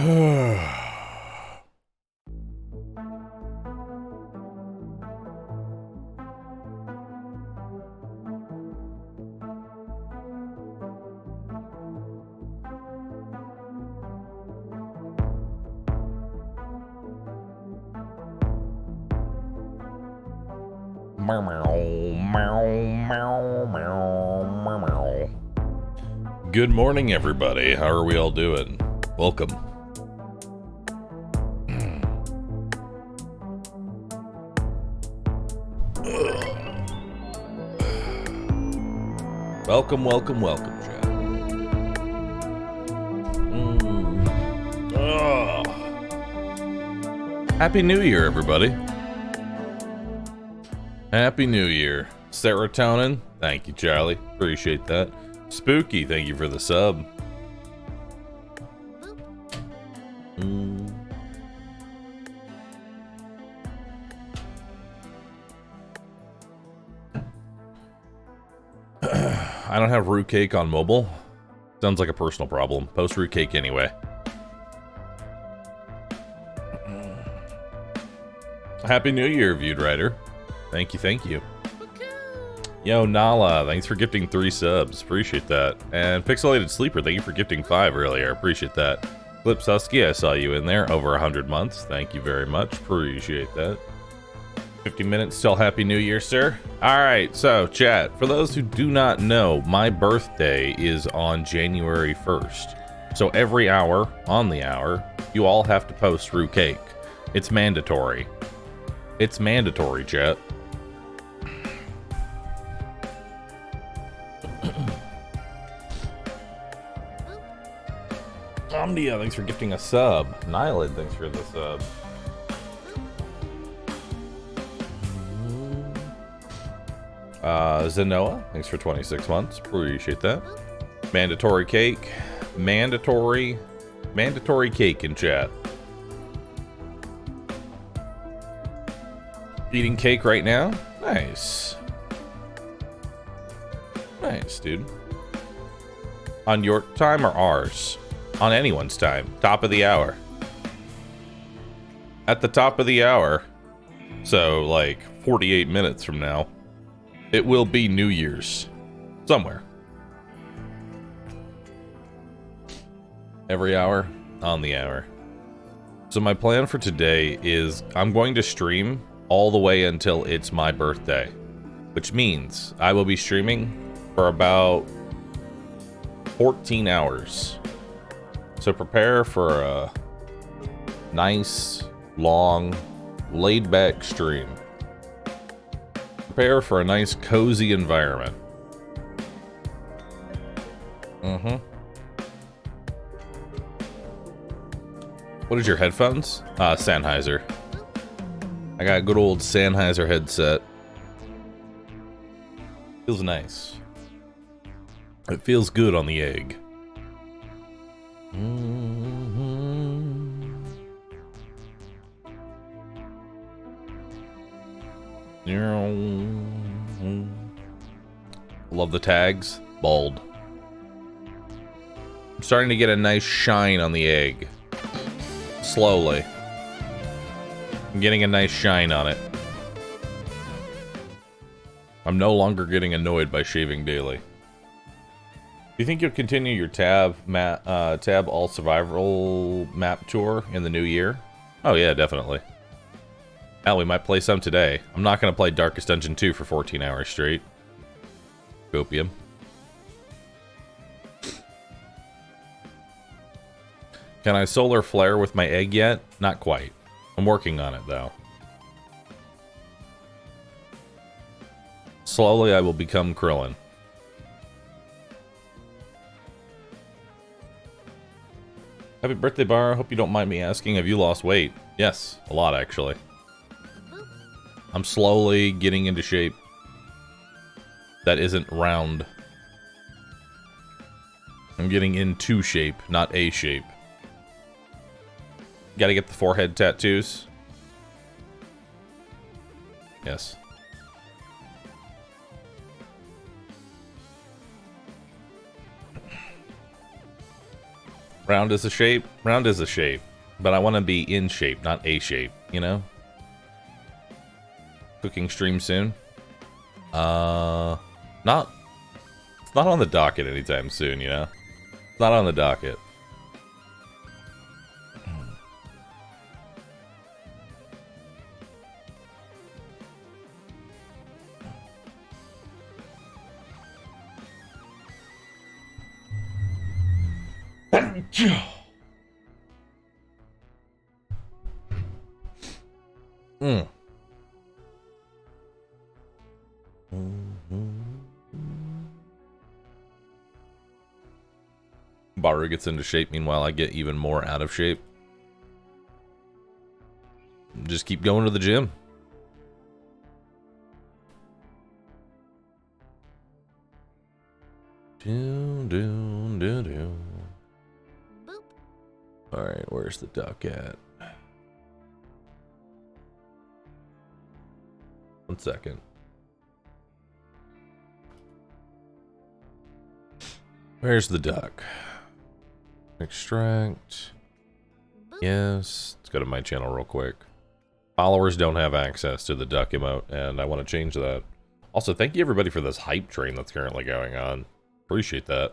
Good morning, everybody. How are we all doing? Welcome. Welcome, welcome, welcome, chat. Happy New Year, everybody. Happy New Year. Serotonin, thank you, Charlie. Appreciate that. Spooky, thank you for the sub. I don't have root cake on mobile. Sounds like a personal problem. Post root cake anyway. Happy New Year, Viewed Rider. Thank you, thank you. Yo, Nala, thanks for gifting 3 subs. Appreciate that. And Pixelated Sleeper, thank you for gifting 5 earlier. Appreciate that. Clips Husky, I saw you in there. Over 100 months. Thank you very much. Appreciate that. 50 minutes till Happy New Year, sir. Alright, so, chat. For those who do not know, my birthday is on January 1st. So every hour, on the hour, you all have to post root cake. It's mandatory. It's mandatory, chat. Omnia, thanks for gifting a sub. Nylid, thanks for the sub. Zenoa, thanks for 26 months. Appreciate that. Mandatory cake. Mandatory cake in chat. Eating cake right now? Nice. Nice, dude. On your time or ours? On anyone's time. Top of the hour. At the top of the hour, so like 48 minutes from now, it will be New Year's. Somewhere. Every hour, on the hour. So my plan for today is I'm going to stream all the way until it's my birthday. Which means I will be streaming for about 14 hours. So prepare for a nice, long, laid-back stream. Prepare for a nice, cozy environment. What is your headphones? Sennheiser. I got a good old Sennheiser headset. Feels nice. It feels good on the egg. Love the tags. Bold. I'm starting to get a nice shine on the egg. Slowly. I'm getting a nice shine on it. I'm no longer getting annoyed by shaving daily. Do you think you'll continue your Tab All Survival map tour in the new year? Oh yeah, definitely. Hell, we might play some today. I'm not going to play Darkest Dungeon 2 for 14 hours straight. Copium. Can I solar flare with my egg yet? Not quite. I'm working on it, though. Slowly, I will become Krillin. Happy birthday, Bar. Hope you don't mind me asking, have you lost weight? Yes, a lot, actually. I'm slowly getting into shape. That isn't round. I'm getting into shape, not a shape. Gotta get the forehead tattoos. Yes. Round is a shape. Round is a shape. But I want to be in shape, not a shape, you know? Cooking stream soon. Not... It's not on the docket anytime soon, you know? It's not on the docket. Bahroo gets into shape, meanwhile I get even more out of shape. Just keep going to the gym. Alright, where's the duck at? 1 second. Where's the duck? Extract. Yes. Let's go to my channel real quick. Followers don't have access to the duck emote, and I want to change that. Also, thank you everybody for this hype train that's currently going on. Appreciate that.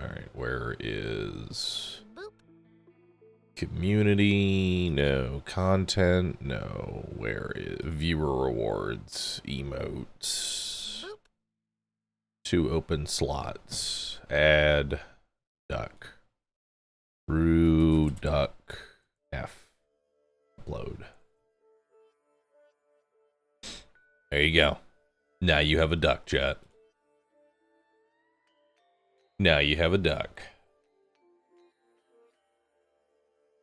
Alright, where is... Community, no. Content, no. Where is viewer rewards, emotes, 2 open slots, add duck, duck, F, upload. There you go. Now you have a duck, chat. Now you have a duck.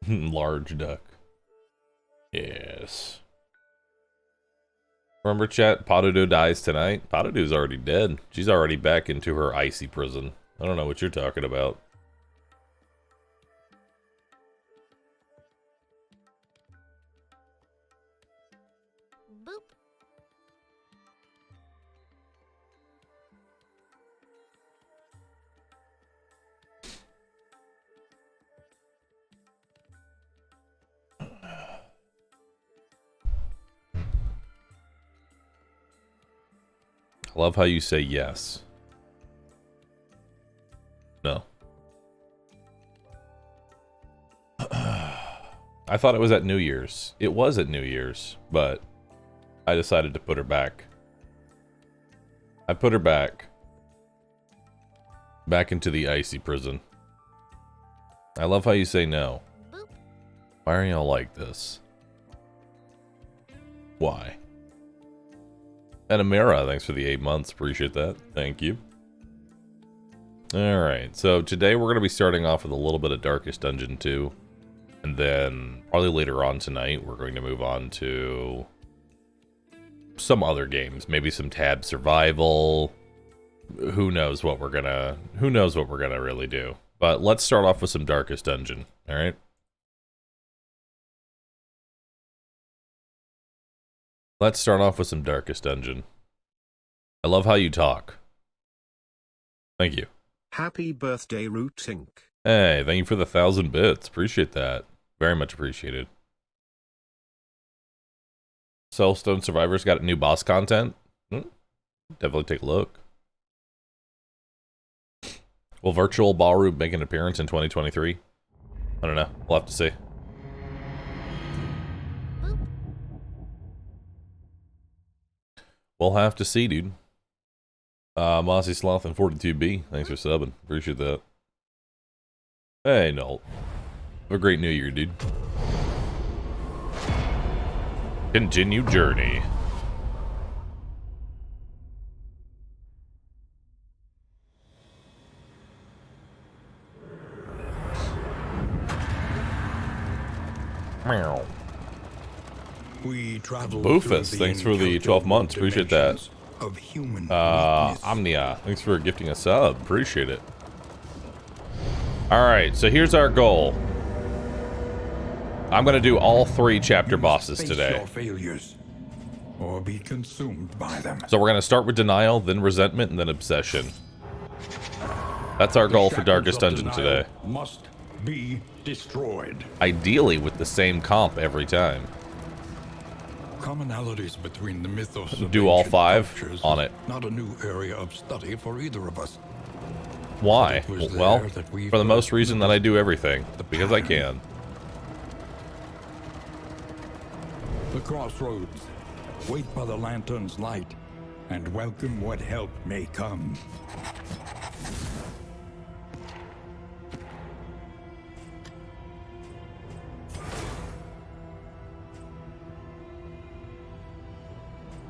Large duck. Yes. Remember, chat? Potato dies tonight. Potato's already dead. She's already back into her icy prison. I don't know what you're talking about. I love how you say yes. No. I thought it was at New Year's. It was at New Year's, but I decided to put her back. I put her back into the icy prison. I love how you say no. Why are y'all like this? Why? And Amira, thanks for the 8 months. Appreciate that. Thank you. Alright, so today we're going to be starting off with a little bit of Darkest Dungeon 2. And then, probably later on tonight, we're going to move on to some other games. Maybe some Tab Survival. Who knows what we're gonna really do. But let's start off with some Darkest Dungeon, alright? Let's start off with some Darkest Dungeon. I love how you talk. Thank you. Happy birthday, Rootink. Hey, thank you for the 1,000 bits. Appreciate that. Very much appreciated. Soulstone Survivors got new boss content? Definitely take a look. Will AdmiralBahroo make an appearance in 2023? I don't know. We'll have to see. We'll have to see, dude. Mossy Sloth and 42B. Thanks for subbing. Appreciate that. Hey, Nolt. Have a great new year, dude. Continue journey. Meow. We travel Boofus, thanks for the 12 months. Appreciate that. Omnia, thanks for gifting a sub. Appreciate it. Alright, so here's our goal. I'm gonna do all 3 chapter You must bosses face today. your failures, or be consumed by them. So we're gonna start with denial, then resentment, and then obsession. That's our goal for Darkest Dungeon today. Must be destroyed. Ideally with the same comp every time. Commonalities between the mythos of Do all ancient 5 cultures on is it. Not a new area of study for either of us. Why? It was Well, there that we for the first most reason that I do everything. the Because I pattern. can. The crossroads. Wait by the lantern's light, and welcome what help may come.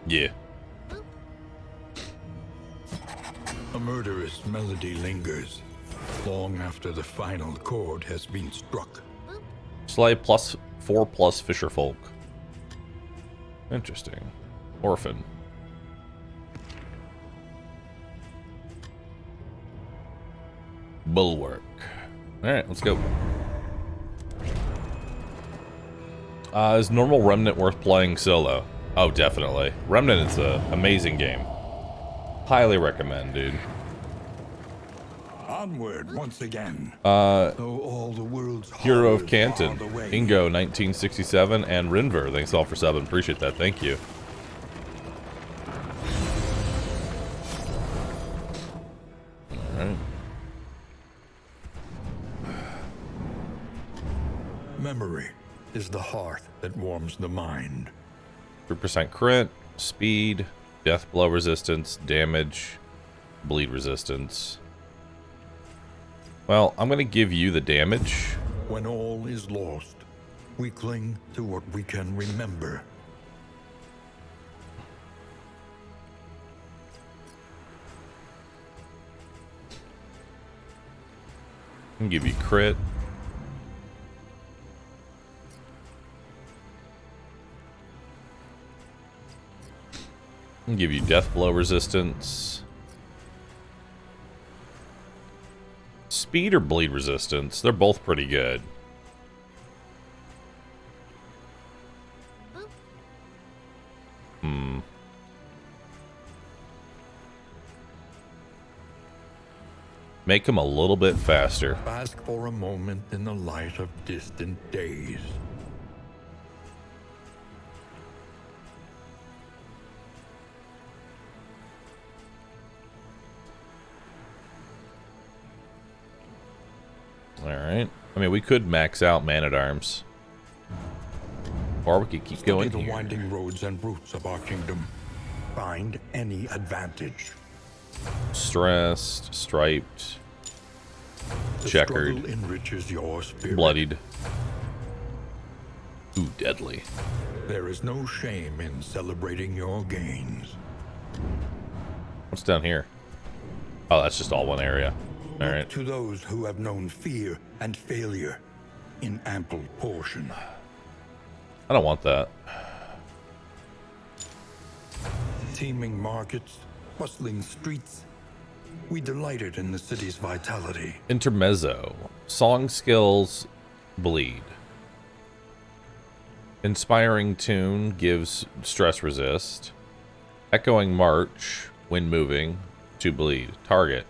Yeah. A murderous melody lingers, long after the final chord has been struck. Slay plus 4+ Fisher Folk. Interesting. Orphan. Bulwark. Alright, let's go. Is normal Remnant worth playing solo? Oh, definitely. Remnant is an amazing game. Highly recommend, dude. Onward once again. Hero All the world's of horrors Canton, bar the way. Ingo 1967, and Rinver. Thanks all for subbing. Appreciate that. Thank you. Alright. Memory is the hearth that warms the mind. 3% crit, speed, death blow resistance, damage, bleed resistance. Well, I'm going to give you the damage. When all is lost, we cling to what we can remember. I'm going to give you crit. I'm going to give you death blow resistance. Speed or bleed resistance? They're both pretty good. Make them a little bit faster. Bask for a moment in the light of distant days. Alright. I mean, we could max out Man-at-Arms. Or we could keep going Study the here. winding roads and routes of our kingdom. Find any advantage. Stressed, striped, The checkered, struggle enriches your spirit. bloodied. Ooh, deadly. There is no shame in celebrating your gains. What's down here? Oh, that's just all one area. Alright. To those who have known fear and failure in ample portion. I don't want that. Teeming markets, bustling streets. We delighted in the city's vitality. Intermezzo. Song skills, bleed. Inspiring tune gives stress resist. Echoing march, when moving, to bleed. Target.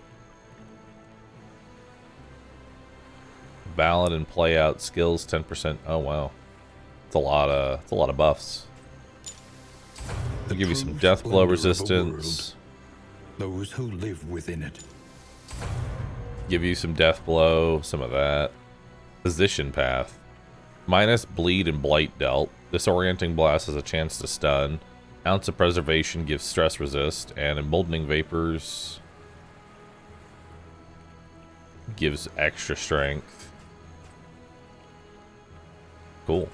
Ballad and play out skills 10%. Oh wow. It's a lot of buffs. I'll give you some true death blow splendor of a resistance. Those who live within it. Give you some death blow, some of that. Position path. Minus bleed and blight dealt. Disorienting blast has a chance to stun. Ounce of preservation gives stress resist, and emboldening vapors gives extra strength. Cool.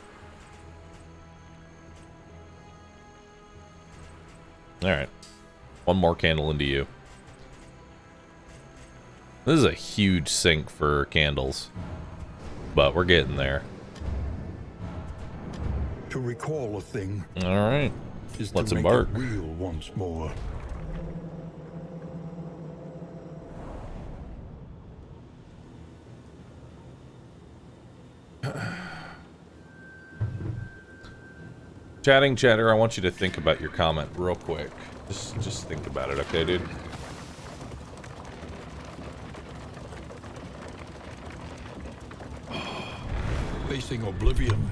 Alright. One more candle into you. This is a huge sink for candles. But we're getting there. To recall a thing Alright. is Let's to make embark. it real once more. Chatting chatter, I want you to think about your comment real quick. Just think about it, okay, dude? Facing oblivion,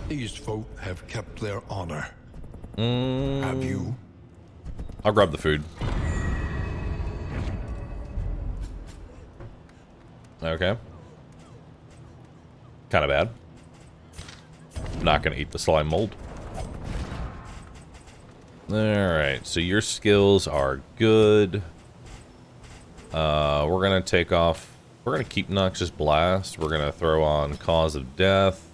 these folk have kept their honor. Have you? I'll grab the food. Okay. Kind of bad. Not gonna eat the slime mold. Alright, so your skills are good. We're gonna take off. We're gonna keep Noxious Blast. We're gonna throw on Cause of Death.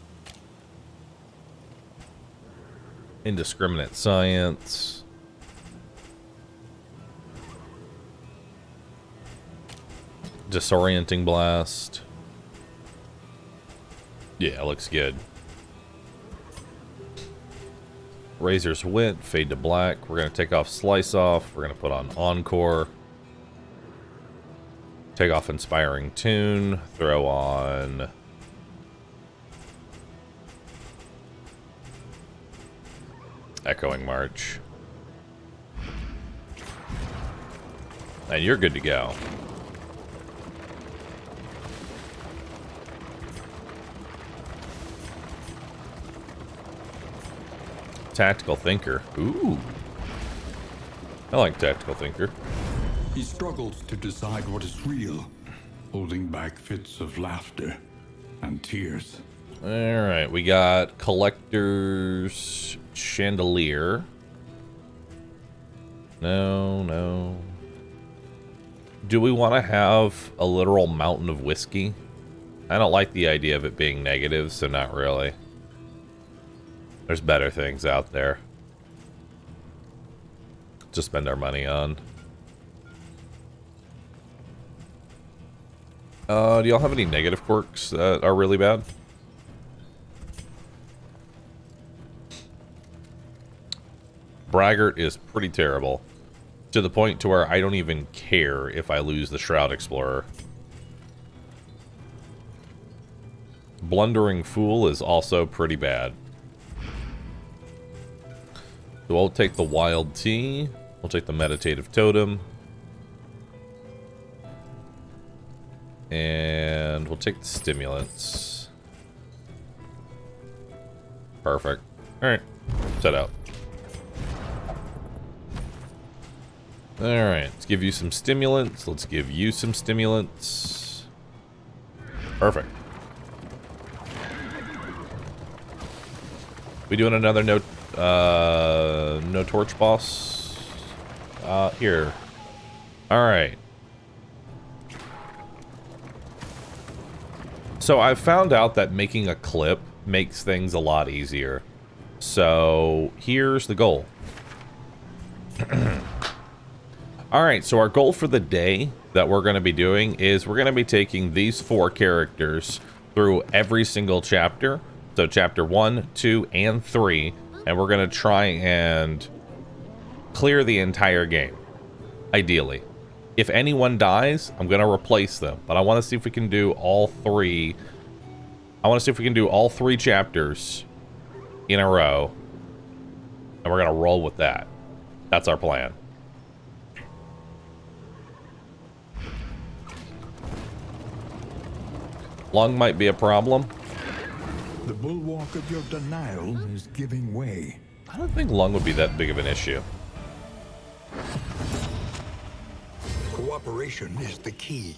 Indiscriminate Science. Disorienting Blast. Yeah, looks good. Razor's Wit, Fade to Black. We're going to take off Slice Off. We're going to put on Encore. Take off Inspiring Tune. Throw on... Echoing March. And you're good to go. Tactical Thinker. Ooh. I like Tactical Thinker. He struggles to decide what is real, holding back fits of laughter and tears. Alright, we got Collector's Chandelier. No. Do we want to have a literal mountain of whiskey? I don't like the idea of it being negative, so not really. There's better things out there to spend our money on. Do y'all have any negative quirks that are really bad? Braggart is pretty terrible. To the point to where I don't even care if I lose the Shroud Explorer. Blundering Fool is also pretty bad. So we'll take the Wild Tea. We'll take the Meditative Totem. And we'll take the Stimulants. Perfect. Alright. Set out. Alright. Let's give you some stimulants. Let's give you some stimulants. Perfect. We doing another no torch boss? Here. Alright. So I've found out that making a clip makes things a lot easier. So here's the goal. Alright, so our goal for the day that we're going to be doing is we're going to be taking these 4 characters through every single chapter. So chapter 1, 2, and 3. And we're going to try and clear the entire game. Ideally. If anyone dies, I'm going to replace them. But I want to see if we can do all 3. I want to see if we can do all 3 chapters in a row. And we're going to roll with that. That's our plan. Lung might be a problem. The bulwark of your denial is giving way. I don't think lung would be that big of an issue. Cooperation is the key.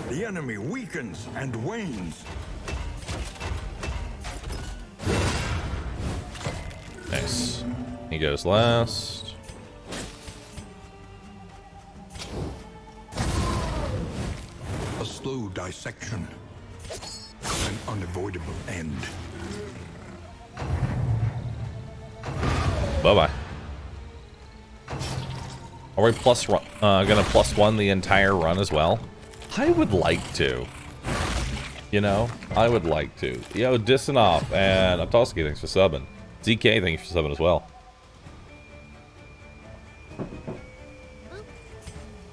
The enemy weakens and wanes. Nice. He goes last. A slow dissection. An unavoidable end. Bye-bye. Are we gonna +1 the entire run as well? I would like to. You know? I would like to. Yo, Disanoff and Aptosky, thanks for subbing. ZK, thank you for subbing as well.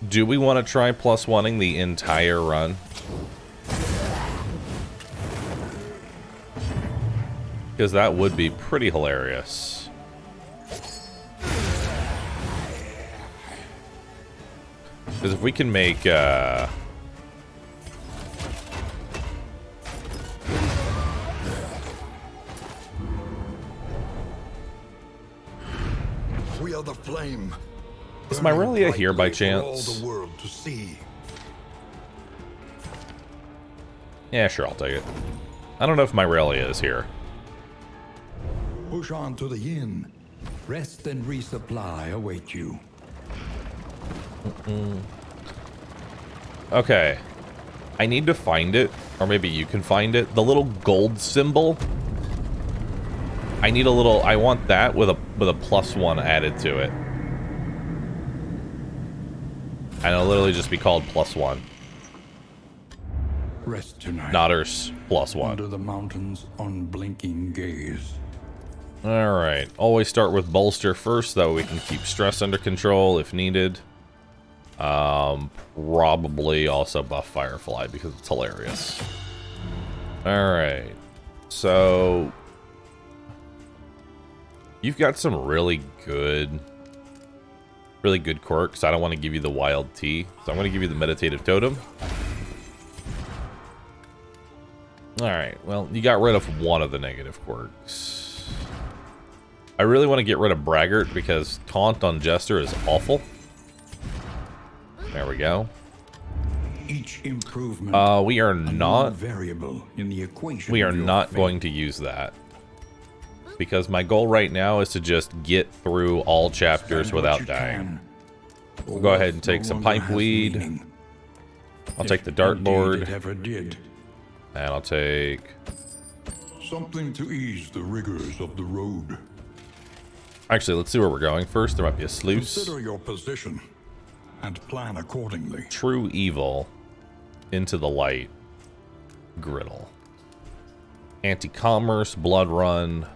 Do we want to try plus oneing the entire run? Because that would be pretty hilarious. Because if we can make, We are the flame. is Myrelia here by brightly for all chance? the world to see. Yeah, sure, I'll take it. I don't know if Myrelia is here. Push on to the inn. Rest and resupply await you. Okay. I need to find it, or maybe you can find it. The little gold symbol. I need a little, I want that with a plus one added to it. And it'll literally just be called plus one. Rest tonight. Notters plus one. Under the mountain's unblinking gaze. Alright. Always start with bolster first, though we can keep stress under control if needed. Probably also buff Firefly because it's hilarious. Alright. So you've got some really good quirks. I don't want to give you the wild tea, so I'm going to give you the meditative totem. Alright, well, you got rid of one of the negative quirks. I really want to get rid of Braggart because taunt on Jester is awful. There we go. Each improvement we are not variable in the equation. we are of your not fate. going to use that. Because my goal right now is to just get through all chapters Spend what without you dying. can, for We'll go ahead and what take no some longer pipe has weed. meaning. I'll If take the indeed dartboard. it ever did. And I'll take... Something to ease the rigors of the road. Actually, let's see where we're going first. There might be a sluice. Consider your position and plan accordingly. True Evil. Into the Light. Griddle. Anti-commerce. Blood Run.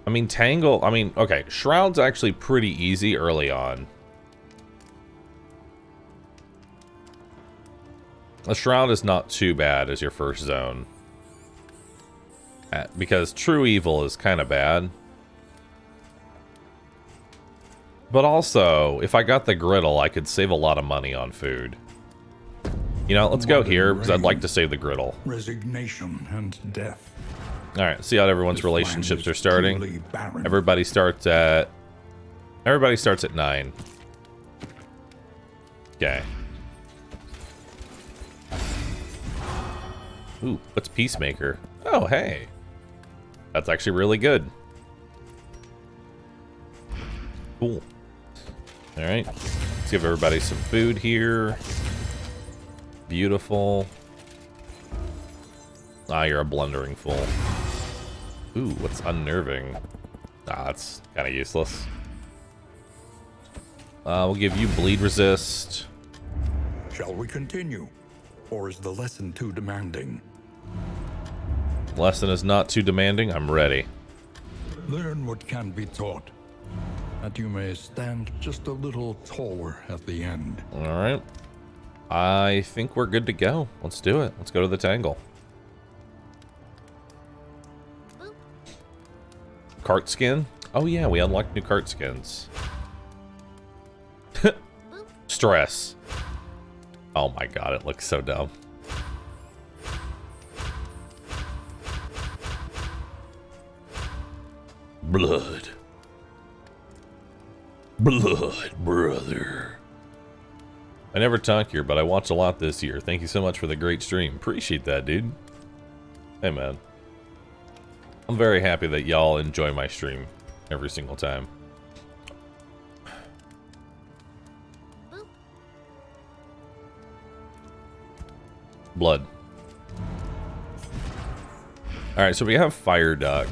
I mean, Tangle... I mean, okay. Shroud's actually pretty easy early on. A Shroud is not too bad as your first zone. Because True Evil is kind of bad. But also, if I got the griddle, I could save a lot of money on food. You know, let's go here, because I'd like to save the griddle. Resignation and death. Alright, see how everyone's This land relationships is are starting. truly barren. Everybody starts at 9. Okay. Ooh, what's Peacemaker? Oh, hey. That's actually really good. Cool. Alright. Let's give everybody some food here. Beautiful. Ah, you're a blundering fool. Ooh, what's unnerving? Ah, that's kind of useless. We'll give you bleed resist. Shall we continue? Or is the lesson too demanding? Lesson is not too demanding. I'm ready. Learn what can be taught, that you may stand just a little taller at the end. Alright. I think we're good to go. Let's do it. Let's go to the Tangle. Cart skin? Oh yeah, we unlocked new cart skins. Stress. Oh my god, it looks so dumb. Blood. Blood, brother. I never talk here, but I watched a lot this year. Thank you so much for the great stream. Appreciate that, dude. Hey, man. I'm very happy that y'all enjoy my stream every single time. Blood. Alright, so we have Fire Duck.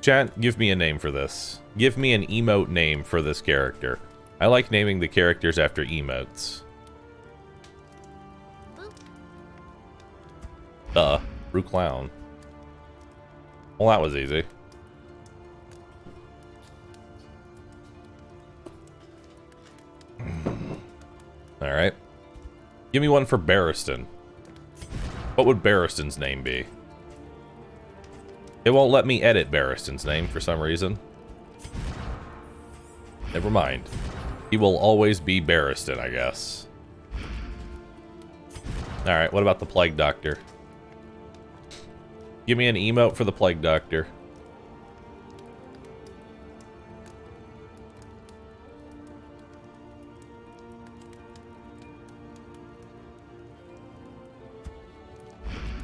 Chat, give me a name for this. Give me an emote name for this character. I like naming the characters after emotes. Brew Clown. Well, that was easy. Alright. Give me one for Barristan. What would Barristan's name be? It won't let me edit Barristan's name for some reason. Never mind. He will always be Barristan, I guess. Alright, what about the Plague Doctor? Give me an emote for the Plague Doctor.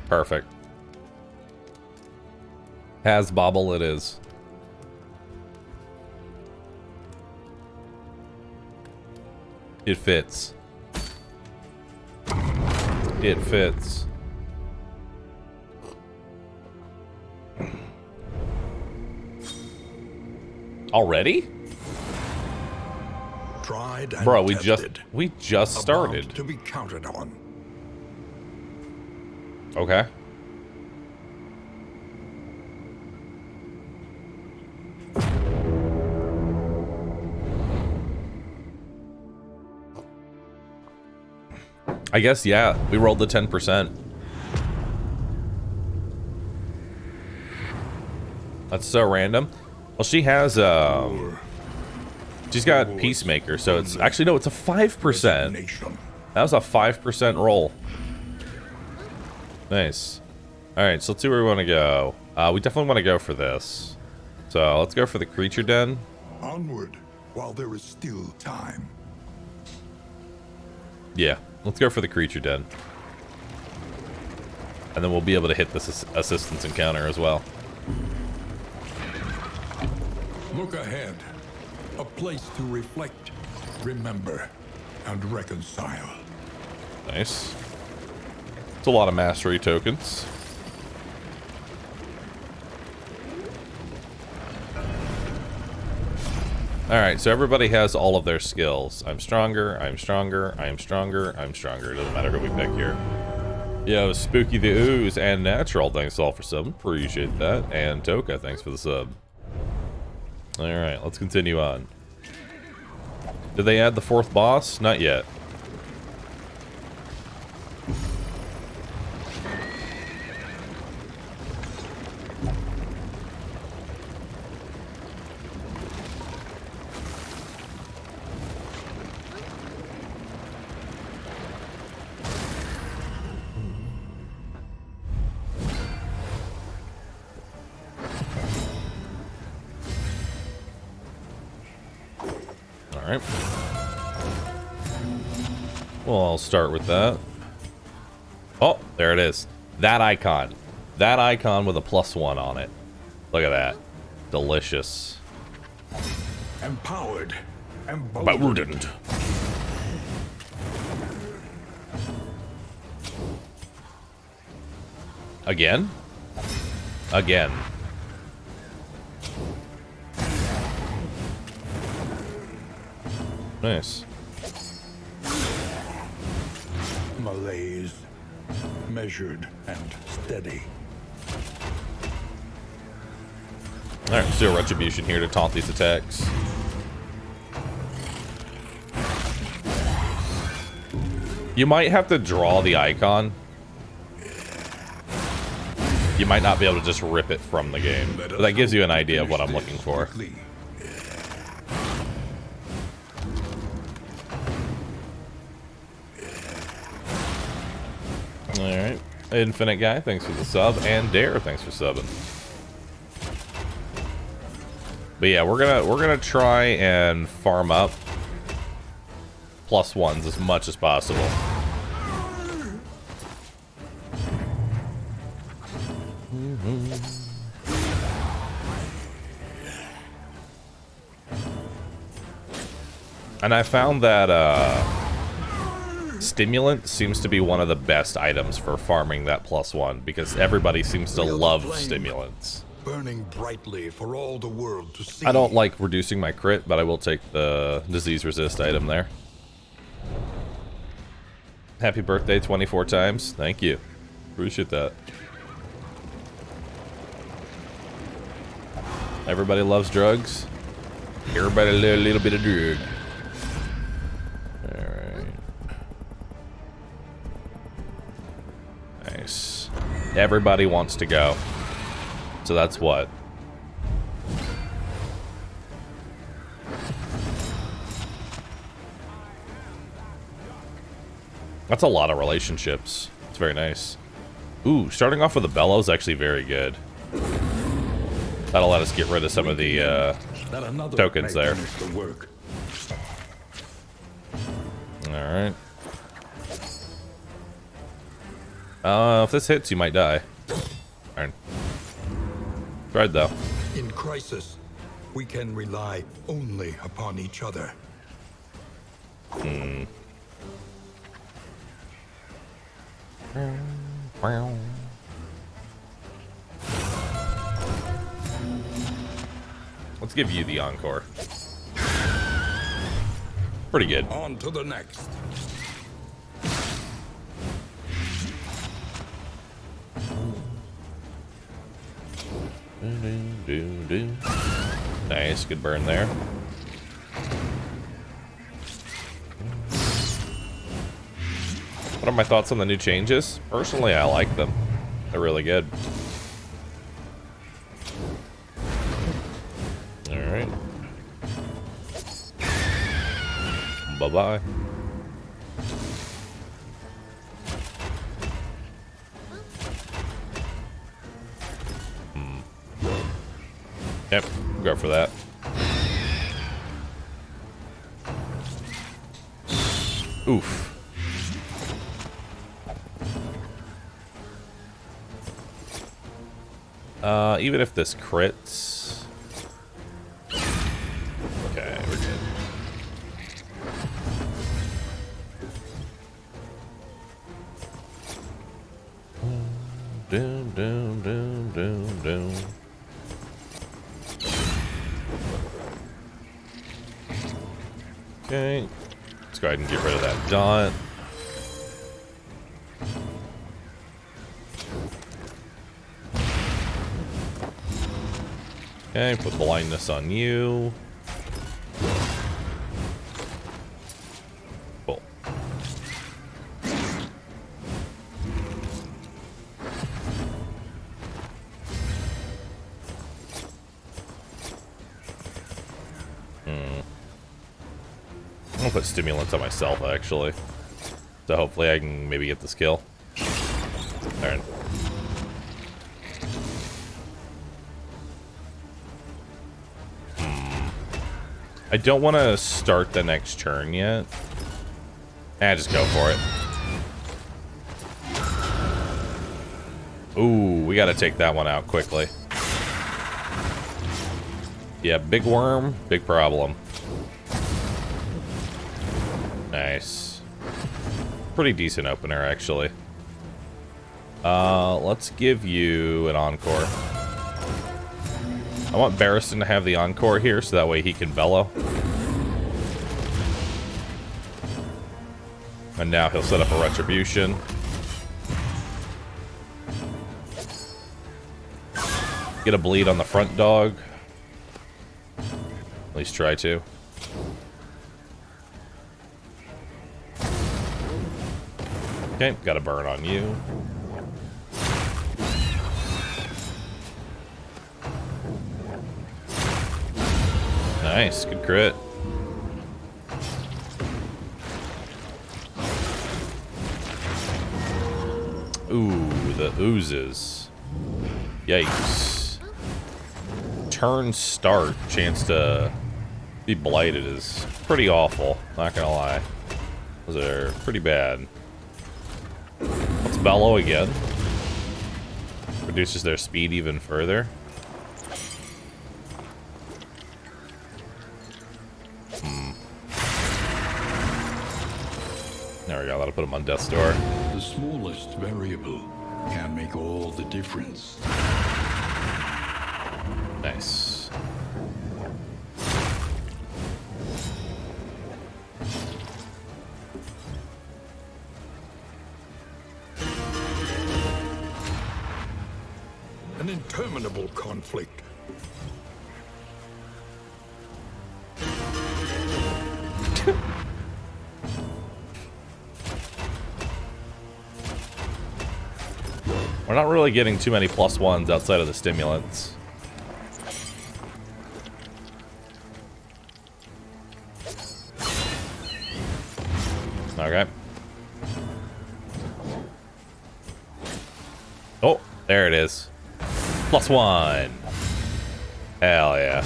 Perfect. Hasbobble it is. It fits. It fits. Already? Tried and Bro, tested. we just started. About to be counted on. Okay. I guess, yeah, we rolled the 10%. That's so random. Well, she has, she's got Peacemaker, so it's, actually, no, it's a 5%. That was a 5% roll. Nice. Alright, so let's see where we want to go. We definitely want to go for this. So, let's go for the Creature Den. Onward, while there is still time. Yeah, let's go for the Creature Den. And then we'll be able to hit this assistance encounter as well. Look ahead. A place to reflect, remember, and reconcile. Nice. It's a lot of mastery tokens. Alright, so everybody has all of their skills. I'm stronger, I'm stronger, I'm stronger, I'm stronger. It doesn't matter who we pick here. Yo, Spooky the Ooze and Natural, thanks all for sub. Appreciate that. And Toka, thanks for the sub. Alright, let's continue on. Did they add the 4th boss? Not yet. Alright. Well, I'll start with that. Oh, there it is. That icon. That icon with a +1 on it. Look at that. Delicious. Empowered. Emboldened. Again? Again. Nice. Malaise. Measured and steady. Alright, let's do a retribution here to taunt these attacks. You might have to draw the icon. You might not be able to just rip it from the game. But that gives you an idea of what I'm looking for. Alright. Infinite Guy, thanks for the sub. And Dare, thanks for subbing. But yeah, we're gonna try and farm up +1s as much as possible. And I found that Stimulant seems to be one of the best items for farming that +1 because everybody seems to love stimulants. Burning brightly for all the world to see. I don't like reducing my crit, but I will take the disease resist item there. Happy birthday 24 times. Thank you. Appreciate that. Everybody loves drugs. Everybody loves a little bit of drug. Alright. Nice. Everybody wants to go. So that's what? That's a lot of relationships. It's very nice. Ooh, starting off with a bellow is actually very good. That'll let us get rid of some of the tokens there. Alright. If this hits, you might die. Alright. Tried though. In crisis, we can rely only upon each other. Let's give you the encore. Pretty good. On to the next. Nice, good burn there. What are my thoughts on the new changes? Personally, I like them. They're really good. Alright. Bye-bye. Yep, go for that. Oof. Even if this crits... Okay, we're good. Doom, doom, doom, doom, doom. Okay, let's go ahead and get rid of that dot. Okay, put blindness on you. Cool. I'm gonna put stimulants on myself, actually. So hopefully I can maybe get the skill. Alright. I don't want to start the next turn yet. Just go for it. Ooh, we gotta take that one out quickly. Yeah, big worm, big problem. Nice. Pretty decent opener, actually. Let's give you an encore. I want Barristan to have the encore here, so that way he can bellow. And now he'll set up a retribution. Get a bleed on the front dog. At least try to. Okay, got a burn on you. Nice, good crit. Ooh, the oozes. Yikes. Turn start, chance to be blighted is pretty awful, not gonna lie. Those are pretty bad. Let's bellow again. Reduces their speed even further. There we go, that'll put him on death's door. The smallest variable can make all the difference. Nice. An interminable conflict. We're not really getting too many +1s outside of the stimulants. Okay. Oh, there it is. +1. Hell yeah.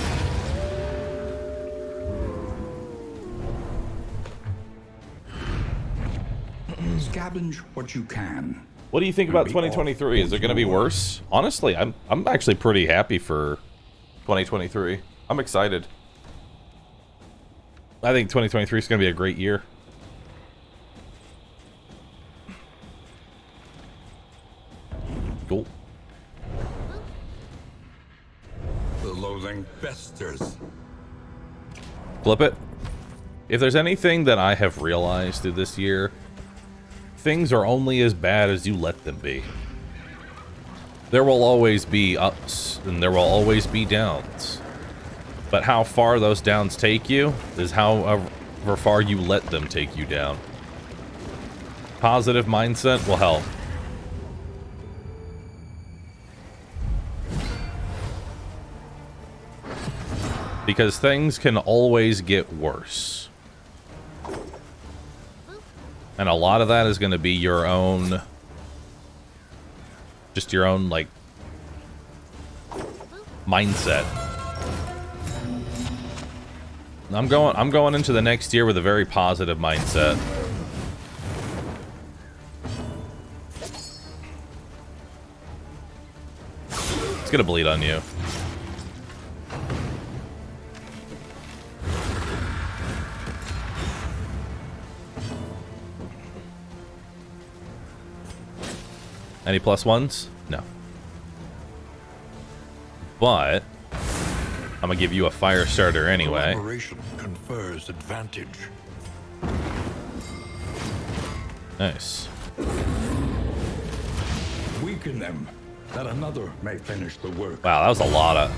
Scavenge what you can. What do you think about 2023? Is it going to be worse? Honestly, I'm actually pretty happy for 2023. I'm excited. I think 2023 is going to be a great year. Cool. The loathing festers. Flip it. If there's anything that I have realized through this year, things are only as bad as you let them be. There will always be ups and there will always be downs. But how far those downs take you is however far you let them take you down. Positive mindset will help. Because things can always get worse. And a lot of that is going to be your own, just your own, like, mindset. I'm going into the next year with a very positive mindset. It's gonna bleed on you. Any +1s? No. But I'm gonna give you a fire starter anyway. Collaboration confers advantage. Nice. Weaken them, that another may finish the work. Wow, that was a lot of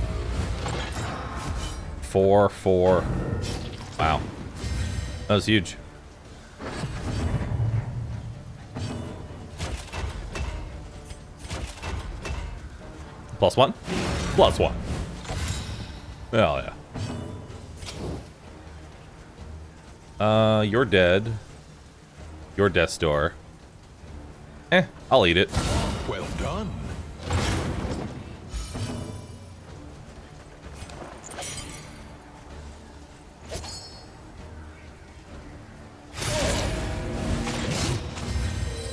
4. Wow, that was huge. +1? +1. Hell yeah. You're dead. Your death's door. I'll eat it. Well done.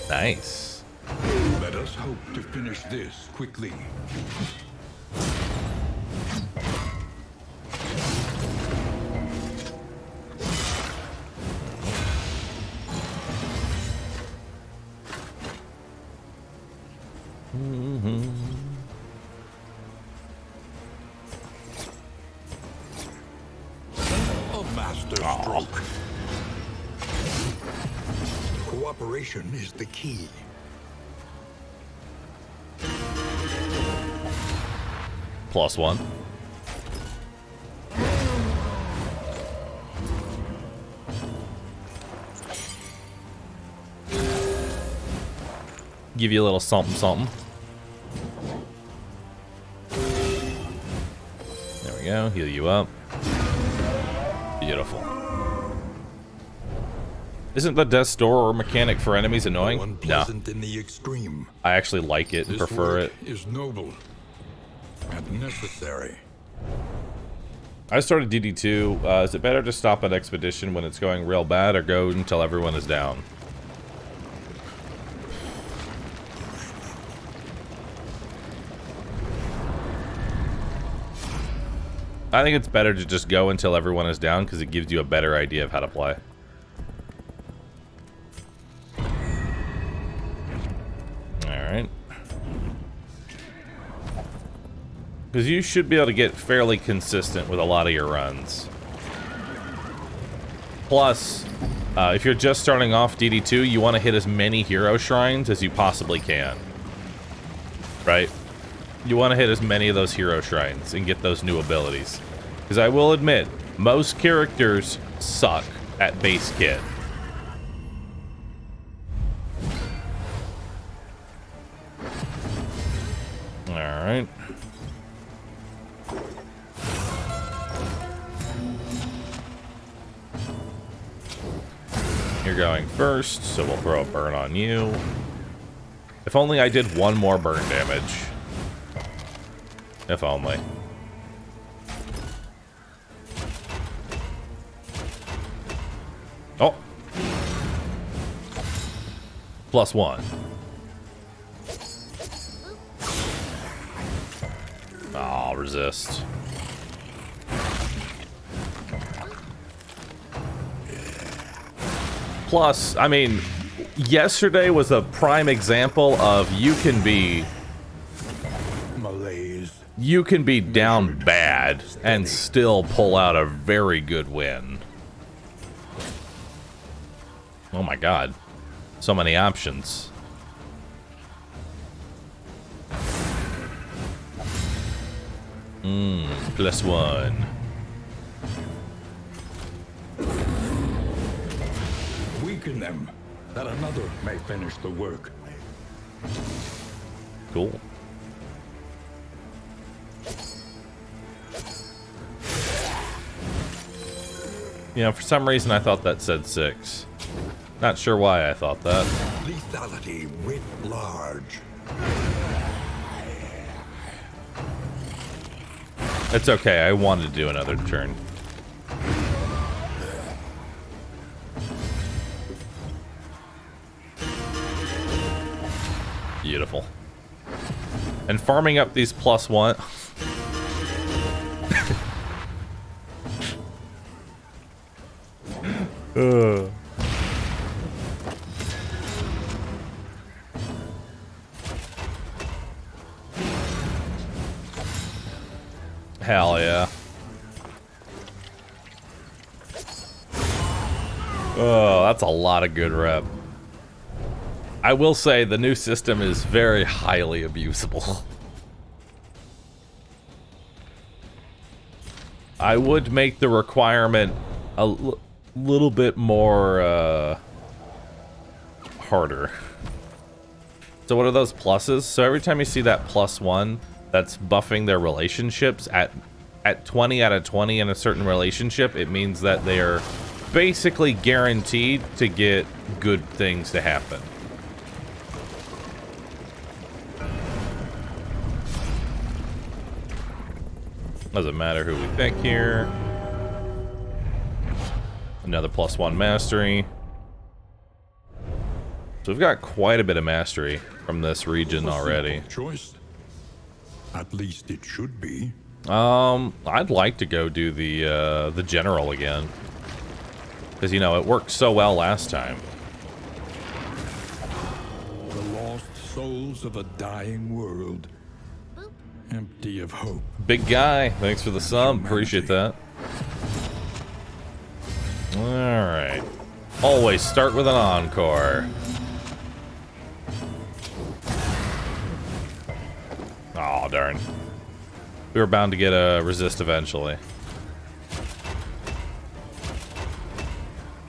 Nice. Let us hope to finish this quickly. A master stroke. Cooperation is the key. +1. Give you a little something, something. There we go. Heal you up. Beautiful. Isn't the death store mechanic for enemies annoying? No. Unpleasant in the extreme. I actually like it and This prefer work it. is noble and necessary. I started DD2. Is it better to stop an expedition when it's going real bad or go until everyone is down? I think it's better to just go until everyone is down because it gives you a better idea of how to play. Alright. Because you should be able to get fairly consistent with a lot of your runs. Plus, if you're just starting off DD2, you want to hit as many hero shrines as you possibly can. Right? You want to hit as many of those hero shrines and get those new abilities. Because I will admit, most characters suck at base kit. right. You're going first, so we'll throw a burn on you. If only I did one more burn damage. If only. Oh. +1. I'll resist. Plus, I mean, yesterday was a prime example of you can be down bad and still pull out a very good win. Oh my god. So many options. +1. Weaken them, that another may finish the work. Cool. You know, for some reason I thought that said 6. Not sure why I thought that. Lethality writ large. It's okay, I wanted to do another turn. Beautiful. And farming up these +1. Hell yeah. Oh, that's a lot of good rep. I will say the new system is very highly abusable. I would make the requirement a little bit more harder. So what are those pluses? So every time you see that +1, that's buffing their relationships at 20 out of 20 in a certain relationship, it means that they are basically guaranteed to get good things to happen. Doesn't matter who we pick here. Another +1 mastery. So we've got quite a bit of mastery from this region already. Choice. At least it should be. I'd like to go do the general again, because you know it worked so well last time. The lost souls of a dying world, empty of hope. Big guy, thanks for the sub. Appreciate that. All right. Always start with an encore. Oh darn. We were bound to get a resist eventually.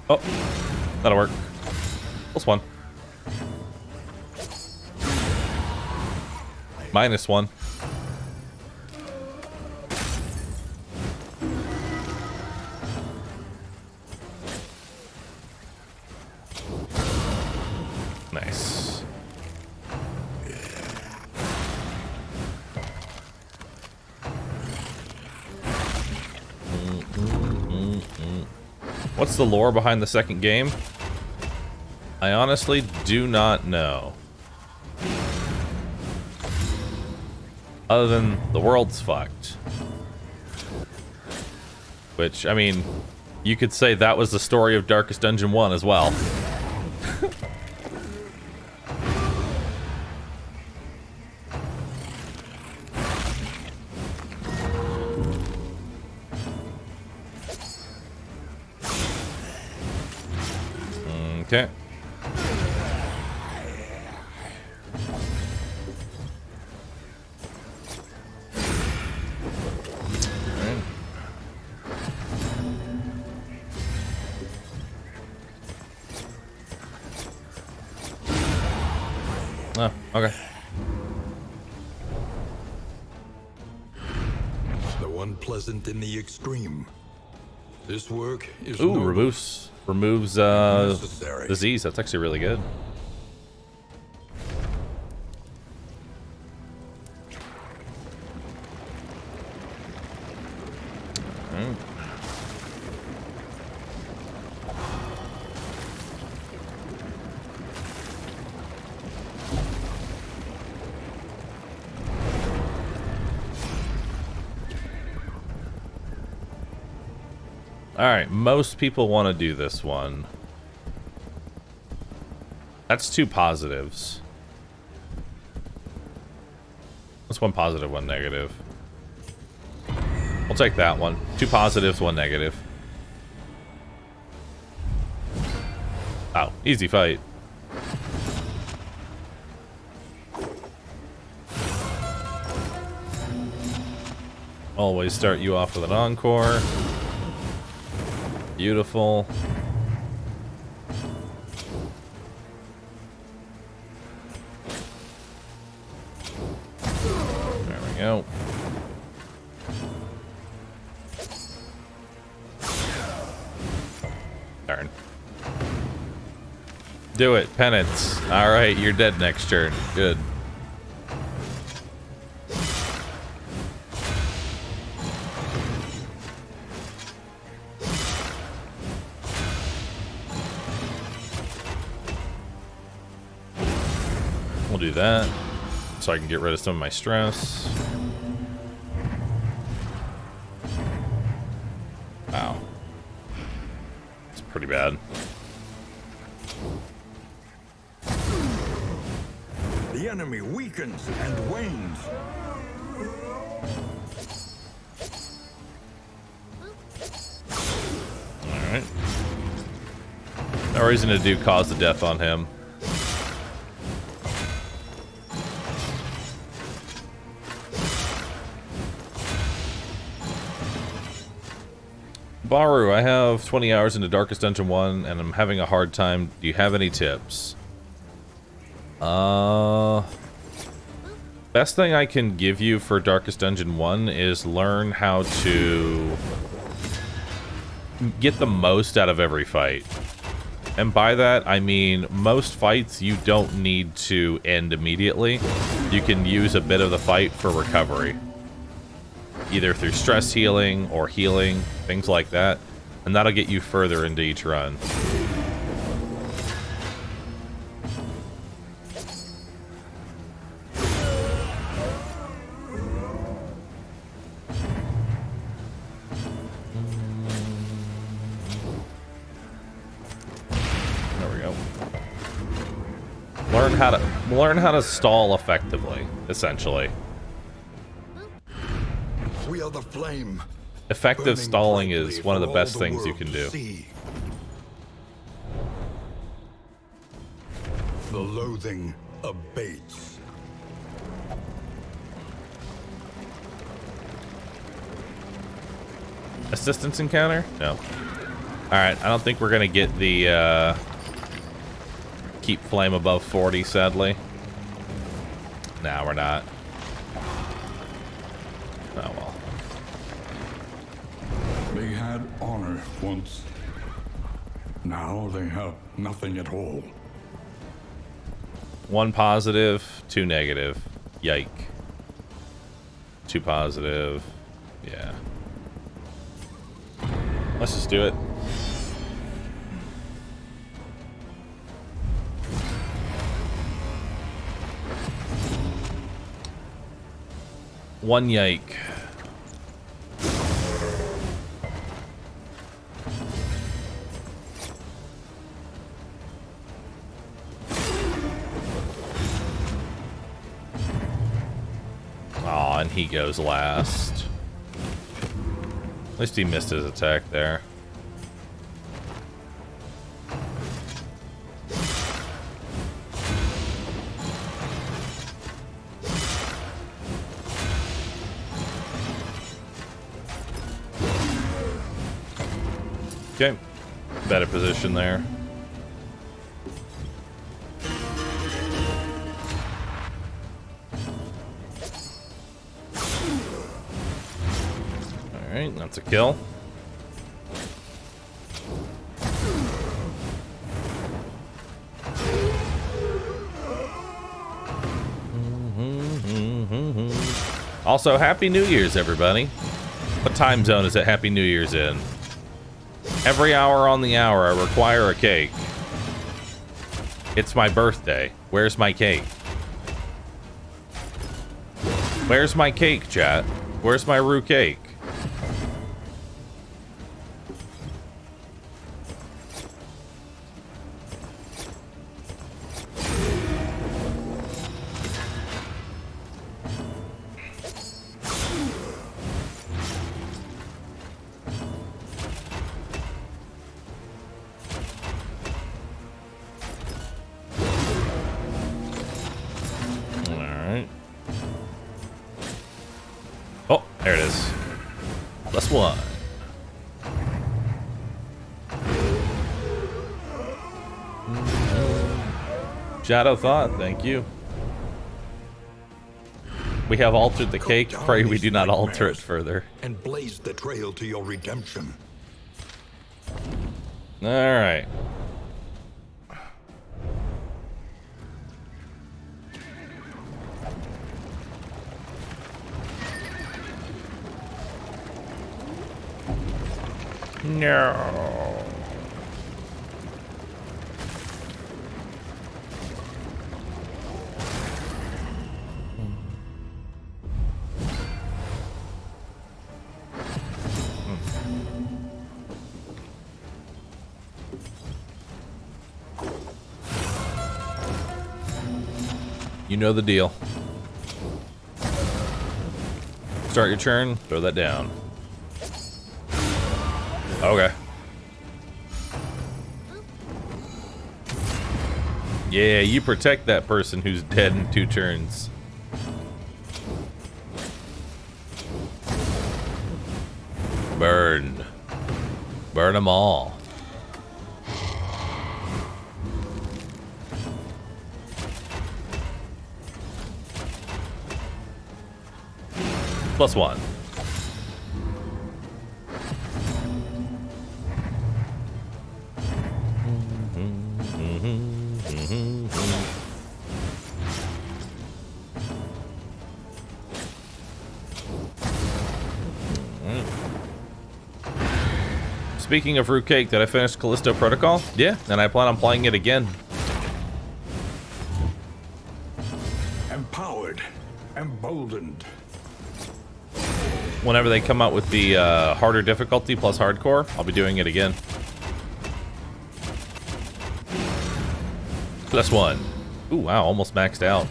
Oh, that'll work. +1. -1. Nice. What's the lore behind the second game? I honestly do not know. Other than the world's fucked. Which, I mean, you could say that was the story of Darkest Dungeon 1 as well. Okay. Oh, okay. unpleasant in the extreme. This work is Ooh, noble removes and necessary. disease. That's actually really good. Alright, most people want to do this one. That's 2 positives. That's 1 positive, 1 negative. We'll take that one. 2 positives, 1 negative. Oh, easy fight. Always start you off with an encore. Beautiful. There we go. Darn. Do it, penance. Alright, you're dead next turn. Good. We'll do that so I can get rid of some of my stress. Wow. It's pretty bad. The enemy weakens and wanes. Alright. No reason to do cause the death on him. Bahroo, I have 20 hours into Darkest Dungeon 1 and I'm having a hard time. Do you have any tips? Best thing I can give you for Darkest Dungeon 1 is learn how to get the most out of every fight. And by that, I mean most fights you don't need to end immediately. You can use a bit of the fight for recovery. Either through stress healing or healing, things like that. And that'll get you further into each run. There we go. Learn how to stall effectively, essentially. We are the flame. Effective burning stalling brightly is one of the for best all things you world can to do. see. The loathing abates. Assistance encounter? No. Alright, I don't think we're gonna get the keep flame above 40, sadly. Nah, we're not. Oh well. They had honor once. Now they have nothing at all. 1 positive, 2 negative. Yike. 2 positive. Yeah. Let's just do it. One yike. Aw, and he goes last. At least he missed his attack there. Okay, better position there. Alright, that's a kill. Also, Happy New Year's, everybody. What time zone is it Happy New Year's in? Every hour on the hour, I require a cake. It's my birthday. Where's my cake? Where's my cake, chat? Where's my roux cake? Oh, there it is. +1. Shadow Thought, thank you. We have altered the cake. Pray we do not alter it further. And blaze the trail to your redemption. All right. No. You know the deal. Start your turn, throw that down. Okay. Yeah, you protect that person who's dead in 2 turns. Burn. Burn them all. +1. Speaking of fruitcake, did I finish Callisto Protocol? Yeah, and I plan on playing it again. Empowered, emboldened. Whenever they come out with the harder difficulty plus hardcore, I'll be doing it again. +1. Ooh, wow, almost maxed out.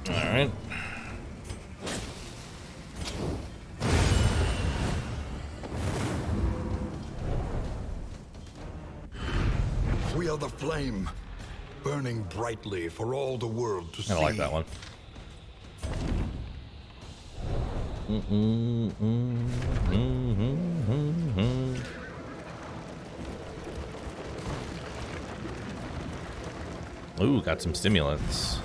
Alright. We are the flame, burning brightly for all the world to see. I don't like that one. Ooh, got some stimulants.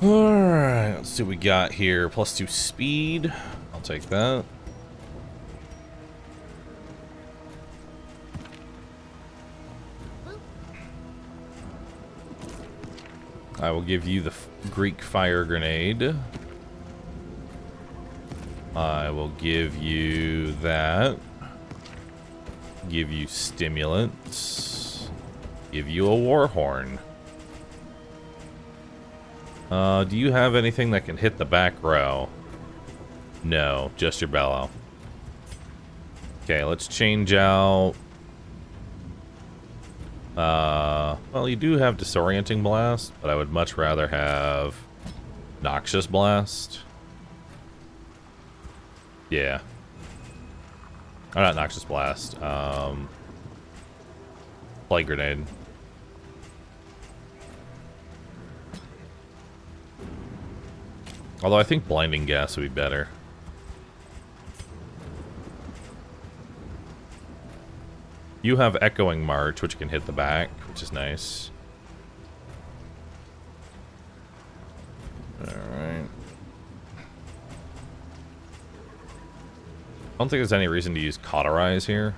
Alright, let's see what we got here. +2 speed. I'll take that. I will give you the Greek fire grenade. I will give you that. Give you stimulants. Give you a war horn. Do you have anything that can hit the back row? No, just your bellow. Okay, let's change out. Well, you do have Disorienting Blast, but I would much rather have Noxious Blast. Yeah. Oh, not Noxious Blast. Plague Grenade. Although I think blinding gas would be better. You have echoing march, which can hit the back, which is nice. Alright. I don't think there's any reason to use cauterize here.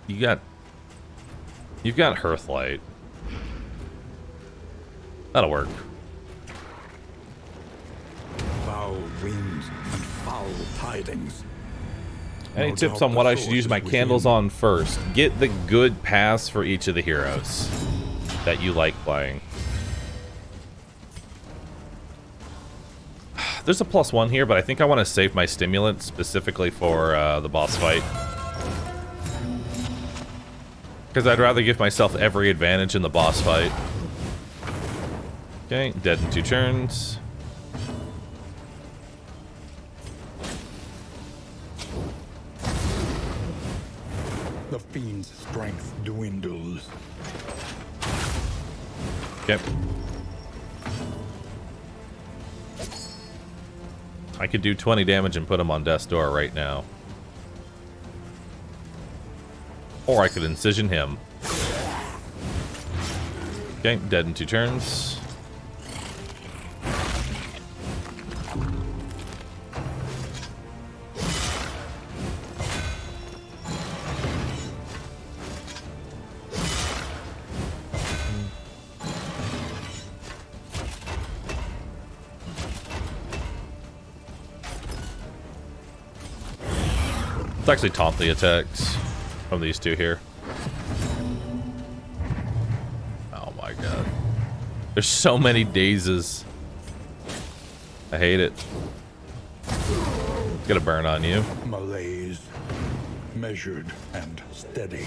You've got Hearthlight. That'll work. Foul winds and foul tidings. Any No tips doubt on what the I should use my source is candles within. on first? Get the good paths for each of the heroes that you like playing. There's a +1 here, but I think I want to save my stimulant specifically for the boss fight. Because I'd rather give myself every advantage in the boss fight. Okay, dead in 2 turns. The fiend's strength dwindles. Okay. I could do 20 damage and put him on death's door right now. Or I could incision him. Okay, dead in 2 turns. It's actually taunt the attacks from these two here. Oh my god. There's so many dazes. I hate it. It's gonna burn on you. Malaise, measured and steady.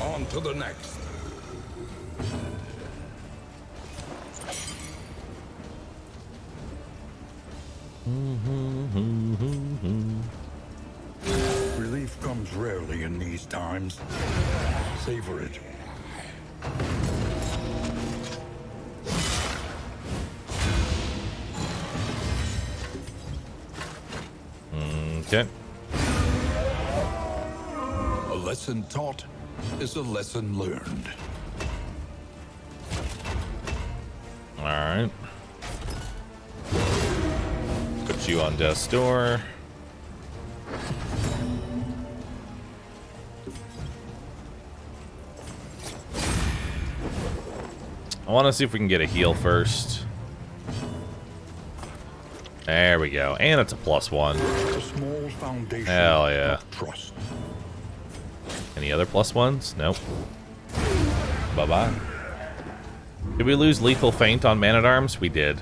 On to the next. Relief comes rarely in these times. Savor it. Okay. A lesson taught is a lesson learned. Alright. Put you on death's door. I want to see if we can get a heal first. There we go. And it's a +1. A small foundation Hell yeah. of trust. Any other +1s? Nope. Bye-bye. Did we lose lethal feint on Man-at-Arms? We did.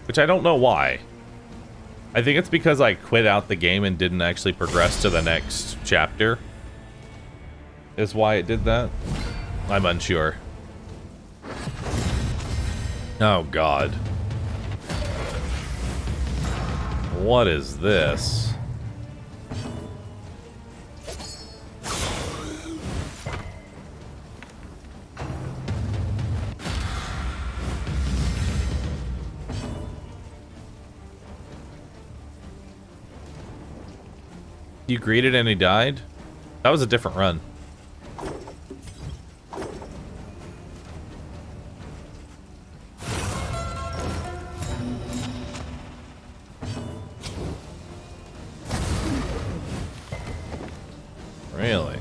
Which I don't know why. I think it's because I quit out the game and didn't actually progress to the next chapter. Is why it did that. I'm unsure. Oh god. What is this? You greeted and he died? That was a different run. Really?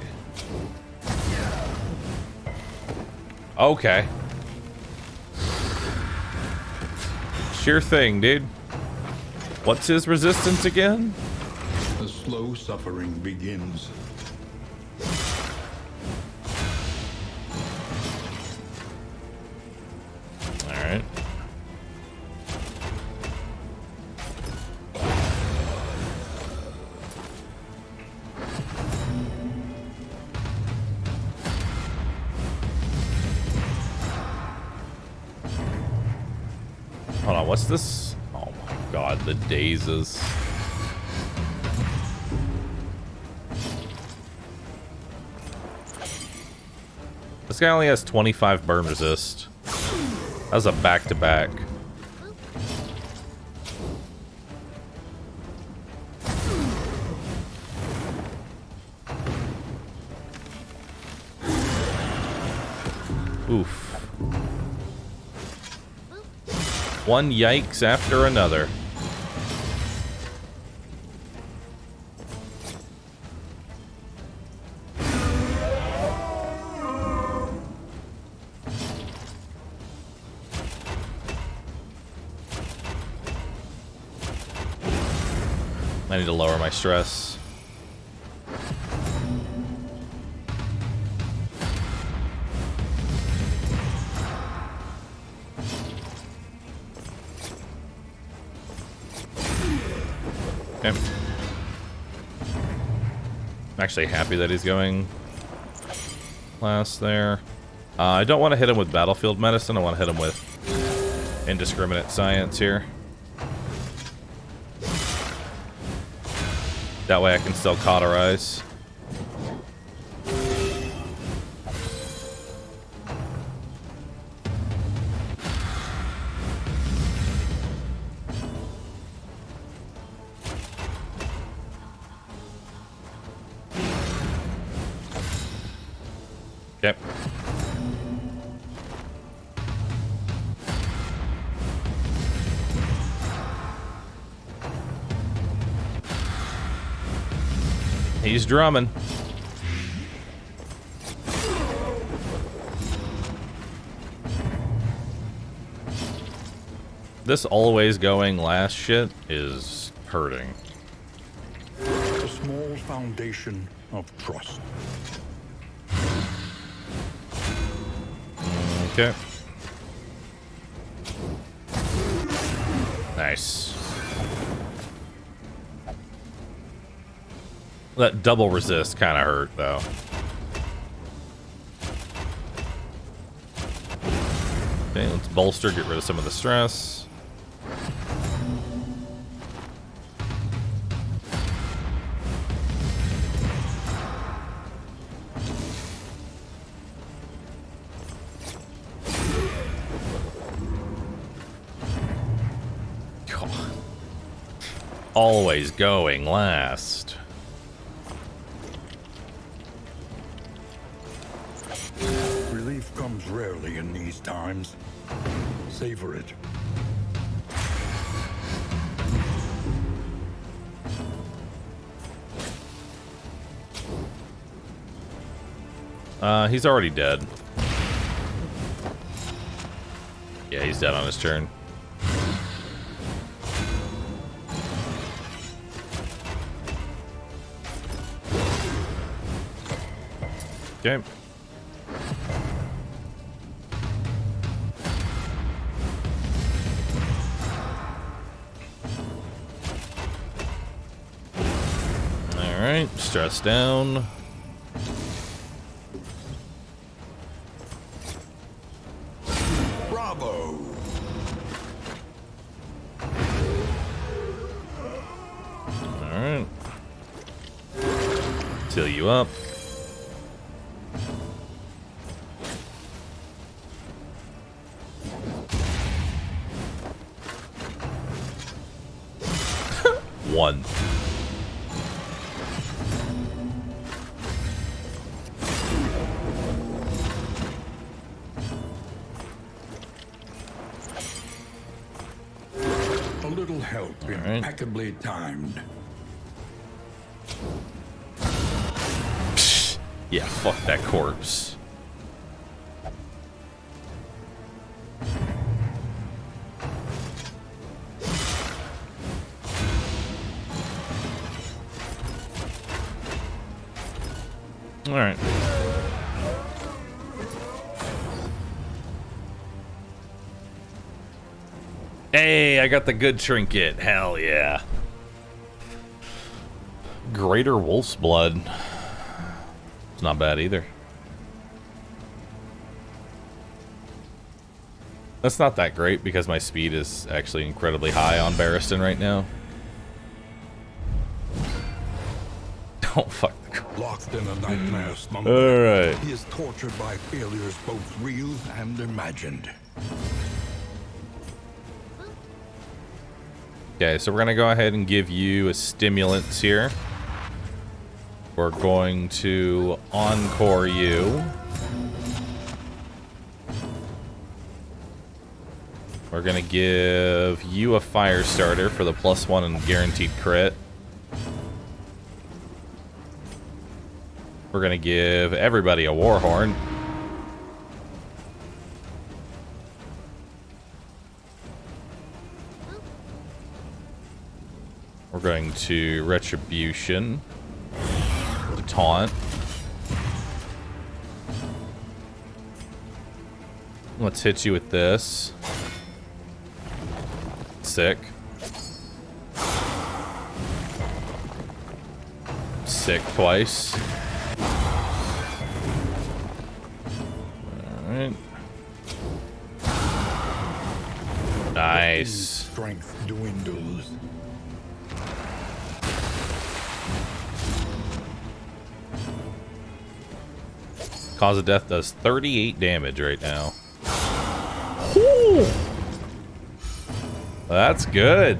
Okay. Sure thing, dude. What's his resistance again? The slow suffering begins. Alright. Hold on, what's this? Oh my god, the dazes. This guy only has 25 burn resist. That was a back-to-back. Oof. One yikes after another. I need to lower my stress. Okay. I'm actually happy that he's going last there. I don't want to hit him with battlefield medicine. I want to hit him with indiscriminate science here. That way I can still cauterize. Okay. He's drumming. This always going last shit is hurting. A small foundation of trust. Okay. Nice. That double resist kind of hurt, though. Okay, let's bolster, get rid of some of the stress. Always going last. Relief comes rarely in these times. Savor it. He's already dead. Yeah, he's dead on his turn. Okay. All right, stress down. Bravo! All right. Till you up. One. A little help, right. impeccably timed. Yeah, fuck that corpse. All right. Hey, I got the good trinket. Hell yeah. Greater Wolf's Blood. It's not bad either. That's not that great because my speed is actually incredibly high on Barristan right now. Don't fuck the car. Locked in a nightmare slumber. Alright. He is tortured by failures both real and imagined. Okay, so we're going to go ahead and give you a stimulants here. We're going to encore you. We're going to give you a fire starter for the +1 and guaranteed crit. We're going to give everybody a war horn. We're going to retribution. The taunt. Let's hit you with this. Sick. Sick twice. Alright. Nice. Strength dwindles. Cause of death does 38 damage right now. Whew. That's good.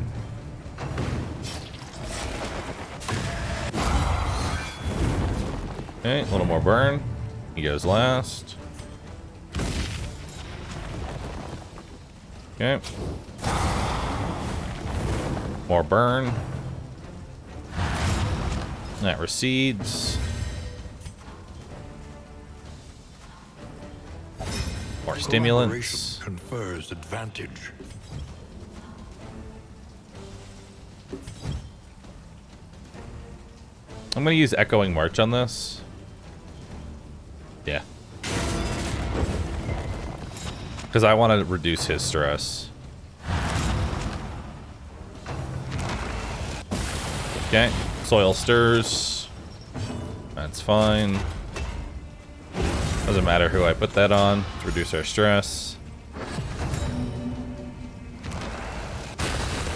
Okay, a little more burn. He goes last. Okay. More burn. That recedes. More stimulants. Confers advantage. I'm gonna use Echoing March on this. Yeah. Because I want to reduce his stress. Okay. Soil stirs. That's fine. Doesn't matter who I put that on to reduce our stress.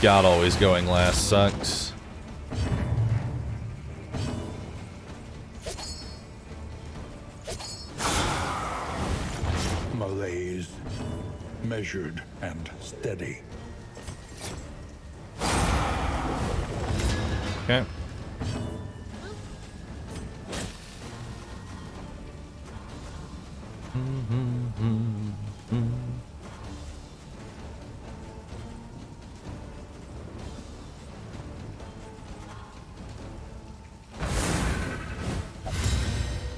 God always going last sucks. Malaise. Measured and steady. Okay.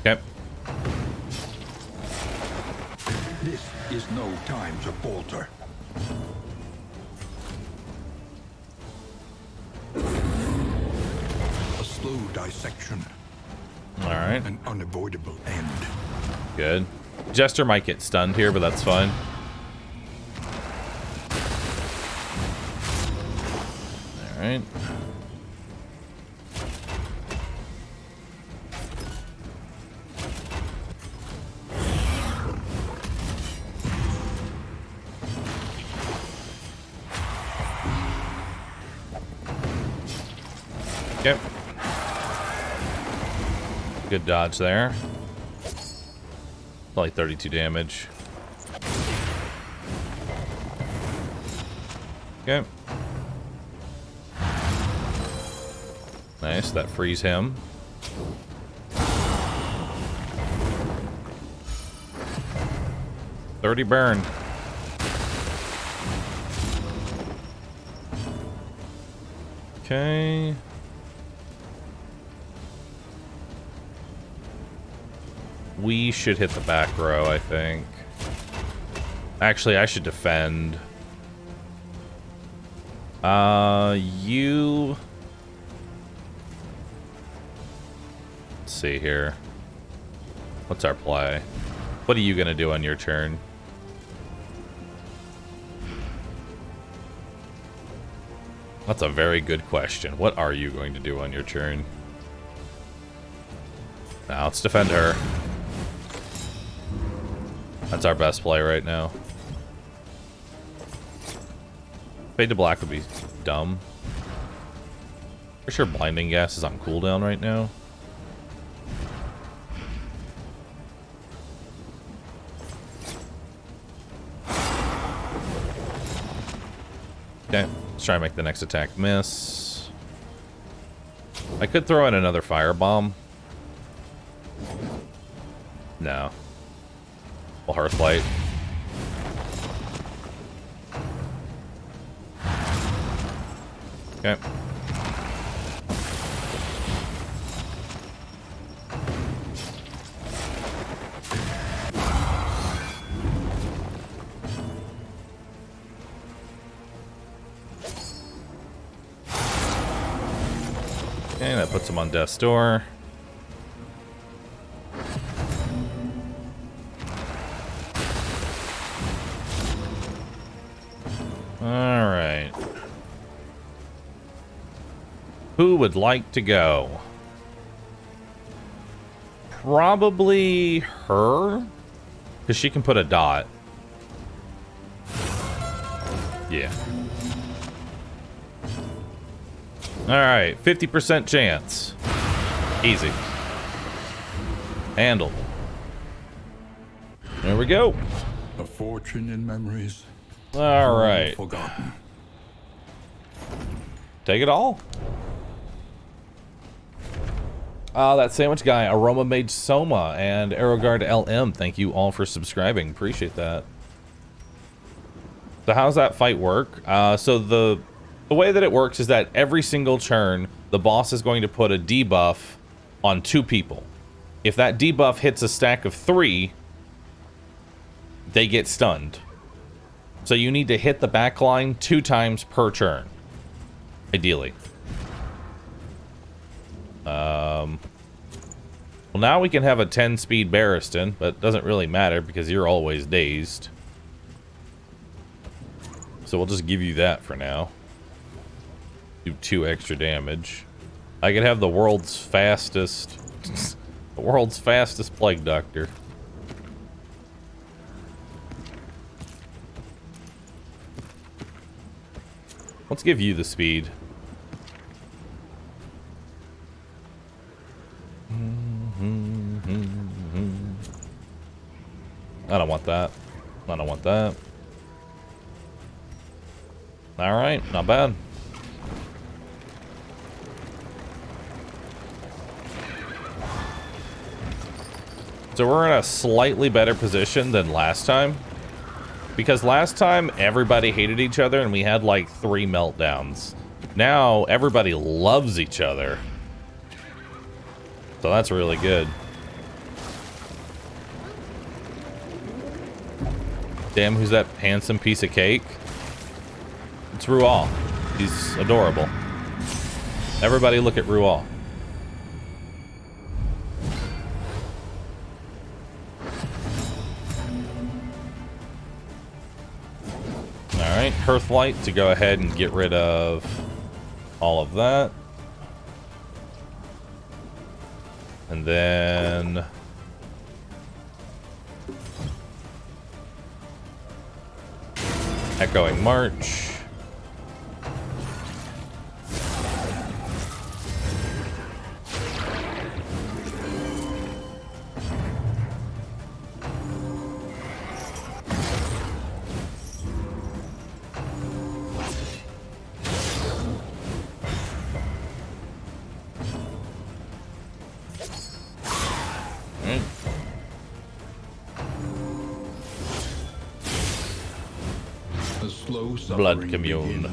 Okay. This is no time to falter. A slow dissection. Alright. An unavoidable end. Good. Jester might get stunned here, but that's fine. Alright. Okay. Good dodge there. Probably 32 damage. Okay. Nice, that frees him. $30 burn. Okay. We should hit the back row, I think. Actually, I should defend. You... Let's see here. What's our play? What are you gonna do on your turn? That's a very good question. What are you going to do on your turn? Now, let's defend her. That's our best play right now. Fade to black would be dumb. For sure blinding gas is on cooldown right now. Okay, let's try and make the next attack miss. I could throw in another firebomb. No. Well, Hearthlight. Okay. Okay, that puts him on death's door. Alright. Who would like to go? Probably her? Because she can put a dot. Yeah. Alright, 50% chance. Easy. Handle. There we go. A fortune in memories. Alright. Forgotten. Take it all. That sandwich guy, Aroma Mage Soma, and Aerogard LM, thank you all for subscribing. Appreciate that. So how's that fight work? So the way that it works is that every single turn, the boss is going to put a debuff on 2 people. If that debuff hits a stack of 3, they get stunned. So you need to hit the backline 2 times per turn, ideally. Well, now we can have a 10-speed Barristan, but it doesn't really matter because you're always dazed. So we'll just give you that for now. Do 2 extra damage. I could have the world's fastest... the world's fastest Plague Doctor. Let's give you the speed. I don't want that. I don't want that. Alright, not bad. So we're in a slightly better position than last time. Because last time, everybody hated each other and we had like 3 meltdowns. Now, everybody loves each other. So that's really good. Damn, who's that handsome piece of cake? It's Rual. He's adorable. Everybody look at Rual. Alright, Hearthlight to go ahead and get rid of all of that. And then... Echoing March. Blood commune.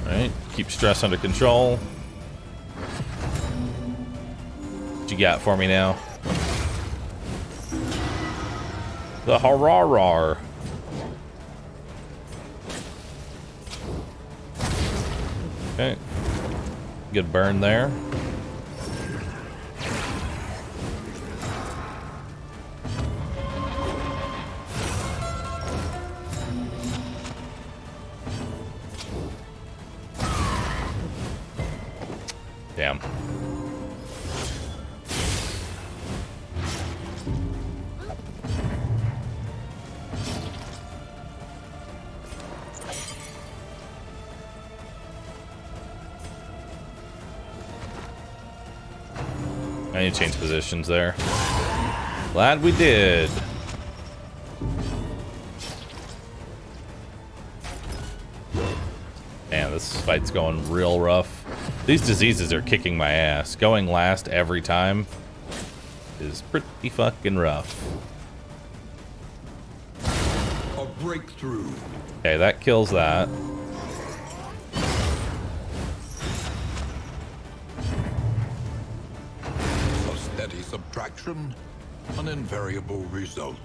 Alright, keep stress under control. What you got for me now? The Hararar. Okay. Good burn there. Damn. I need to change positions there. Glad we did. Man, this fight's going real rough. These diseases are kicking my ass. Going last every time is pretty fucking rough. A breakthrough. Okay, that kills that. A steady subtraction, an invariable result.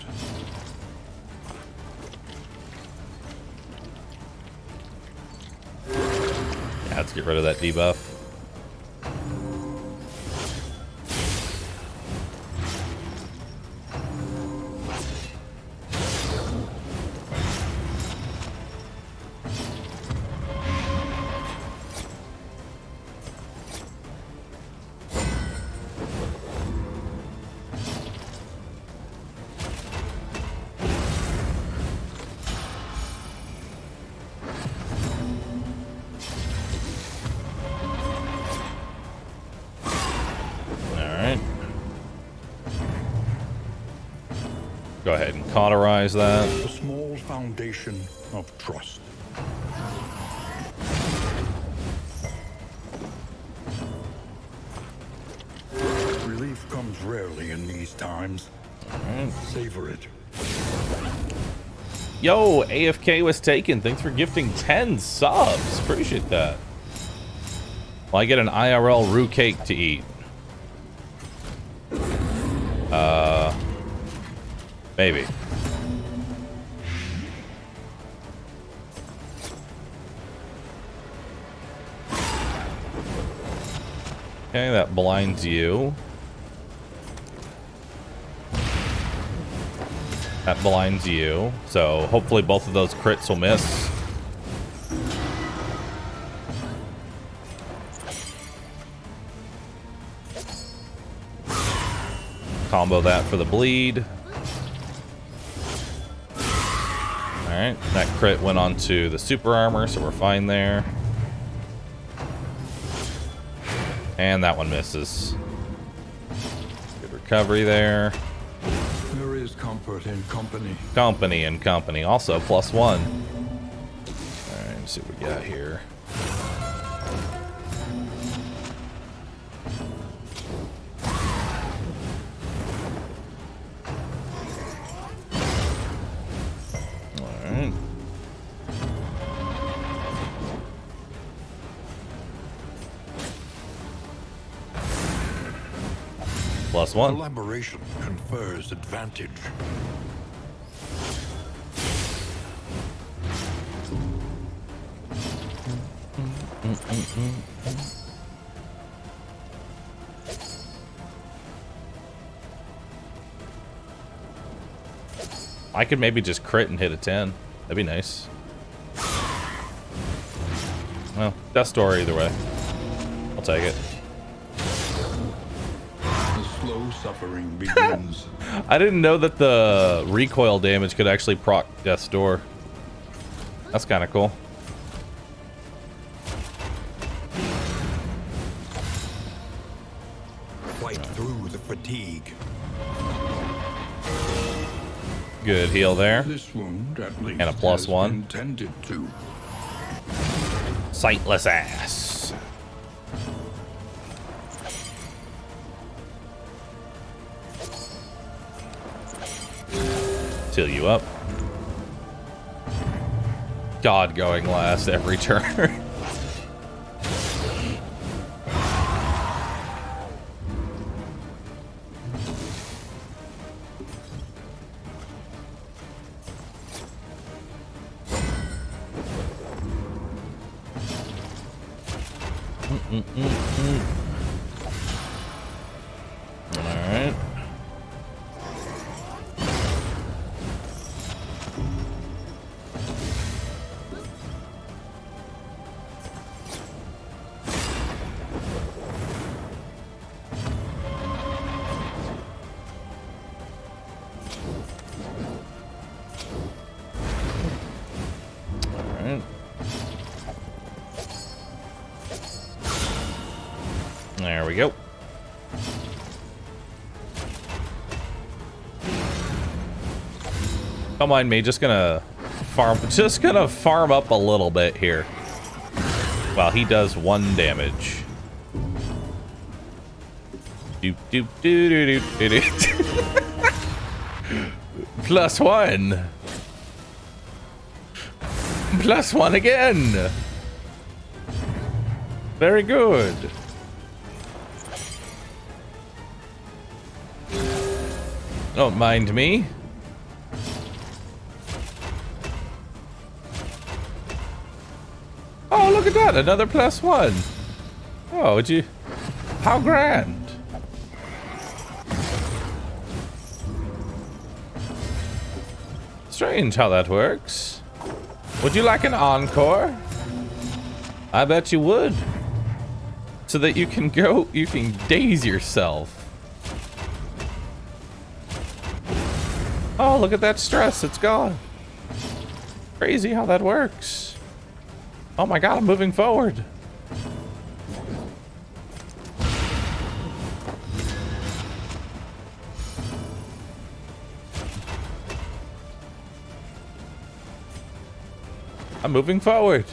Yeah, let's get rid of that debuff. Go ahead and cauterize that. A small foundation of trust. Relief comes rarely in these times. Savor it. Yo, AFK was taken. Thanks for gifting 10 subs. Appreciate that. Well, I get an IRL cake to eat. Maybe. Okay, that blinds you. That blinds you. So hopefully both of those crits will miss. Combo that for the bleed. Alright, that crit went onto the super armor, so we're fine there. And that one misses. Good recovery there. There is comfort in company. Company and company. Also, +1. Alright, let's see what we got here. Alright. +1. Collaboration confers advantage. I could maybe just crit and hit a 10. That'd be nice. Well, Death Door either way. I'll take it. The slow suffering begins. I didn't know that the recoil damage could actually proc Death's Door. That's kind of cool. Fight through the fatigue. Good heal there. This wound at least And a +1. has been tended to. Sightless ass. Till you up. God going last every turn. Alright. Alright. Don't mind me, just gonna farm up a little bit here. While he does 1 damage. Doop doop doo doo doo doo doo. +1. +1 again. Very good. Don't mind me. Oh, look at that. Another +1. Oh, would you... How grand. Strange how that works. Would you like an encore? I bet you would. So that you can daze yourself. Oh, look at that stress. It's gone. Crazy how that works. Oh my god, I'm moving forward. I'm moving forward.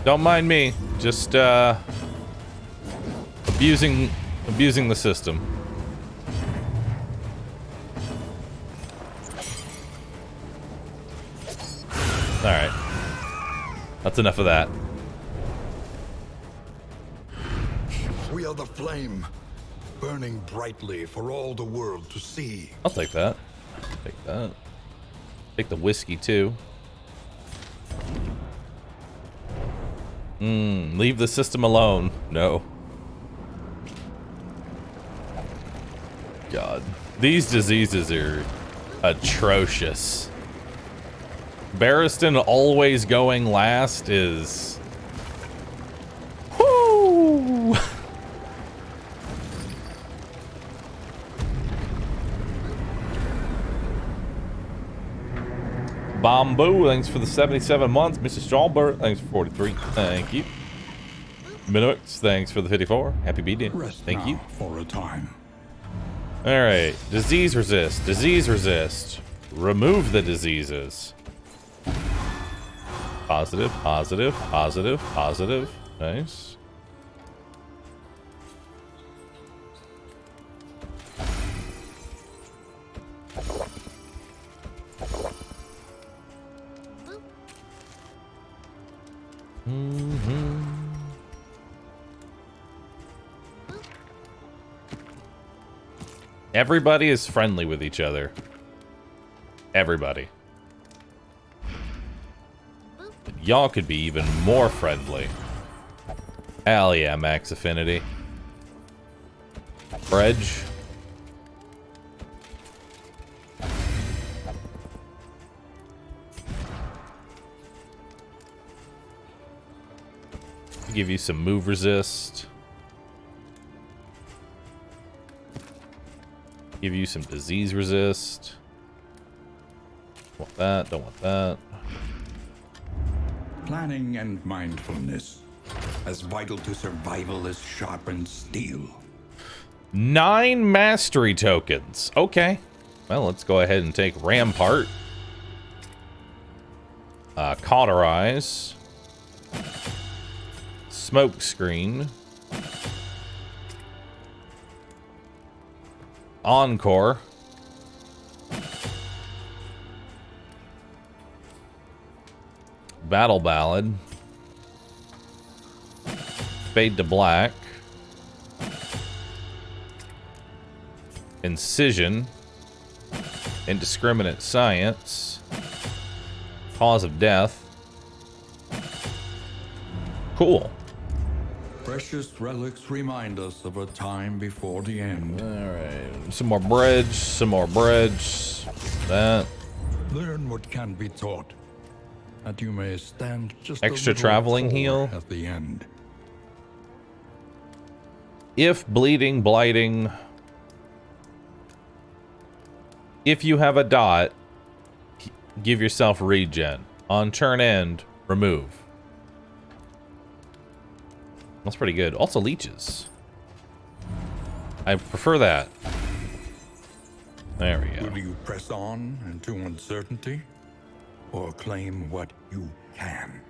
Don't mind me. Just abusing the system. All right. That's enough of that. We are the flame, burning brightly for all the world to see. I'll take that. Take that. Take the whiskey too. Leave the system alone. No. God. These diseases are atrocious. Barristan always going last is... Whoo! Bamboo, thanks for the 77 months. Mrs. Strawberry, thanks for 43. Thank you. Minux, thanks for the 54. Happy B-Day. Thank you. For a time. Alright. Disease resist. Disease resist. Remove the diseases. Positive, positive, positive, positive. Nice. Everybody is friendly with each other. Everybody. Y'all could be even more friendly. Hell yeah, max affinity. Bredge. Give you some move resist. Give you some disease resist. Want that, don't want that. Planning and mindfulness, as vital to survival as sharpened steel. 9 mastery tokens. Okay. Well, let's go ahead and take Rampart. Cauterize. Smoke screen. Encore. Battle Ballad. Fade to Black. Incision. Indiscriminate Science. Cause of Death. Cool. Precious relics remind us of a time before the end. Alright. Some more bridge. Some more bridge. That. Learn what can be taught, that you may stand just Extra a little traveling taller heal. at the end. If bleeding, blighting. If you have a dot, give yourself regen. On turn end, remove. That's pretty good. Also leeches. I prefer that. There we go. Will you press on into uncertainty, or claim what you can?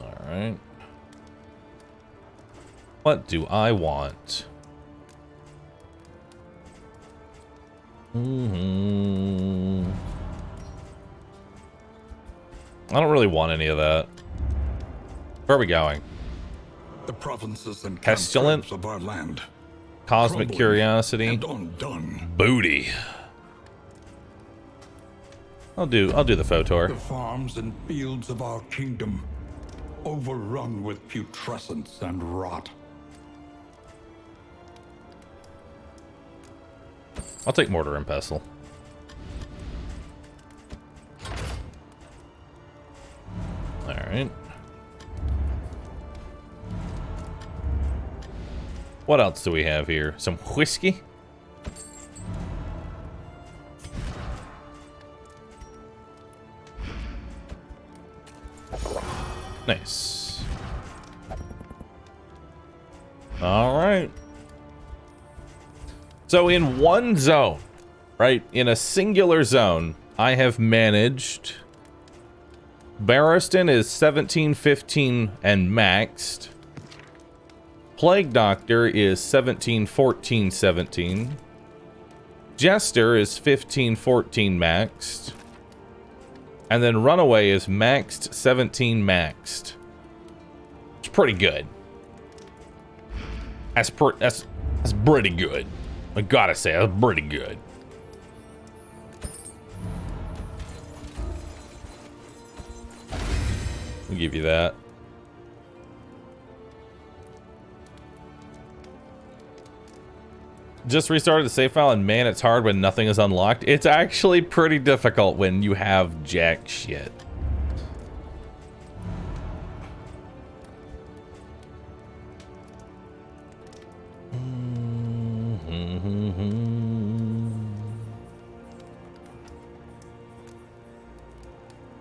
All right. What do I want? I don't really want any of that. Where are we going? The provinces and Pestilent? cantons of our land. Cosmic crumbling Curiosity. and undone. Booty. I'll do the The Photor. farms and fields of our kingdom, overrun with putrescence and rot. I'll take Mortar and Pestle. Alright. What else do we have here? Some whiskey? Nice. Alright. So in one zone, right, in a singular zone, I have managed... Barristan is 17, 15, and maxed. Plague Doctor is 17, 14, 17. Jester is 15, 14 maxed. And then Runaway is maxed, 17 maxed. It's pretty good. That's pretty good. I gotta say, that's pretty good. I'll give you that. Just restarted the save file, and man, it's hard when nothing is unlocked. It's actually pretty difficult when you have jack shit.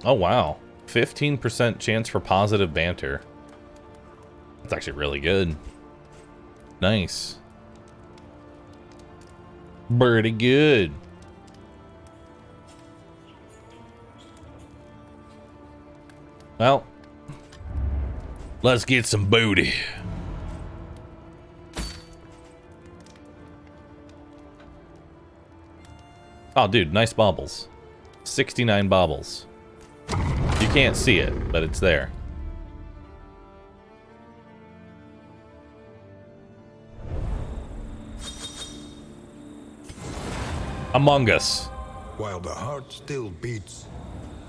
Oh, wow. 15% chance for positive banter. That's actually really good. Nice. Pretty good. Well, let's get some booty. Oh, dude, nice baubles. 69 baubles. You can't see it, but it's there. Among Us. While the heart still beats,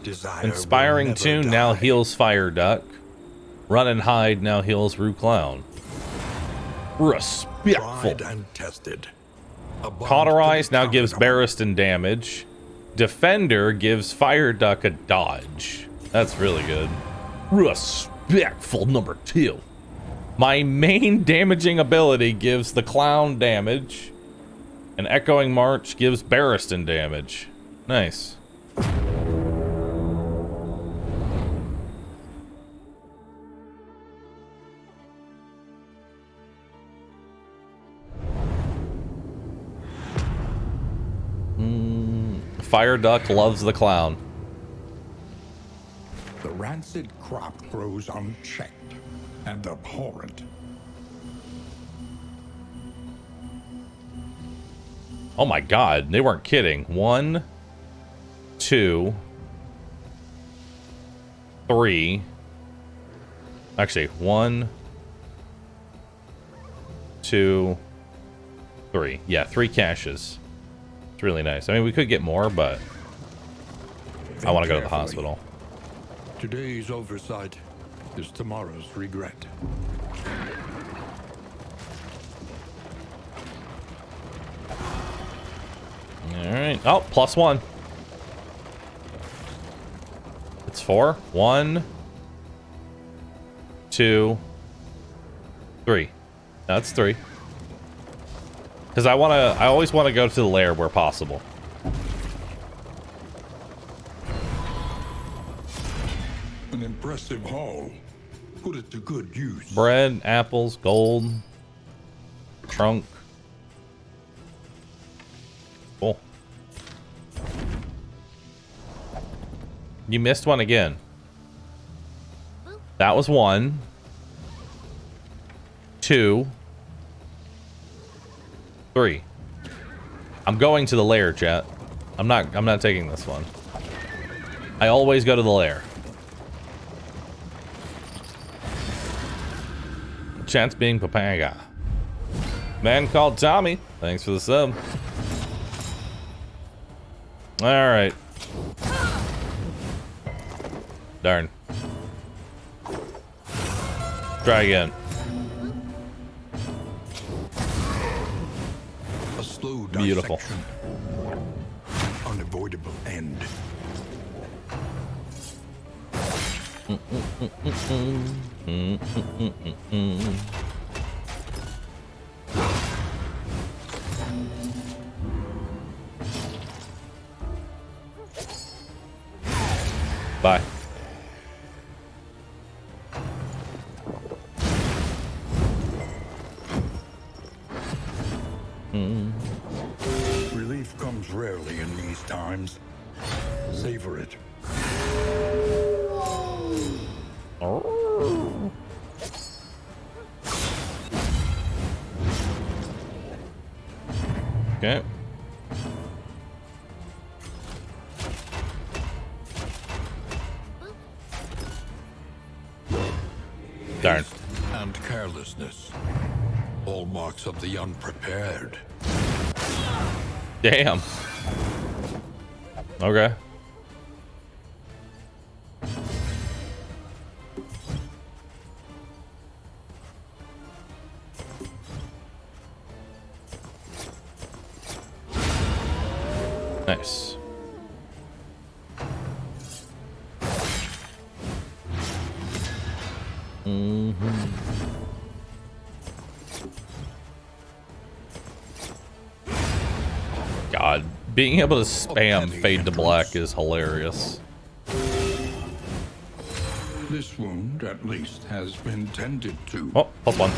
desire Inspiring will never Tune die. now heals Fire Duck. Run and Hide now heals Rue Clown. Respectful. Tried and tested. A bond Cauterize to be now gives counted on. Barristan damage. Defender gives Fire Duck a dodge. That's really good. Respectful number 2. My main damaging ability gives the Clown damage. And Echoing March gives Barristan damage. Nice. Fire Duck loves the Clown. The rancid crop grows unchecked and abhorrent. Oh my god, they weren't kidding. 1, 2, 3. Actually, 1, 2, 3. Yeah, 3 caches. It's really nice. I mean, we could get more, but I want to go to the Carefully. hospital. Today's oversight is tomorrow's regret. Alright. Oh, +1. It's 4. 1, 2, 3. That's 3. Because I always want to go to the lair where possible. An impressive haul. Put it to good use. Bread, apples, gold. trunk. Cool. You missed one again. That was 1. 2. 3. I'm going to the lair, chat. I'm not taking this one. I always go to the lair. Chance being Papanga. Man called Tommy. Thanks for the sub. Alright. Darn. Try again. A slow Beautiful. dissection. An unavoidable end. Bye. Relief comes rarely in these times. Savor it. Okay. Darn. And carelessness. Hallmarks of the unprepared. Damn. Okay. Nice. God, being able to spam fade to black is hilarious. This wound, at least, has been tended to. Oh, +1.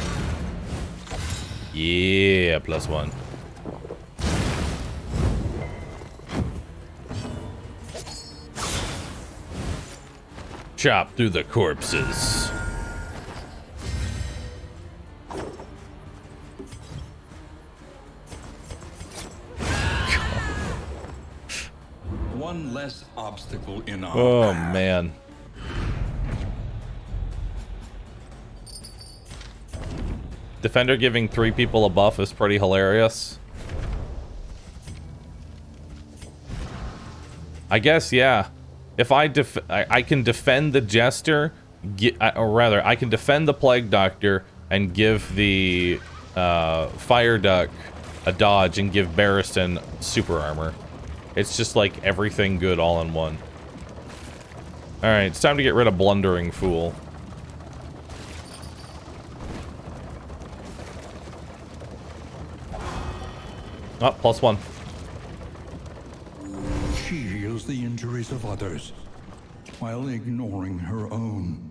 Yeah, +1. Chop through the corpses. One less obstacle in our Oh, path. man. Defender giving 3 people a buff is pretty hilarious. I guess, yeah. If I can defend the Jester, or rather, I can defend the Plague Doctor and give the Fire Duck a dodge and give Barristan super armor. It's just like everything good all in one. Alright, it's time to get rid of Blundering Fool. Oh, +1. She heals the injuries of others while ignoring her own.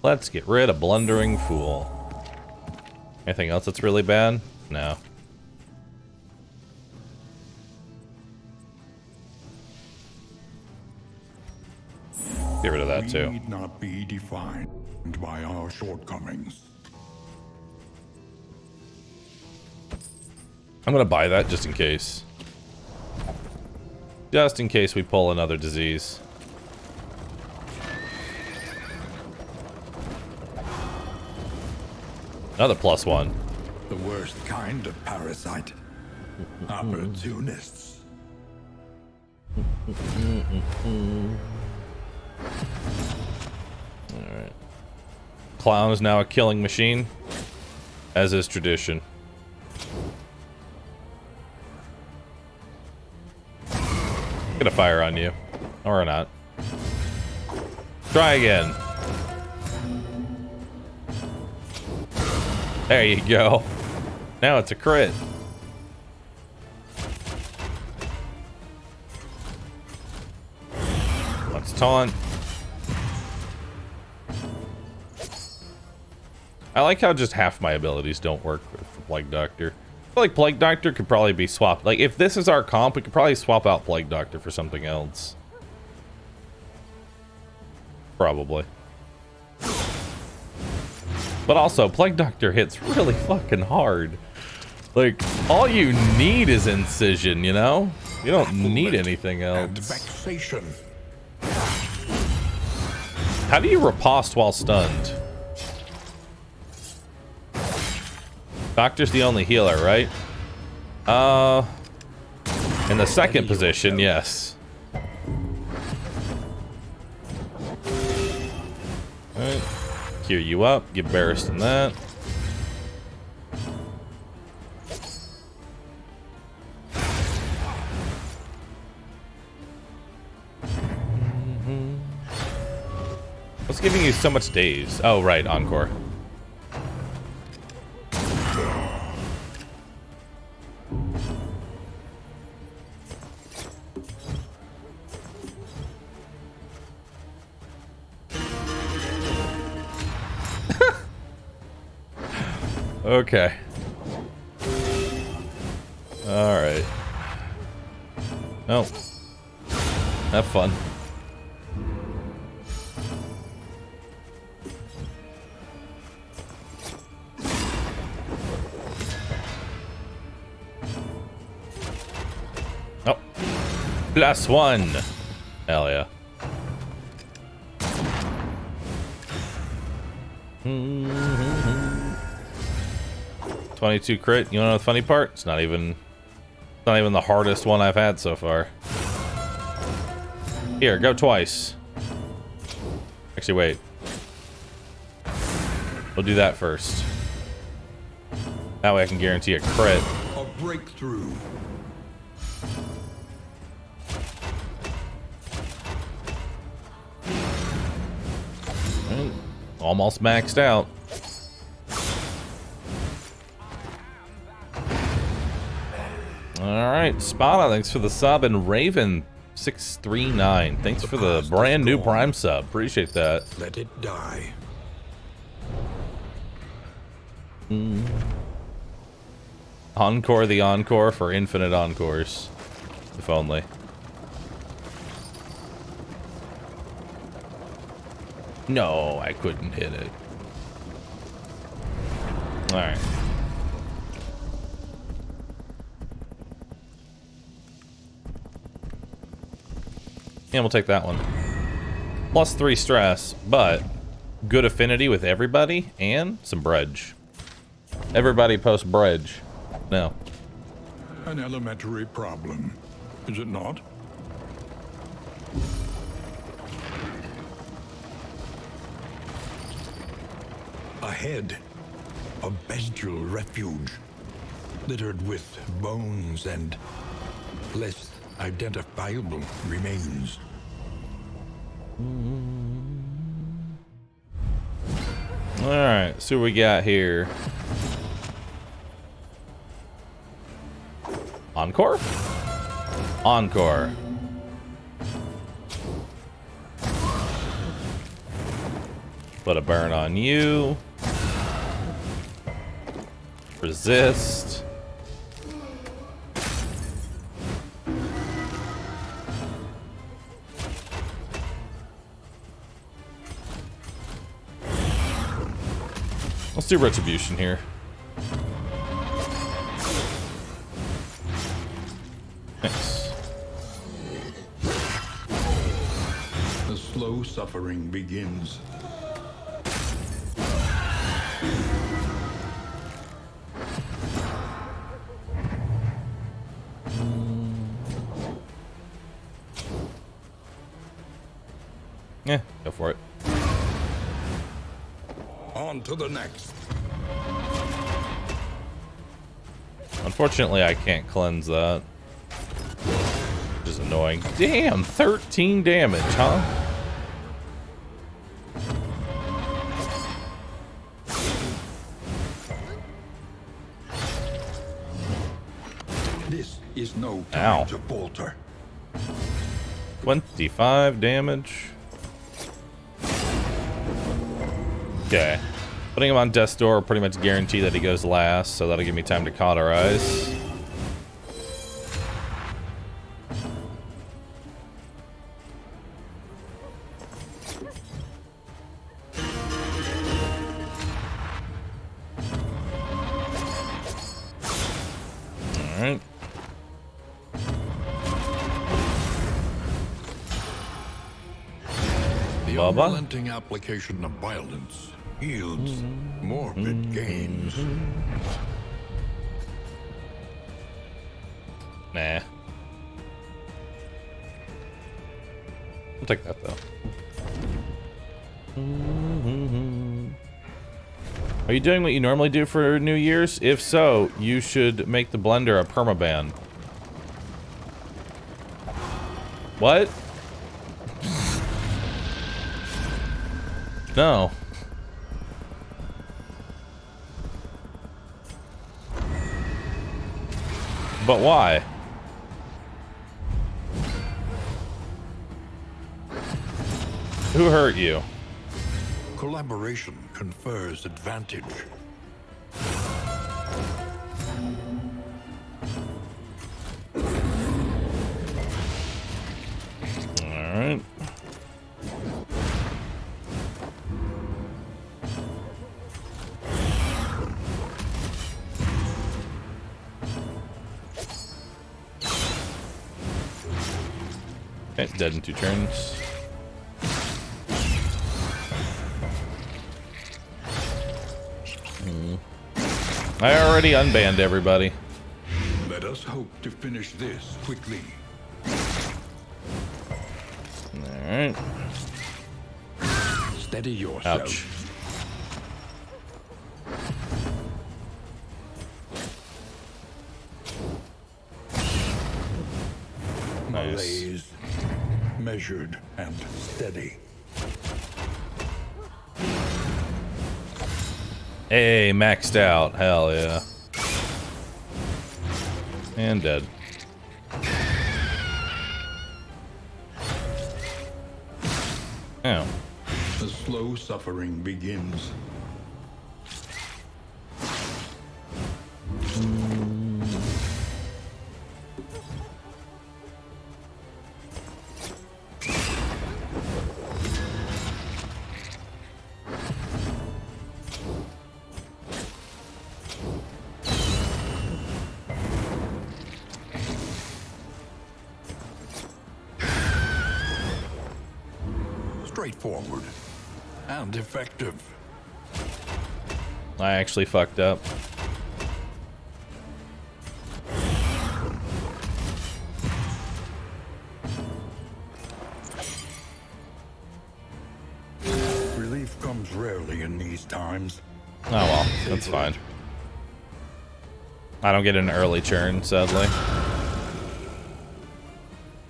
Let's get rid of Blundering Fool. Anything else that's really bad? No. Get rid of that too. We need not be defined by our shortcomings. I'm gonna buy that just in case. Just in case we pull another disease. Another +1. The worst kind of parasite. Opportunists. Alright. Clown is now a killing machine, as is tradition. Gonna fire on you. Or not. Try again. There you go. Now it's a crit. Let's taunt. I like how just half my abilities don't work for Plague Doctor. I feel like Plague Doctor could probably be swapped. Like, if this is our comp, we could probably swap out Plague Doctor for something else. Probably. But also, Plague Doctor hits really fucking hard. Like, all you need is Incision, you know? You don't need anything else. And vexation. How do you riposte while stunned? Doctor's the only healer, right? In the second position, yes. Alright. Cure you up, get Barris in that. What's giving you so much days? Oh, right, Encore. Okay. Alright. Oh. Have fun. Oh. +1. Hell yeah. 22 crit. You know the funny part? It's not even the hardest one I've had so far. Here, go twice. Actually, wait. We'll do that first. That way I can guarantee a crit. A breakthrough. Almost maxed out. Alright, Spada, thanks for the sub, and Raven639, thanks for the brand new Prime sub. Appreciate that. Let it die. Encore the Encore for infinite encores. If only. No, I couldn't hit it. Alright. Yeah, we'll take that one. +3 stress, but good affinity with everybody and some bredge. Everybody post bredge. No. An elementary problem, is it not? Ahead, a bestial refuge, littered with bones and less identifiable remains. Alright, see what we got here. Encore? Encore. Put a burn on you. Resist. Let's do retribution here. Thanks. The slow suffering begins. Yeah, go for it. On to the next. Unfortunately, I can't cleanse that. Which is annoying. Damn, 13 damage, huh? This is no time Ow. to falter. 25 damage. Okay. Putting him on death's door will pretty much guarantee that he goes last, so that'll give me time to cauterize. Alright. The Bubba? unrelenting application of violence yields morbid gains. Nah. I'll take that though. Are you doing what you normally do for New Year's? If so, you should make the blender a permaban. What? No. But why? Who hurt you? Collaboration confers advantage. Alright. Okay, dead in 2 turns. I already unbanned everybody. Let us hope to finish this quickly. Alright. Steady yourself. Ouch. Nice. Malaise. Measured and steady. Hey, maxed out. Hell yeah. And dead. Oh. The slow suffering begins. Straightforward and effective. I actually fucked up. Relief comes rarely in these times. Oh well, that's fine. I don't get an early churn, sadly.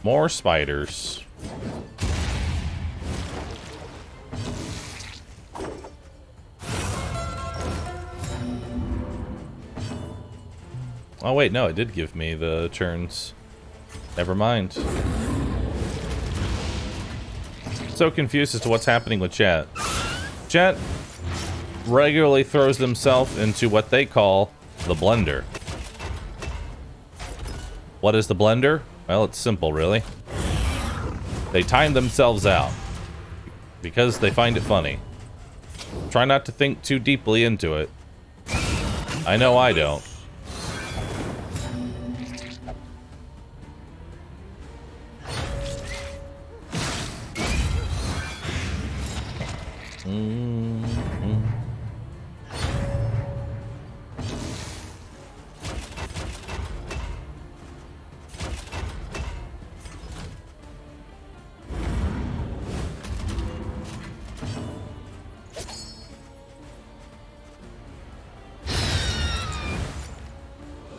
More spiders. Oh wait, no, it did give me the turns. Never mind. So confused as to what's happening with chat. Chat regularly throws themselves into what they call the blender. What is the blender? Well, it's simple, really. They time themselves out because they find it funny. Try not to think too deeply into it. I know I don't.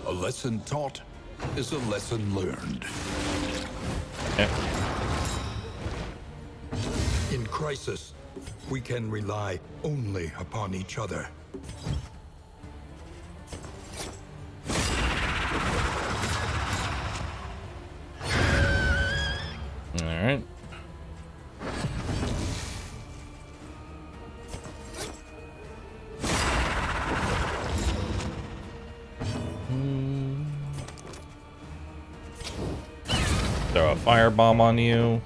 A lesson taught is a lesson learned. Yeah. In crisis, we can rely only upon each other. All right. a firebomb on you.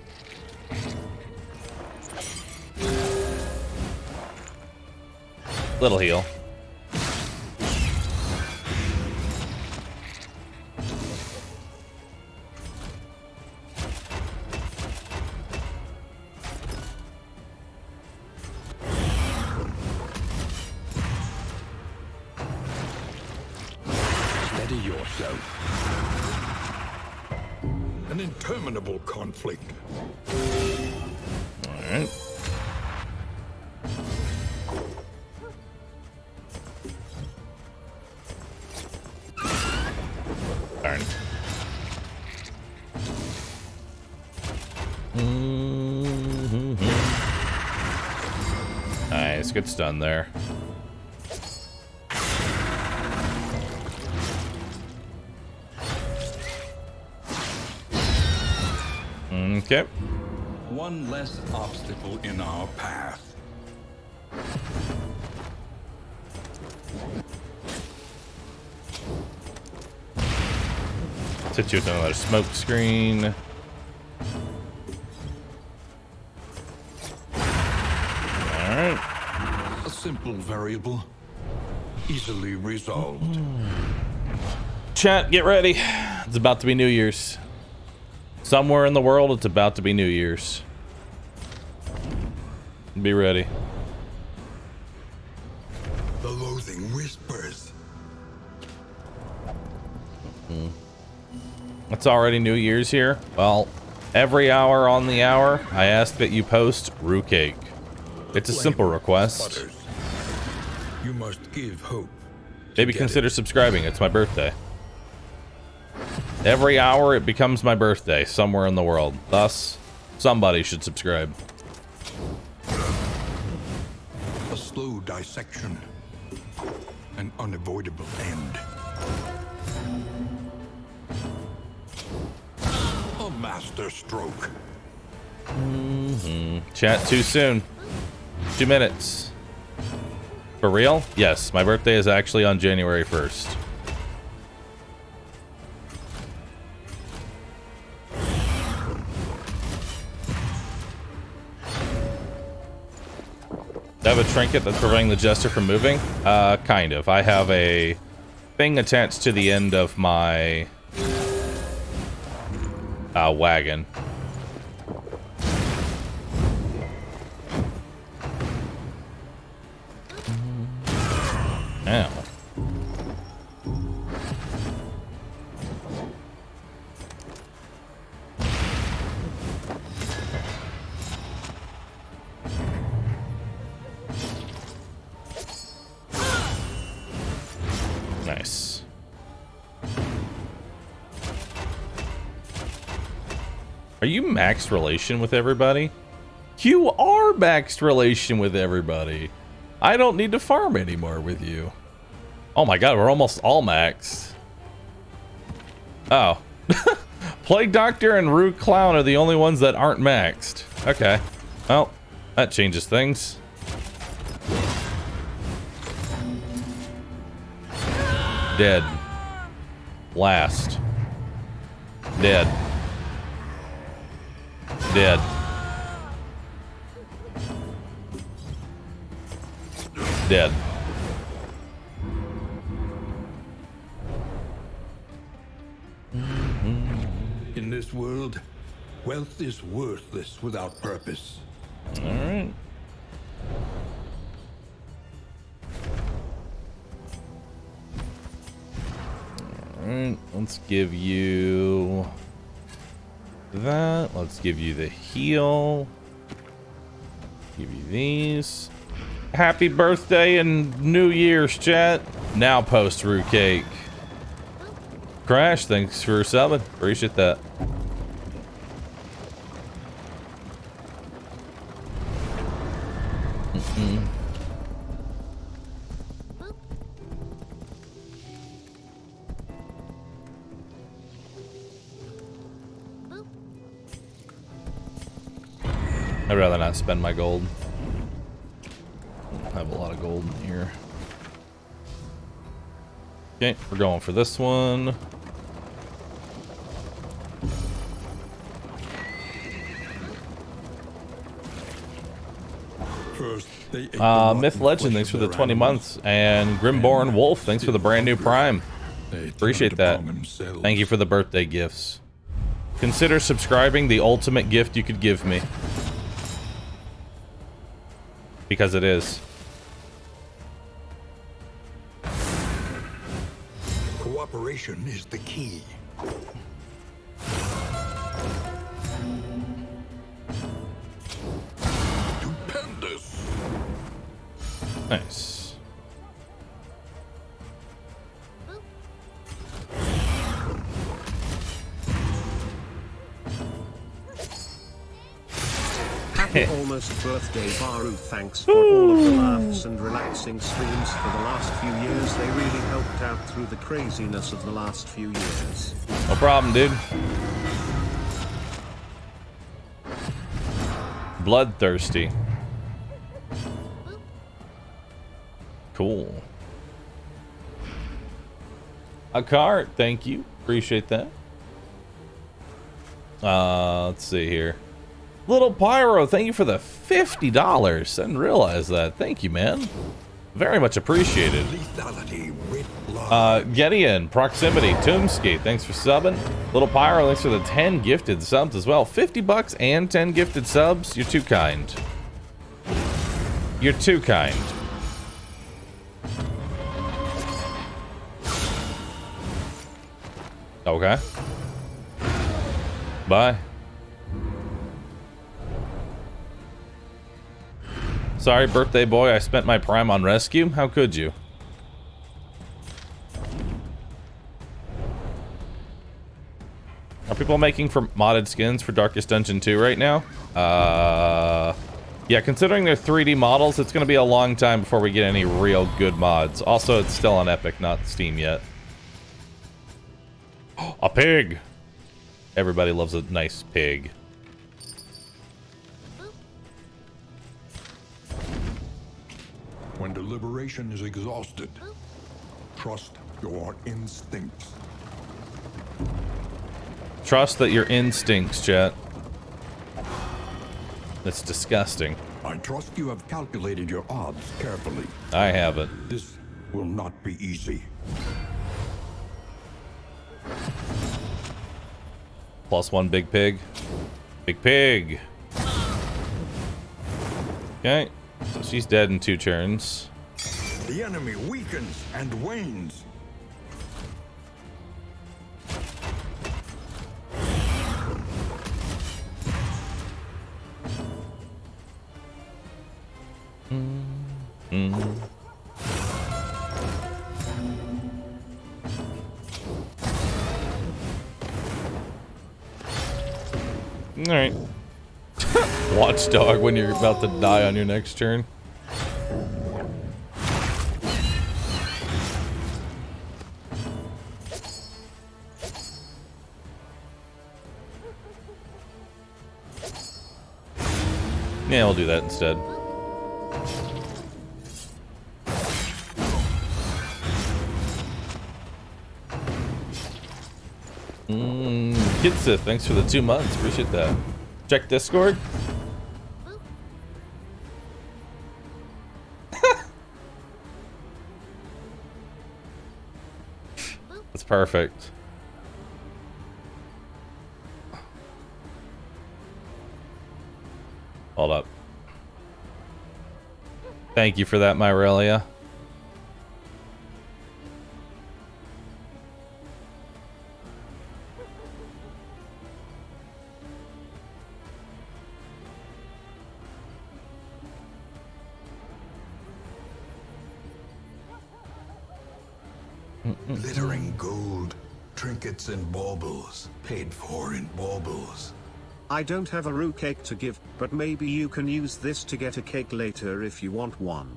Little heal. Steady yourself. An interminable conflict. All right. Darn. Nice, good stun there. Okay. One less obstacle in our path. Let's hit you with another smoke screen. Alright. A simple variable, easily resolved. Chat, get ready. It's about to be New Year's. Somewhere in the world, it's about to be New Year's. Be ready. The loathing whispers. It's already New Year's here. Well, every hour on the hour, I ask that you post Roo Cake. It's a simple request. Sputters. You must give hope. Maybe consider subscribing. It's my birthday. Every hour it becomes my birthday somewhere in the world. Thus, somebody should subscribe. A slow dissection. An unavoidable end. A master stroke. Chat too soon. 2 minutes. For real? Yes, my birthday is actually on January 1st. Do I have a trinket that's preventing the jester from moving? Kind of. I have a thing attached to the end of my wagon. Ow. Nice. Are you maxed relation with everybody? You are maxed relation with everybody. I don't need to farm anymore with you. Oh my god, we're almost all maxed. Oh. Plague Doctor and Roo Clown are the only ones that aren't maxed. Okay. Well, that changes things. Dead. Last. Dead. Dead. Dead. In this world, wealth is worthless without purpose. All right. Alright, let's give you that. Let's give you the heal. Give you these. Happy birthday and New Year's, chat. Now post Roo Cake. Crash, thanks for subbing. Appreciate that. I'd rather not spend my gold. I have a lot of gold in here. Okay, we're going for this one. First, they ate the rotten Myth Legend, flesh thanks of for the their 20 animals. months. And Grimborn Wolf, thanks for the brand new Prime. They Appreciate turned that. upon themselves. Thank you for the birthday gifts. Consider subscribing, the ultimate gift you could give me. Because it is. Cooperation is the key. Stupendous. Nice. Happy almost birthday, Bahroo. Thanks for all of the laughs and relaxing streams for the last few years. They really helped out through the craziness of the last few years. No problem, dude. Bloodthirsty. Cool. A cart, thank you. Appreciate that. Let's see here. Little Pyro, thank you for the $50. I didn't realize that. Thank you, man. Very much appreciated. Lethality writ large. Gideon, Proximity, Tombski, thanks for subbing. Little Pyro, thanks for the 10 gifted subs as well. 50 bucks and 10 gifted subs. You're too kind. You're too kind. Okay. Bye. Sorry, birthday boy, I spent my prime on rescue. How could you? Are people making for modded skins for Darkest Dungeon 2 right now? Yeah, considering they're 3D models, it's going to be a long time before we get any real good mods. Also, it's still on Epic, not Steam yet. A pig! Everybody loves a nice pig. When deliberation is exhausted, trust your instincts. Trust that your instincts, chat. That's disgusting. I trust you have calculated your odds carefully. I haven't. This will not be easy. +1 big pig. Big pig! Okay. So she's dead in 2 turns. The enemy weakens and wanes. Alright. Watchdog when you're about to die on your next turn. Yeah, we'll do that instead. Kidsith, thanks for the 2 months. Appreciate that. Check Discord. That's perfect. Hold up. Thank you for that, Myrelia. Glittering gold, trinkets and baubles, paid for in baubles. I don't have a roux cake to give, but maybe you can use this to get a cake later if you want one.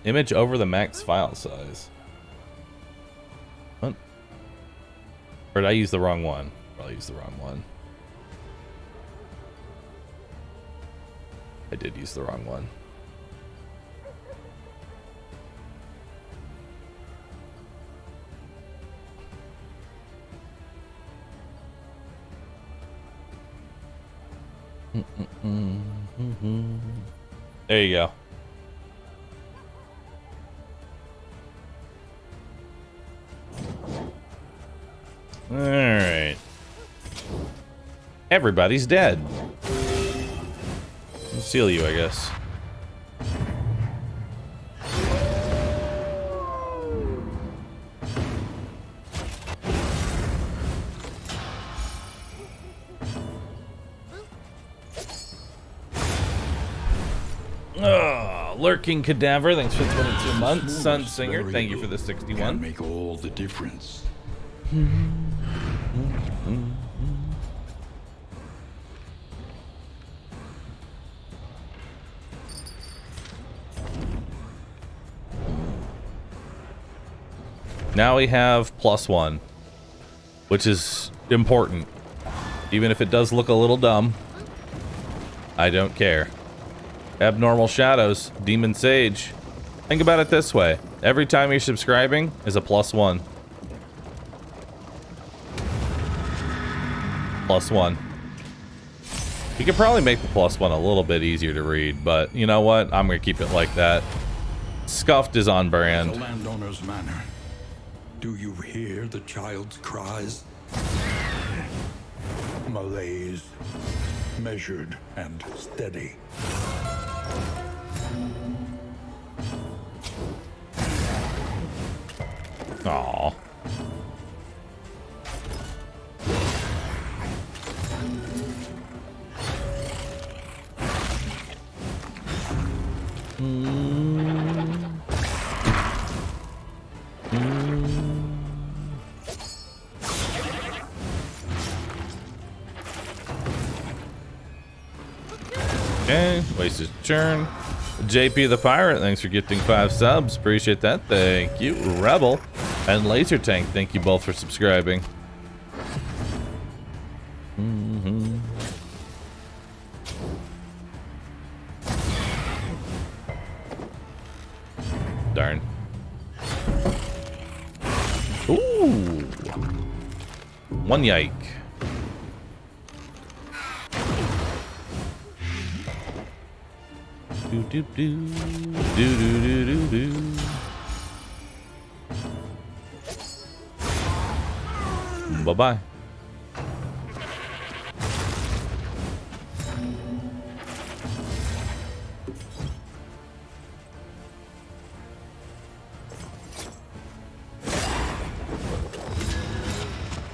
Image over the max file size. What? Or did I use the wrong one? Probably used the wrong one. I did use the wrong one. There you go. All right. Everybody's dead. I'll seal you, I guess. Lurking Cadaver, thanks for 22 months. Sun Singer, thank you for the 61. Can make all the difference. Now we have +1, which is important. Even if it does look a little dumb, I don't care. Abnormal Shadows, Demon Sage. Think about it this way. Every time you're subscribing is a +1. +1. You could probably make the +1 a little bit easier to read, but you know what? I'm going to keep it like that. Scuffed is on brand. The landowner's manor. Do you hear the child's cries? Malaise. Measured and steady. Aww. Okay, wasted turn. JP the Pirate, thanks for gifting 5 subs. Appreciate that. Thank you. Rebel and Laser Tank, thank you both for subscribing. Darn. Ooh. One yike. Do do do do do do do. Bye bye.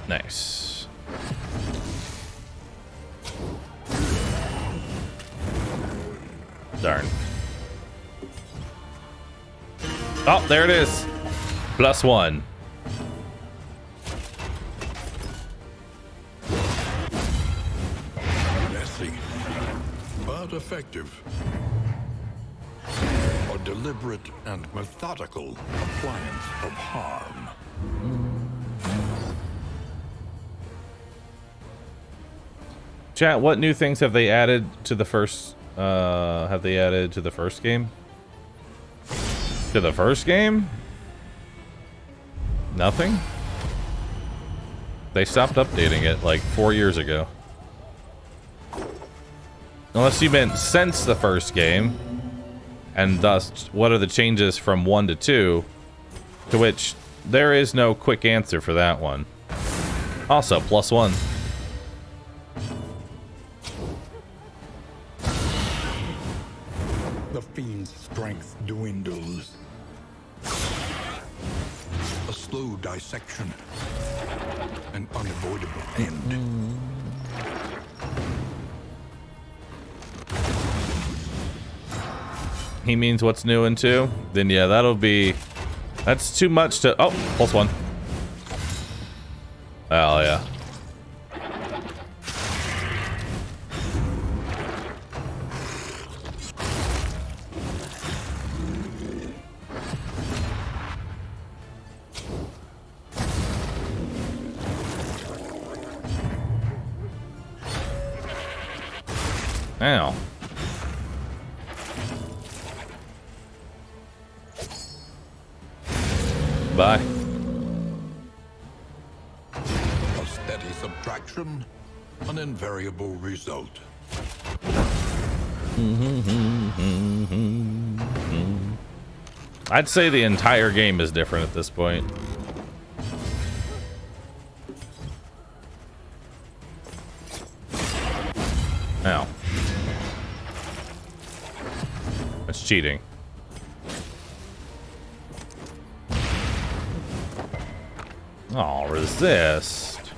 Nice. Darn. Oh, there it is. +1. Messy, but effective. A deliberate and methodical appliance of harm. Chat, what new things have they added to the first game? To the first game? Nothing? They stopped updating it like 4 years ago. Unless you meant since the first game, and thus what are the changes from 1 to 2, to which there is no quick answer for that one. Also, +1. The fiend's strength dwindles. A slow dissection. An unavoidable end. He means what's new in 2? Then yeah, that's too much to... Oh, +1. Oh, yeah. Ow. Bye. A steady subtraction, an invariable result. I'd say the entire game is different at this point. Ow. That's cheating. Oh, resist.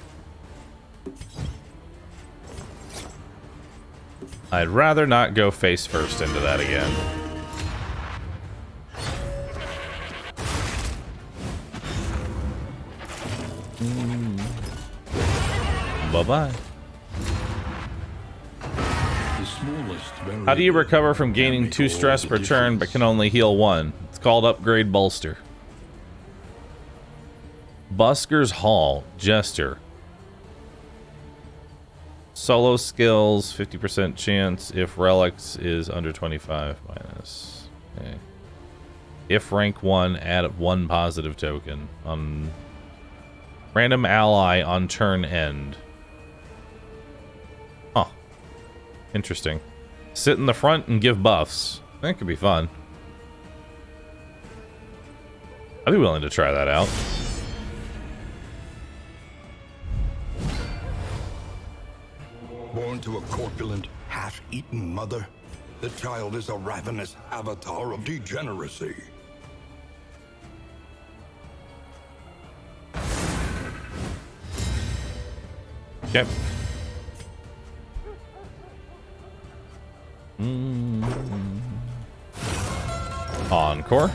I'd rather not go face first into that again. Bye-bye. How do you recover from gaining 2 stress per turn but can only heal 1? It's called Upgrade Bolster. Busker's Hall, Jester. Solo skills, 50% chance if relics is under 25 minus. Okay. If rank 1, add 1 positive token on random ally on turn end. Huh. Interesting. Sit in the front and give buffs. That could be fun. I'd be willing to try that out. Born to a corpulent, half-eaten mother, the child is a ravenous avatar of degeneracy. Okay. Encore.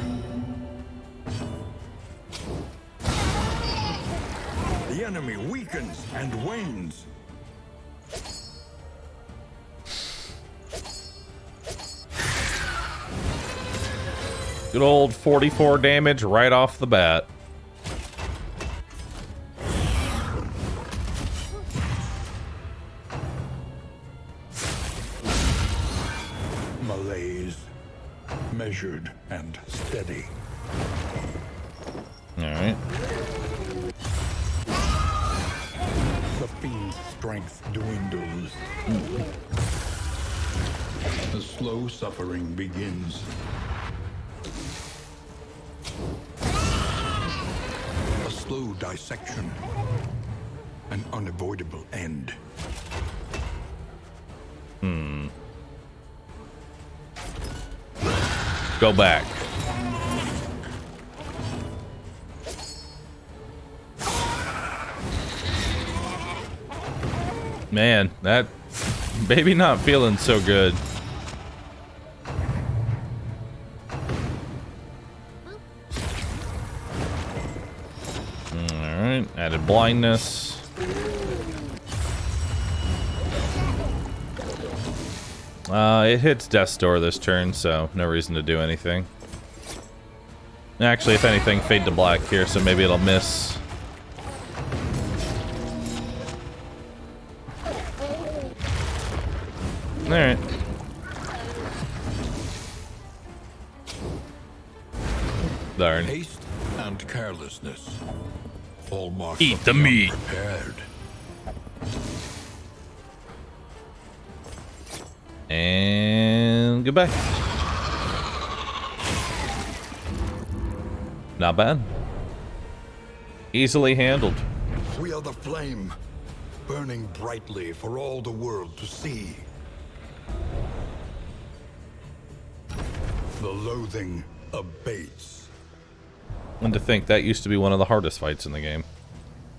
The enemy weakens and wanes. Good old 44 damage right off the bat. Malaise, measured and steady. All right. The fiend's strength dwindles. The slow suffering begins. A slow dissection, an unavoidable end. Go back. Man, that baby not feeling so good. Alright, added blindness. It hits Death's Door this turn, so no reason to do anything. Actually, if anything, fade to black here, so maybe it'll miss. Alright. Darn. Haste and carelessness. All marks Eat of the meat. unprepared. And goodbye. Not bad. Easily handled. We are the flame, burning brightly for all the world to see. The loathing abates. And to think that used to be one of the hardest fights in the game.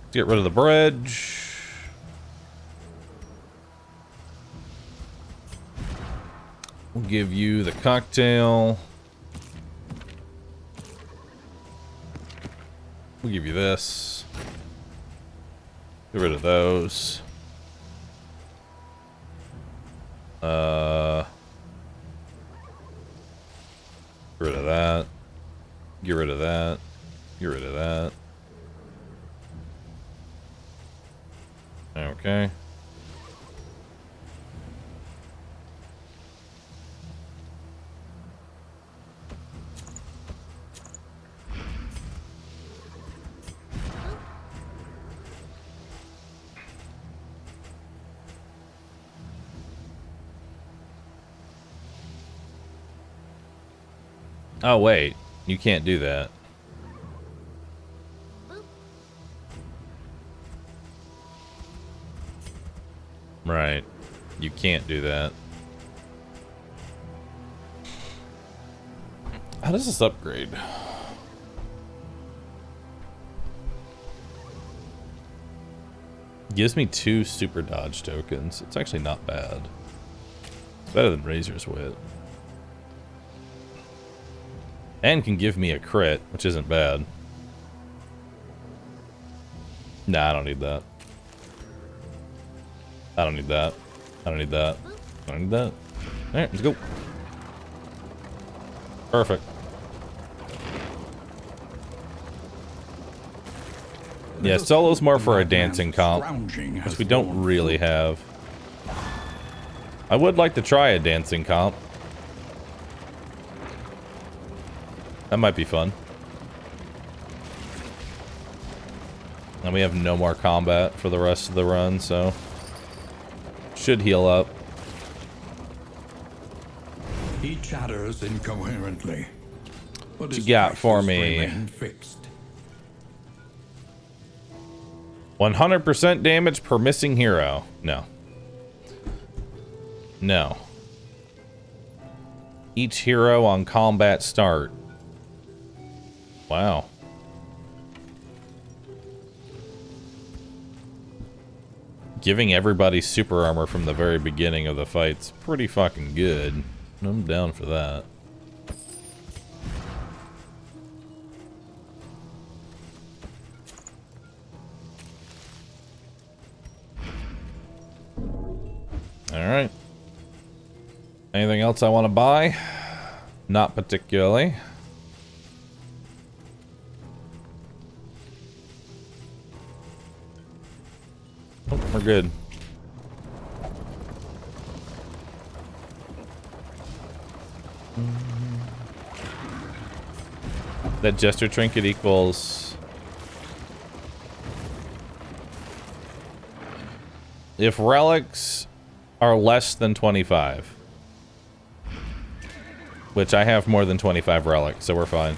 Let's get rid of the bridge. We'll give you the cocktail. We'll give you this. Get rid of those. Get rid of that. Get rid of that. Get rid of that. Okay. Oh, wait. You can't do that. Right. You can't do that. How does this upgrade? Gives me 2 super dodge tokens. It's actually not bad. It's better than Razor's Wit. And can give me a crit, which isn't bad. Nah, I don't need that. I don't need that. I don't need that. I don't need that. Alright, let's go. Perfect. Yeah, solo's more for a dancing comp, which we don't really have. I would like to try a dancing comp. That might be fun. And we have no more combat for the rest of the run, so should heal up. He chatters incoherently. What you got for me? 100% damage per missing hero. No. No. Each hero on combat start. Wow. Giving everybody super armor from the very beginning of the fight's pretty fucking good. I'm down for that. Alright. Anything else I want to buy? Not particularly. Oh, we're good. That Jester Trinket equals... If relics are less than 25. Which I have more than 25 relics, so we're fine.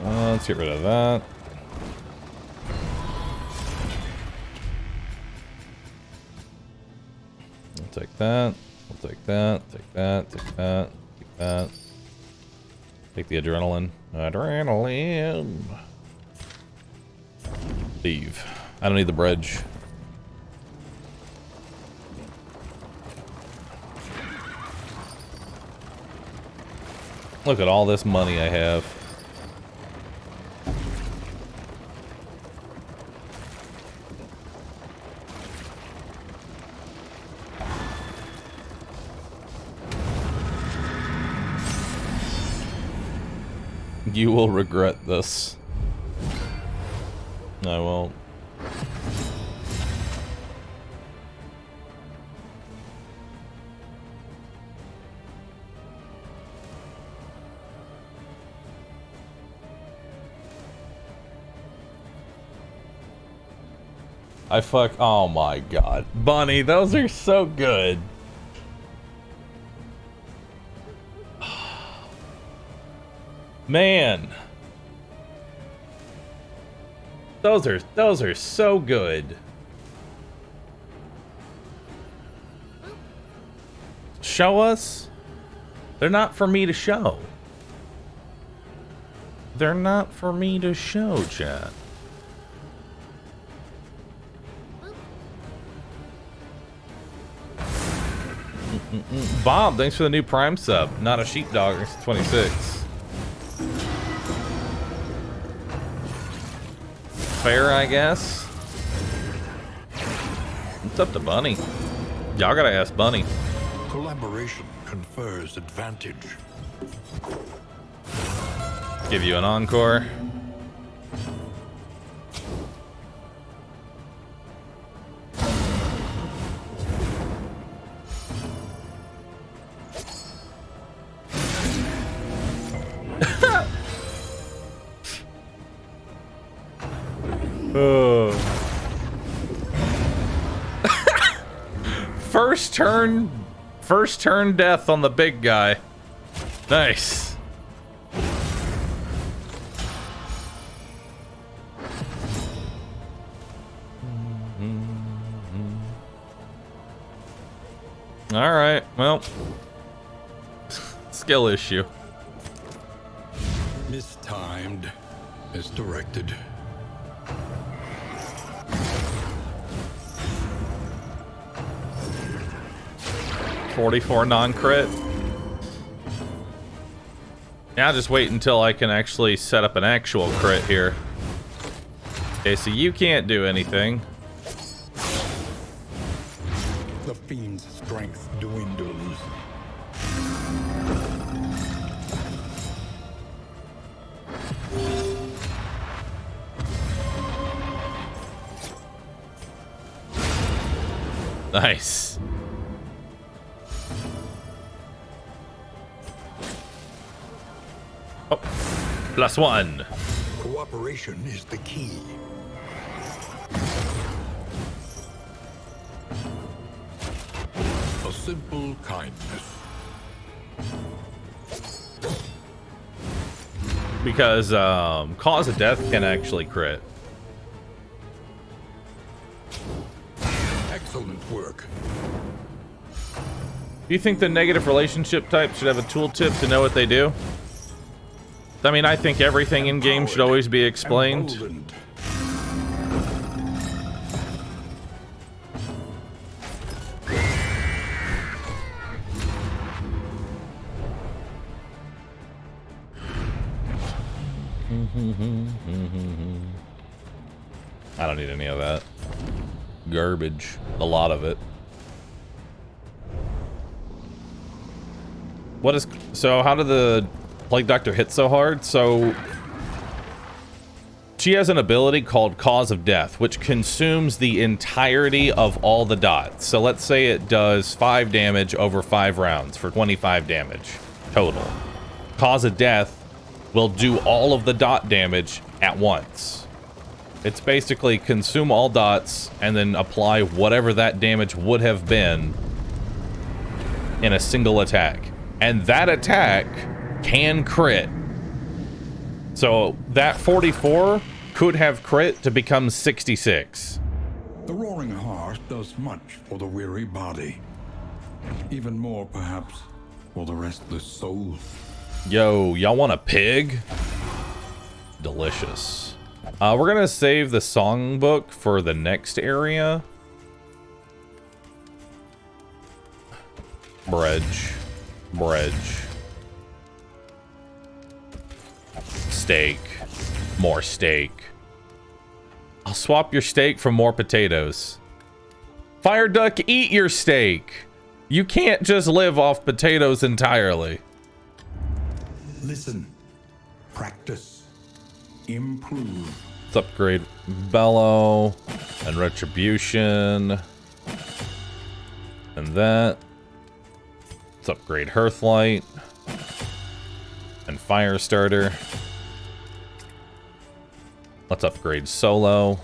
Let's get rid of that. We'll take that. We'll take that. Take that. Take that. Take that. Take the adrenaline. Adrenaline. Leave. I don't need the bridge. Look at all this money I have. You will regret this. I won't. Oh my god. Bunny, those are so good. Man. Those are so good. Show us? They're not for me to show. They're not for me to show, chat. Bob, thanks for the new Prime sub. Not a sheepdog, it's 26. Fair, I guess. It's up to Bunny. Y'all gotta ask Bunny. Collaboration confers advantage. Give you an encore. First turn death on the big guy. Nice. All right, well, skill issue. Mistimed, misdirected. .44 non-crit. Now just wait until I can actually set up an actual crit here. Okay, so you can't do anything. The fiend's strength dwindles. Nice. Oh, +1. Cooperation is the key. A simple kindness. Because cause of death can actually crit. Excellent work. Do you think the negative relationship type should have a tooltip to know what they do? I mean, I think everything in game should always be explained. Emboldened. I don't need any of that. Garbage. A lot of it. What is... So, how did the Plague Doctor hit so hard? So... She has an ability called Cause of Death, which consumes the entirety of all the dots. So let's say it does 5 damage over 5 rounds for 25 damage total. Cause of Death will do all of the dot damage at once. It's basically consume all dots and then apply whatever that damage would have been in a single attack. And that attack can crit. So that 44 could have crit to become 66. The roaring heart does much for the weary body. Even more, perhaps, for the restless soul. Yo, y'all want a pig? Delicious. We're gonna save the songbook for the next area. Bridge. Steak. More steak. I'll swap your steak for more potatoes. Fire Duck, eat your steak. You can't just live off potatoes entirely. Listen. Practice. Improve. Let's upgrade Bellow and Retribution. And that. Let's upgrade Hearthlight and Firestarter. Let's upgrade Solo.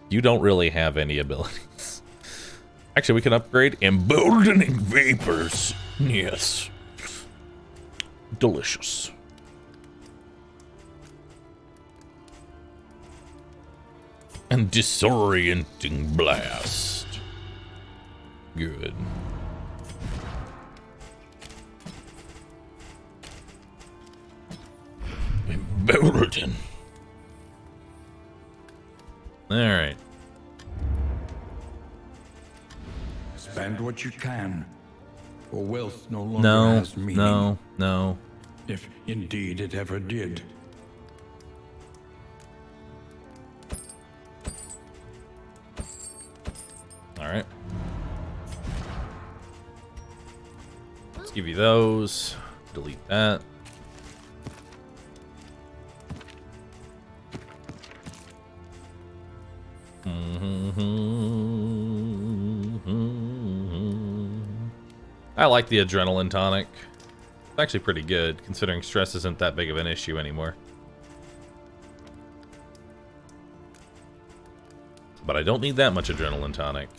You don't really have any abilities. Actually, we can upgrade Emboldening Vapors. Yes. Delicious. And Disorienting Blast. Good. Embolden. Alright. Spend what you can, for wealth no longer has meaning. No. If indeed it ever did. Alright. Let's give you those. Delete that. I like the adrenaline tonic. It's actually pretty good, considering stress isn't that big of an issue anymore. but I don't need that much adrenaline tonic.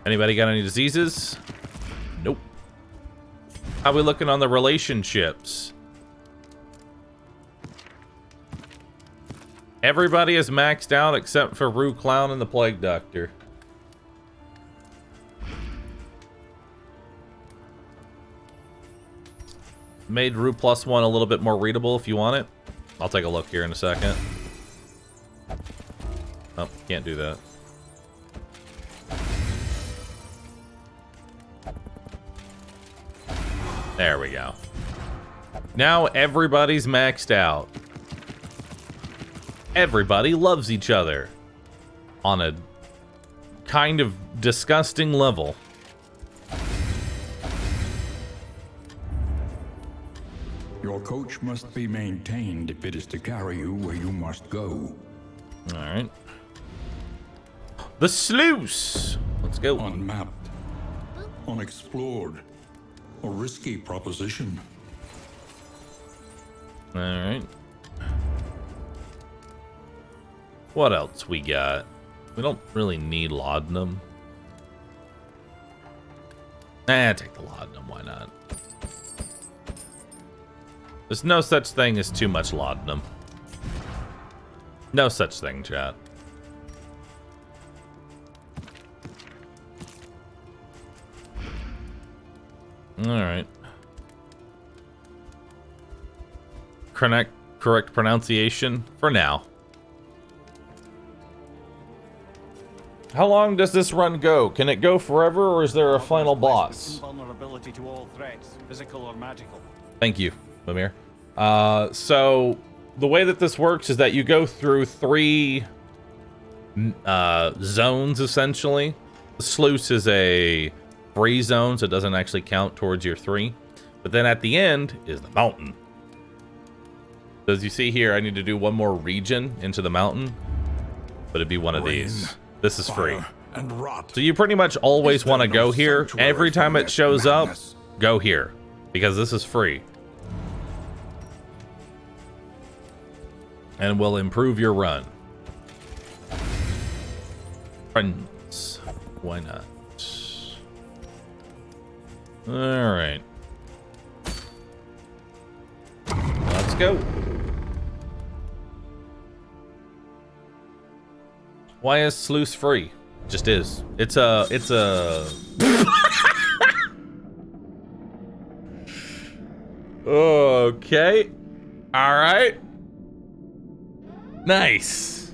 Anybody got any diseases? Nope. How we looking on the relationships? Everybody is maxed out except for Rue Clown and the Plague Doctor. Made Rue +1 a little bit more readable if you want it. I'll take a look here in a second. Oh, can't do that. There we go. Now everybody's maxed out. Everybody loves each other. On a kind of disgusting level. Your coach must be maintained if it is to carry you where you must go. Alright. The sluice! Let's go. Unmapped, unexplored, a risky proposition. Alright. What else we got? We don't really need laudanum. Take the laudanum, why not? There's no such thing as too much laudanum. No such thing, chat. Alright. Correct pronunciation for now. How long does this run go? Can it go forever, or is there a final boss? Vulnerability to all threats, physical or magical. Thank you, Mimir. So the way that this works is that you go through 3 zones, essentially. The sluice is a free zone, so it doesn't actually count towards your 3. But then at the end is the mountain. So as you see here, I need to do one more region into the mountain, but it'd be one of these. This is free. And rot. So you pretty much always want to go here. Every time it shows up, go here, because this is free. And will improve your run. Friends. Why not? Alright. Let's go. Why is sluice free? Just is. It's a Okay. Alright. Nice.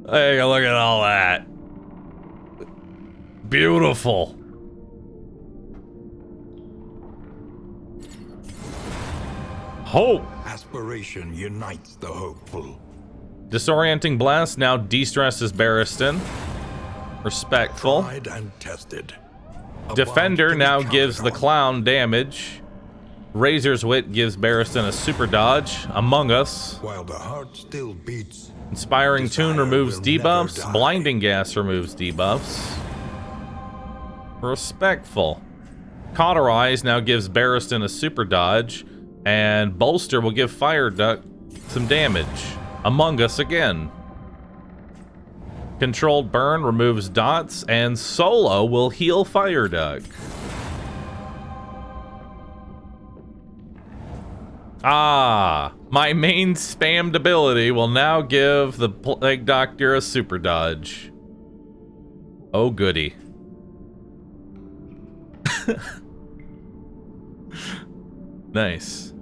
Hey, look at all that. Beautiful. Hope. Aspiration unites the hopeful. Disorienting blast now de-stresses Barristan. Respectful. Tried and tested. Defender Above now to be gives the counted on. clown damage. Razor's Wit gives Barristan a super dodge. Among Us. While the heart still beats. Inspiring Tune Desire removes will never debuffs. die. Blinding Gas removes debuffs. Respectful. Cauterize now gives Barristan a super dodge. And Bolster will give Fire Duck some damage. Among Us again. Controlled Burn removes dots. And Solo will heal Fire Duck. Ah, my main spammed ability will now give the Plague Doctor a super dodge. Oh, goody. Nice.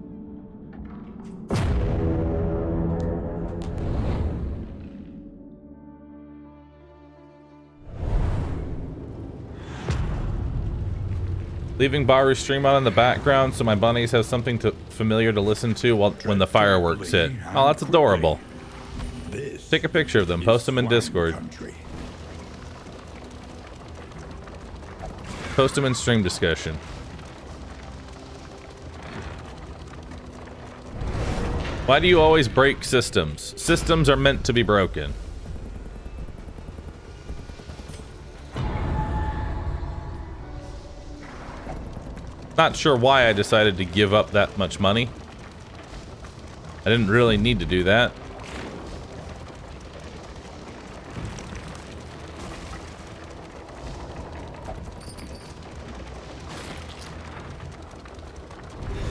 Leaving Bahroo's stream on in the background so my bunnies have something familiar to listen to when the fireworks hit. Oh, that's adorable. This Take a picture of them, post them in swine Discord. country. Post them in stream discussion. Why do you always break systems? Systems are meant to be broken. Not sure why I decided to give up that much money. I didn't really need to do that.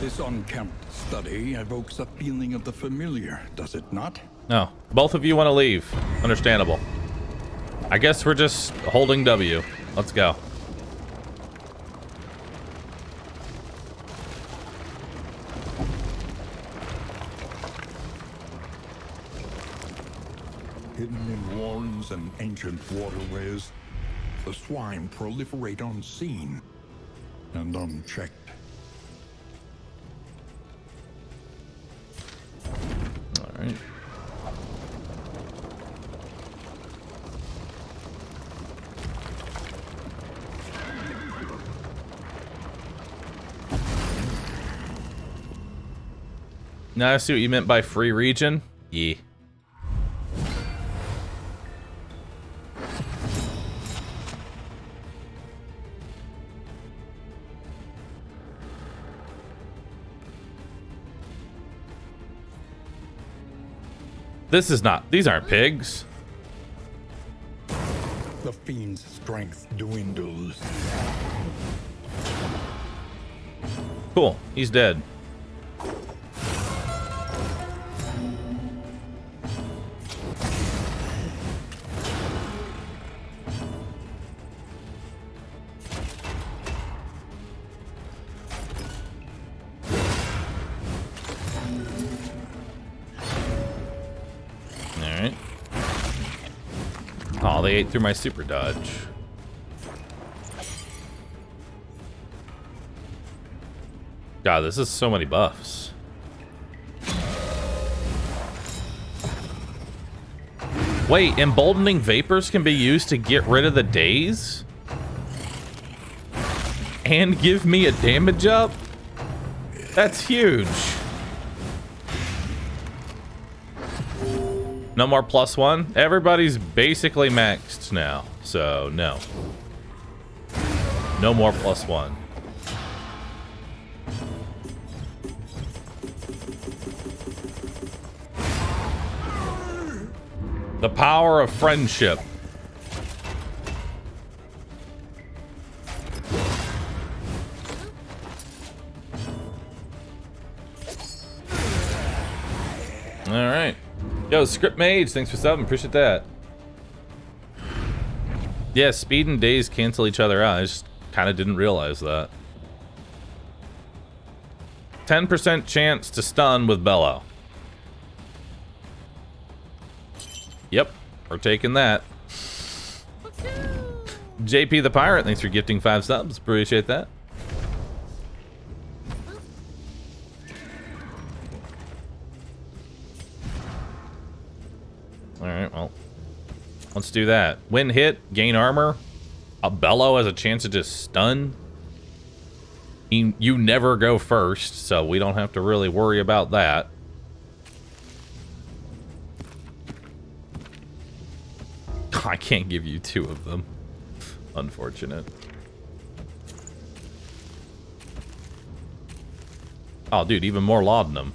This unkempt study evokes a feeling of the familiar, does it not? No. Both of you want to leave. Understandable. I guess we're just holding W. Let's go. Hidden in warrens and ancient waterways, the swine proliferate unseen and unchecked. All right. Now I see what you meant by free region. Yeah. This is not, these aren't pigs. The fiend's strength dwindles. Cool, he's dead. Oh, they ate through my super dodge. God, this is so many buffs. Wait, emboldening vapors can be used to get rid of the daze? And give me a damage up? That's huge. No more +1. Everybody's basically maxed now, so no. No more +1. The power of friendship. All right. Yo, Script Mage, thanks for subbing. Appreciate that. Yeah, speed and daze cancel each other out. I just kind of didn't realize that. 10% chance to stun with Bellow. Yep, we're taking that. JP the Pirate, thanks for gifting 5 subs. Appreciate that. Alright, well, let's do that. When hit, gain armor. A Bellow has a chance to just stun. You never go first, so we don't have to really worry about that. I can't give you 2 of them. Unfortunate. Oh, dude, even more laudanum.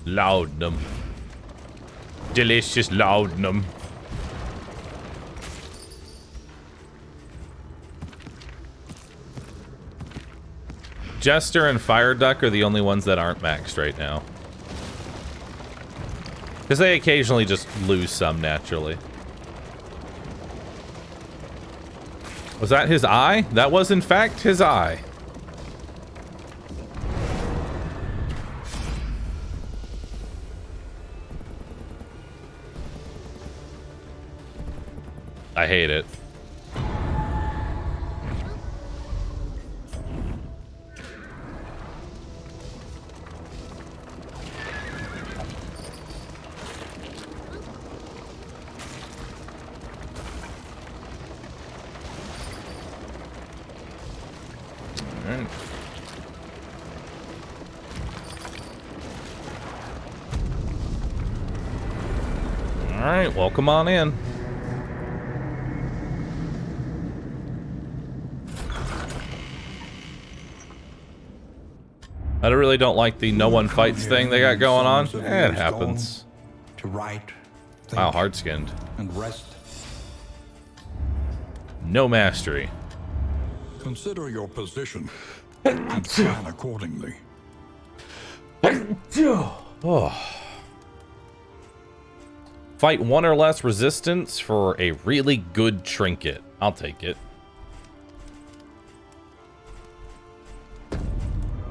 Laudanum. Delicious laudanum. Jester and Fire Duck are the only ones that aren't maxed right now. Because they occasionally just lose some naturally. Was that his eye? That was in fact his eye. I hate it. Alright. Alright, welcome on in. I really don't like the no one fights thing they got going on. It happens. To write. Wow, hard-skinned. And rest. No mastery. Consider your position. and plan accordingly. Oh. Fight one or less resistance for a really good trinket. I'll take it.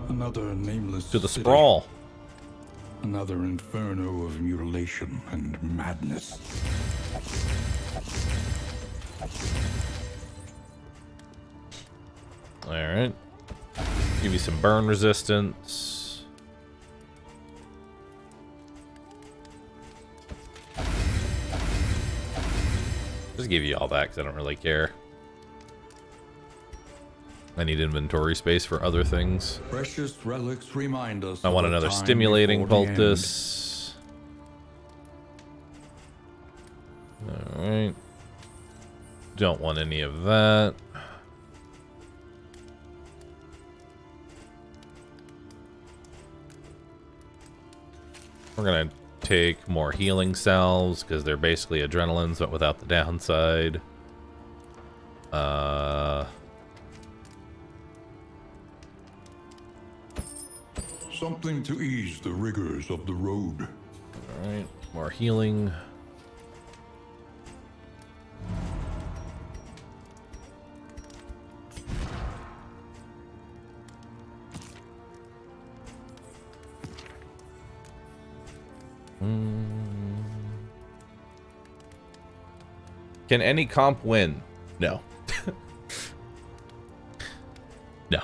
Another nameless To the city. sprawl. Another inferno of mutilation and madness. Alright. Give you some burn resistance. Just give you all that because I don't really care. I need inventory space for other things. Precious relics remind us. I want of a another time stimulating before the end. poultice. Alright. Don't want any of that. We're gonna take more healing salves because they're basically adrenalines but without the downside. Something to ease the rigors of the road. Alright, more healing. Can any comp win? No. No.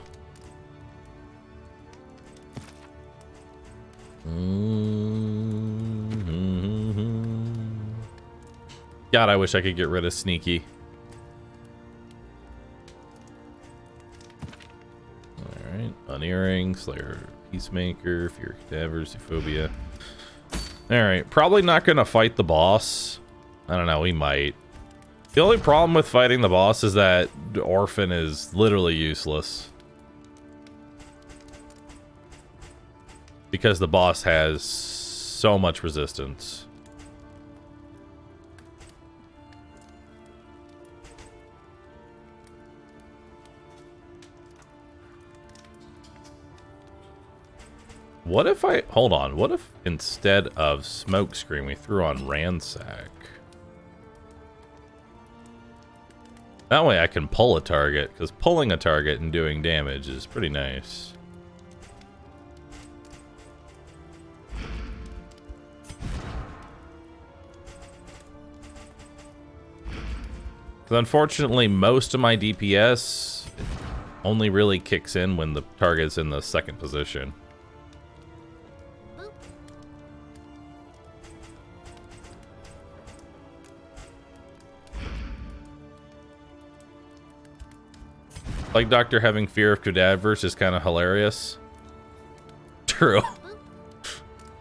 God, I wish I could get rid of sneaky. Alright, unearring, Slayer, Peacemaker, Fear Cadavers, Phobia. Alright, probably not gonna fight the boss. I don't know, we might. The only problem with fighting the boss is that Orphan is literally useless. Because the boss has so much resistance. What if I... Hold on. What if instead of Smokescreen we threw on Ransack? That way I can pull a target, because pulling a target and doing damage is pretty nice. Because unfortunately, most of my DPS only really kicks in when the target's in the second position. Like Doctor having fear of cadavers is kind of hilarious. True.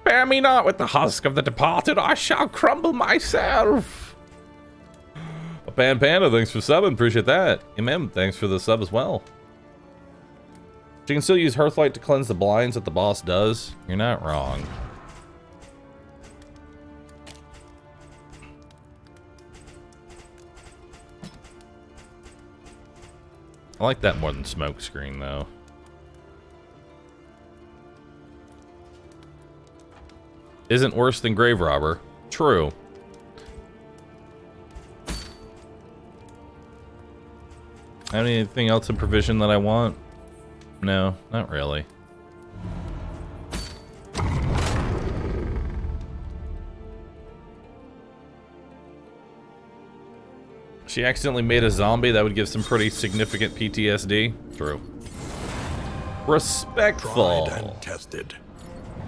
Bear me not with the husk of the departed, I shall crumble myself. Panda, thanks for subbing, appreciate that. MM, thanks for the sub as well. You can still use Hearthlight to cleanse the blinds that the boss does. You're not wrong. I like that more than Smokescreen, though. Isn't worse than Grave Robber. True. Anything else in provision that I want? No, not really. She accidentally made a zombie. That would give some pretty significant PTSD. True. Respectful. Tried and tested.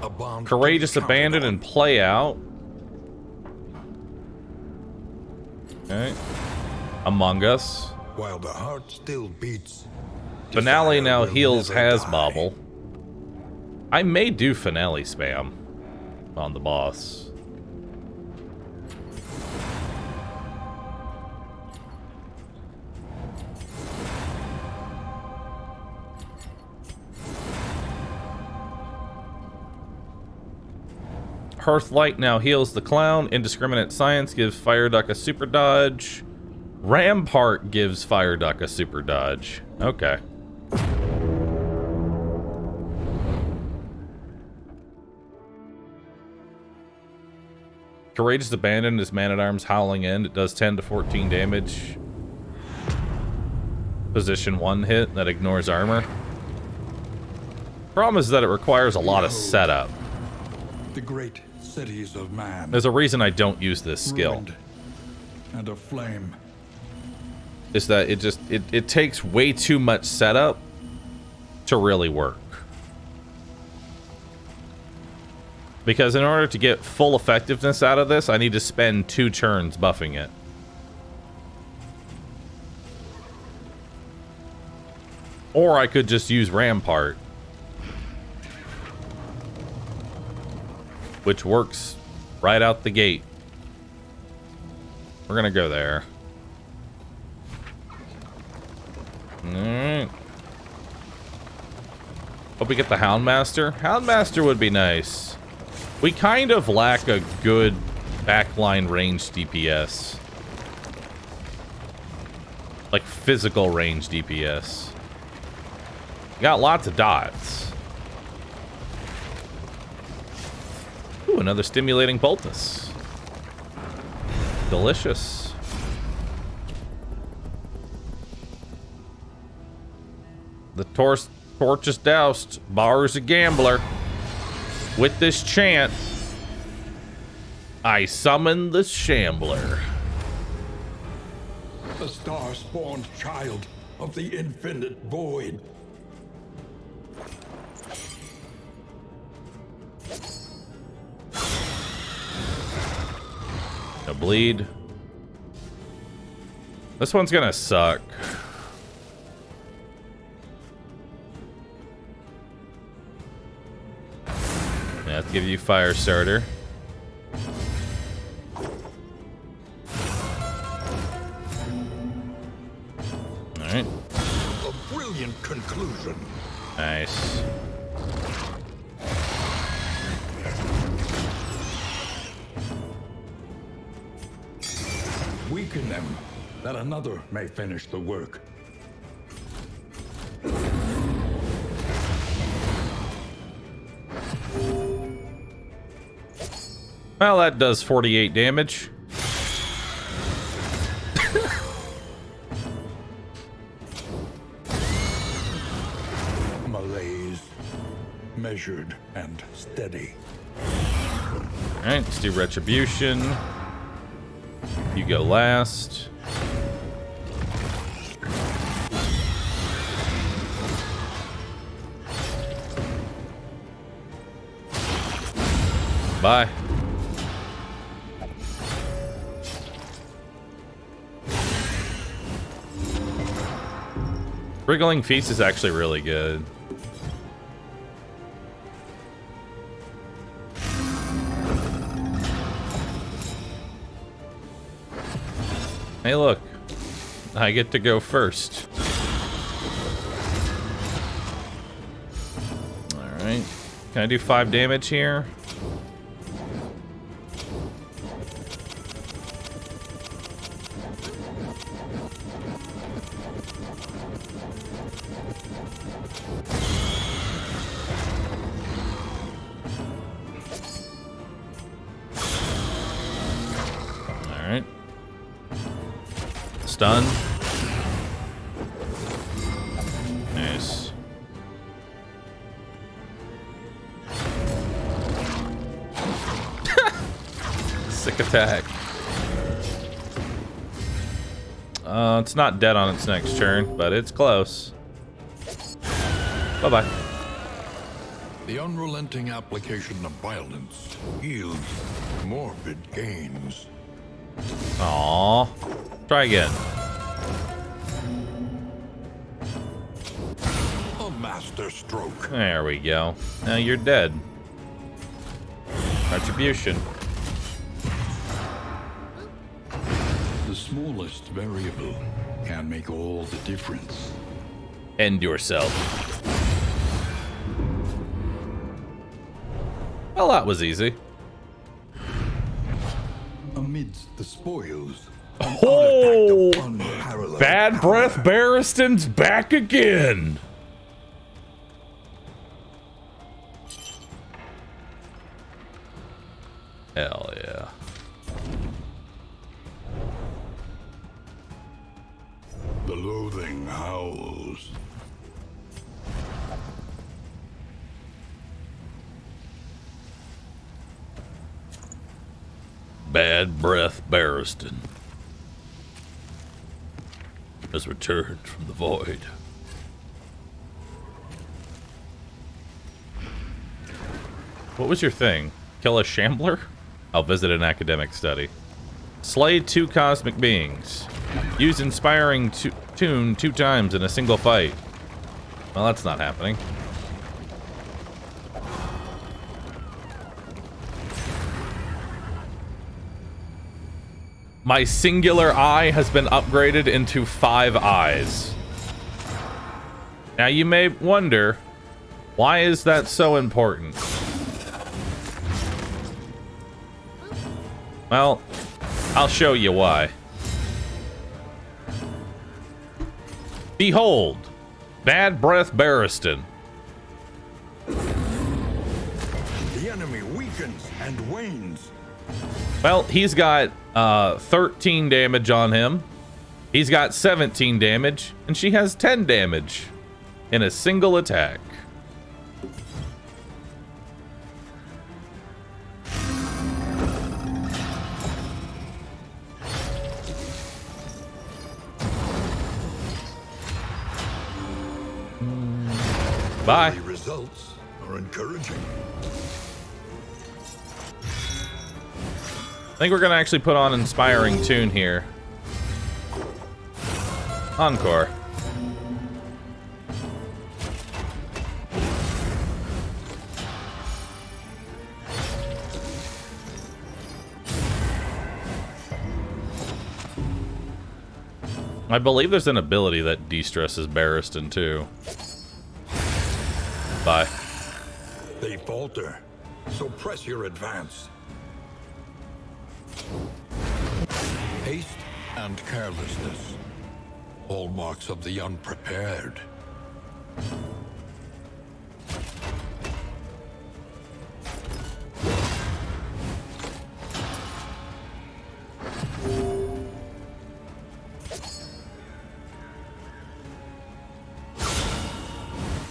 A bomb Courageous, to be abandoned, counted and play out. Okay. Among Us. on. While the heart still beats. Finale desire now will heals never has die. bobble. I may do finale spam on the boss. Hearthlight now heals the clown. Indiscriminate Science gives Fire Duck a super dodge. Rampart gives Fire Duck a super dodge. Okay. Courageous Abandon is Man-at-Arms Howling End. It does 10 to 14 damage. Position 1 hit that ignores armor. Problem is that it requires a lot of setup. The great cities of man. There's a reason I don't use this skill. Ruined and aflame. Is that it takes way too much setup to really work. Because in order to get full effectiveness out of this, I need to spend 2 turns buffing it. Or I could just use Rampart, which works right out the gate. We're gonna go there. Alright. Hope we get the Houndmaster. Houndmaster would be nice. We kind of lack a good backline range DPS. Like physical range DPS. Got lots of dots. Ooh, another stimulating poultice. Delicious. The torch is doused. Bahroo's a gambler. With this chant, I summon the Shambler. The star-spawned child of the infinite void. No bleed. This one's gonna suck. I have to give you fire starter. Alright. A brilliant conclusion. Nice. Weaken them, that another may finish the work. Well, that does 48 damage. Malaise, measured and steady. Alright, let's do Retribution. You go last. Bye. Wriggling Feast is actually really good. Hey, look. I get to go first. Alright. Can I do 5 damage here? Alright. Stun. Nice. Sick attack. It's not dead on its next turn, but it's close. Bye-bye. The unrelenting application of violence yields morbid gains. Aww. Try again. A master stroke. There we go. Now you're dead. Retribution. The smallest variable can make all the difference. End yourself. Well, that was easy. Amidst the spoils, an Oh! artifact of unparalleled Bad power. Breath Barristan's back again. Hell yeah. The loathing howls. Bad breath Barristan has returned from the void. What was your thing? Kill a shambler? I'll visit an academic study. Slay 2 cosmic beings. Use inspiring tune 2 times in a single fight. Well, that's not happening. My singular eye has been upgraded into 5 eyes. Now you may wonder, why is that so important? Well, I'll show you why. Behold, Bad Breath Barristan. The enemy weakens and wanes. Well, he's got 13 damage on him. He's got 17 damage, and she has 10 damage in a single attack. Bye. The results are encouraging. I think we're gonna actually put on inspiring tune here. Encore. I believe there's an ability that de-stresses Barristan too. Bye. They falter, so press your advance. Haste and carelessness, hallmarks of the unprepared.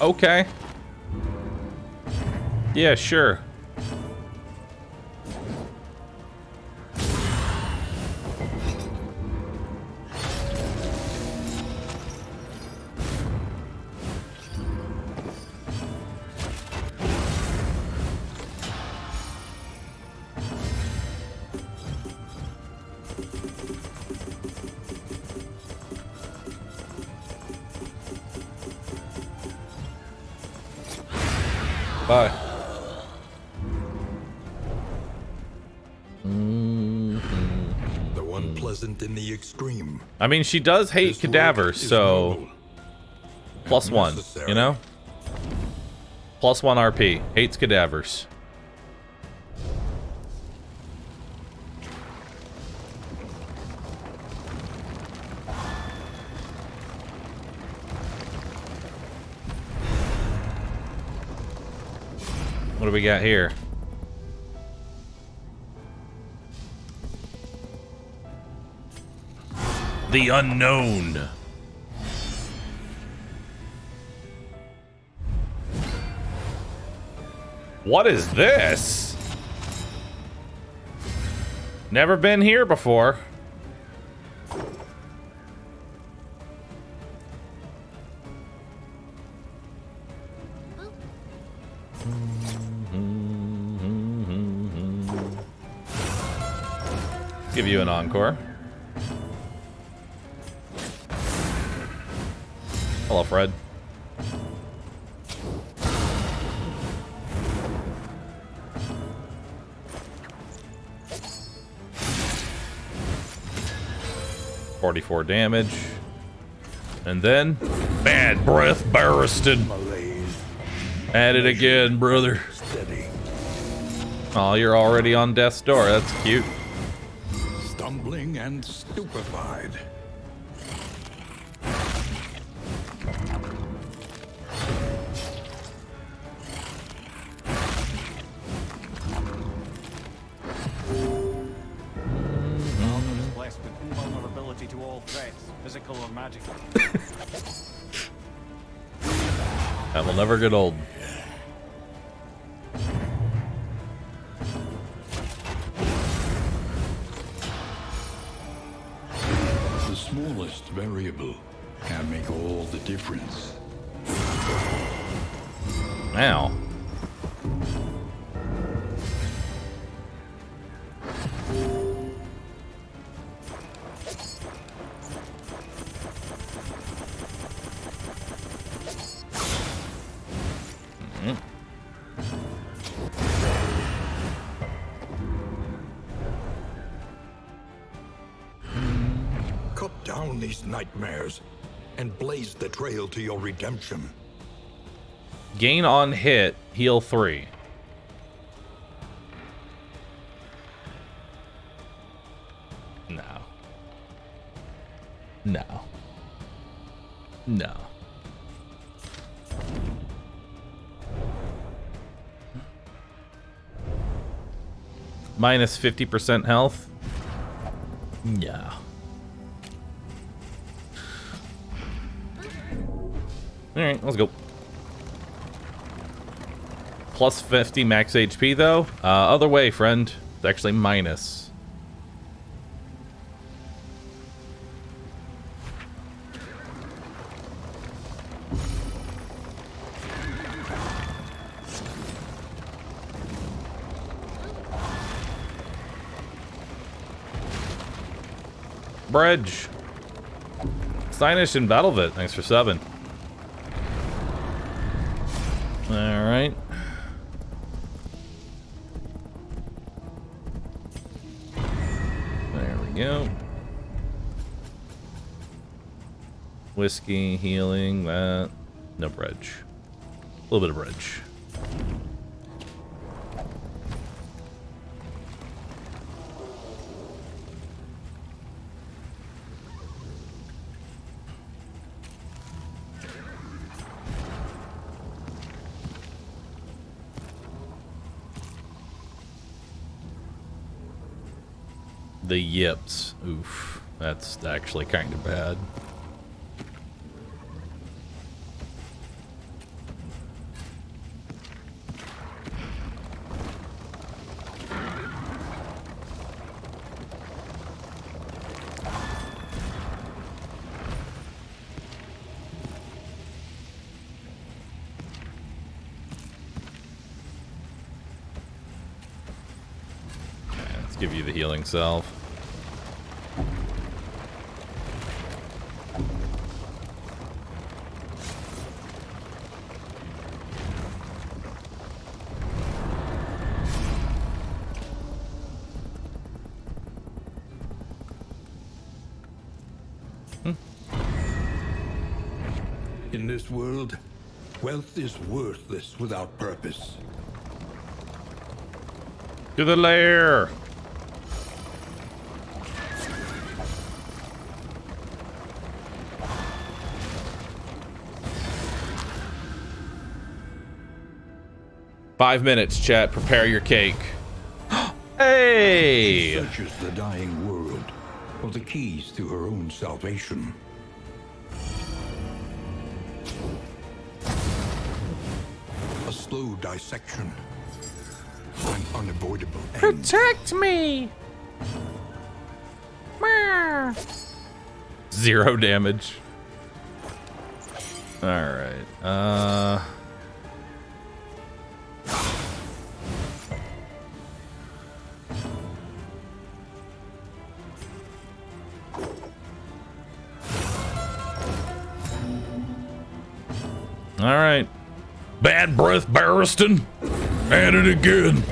Okay. Yeah, sure. Bye. The one pleasant in the extreme. I mean, she does hate This cadavers, work is so noble plus and 1, necessary. you know? Plus 1 RP. Hates cadavers. What do we got here? The unknown. What is this? Never been here before. Give you an encore. Hello, Fred. $44 damage. And then, Bad Breath Barristan. Malaise, At it again, brother. steady, Oh, you're already on death's door. That's cute. stumbling and stupefied. Armor is blessed with invulnerability to all threats, physical or magical. That will never get old. The smallest variable can make all the difference. Now. Cut down these nightmares and blaze the trail to your redemption. Gain on hit, heal 3. No. No. No. Minus 50% health? Yeah. Alright, let's go. Plus 50 max HP though. Other way, friend. It's actually minus. Bridge. Steinish and Battlevet. Thanks for 7. Alright. There we go. Whiskey, healing, that. No bridge. A little bit of bridge. The yips. Oof. That's actually kind of bad. Let's give you the healing salve. In this world, wealth is worthless without purpose. To the lair! Five minutes, chat. Prepare your cake. Hey! She searches the dying world for the keys to her own salvation. A slow dissection. An unavoidable end. Protect me! 0 damage. Alright, Alright. Bad breath, Barristan. At it again.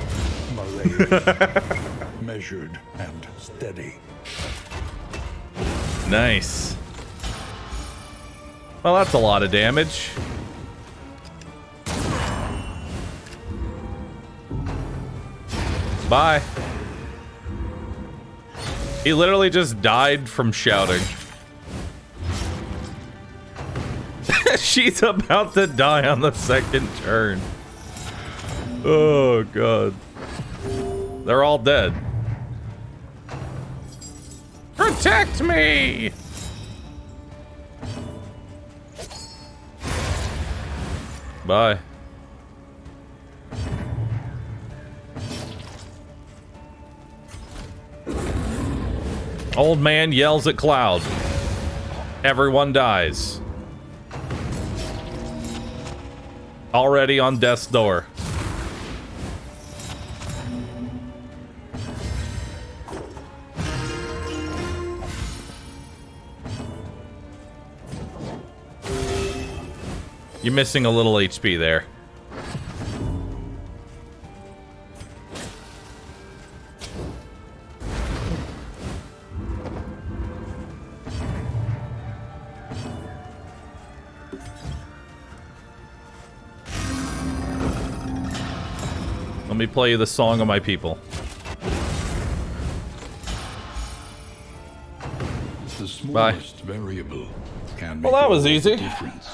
Measured and steady. Nice. Well, that's a lot of damage. Bye. He literally just died from shouting. She's about to die on the second turn. Oh, God. They're all dead. Protect me! Bye. Old man yells at cloud. Everyone dies. Already on death's door. You're missing a little HP there. Let me play you the song of my people. The smallest variable can make Well, that was all the easy. difference.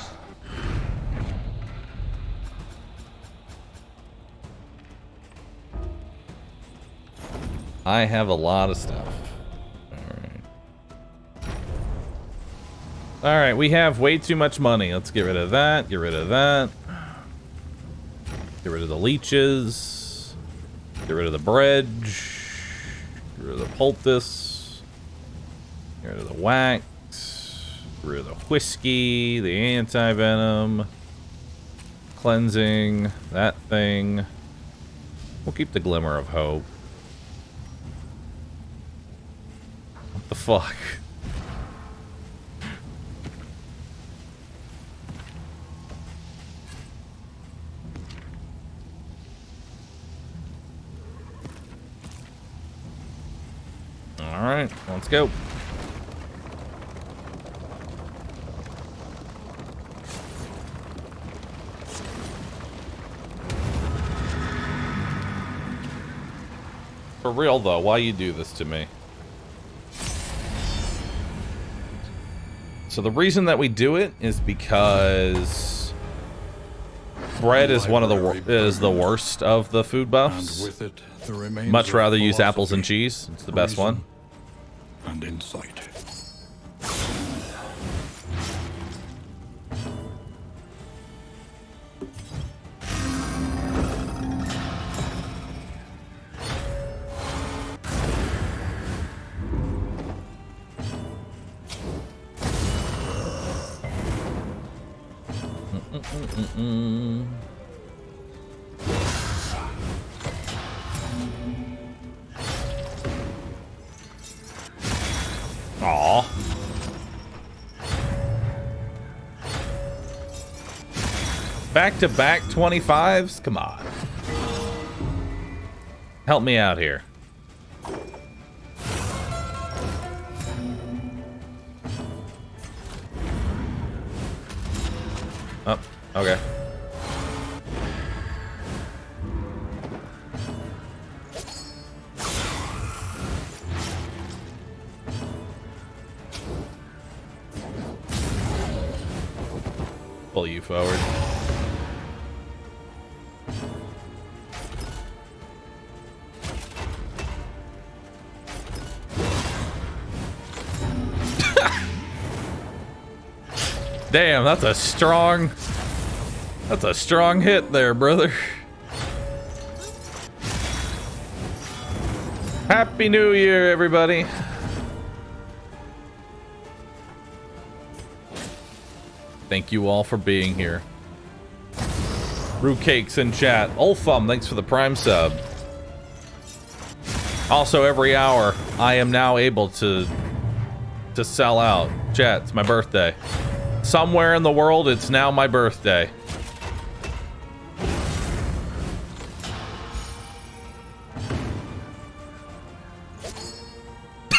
I have a lot of stuff. Alright, we have way too much money. Let's get rid of that, get rid of that. Get rid of the leeches. Get rid of the bread. Get rid of the poultice. Get rid of the wax. Get rid of the whiskey, the anti-venom. Cleansing, that thing. We'll keep the glimmer of hope. What the fuck? Alright, let's go. For real though, why you do this to me? So the reason that we do it is because bread is one of the worst of the food buffs. And with it, the remains Much of rather use philosophy, apples and cheese. It's the best reason, one. And insight. Aw. Back-to-back 25s? Come on. Help me out here. Oh, okay. Pull you forward. Damn, that's a strong hit there, brother. Happy New Year, everybody. Thank you all for being here. Brew Cakes in chat. Ulfum, thanks for the Prime sub. Also, every hour, I am now able to sell out. Chat, it's my birthday. Somewhere in the world, it's now my birthday.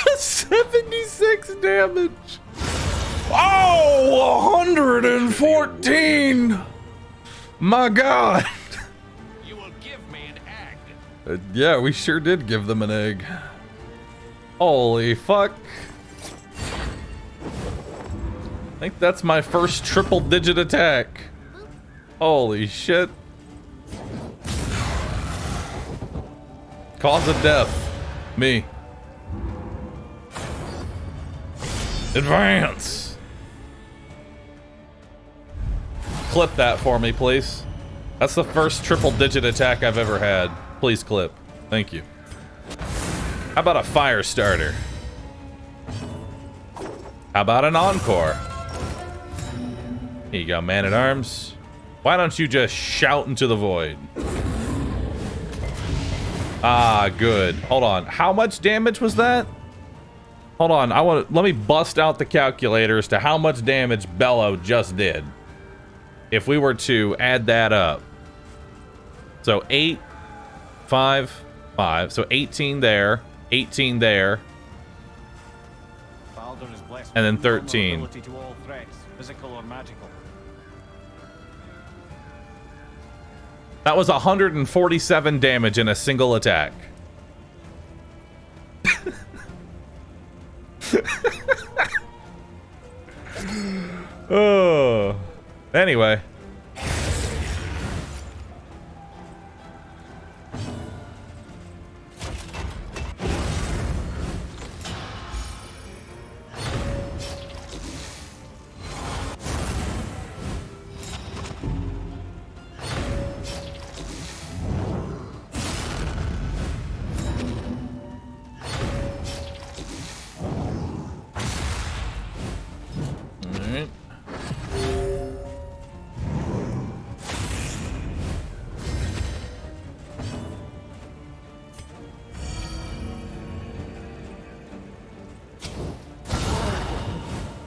$76 damage. Oh, 114. My God. You will give me an egg. Yeah, we sure did give them an egg. Holy fuck. I think that's my first triple-digit attack. Holy shit. Cause of death. Me. Advance. Clip that for me, please. That's the first triple-digit attack I've ever had. Please clip. Thank you. How about a fire starter? How about an encore? Here you go, man-at-arms. Why don't you just shout into the void? Ah, good. Hold on. How much damage was that? Hold on. Let me bust out the calculator as to how much damage Bello just did. If we were to add that up. So 8, 5, 5. So 18 there, 18 there, and then 13. To all threats, physical or magical. That was 147 damage in a single attack. Oh. Anyway.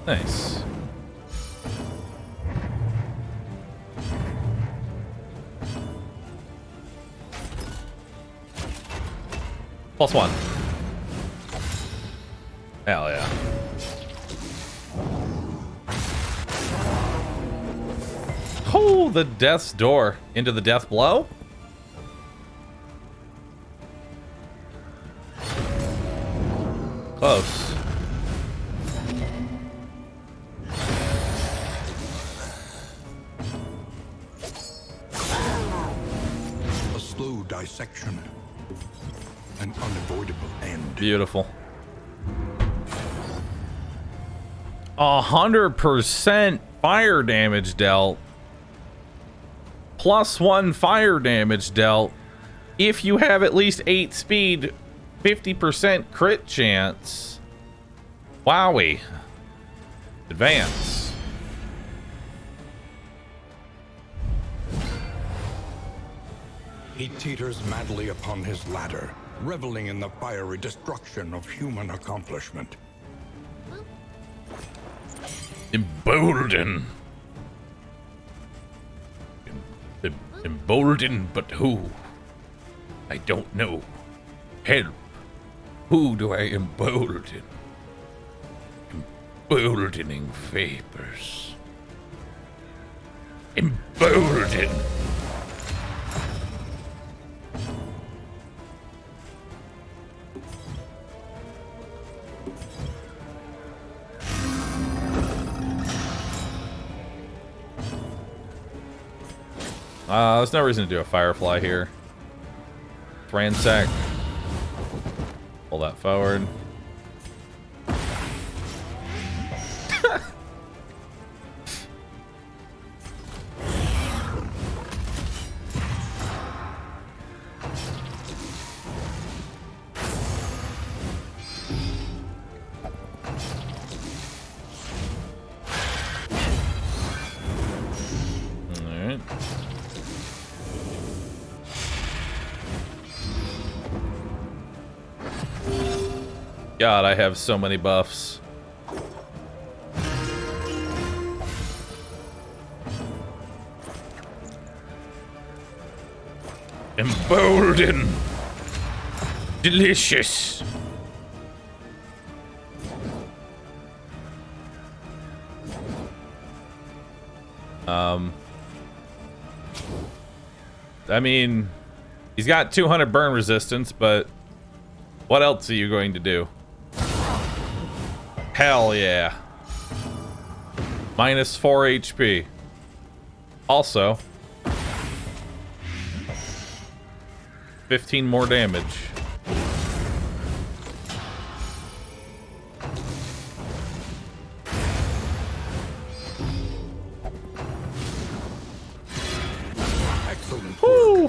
Nice. +1. Hell yeah. Oh, the death's door. Into the death blow? Close. Dissection. An unavoidable end. Beautiful. 100% fire damage dealt. +1 fire damage dealt. If you have at least 8 speed, 50% crit chance. Wowie. Advance. He teeters madly upon his ladder, reveling in the fiery destruction of human accomplishment. Embolden. Embolden, but who? I don't know. Help. Who do I embolden? Emboldening vapors. Embolden. There's no reason to do a firefly here. Ransack. Pull that forward. God, I have so many buffs. Embolden. Delicious. I mean, he's got 200 burn resistance, but what else are you going to do? Hell yeah. -4 HP. Also, 15 more damage.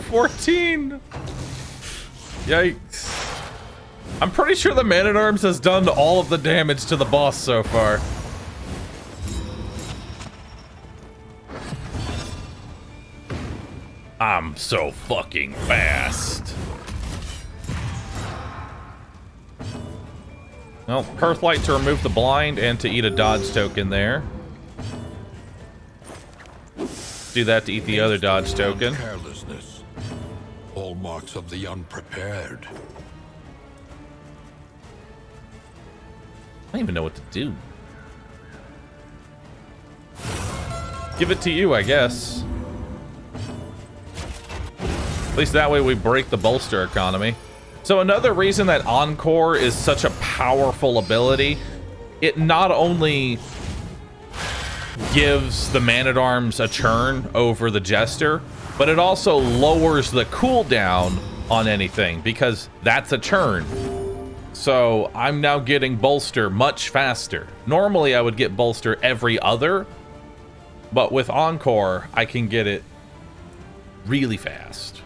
14. Yikes. I'm pretty sure the Man-at-Arms has done all of the damage to the boss so far. I'm so fucking fast. Well, Perthlight to remove the blind and to eat a dodge token there. Do that to eat the other dodge token. Carelessness. Hallmarks of the unprepared. I don't even know what to do. Give it to you, I guess. At least that way we break the bolster economy. So another reason that Encore is such a powerful ability, it not only gives the Man-at-Arms a churn over the Jester, but it also lowers the cooldown on anything because that's a churn. So I'm now getting bolster much faster. Normally I would get bolster every other, but with Encore I can get it really fast.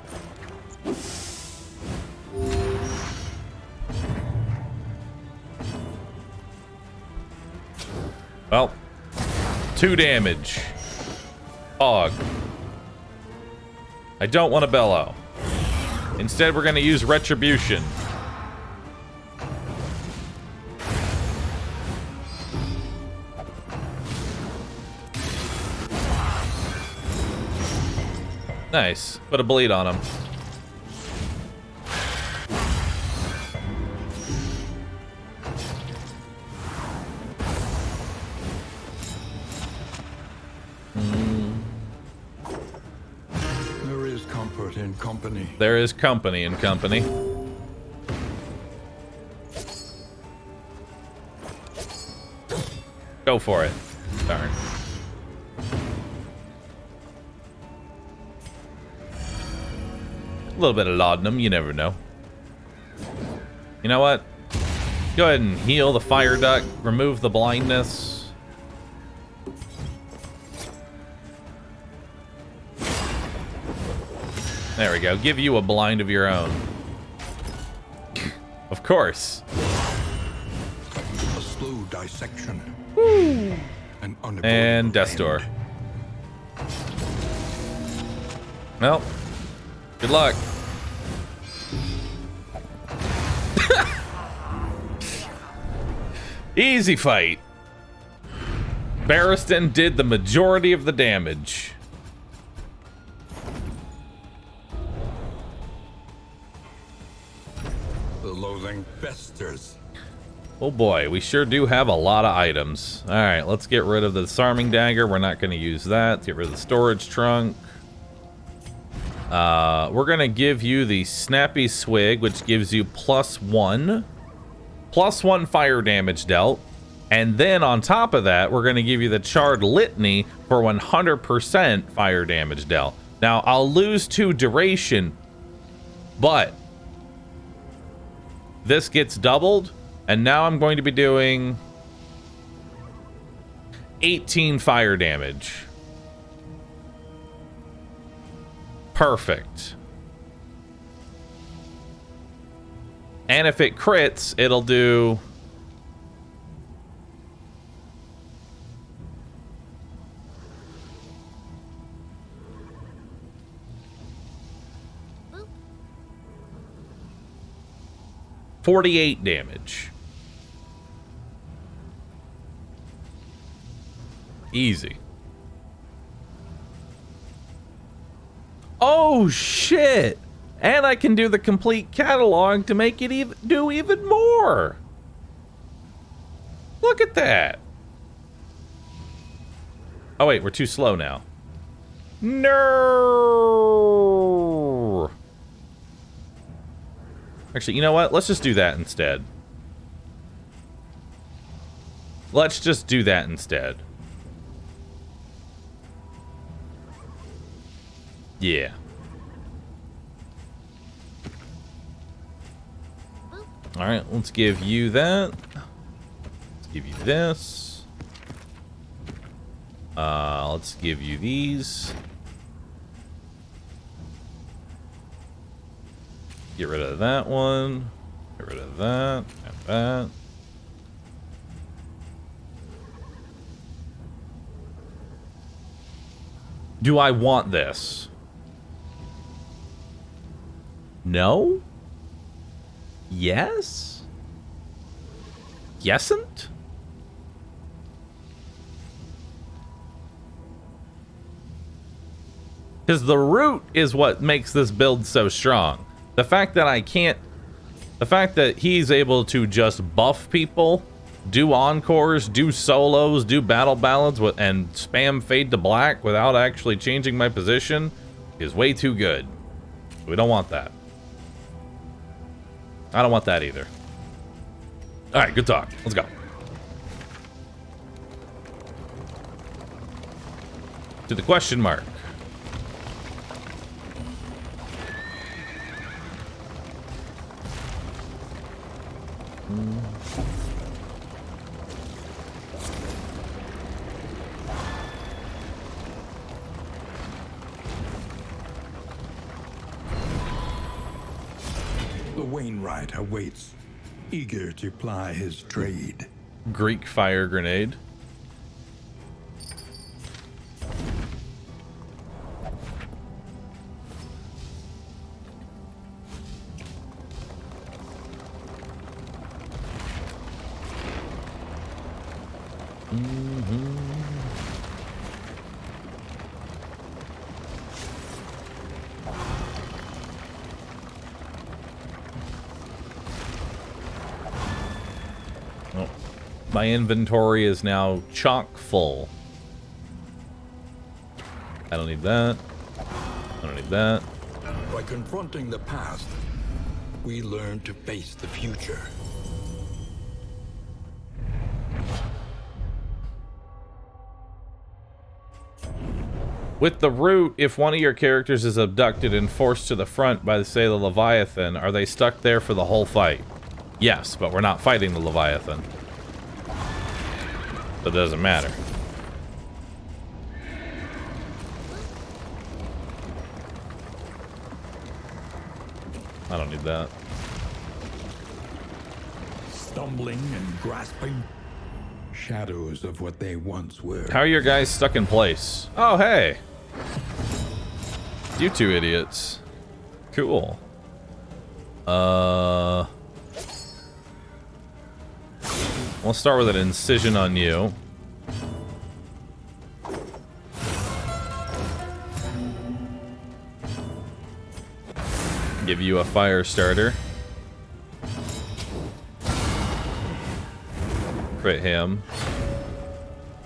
Well, 2 damage. Fog. I don't want to bellow. Instead, we're going to use Retribution. Nice. Put a bleed on him. There is comfort in company. There is company in company. Go for it. Darn. A little bit of laudanum, you never know. You know what? Go ahead and heal the fire duct, remove the blindness. There we go. Give you a blind of your own. Of course. A slow dissection. And Death's Door. Well, good luck. Easy fight. Barristan did the majority of the damage. The loathing festers. Oh boy, we sure do have a lot of items. All right, let's get rid of the disarming dagger. We're not going to use that. Let's get rid of the storage trunk. We're going to give you the snappy swig, which gives you +1 fire damage dealt. And then on top of that, we're going to give you the charred litany for 100% fire damage dealt. Now, I'll lose 2 duration, but this gets doubled. And now I'm going to be doing 18 fire damage. Perfect. And if it crits, it'll do... $48 damage. Easy. Oh shit! And I can do the complete catalog to make it do even more. Look at that. Oh wait, we're too slow now. No. Actually, you know what? Let's just do that instead. Let's just do that instead. Yeah. All right, let's give you that. Let's give you this. Let's give you these. Get rid of that one. Get rid of that and that. Do I want this? No? Yes? Yesn't? Because the root is what makes this build so strong. The fact that I can't... The fact that he's able to just buff people, do encores, do solos, do battle ballads, and spam fade to black without actually changing my position is way too good. We don't want that. I don't want that either. Alright, good talk. Let's go. To the question mark. The Wainwright awaits, eager to ply his trade. Greek fire grenade. Oh, my inventory is now chock full. I don't need that. I don't need that. By confronting the past, we learn to face the future. With the root, if one of your characters is abducted and forced to the front by, say, the Leviathan, are they stuck there for the whole fight? Yes, but we're not fighting the Leviathan. So it doesn't matter. I don't need that. Stumbling and grasping, shadows of what they once were. How are your guys stuck in place? Oh, hey! You two idiots. Cool. We'll start with an incision on you. Give you a fire starter. Crit him.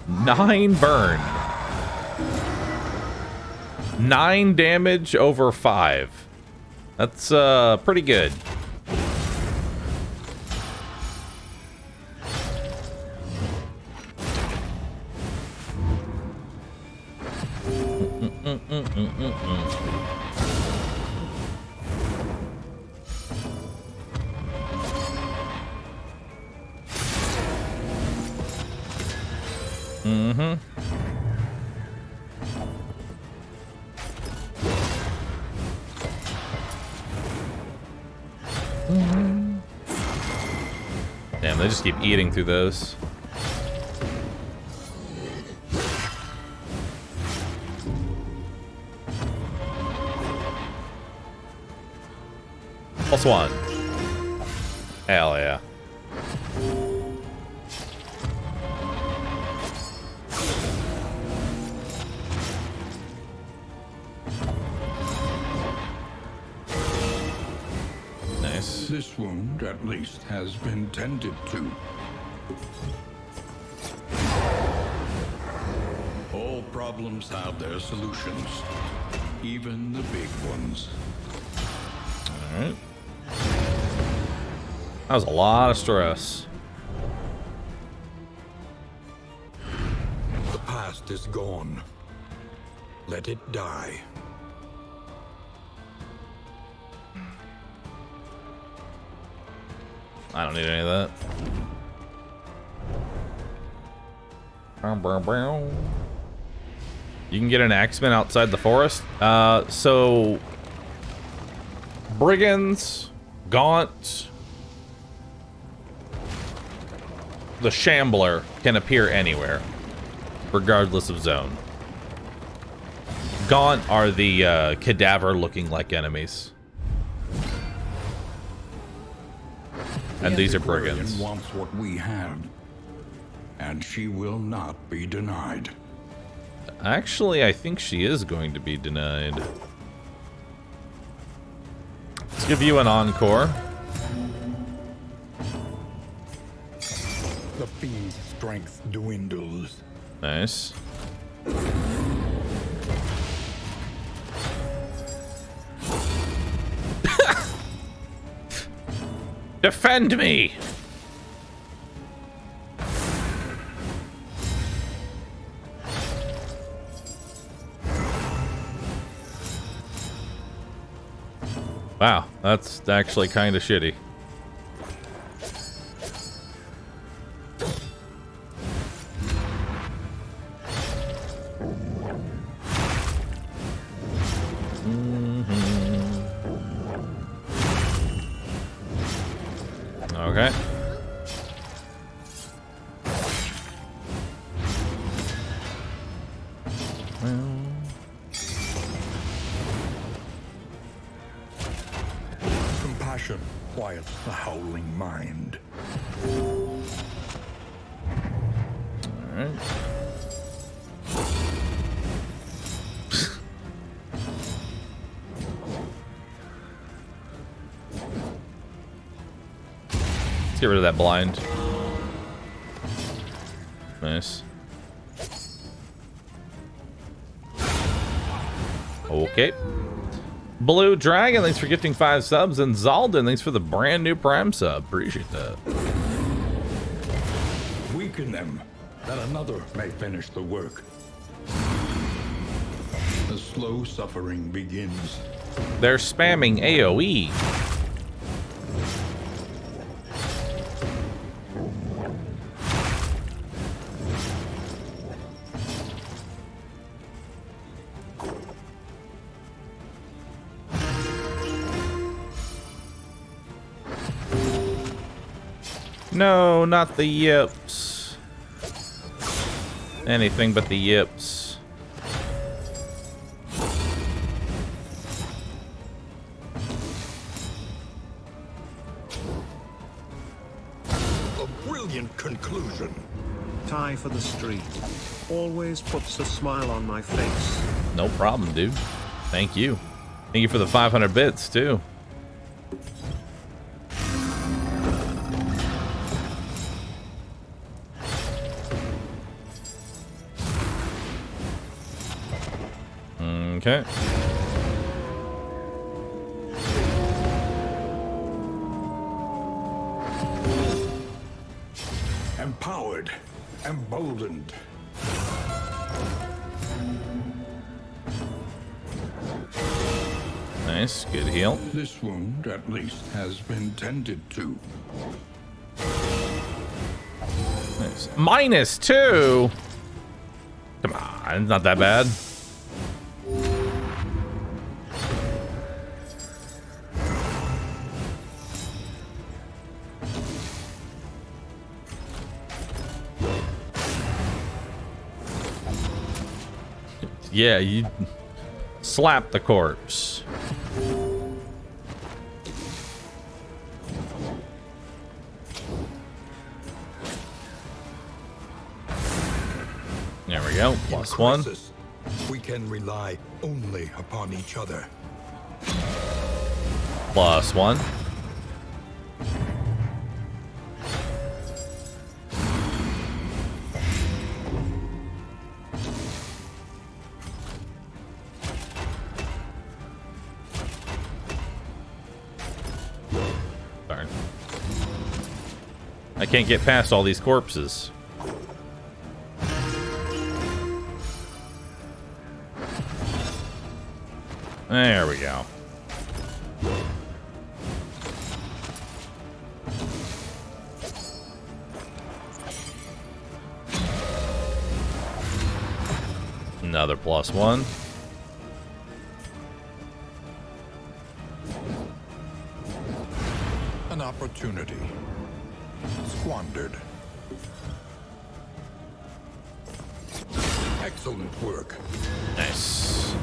9 burn. 9 damage over 5. That's pretty good. Damn, they just keep eating through those. +1. Hell yeah. Nice. This wound, at least, has been tended to. All problems have their solutions, even the big ones. Alright. That was a lot of stress. The past is gone. Let it die. I don't need any of that. You can get an axeman outside the forest. So Brigands, Gaunt. The Shambler can appear anywhere, regardless of zone. Gaunt are the cadaver-looking like enemies. And The these are Antiquarian brigands. wants what we have, and she will not be denied. Actually, I think she is going to be denied. Let's give you an encore. The fiend's strength dwindles. Nice. Defend me! Wow, that's actually kind of shitty. Okay. Compassion quiets the howling mind. Alright. Let's get rid of that blind. Nice. Okay. Blue Dragon, thanks for gifting 5 subs. And Zalden, thanks for the brand new Prime sub. Appreciate that. Weaken them, that another may finish the work. The slow suffering begins. They're spamming AoE. No, not the yips. Anything but the yips. A brilliant conclusion. Tie for the street. Always puts a smile on my face. No problem, dude. Thank you. Thank you for the 500 bits, too. Okay. Empowered, emboldened. Nice, good heal. This wound, at least, has been tended to. Nice. -2? Come on, it's not that bad. Yeah, you slap the corpse. There we go. +1. Crisis, we can rely only upon each other. +1. Darn. I can't get past all these corpses. There we go. Another +1. opportunity. Squandered. Excellent work. Nice.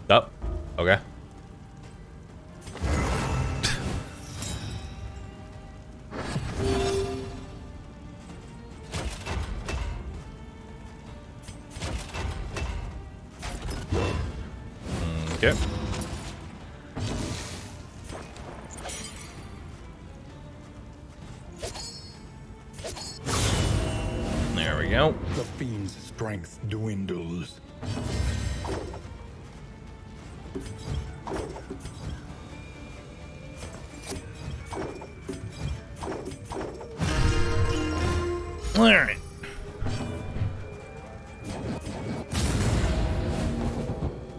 Oh, okay. Okay. There we go. The fiend's strength dwindles. All right.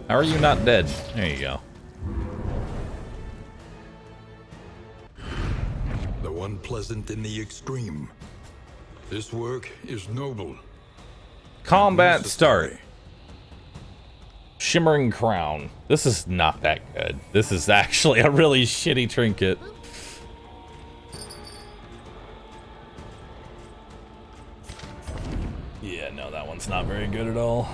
How are you not dead? There you go. Though unpleasant in the extreme, this work is noble. Combat start. Shimmering Crown. This is not that good. This is actually a really shitty trinket. Yeah, no, that one's not very good at all.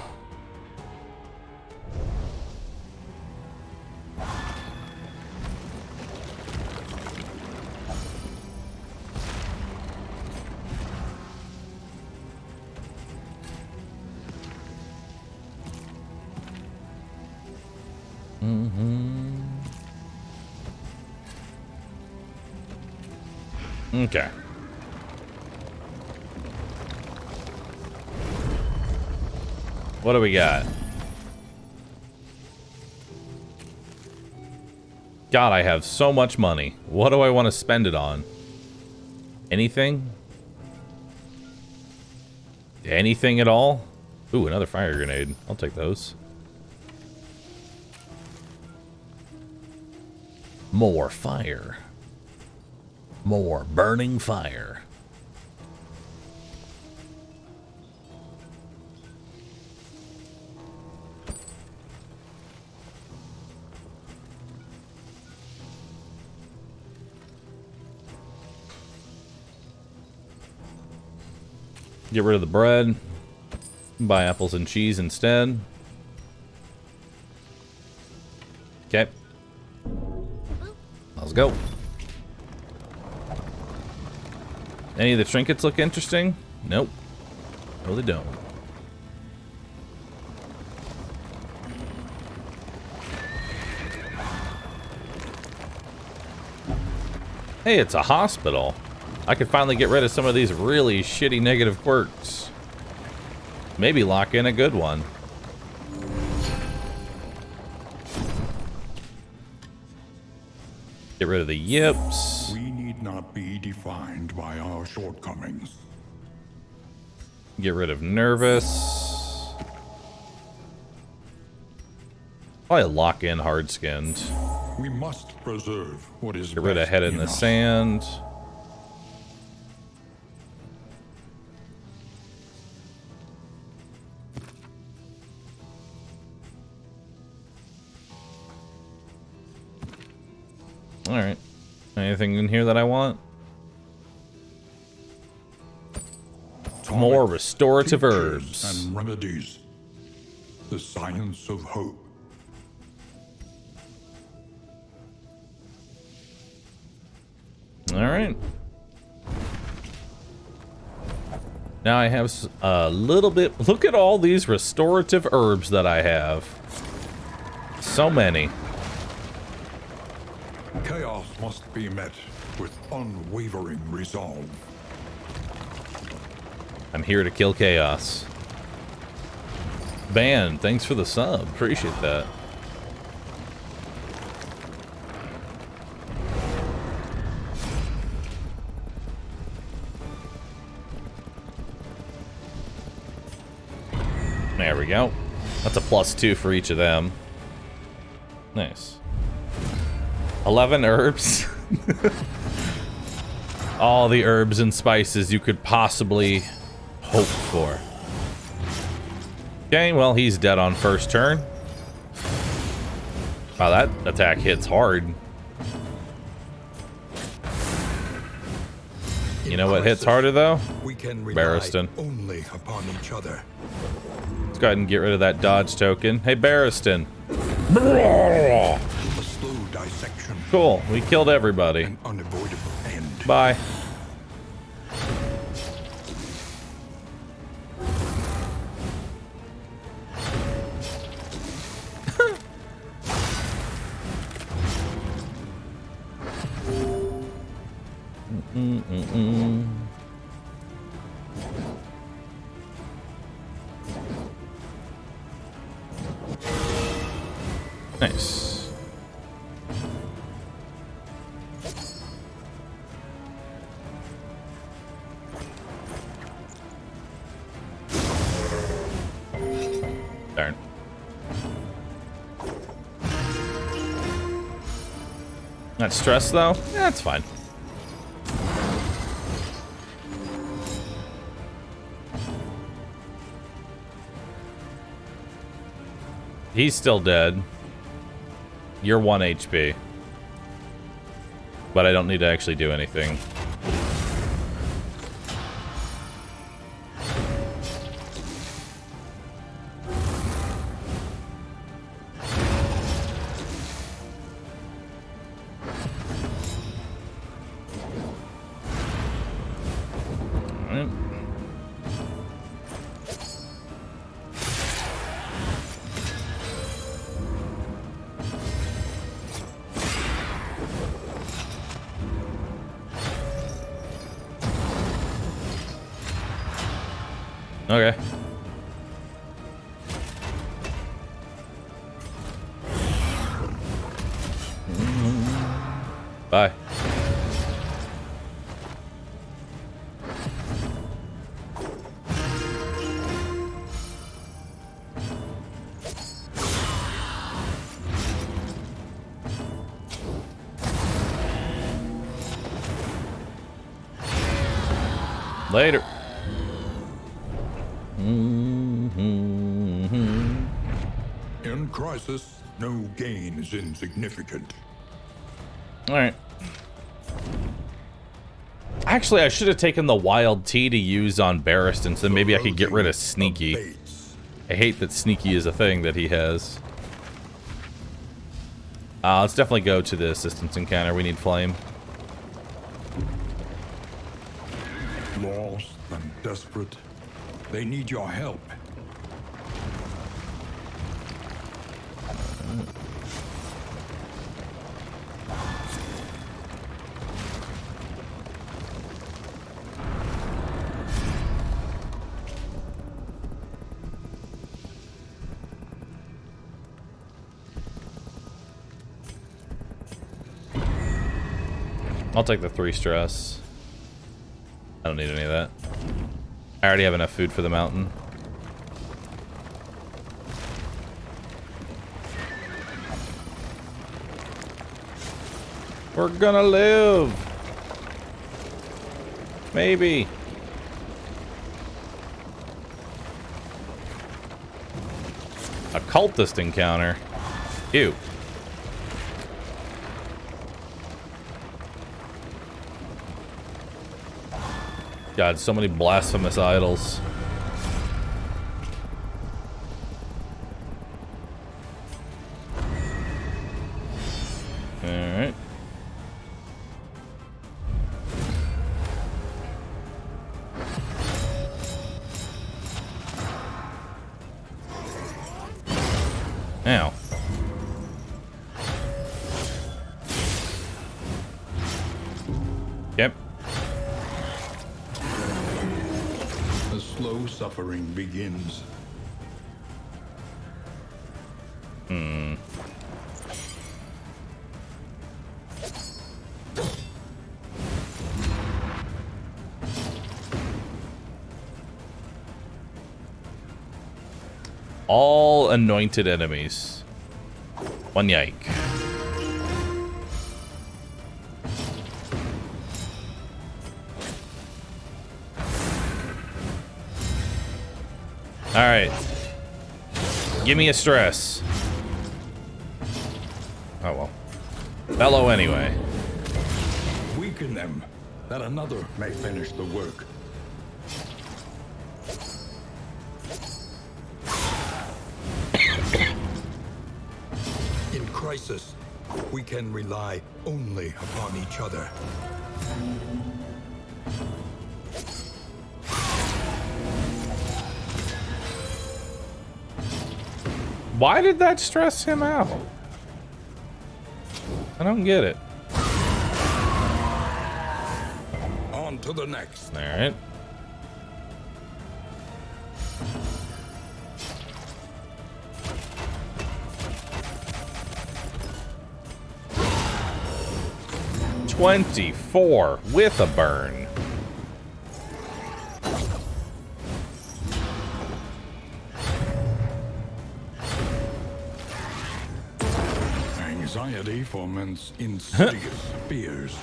Okay. What do we got? God, I have so much money. What do I want to spend it on? Anything? Anything at all? Ooh, another fire grenade. I'll take those. More fire. More burning fire. Get rid of the bread. Buy apples and cheese instead. Okay. Let's go. Any of the trinkets look interesting? Nope. No, they don't. Hey, it's a hospital. I could finally get rid of some of these really shitty negative quirks. Maybe lock in a good one. Get rid of the yips. We need not be defined by our shortcomings. Get rid of nervous. Probably lock in hard-skinned. We must preserve what is Get rid of best head in the us. sand. All right. Anything in here that I want? More restorative Tinctures herbs. and remedies. The science of hope. All right. Now I have a little bit. Look at all these restorative herbs that I have. So many. Chaos must be met with unwavering resolve. I'm here to kill chaos. Ban, thanks for the sub. Appreciate that. There we go. That's a +2 for each of them. Nice. 11 herbs. All the herbs and spices you could possibly hope for. Okay, well, he's dead on first turn. Wow, that attack hits hard. You know what hits harder though? We can rely Barristan. only upon each other. Let's go ahead and get rid of that dodge token. Hey, Barristan. A slow dissection, Cool. We killed everybody. an unavoidable end. Bye. Nice. Darn. Not stressed though? That's fine. He's still dead. You're 1 HP. But I don't need to actually do anything. Alright. Okay. Bye. Later. In crisis, no gain is insignificant. All right. Actually, I should have taken the wild tea to use on Barristan, so maybe I could get rid of Sneaky. Bates. I hate that Sneaky is a thing that he has. Let's definitely go to the assistance encounter. We need Flame. Lost and desperate. They need your help. I'll take the 3 stress. I don't need any of that. I already have enough food for the mountain. We're gonna live. Maybe. A cultist encounter. Ew. God, so many blasphemous idols. Alright. Ow. Yep. The slow suffering begins. All anointed enemies. One yike. Alright. Give me a stress. Oh well. Bellow anyway. Weaken them, that another may finish the work. In crisis, we can rely only upon each other. Why did that stress him out? I don't get it. On to the next. All right. $24 with a burn. Anxiety foments insidious fears.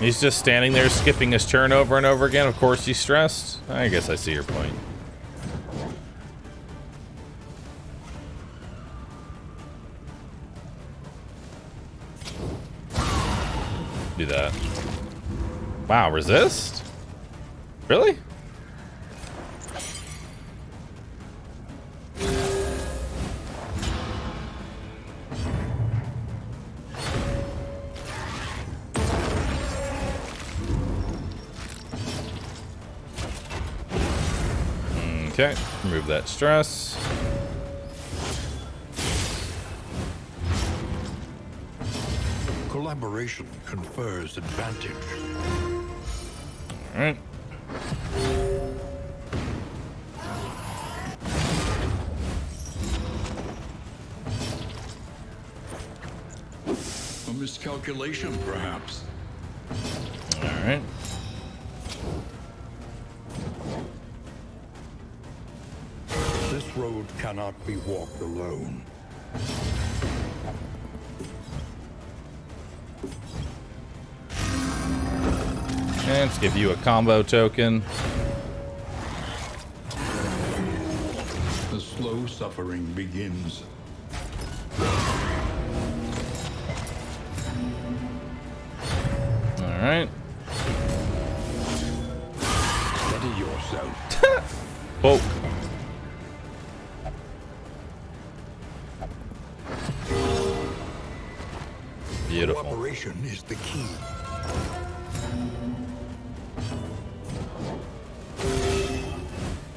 He's just standing there skipping his turn over and over again. Of course he's stressed. I guess I see your point. Do that. Wow, resist? Really? Okay, remove that stress. Collaboration confers advantage. All right. A miscalculation, perhaps. All right. This road cannot be walked alone. And let's give you a combo token. The slow suffering begins. All right. Steady yourself. Poke. Beautiful. Cooperation is the key.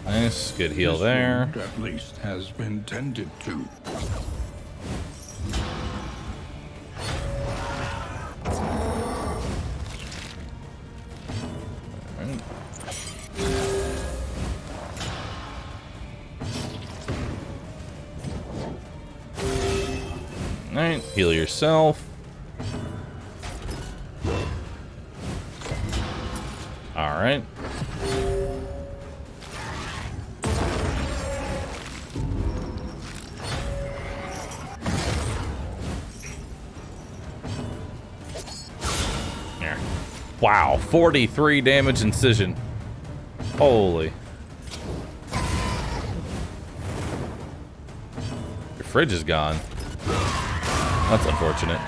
Nice, good heal This there. wound, at least, has been tended to. Alright, heal yourself. Alright. There. Wow, 43 damage incision. Holy. Your fridge is gone. That's unfortunate.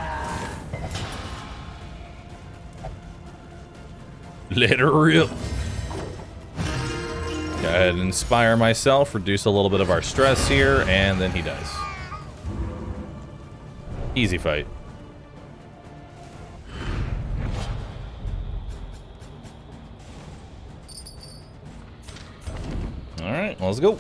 Let her rip. Go ahead and inspire myself, reduce a little bit of our stress here, and then he dies. Easy fight. All right, let's go.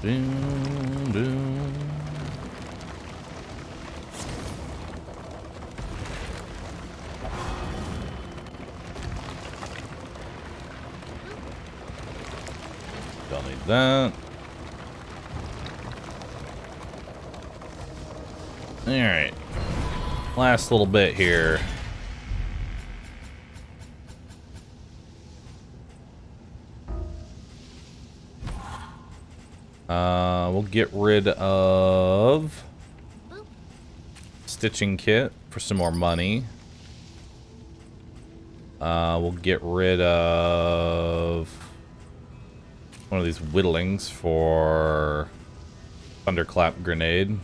Doom, doom. Don't need that. All right. Last little bit here. We'll get rid of stitching kit for some more money. We'll get rid of one of these whittlings for thunderclap grenade.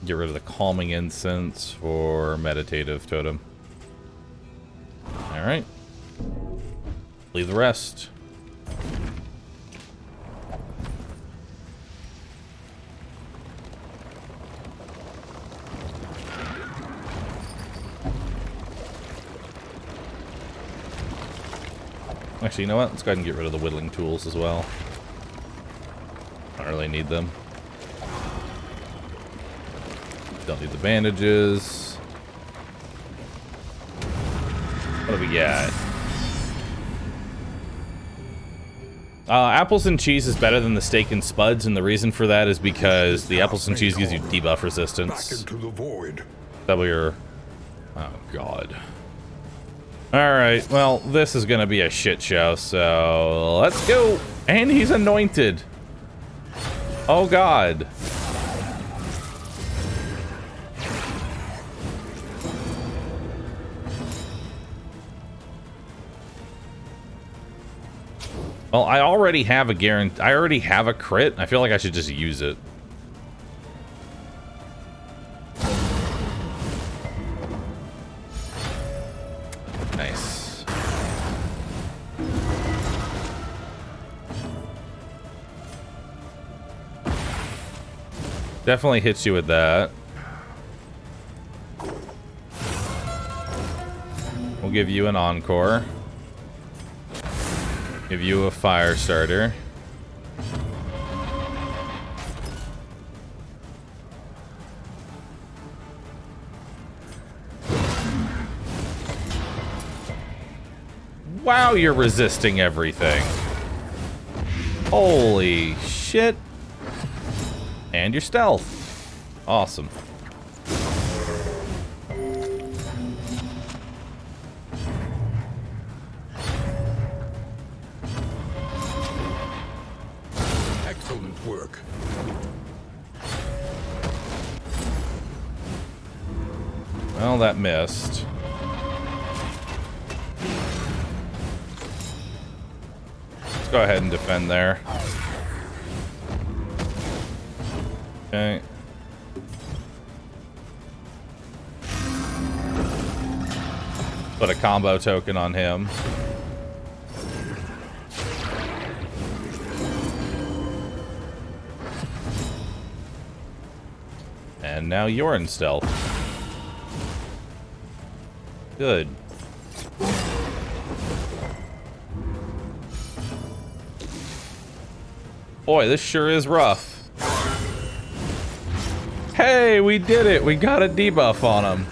Get rid of the calming incense for meditative totem. All right. Leave the rest. Actually, you know what? Let's go ahead and get rid of the whittling tools as well. Don't really need them. Don't need the bandages. What do we got? Apples and cheese is better than the steak and spuds, and the reason for that is because the apples and cheese gives you debuff resistance. Back into the void. That way you're... Oh, God. Alright, well, this is gonna be a shit show, so let's go. And he's anointed. Oh, God. Well, I already have a guarantee. I already have a crit. I feel like I should just use it. Nice. Definitely hits you with that. We'll give you an encore. Give you a fire starter. Wow, you're resisting everything. Holy shit. And your stealth. Awesome. Excellent work. Well, that missed. Let's go ahead and defend there. Okay. Put a combo token on him. And now you're in stealth. Good. Boy, this sure is rough. Hey, we did it! We got a debuff on him.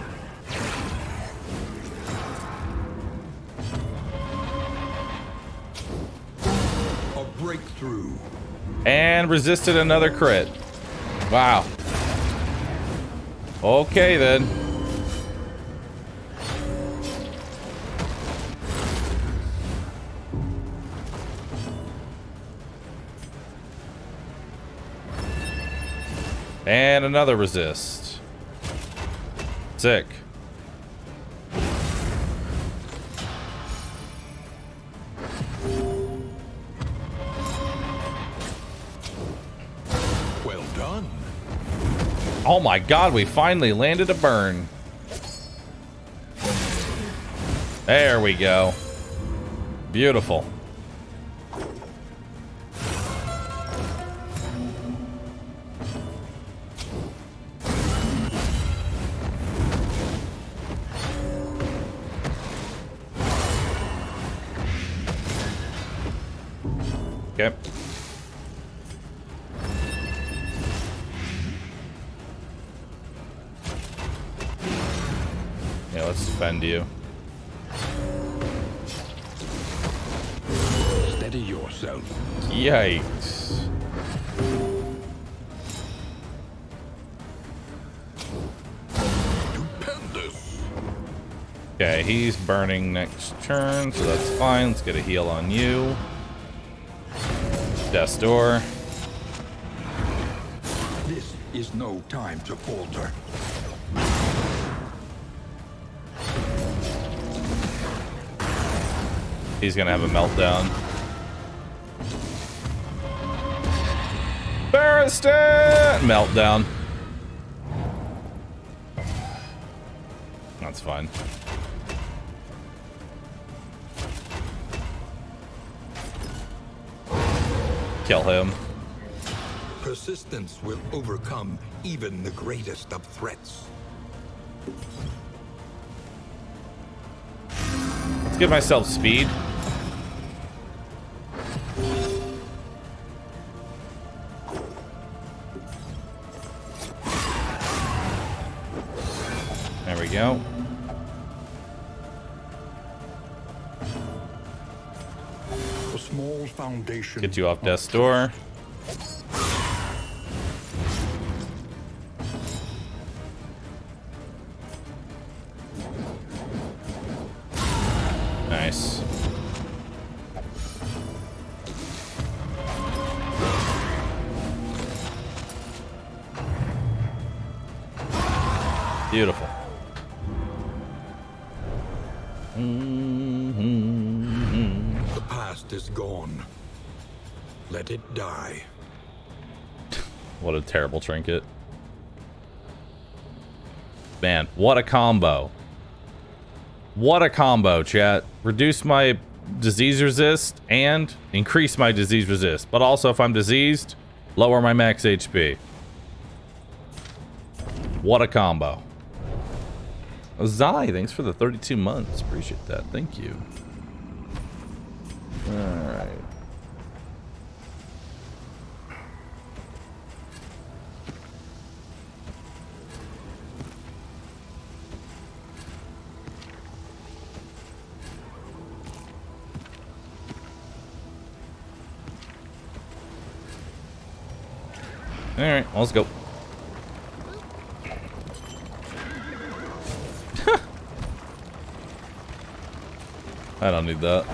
A breakthrough. And resisted another crit. Wow. Okay, then. And another resist. Sick. Well done. Oh my God, we finally landed a burn. There we go. Beautiful. Okay. Yeah, let's defend you. Steady yourself. Yikes. Okay, he's burning next turn, so that's fine. Let's get a heal on you. Death's Door. This is no time to falter. He's gonna have a meltdown. Barristan! Meltdown. That's fine. Kill him. Persistence will overcome even the greatest of threats. Let's give myself speed. There we go. A small foundation. Get you off Death's Door. Nice. Beautiful. The past is gone. Let it die. What a terrible trinket. Man, what a combo. What a combo, chat. Reduce my disease resist and increase my disease resist. But also, if I'm diseased, lower my max HP. What a combo. Zai, thanks for the 32 months. Appreciate that. Thank you. Alright. Alright, well, let's go. I don't need that.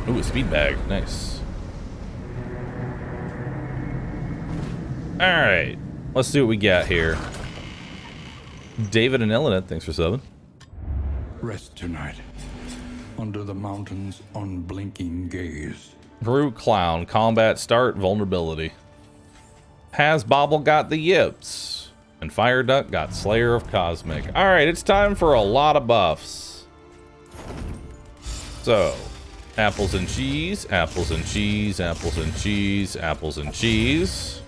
Ooh, a speed bag. Nice. Alright. Let's see what we got here. David and Elenet, thanks for subbing. Rest tonight. Under the mountain's unblinking gaze. Brute Clown, combat start, vulnerability. Has Bobble got the yips? And Fire Duck got Slayer of Cosmic. Alright, it's time for a lot of buffs. So, apples and cheese, apples and cheese, apples and cheese, apples and cheese.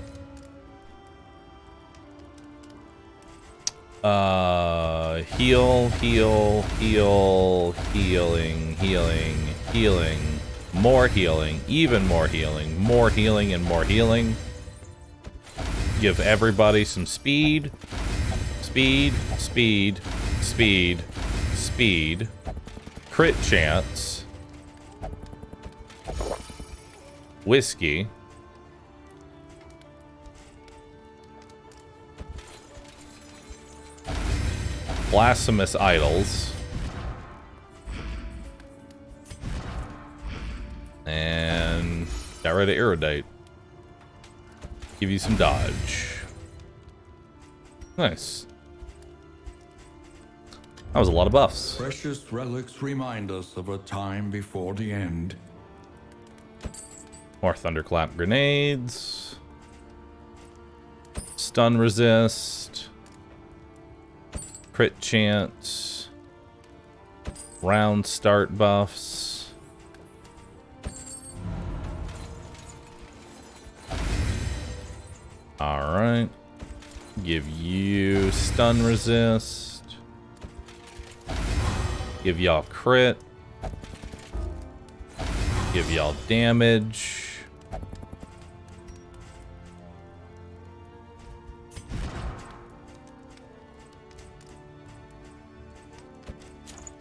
Heal, heal, heal, healing, healing, healing, more healing, even more healing, more healing and more healing. Give everybody some speed, speed, speed, speed, speed, crit chance, whiskey, blasphemous idols, and got rid of Erudite. Give you some dodge. Nice. That was a lot of buffs. Precious relics remind us of a time before the end. More thunderclap grenades. Stun resist. Crit chance. Round start buffs. Alright. Give you stun resist. Give y'all crit. Give y'all damage.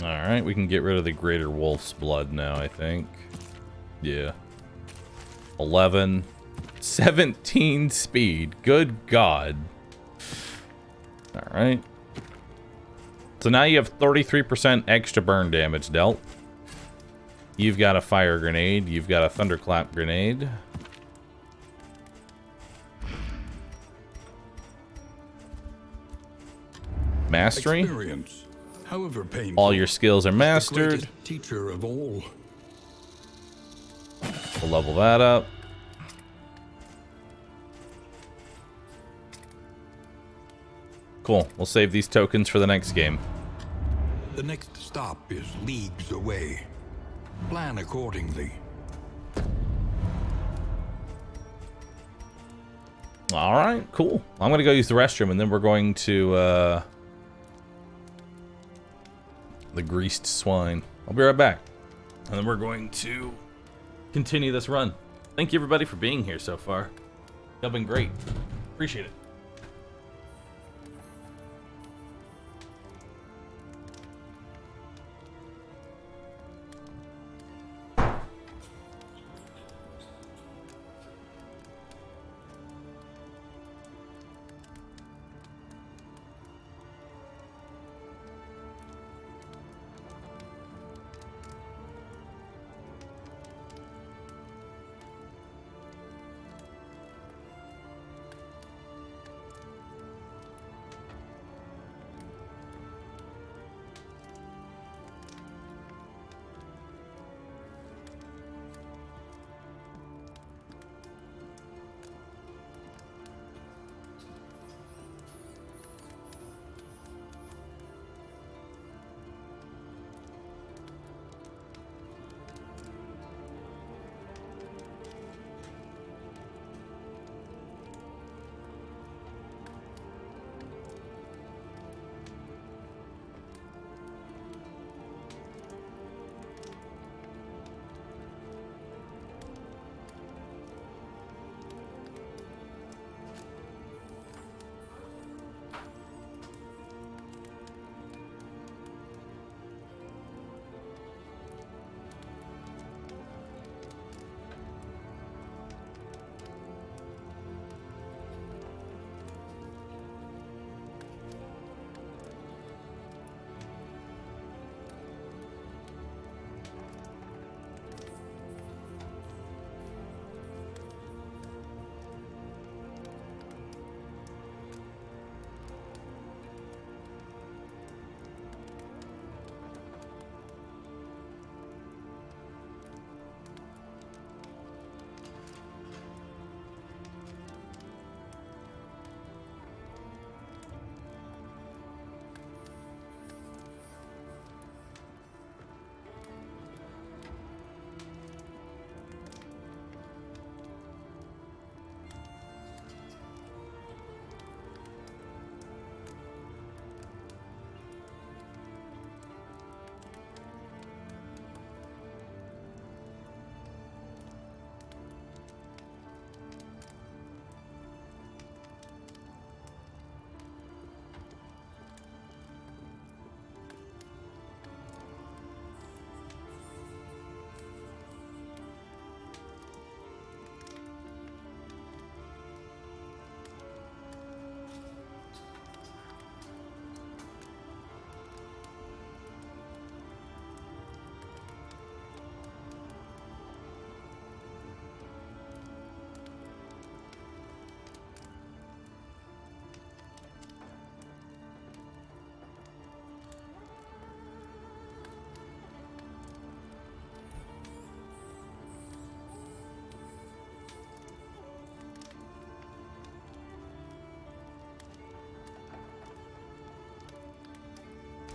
Alright, we can get rid of the Greater Wolf's Blood now, I think. Yeah. 11. 17 speed. Good God. Alright. So now you have 33% extra burn damage dealt. You've got a fire grenade. You've got a thunderclap grenade. Mastery. Experience, however painful, All your skills are is the mastered. greatest teacher of all. We'll level that up. Cool. We'll save these tokens for the next game. The next stop is leagues away. Plan accordingly. All right, cool. I'm going to go use the restroom, and then we're going to the greased swine. I'll be right back. And then we're going to continue this run. Thank you, everybody, for being here so far. Y'all been great. Appreciate it.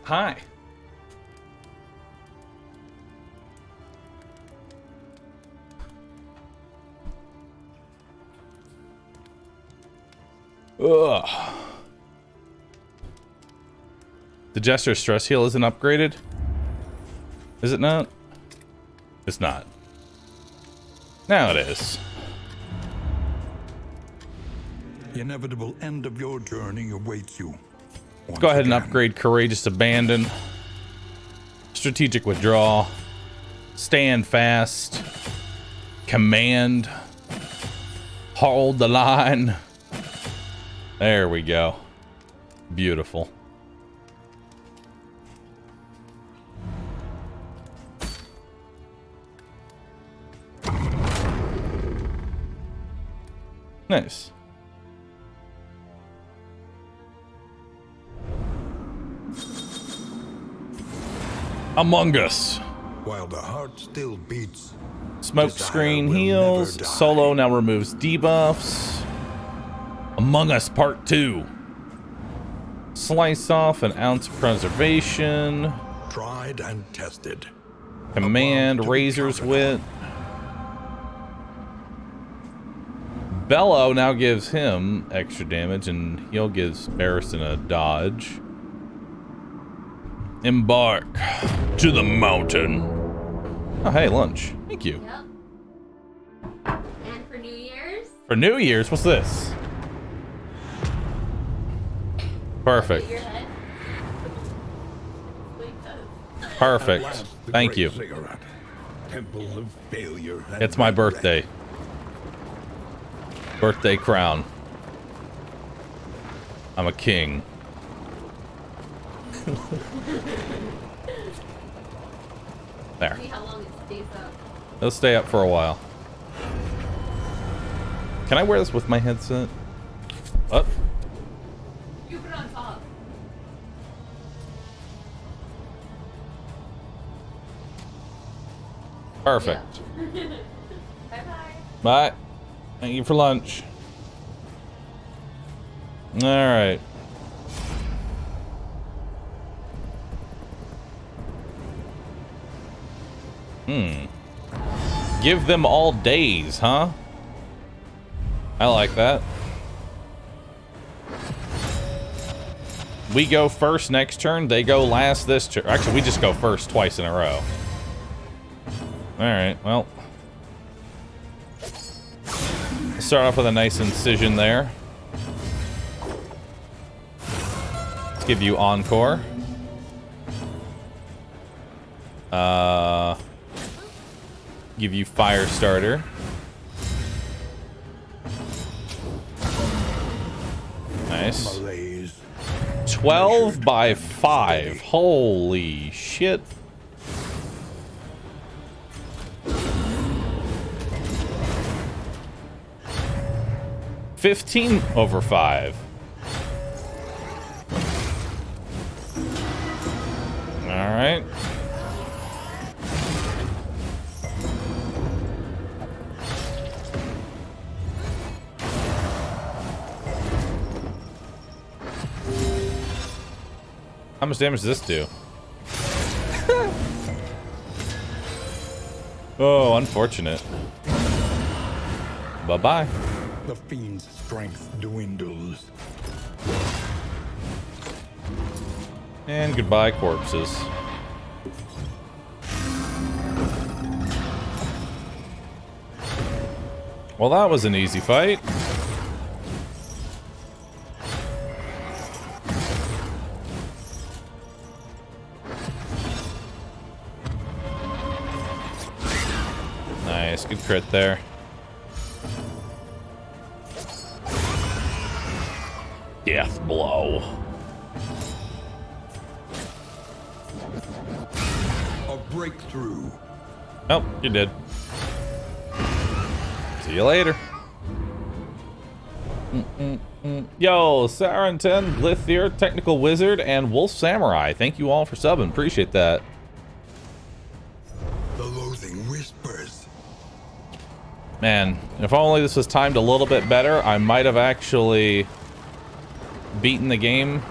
Hi. Ugh. The Jester stress heal isn't upgraded? Is it not? It's not. Now it is. The inevitable end of your journey awaits you. Once Go ahead and again. upgrade Courageous Abandon. Strategic Withdrawal. Stand Fast. Command. Hold the line. There we go. Beautiful. Nice. Among Us. While the heart still beats, Smoke desire screen will heals. never die. Solo now removes debuffs. Among Us Part 2. Slice off an ounce of preservation. Tried and tested. Command, Above to be Razor's counted Wit. Bellow now gives him extra damage, and he'll give Barristan a dodge. Embark to the mountain. Oh, hey, lunch. Thank you. Yep. And for New Year's? For New Year's, what's this? Perfect. Your head. Wait, does. Perfect. At last, the Thank great you. Ziggurat. Temple of failure. and It's my regret. birthday. Birthday crown. I'm a king. There. See how long it stays up. It'll stay up for a while. Can I wear this with my headset? What? You put it on top. Perfect. Bye-bye. Bye. Thank you for lunch. All right. Give them all days, huh? I like that. We go first next turn, they go last this turn. Actually, we just go first twice in a row. Alright, well. Start off with a nice incision there. Let's give you Encore. Give you Fire Starter. Nice. Malaise. 12 by 5. Holy shit. $15/5. All right. How much damage does this do? Oh, unfortunate. Bye-bye. The fiend's strength dwindles. And goodbye, corpses. Well, that was an easy fight. Nice, good crit there. Death blow. A breakthrough. Oh, you did. See you later. Yo, Sarin 10, Glithier, Technical Wizard, and Wolf Samurai. Thank you all for subbing. Appreciate that. The loathing whispers. Man, if only this was timed a little bit better, I might have actually beaten the game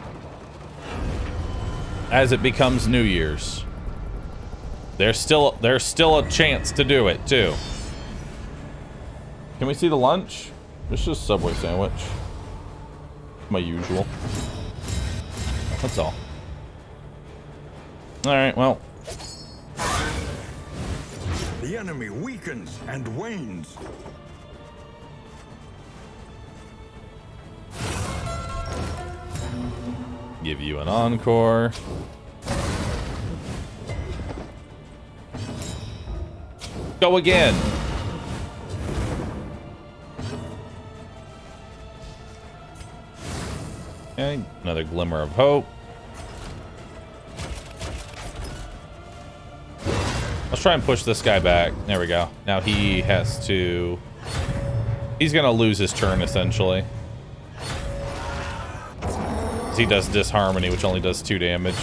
as it becomes New Year's. There's still a chance to do it too. Can we see the lunch? It's just a Subway sandwich. My usual. That's all. Alright, well. The enemy weakens and wanes. Give you an Encore. Go again. Okay, another glimmer of hope. Let's try and push this guy back. There we go. Now he has to... He's gonna lose his turn, essentially. He does Disharmony, which only does 2 damage.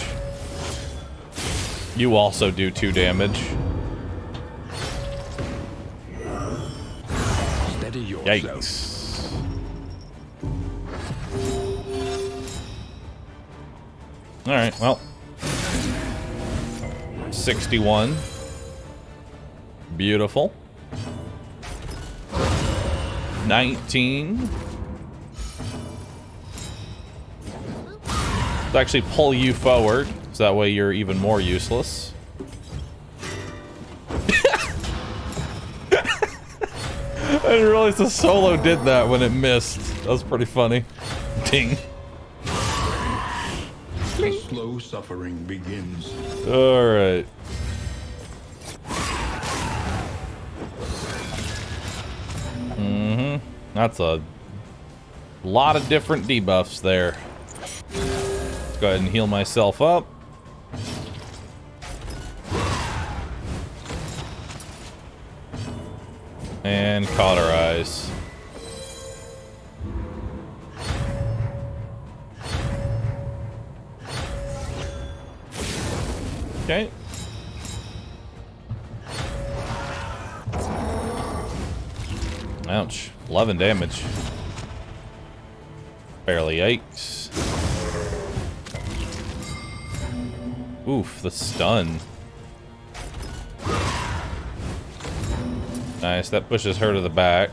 You also do 2 damage. Steady yourself. Yikes. Alright, well. 61. Beautiful. 19. Let's actually pull you forward, so that way you're even more useless. I didn't realize the solo did that when it missed. That was pretty funny. Ding. The slow suffering begins. Alright. That's a lot of different debuffs there. Let's go ahead and heal myself up. And cauterize. Okay. Ouch. 11 damage. Barely yikes. Oof, the stun. Nice, that pushes her to the back.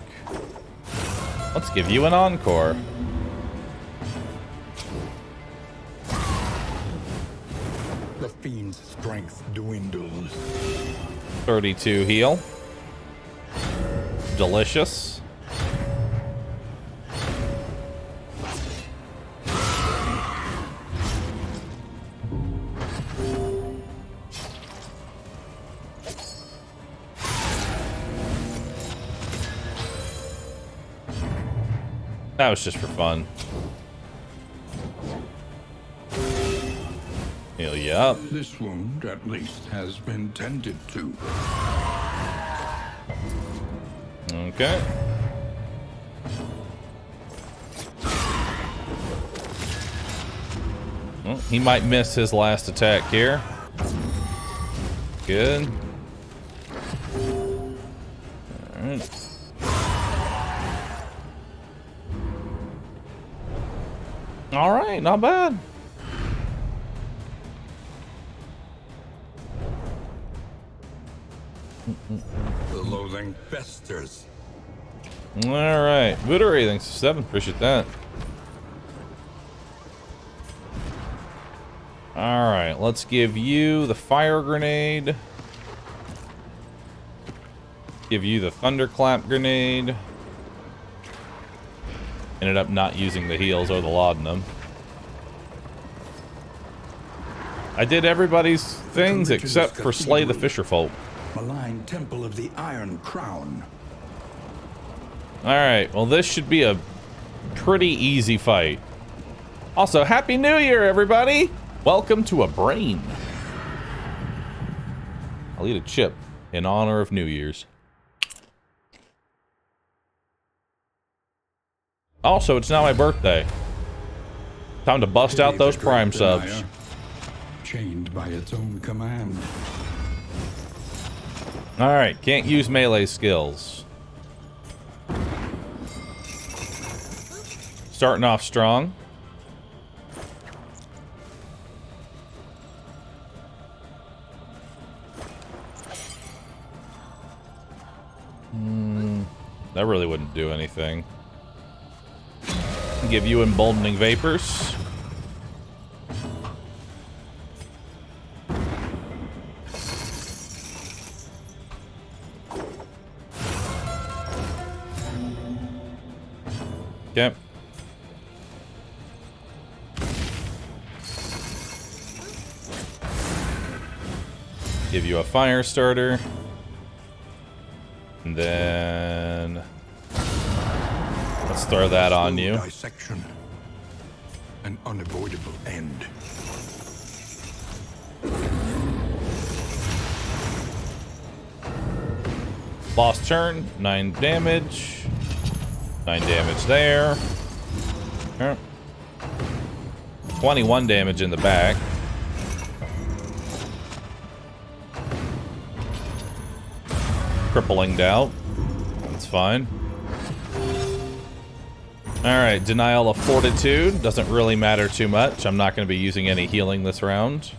Let's give you an encore. The fiend's strength dwindles. 32 heal. Delicious. That was just for fun. Heal you up. This wound, at least, has been tended to. Okay. Well, he might miss his last attack here. Good. Alright. Alright, not bad. The loathing festers. Alright. Voodery, thanks for 7. Appreciate that. Alright, let's give you the fire grenade. Give you the thunderclap grenade. Ended up not using the heals or the laudanum. I did everybody's things except for slay the fisherfolk. Malign temple of the Iron Crown. Alright, well this should be a pretty easy fight. Also, Happy New Year, everybody! Welcome to a brain. I'll eat a chip in honor of New Year's. Also, it's now my birthday. Time to bust out those Prime subs. Chained by its own command. Alright, can't use melee skills. Starting off strong. That really wouldn't do anything. Give you emboldening vapors. Okay. Give you a fire starter. And then let's throw that on you. Dissection. an unavoidable end. Boss turn, 9 damage. 9 damage there. 21 damage in the back. Crippling doubt. That's fine. Alright, denial of fortitude. Doesn't really matter too much. I'm not going to be using any healing this round.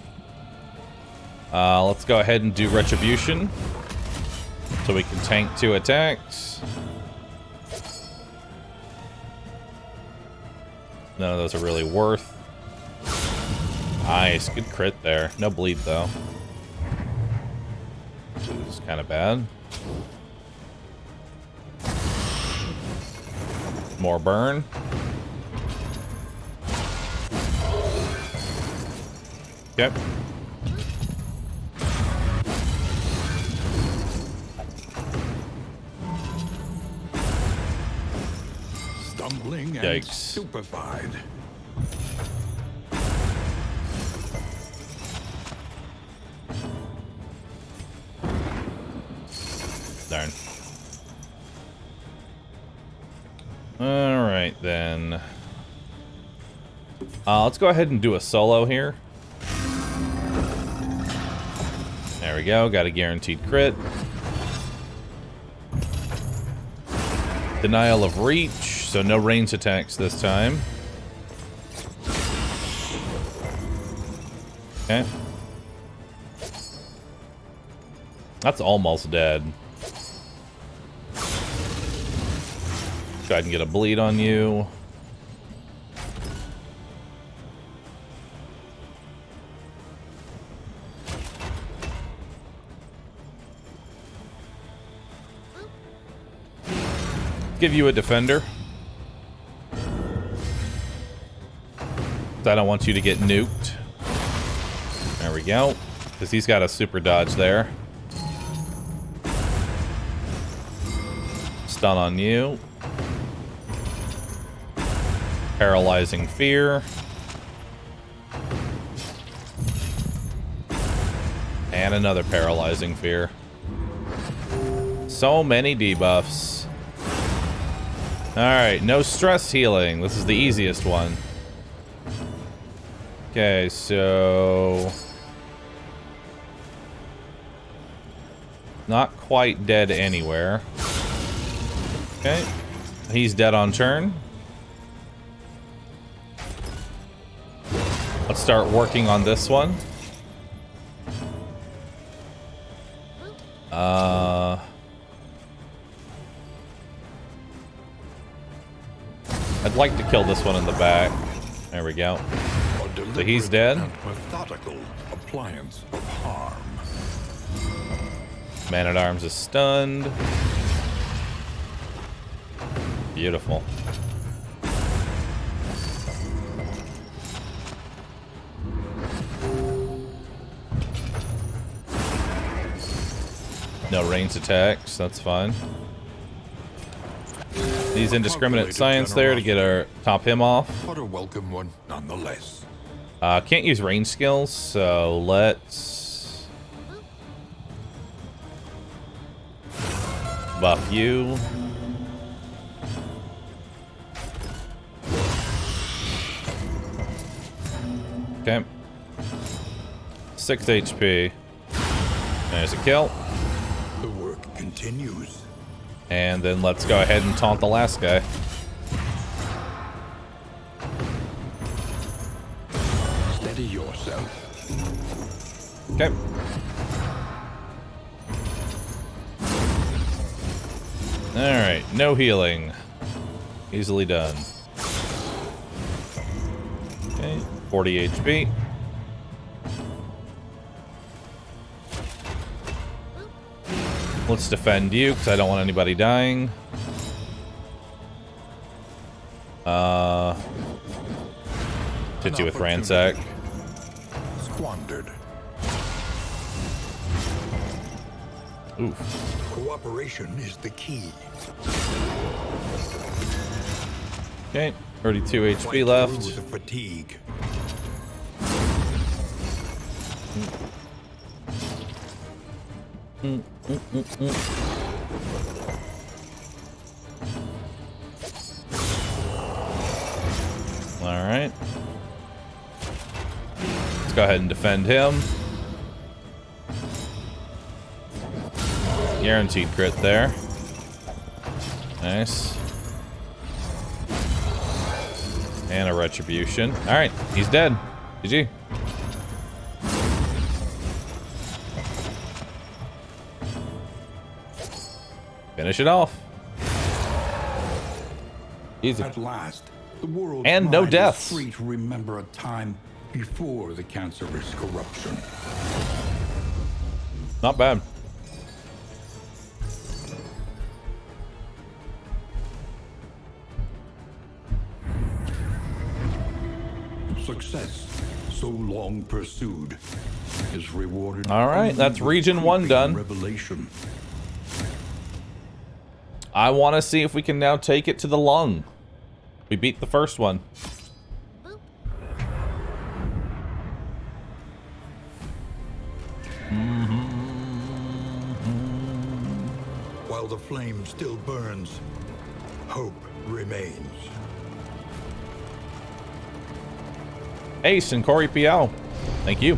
Let's go ahead and do retribution. So we can tank 2 attacks. None of those are really worth. Nice, good crit there. No bleed though. This is kind of bad. More burn. Yep. Stumbling and Yikes. stupefied. Darn. Alright then. Let's go ahead and do a solo here. There we go, got a guaranteed crit. Denial of reach, so no range attacks this time. Okay. That's almost dead. Go ahead and get a bleed on you. Give you a defender. I don't want you to get nuked. There we go. Because he's got a super dodge there. Stun on you. Paralyzing fear. And another paralyzing fear. So many debuffs. Alright, no stress healing. This is the easiest one. Okay, so... not quite dead anywhere. Okay. He's dead on turn. Let's start working on this one. I'd like to kill this one in the back. There we go. So he's dead. Methodical appliance of harm. Man-at-Arms is stunned. Beautiful. No ranged attacks, that's fine. These indiscriminate science there to get our top him off. But a welcome one nonetheless. Can't use range skills, so let's buff you. Okay. 6 HP. There's a kill. The work continues. And then let's go ahead and taunt the last guy. Steady yourself. Okay. Alright, no healing. Easily done. Okay, 40 HP. Let's defend you, because I don't want anybody dying. Hit you with ransack. Squandered. Oof. Cooperation is the key. Okay, 32 HP Fight left. through the fatigue. All right. Let's go ahead and defend him. Guaranteed crit there. Nice. And a retribution. All right, he's dead. GG. Finish it off. Easy. At last, the world's And no mind deaths. is free to remember a time before the cancerous corruption. Not bad. Success, so long pursued, is rewarded. All right, only that's with region 1 creeping done. Revelation. I want to see if we can now take it to the lung. We beat the first one. While the flame still burns, hope remains. Ace and Corey PL. Thank you.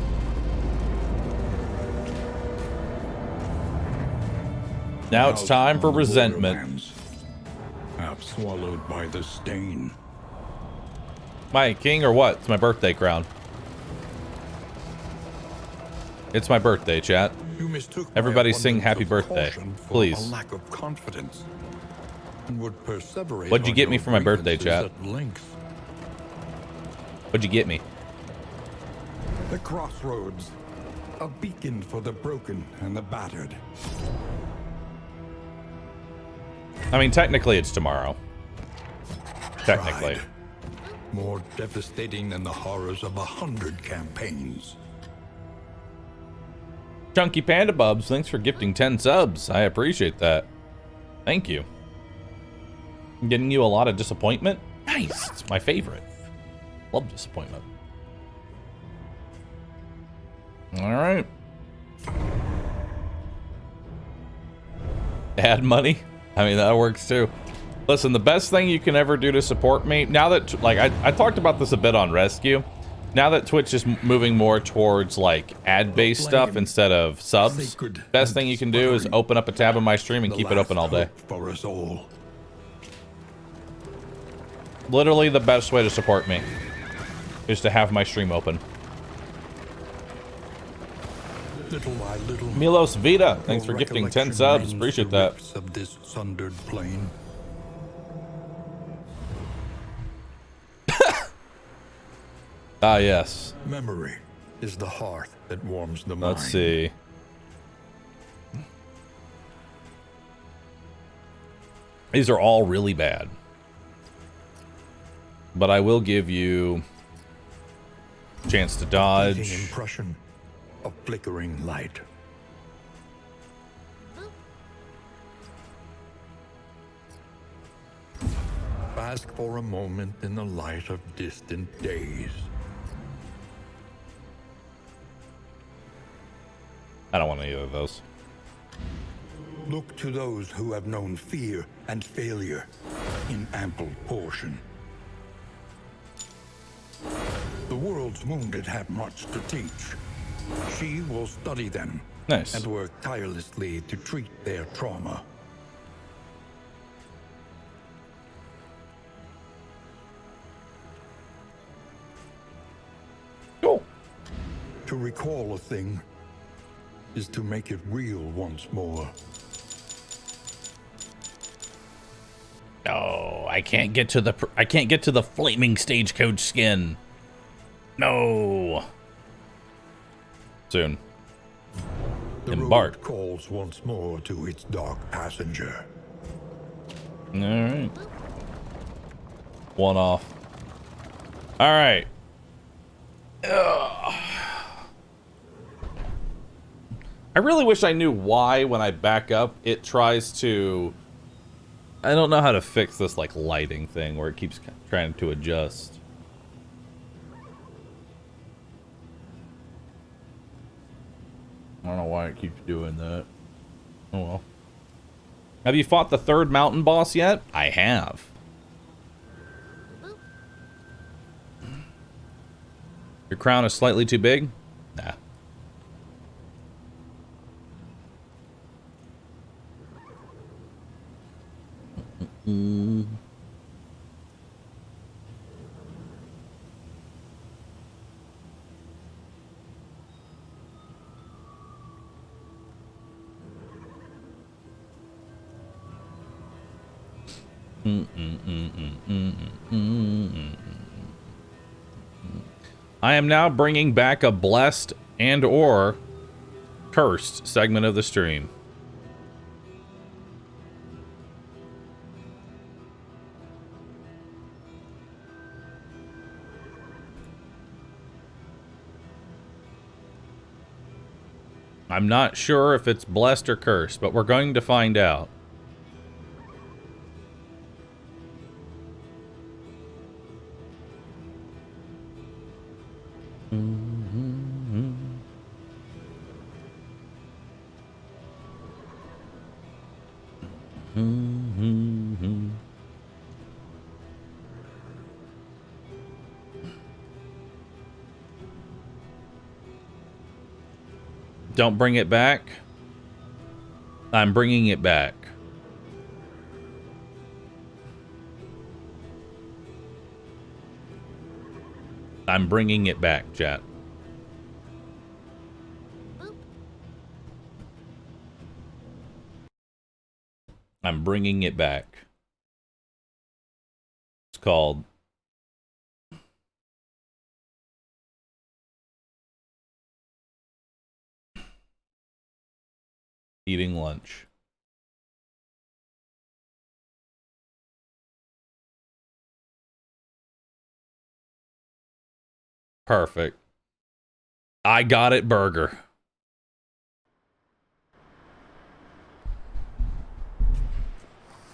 Now it's time for resentment. Borderlands, half swallowed by the stain. My king or what? It's my birthday crown. It's my birthday, chat. You mistook my Everybody sing abundance happy of birthday, caution for please. a lack of confidence, and would perseverate What'd you on get me your for my birthday, grievances chat? at length. What'd you get me? The crossroads, a beacon for the broken and the battered. I mean, technically it's tomorrow. Technically. Pride, more devastating than the horrors of 100 campaigns. Chunky Panda Bubs, thanks for gifting 10 subs. I appreciate that. Thank you. I'm getting you a lot of disappointment? Nice. It's my favorite. Love disappointment. All right. Add money. I mean, that works too. Listen, the best thing you can ever do to support me, now that, like, I talked about this a bit on Rescue. Now that Twitch is moving more towards, like, ad-based stuff instead of subs, best thing you can do is open up a tab on my stream and keep it open all day. For us all. Literally the best way to support me is to have my stream open. Little by little, Milos Vita, thanks for your gifting 10 recollection subs. mends Appreciate the that. rips of this sundered plain. Ah, yes. Memory is the hearth that warms the mind. Let's see. These are all really bad. But I will give you a chance to Fleeting dodge. impression of flickering light. Bask for a moment in the light of distant days. I don't want any of those. Look to those who have known fear and failure in ample portion. The world's wounded have much to teach. She will study them Nice. and work tirelessly to treat their trauma. Cool. To recall a thing is to make it real once more. No, I can't get to the flaming stagecoach skin. No. Soon. The Embark. road calls once more to its dark passenger. All right. One off. All right. Ugh. I really wish I knew why when I back up it tries to I don't know how to fix this, like, lighting thing where it keeps trying to adjust. I don't know why it keeps doing that. Oh well. Have you fought the third mountain boss yet? I have. Your crown is slightly too big? Nah. I am now bringing back a blessed and or cursed segment of the stream. I'm not sure if it's blessed or cursed, but we're going to find out. Don't bring it back. I'm bringing it back. I'm bringing it back, chat. I'm bringing it back. It's called eating lunch. Perfect. I got it, burger.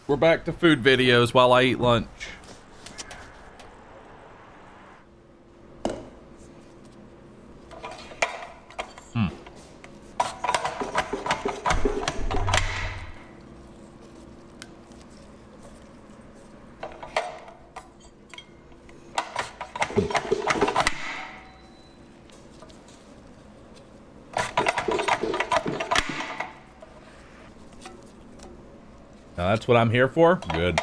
We're back to food videos while I eat lunch. Now that's what I'm here for? Good.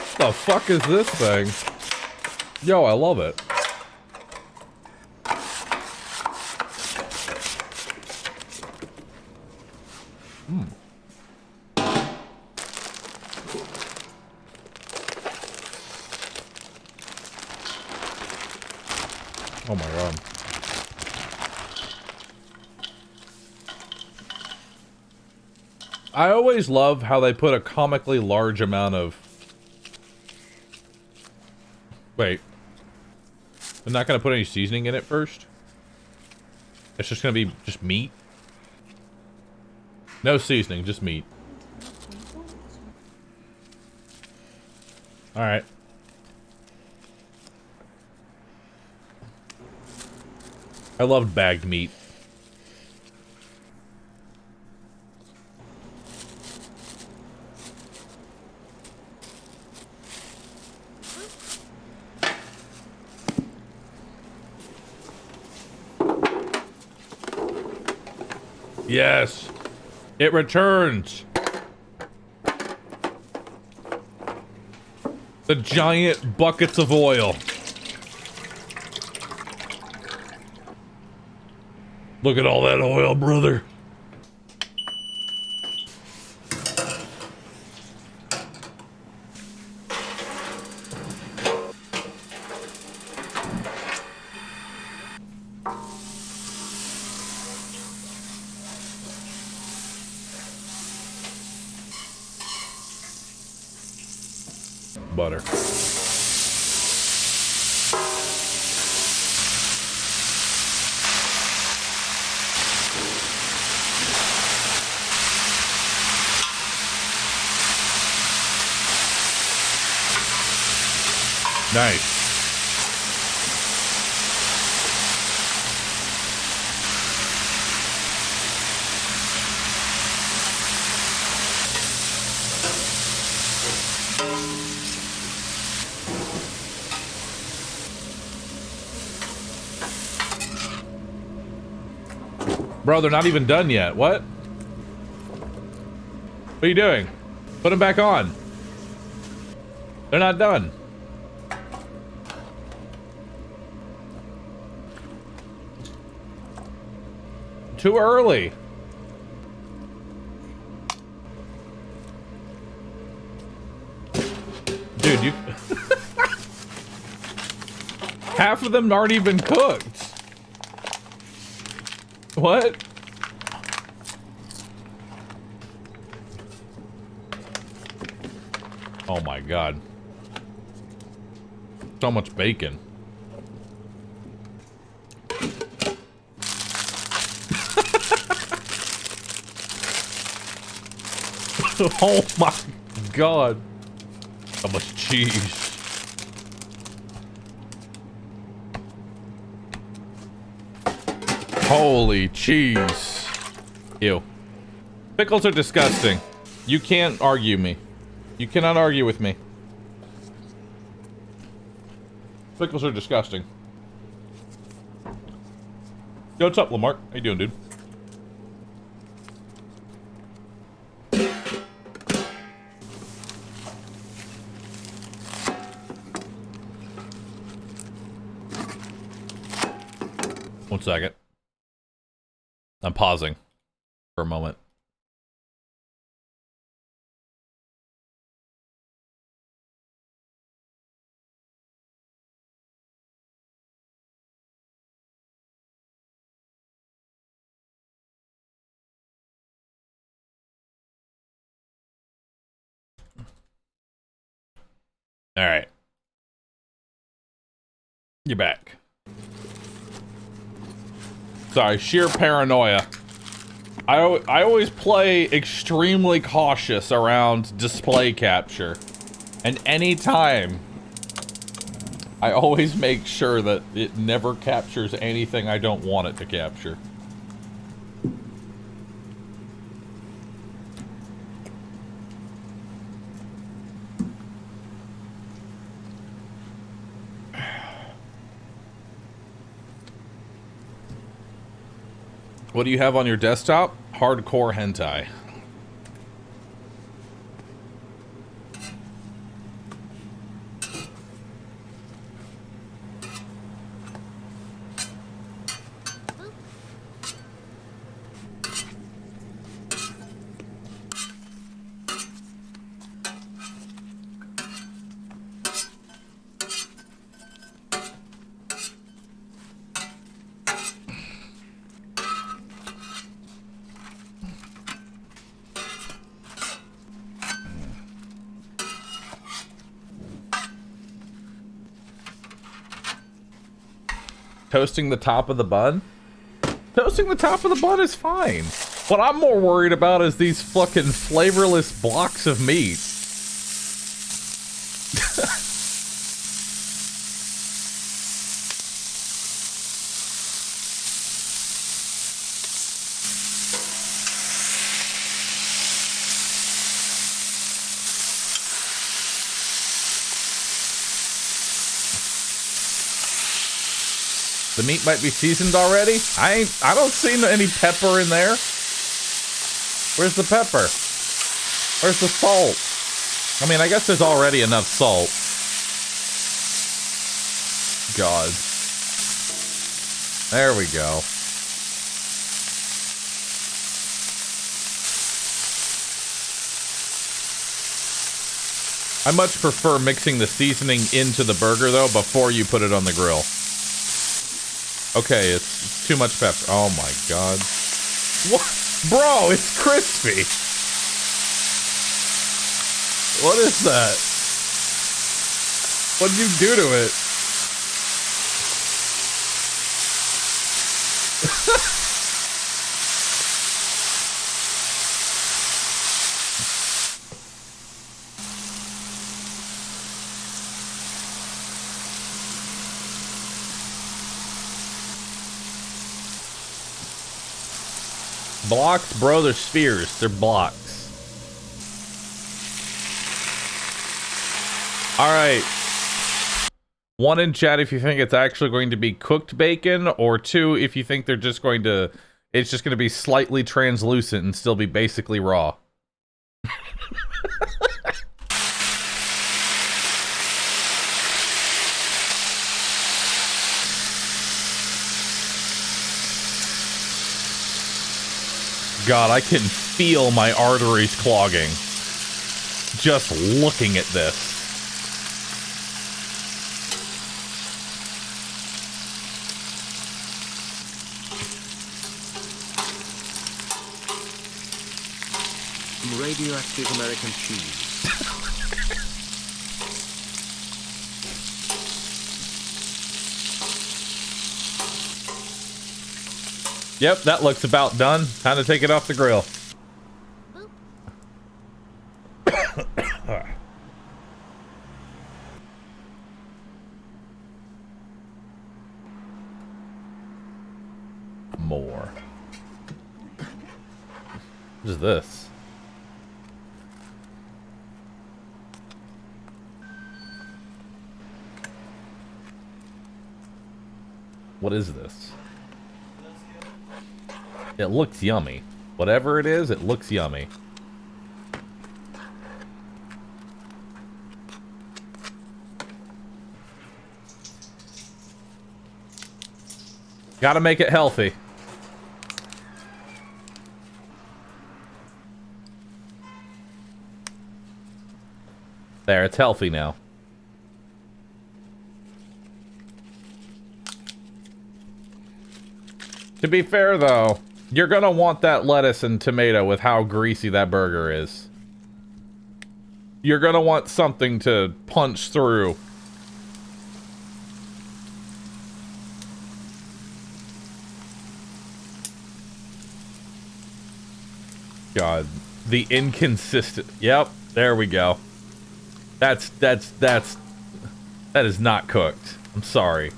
What the fuck is this thing? Yo, I love it. Oh my god. I always love how they put a comically large amount of... Wait. They're not going to put any seasoning in it first? It's just going to be just meat? No seasoning, just meat. Alright. I loved bagged meat. Yes, it returns. The giant buckets of oil. Look at all that oil, brother. butter. Nice. Bro, they're not even done yet. What? What are you doing? Put them back on. They're not done. Too early. Dude, you... Half of them aren't even cooked. What? Oh my god. So much bacon. Oh my god. So much cheese. Holy cheese. Ew. Pickles are disgusting. You can't argue me. You cannot argue with me. Pickles are disgusting. Yo, what's up, Lamarck? How you doing, dude? One second. I'm pausing for a moment. All right. You're back. Sorry, sheer paranoia. I always play extremely cautious around display capture. And anytime, I always make sure that it never captures anything I don't want it to capture. What do you have on your desktop? Hardcore hentai. Toasting the top of the bun? Toasting the top of the bun is fine. What I'm more worried about is these fucking flavorless blocks of meat. The meat might be seasoned already. I don't see any pepper in there. Where's the pepper? Where's the salt? I mean, I guess there's already enough salt. God. There we go. I much prefer mixing the seasoning into the burger, though, before you put it on the grill. Okay, it's too much pepper. Oh my god. What? Bro, it's crispy. What is that? What'd you do to it? Blocks, bro, they're spheres. They're blocks. Alright. 1 in chat if you think it's actually going to be cooked bacon, or 2 if you think they're just going to... It's just going to be slightly translucent and still be basically raw. God, I can feel my arteries clogging just looking at this. Radioactive American cheese. Yep, that looks about done. Time to take it off the grill. More. What is this? What is this? It looks yummy. Whatever it is, it looks yummy. Gotta make it healthy. There, it's healthy now. To be fair, though, you're gonna want that lettuce and tomato with how greasy that burger is. You're gonna want something to punch through. God, the inconsistent. Yep, there we go. That is not cooked. I'm sorry.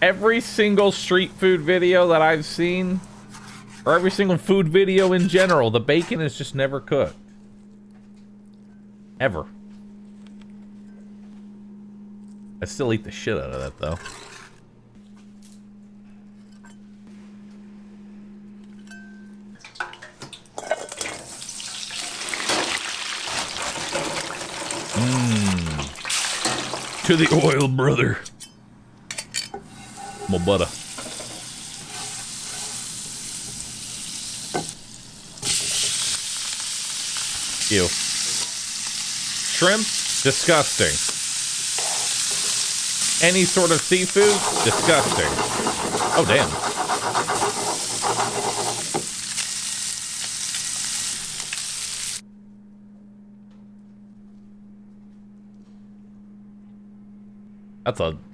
Every single street food video that I've seen, or every single food video in general, the bacon is just never cooked. Ever. I still eat the shit out of that, though. To the oil, brother. My butter. Ew. Shrimp? Disgusting. Any sort of seafood? Disgusting. Oh, damn.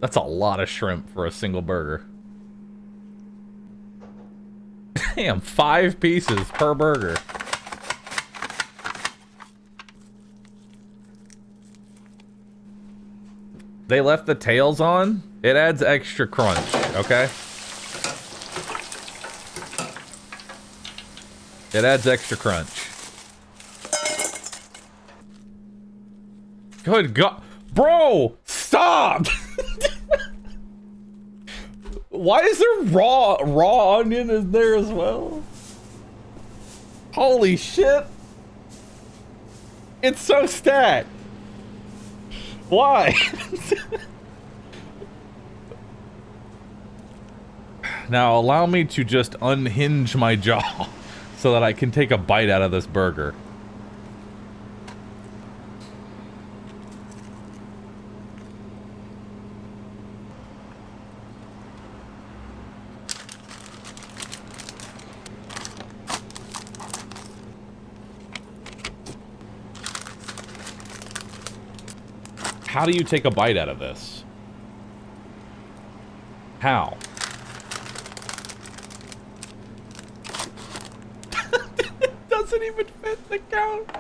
That's a lot of shrimp for a single burger. Damn, 5 pieces per burger. They left the tails on? It adds extra crunch, okay? It adds extra crunch. Good God. Bro! Stop! Why is there raw onion in there as well? Holy shit! It's so stacked. Why? Now allow me to just unhinge my jaw so that I can take a bite out of this burger. How do you take a bite out of this? How? It doesn't even fit the count.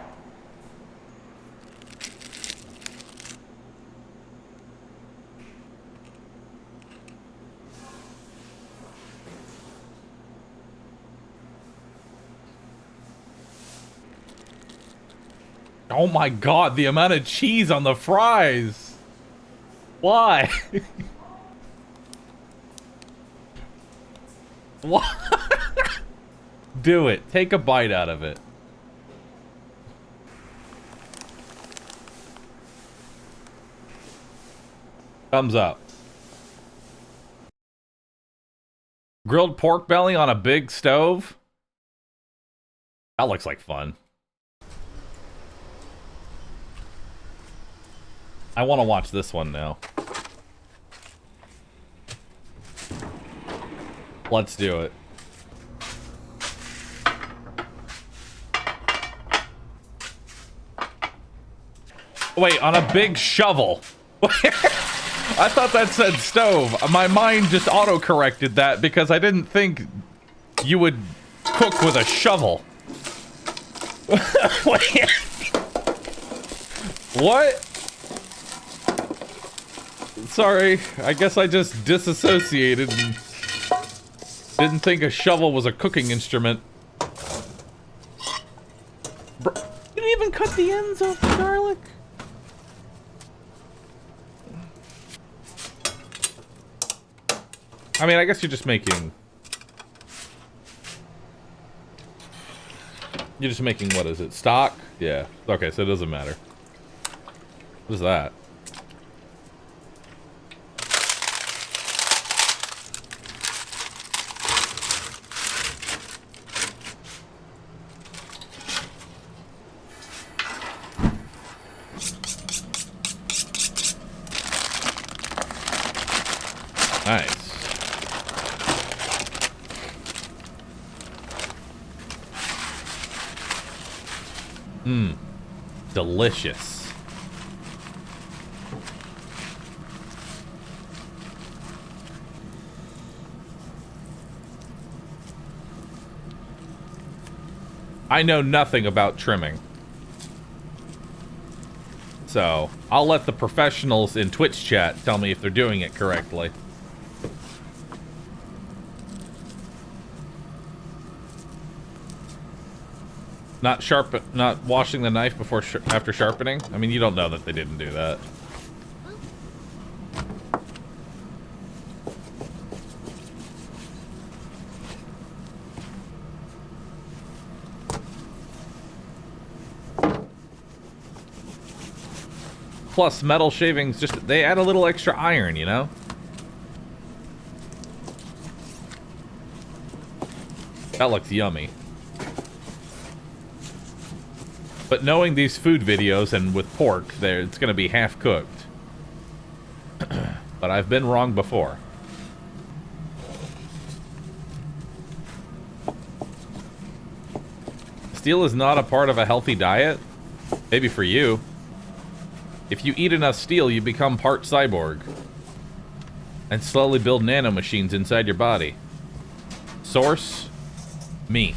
Oh my god, the amount of cheese on the fries. Why? What? Do it. Take a bite out of it. Thumbs up. Grilled pork belly on a big stove? That looks like fun. I want to watch this one now. Let's do it. Wait, on a big shovel. I thought that said stove. My mind just auto-corrected that because I didn't think you would cook with a shovel. What? Sorry, I guess I just disassociated and didn't think a shovel was a cooking instrument. Bro, you didn't even cut the ends off the garlic? I mean, I guess you're just making... You're just making, what is it, stock? Yeah. Okay, so it doesn't matter. What is that? Nice. Mmm. Delicious. I know nothing about trimming. So, I'll let the professionals in Twitch chat tell me if they're doing it correctly. Not washing the knife before after sharpening? I mean, you don't know that they didn't do that. Plus, metal shavings just, they add a little extra iron, you know? That looks yummy. But knowing these food videos and with pork, it's going to be half cooked. But I've been wrong before. Steel is not a part of a healthy diet? Maybe for you. If you eat enough steel, you become part cyborg. And slowly build nanomachines inside your body. Source? Me.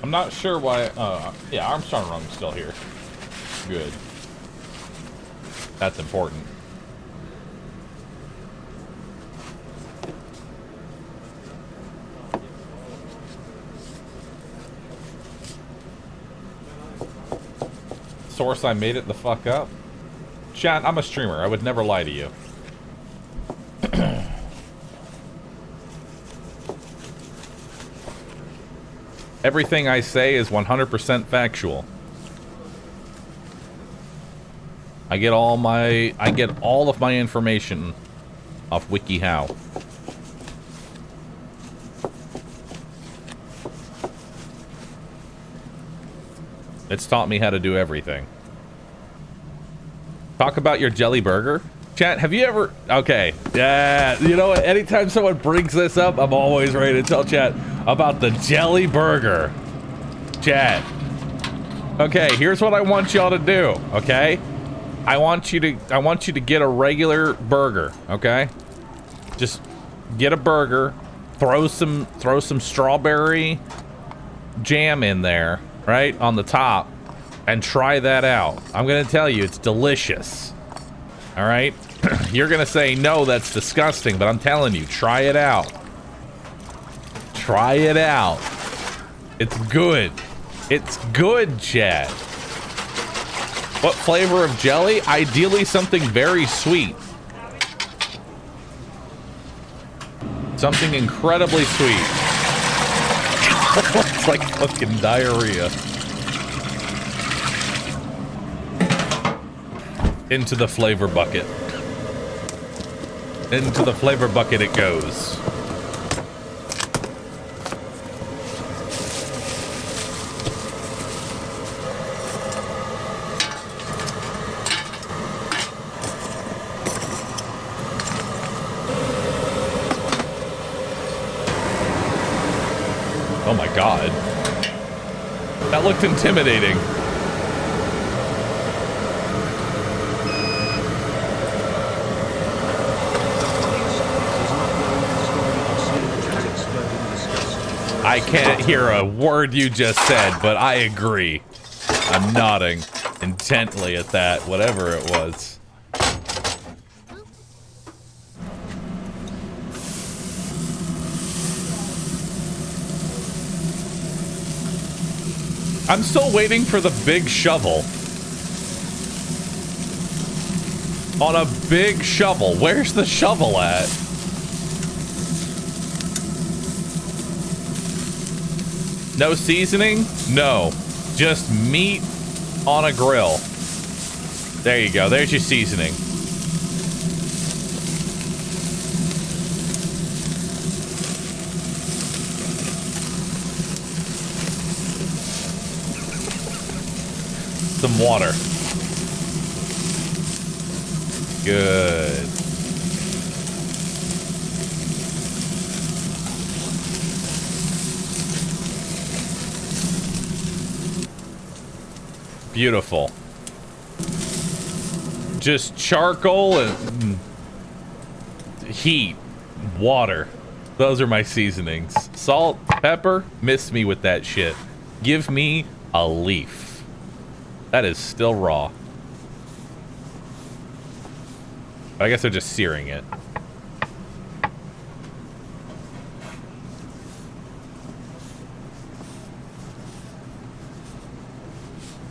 I'm not sure why, yeah, Armstrong Rung's still here. Good. That's important. Source, I made it the fuck up. Chat, I'm a streamer. I would never lie to you. Everything I say is 100% factual. I get all of my information off WikiHow. It's taught me how to do everything. Talk about your jelly burger. Chat, have you ever... Okay, yeah, you know what? Anytime someone brings this up, I'm always ready to tell chat about the jelly burger. Chat. Okay, here's what I want y'all to do, okay? I want you to get a regular burger, okay? Just get a burger, throw some strawberry jam in there, right, on the top, and try that out. I'm gonna tell you, it's delicious. All right? You're gonna say, no, that's disgusting, but I'm telling you, try it out. Try it out. It's good. It's good, Chad. What flavor of jelly? Ideally something very sweet. Something incredibly sweet. It's like fucking diarrhea. Into the flavor bucket. Into the flavor bucket it goes. Oh my god. That looked intimidating. I can't hear a word you just said, but I agree. I'm nodding intently at that, whatever it was. I'm still waiting for the big shovel. On a big shovel. Where's the shovel at? No seasoning? No. Just meat on a grill. There you go. There's your seasoning. Some water. Good. Beautiful. Just charcoal and heat, water. Those are my seasonings. Salt, pepper, miss me with that shit. Give me a leaf. That is still raw. I guess they're just searing it.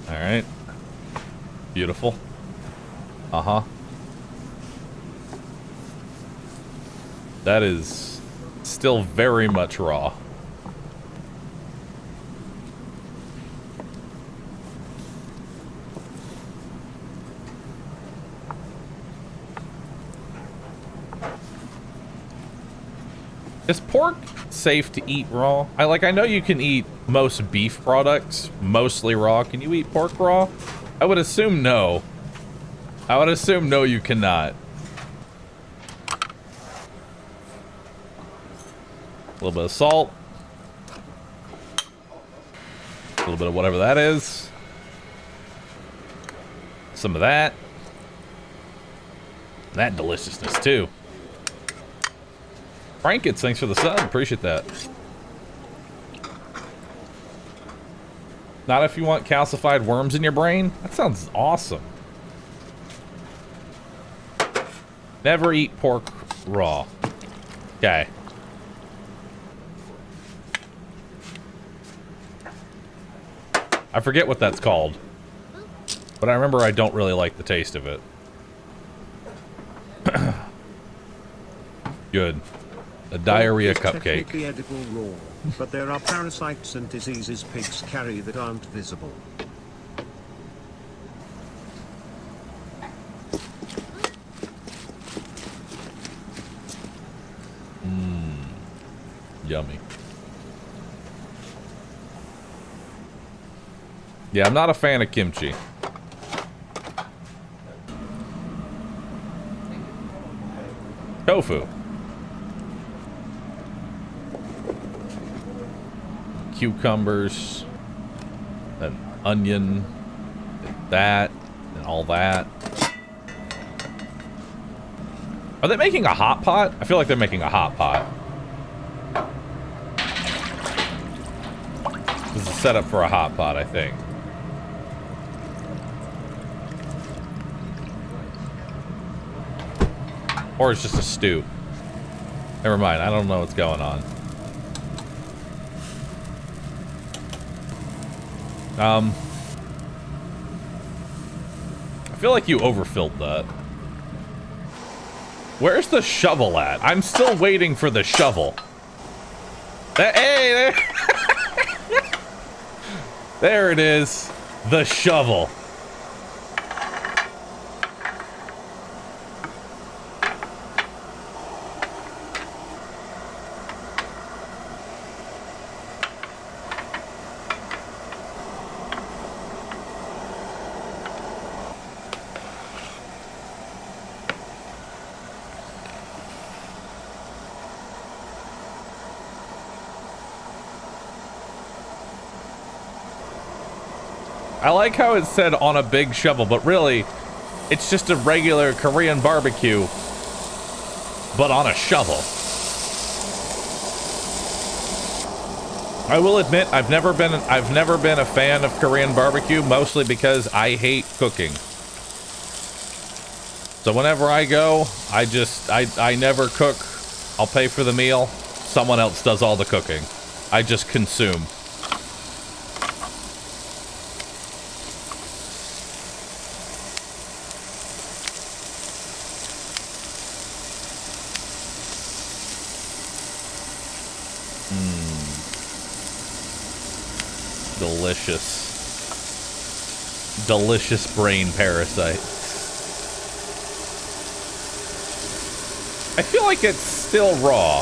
All right. Beautiful. Uh-huh. That is still very much raw. Is pork safe to eat raw? I know you can eat most beef products mostly raw. Can you eat pork raw? I would assume no. I would assume no, you cannot. A little bit of salt. A little bit of whatever that is. Some of that. That deliciousness too. Frankets, thanks for the sub. Appreciate that. Not if you want calcified worms in your brain? That sounds awesome. Never eat pork raw. Okay. I forget what that's called. But I remember I don't really like the taste of it. Good. A diarrhea cupcake. Technically edible raw, but there are parasites and diseases pigs carry that aren't visible. Yummy. Yeah, I'm not a fan of kimchi. Tofu. Cucumbers. An onion. And that. And all that. Are they making a hot pot? I feel like they're making a hot pot. This is a setup for a hot pot, I think. Or it's just a stew. Never mind, I don't know what's going on. I feel like you overfilled that. Where's the shovel at? I'm still waiting for the shovel. Hey, there. There it is. The shovel. I like how it said on a big shovel, but really, it's just a regular Korean barbecue, but on a shovel. I will admit, I've never been a fan of Korean barbecue, mostly because I hate cooking. So whenever I go, I never cook. I'll pay for the meal. Someone else does all the cooking. I just consume. Delicious brain parasite. I feel like it's still raw.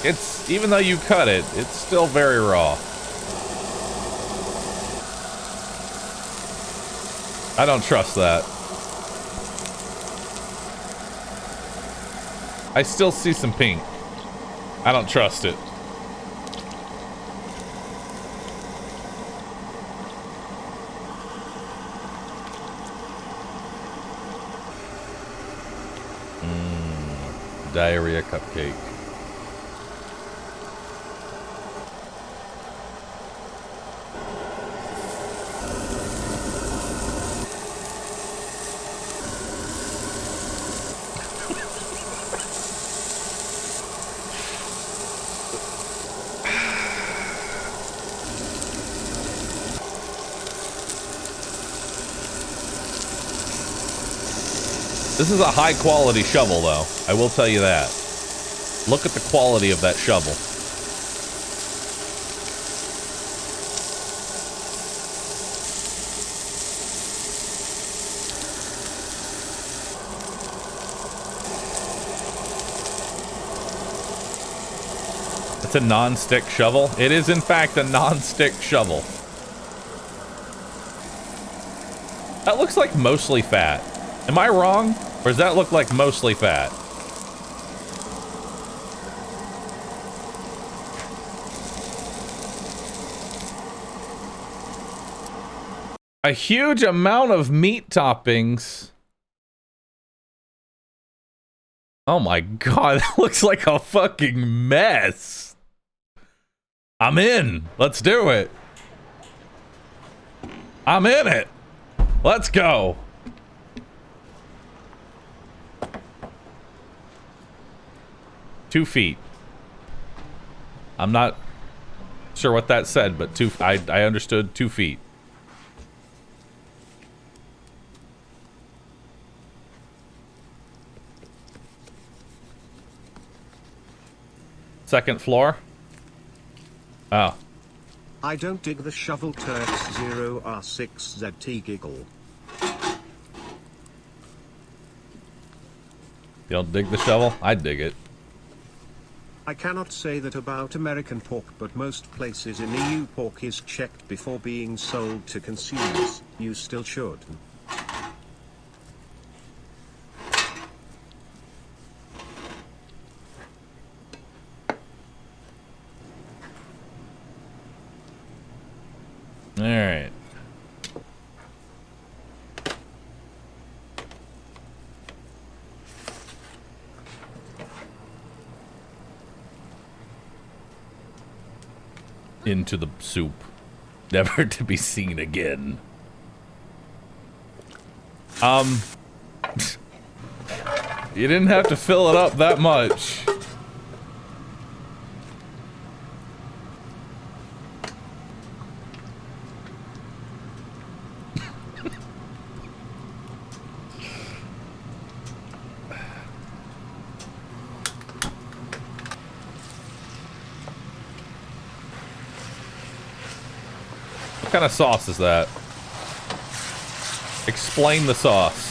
It's, even though you cut it, it's still very raw. I don't trust that. I still see some pink. I don't trust it. Diarrhea cupcake. This is a high quality shovel though, I will tell you that. Look at the quality of that shovel. It's a non-stick shovel. It is in fact a non-stick shovel. That looks like mostly fat. Am I wrong? Or does that look like mostly fat? A huge amount of meat toppings. Oh my god, that looks like a fucking mess. I'm in. Let's do it. I'm in it. Let's go. Two feet. I'm not sure what that said, but I understood 2 feet. Second floor. Oh. I don't dig the shovel Turks 0R6ZT giggle. You don't dig the shovel? I dig it. I cannot say that about American pork, but most places in EU pork is checked before being sold to consumers. You still should. All right. Into the soup, never to be seen again. You didn't have to fill it up that much. What kind of sauce is that? Explain the sauce.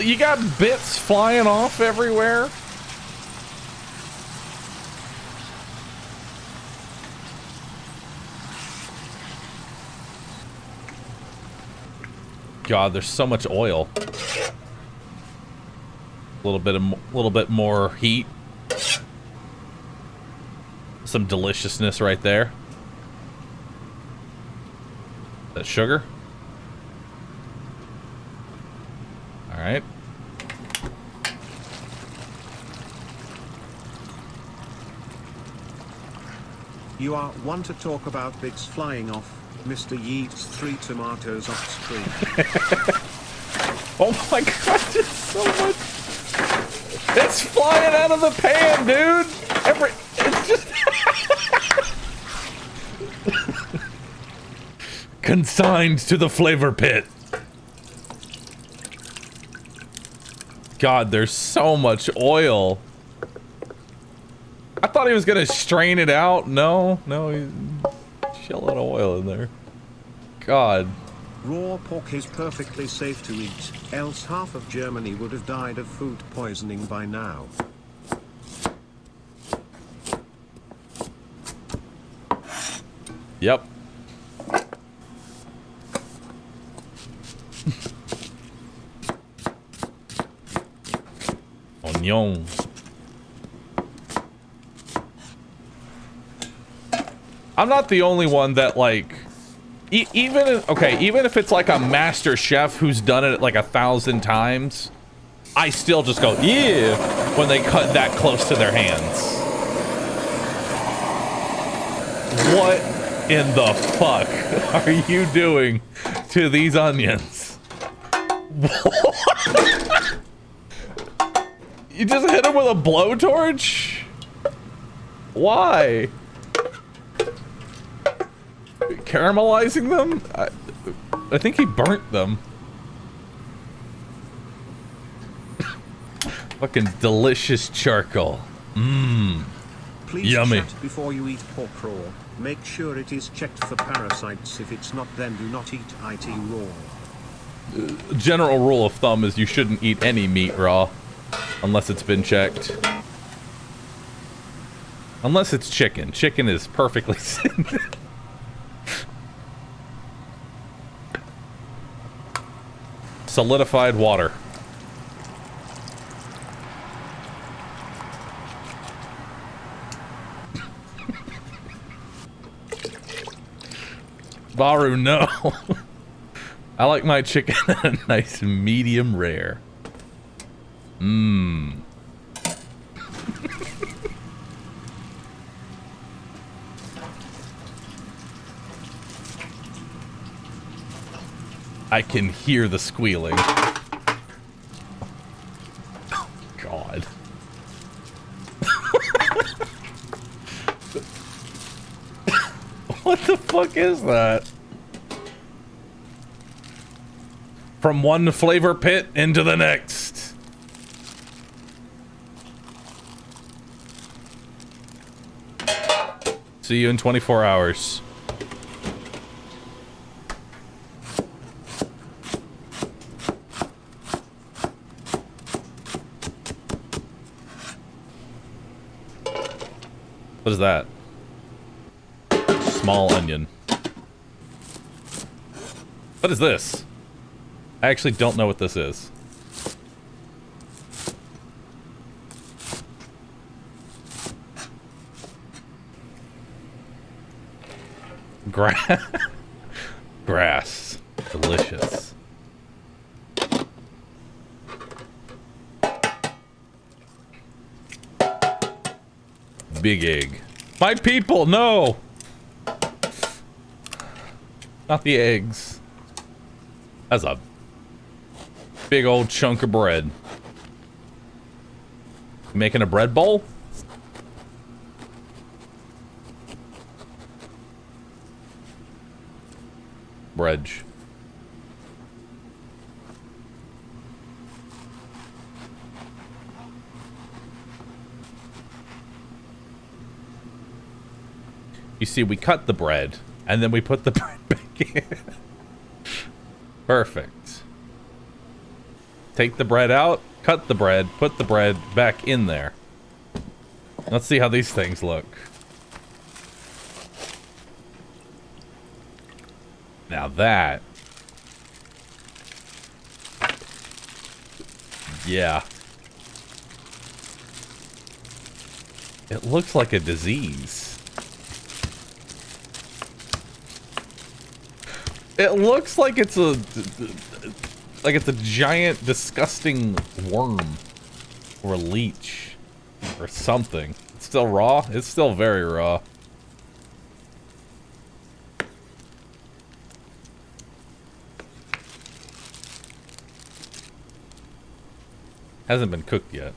You got bits flying off everywhere? God, there's so much oil. A little bit more heat. Some deliciousness right there. That sugar. All right. You are one to talk about bits flying off. Mr. Yeats 3 tomatoes off screen. Oh my god, there's so much. It's flying out of the pan, dude. It's just consigned to the flavor pit. God, there's so much oil. I thought he was gonna strain it out. No, he's a lot of oil in there. God. Raw pork is perfectly safe to eat, else half of Germany would have died of food poisoning by now. Yep. Onion. I'm not the only one that, like, even if it's like a master chef who's done it like 1,000 times, I still just go, yeah, when they cut that close to their hands. What in the fuck are you doing to these onions? You just hit them with a blowtorch? Why? Caramelizing them? I think he burnt them. Fucking delicious charcoal. Mmm. Please yummy. chat before you eat pork raw. Make sure it is checked for parasites. If it's not, then do not eat it raw. General rule of thumb is you shouldn't eat any meat raw unless it's been checked. Unless it's chicken. Chicken is perfectly solidified water. Bahroo, no. I like my chicken a nice medium rare. Mmm. I can hear the squealing. Oh, God. What the fuck is that? From one flavor pit into the next. See you in 24 hours. What is that? Small onion. What is this? I actually don't know what this is. Grass. Delicious. Big egg. My people, no! Not the eggs. That's a big old chunk of bread. Making a bread bowl? Bread. You see, we cut the bread, and then we put the bread back in. Perfect. Take the bread out, cut the bread, put the bread back in there. Let's see how these things look. Now that... yeah. It looks like a disease. It looks like it's a giant, disgusting worm or a leech or something. It's still raw. It's still very raw. Hasn't been cooked yet.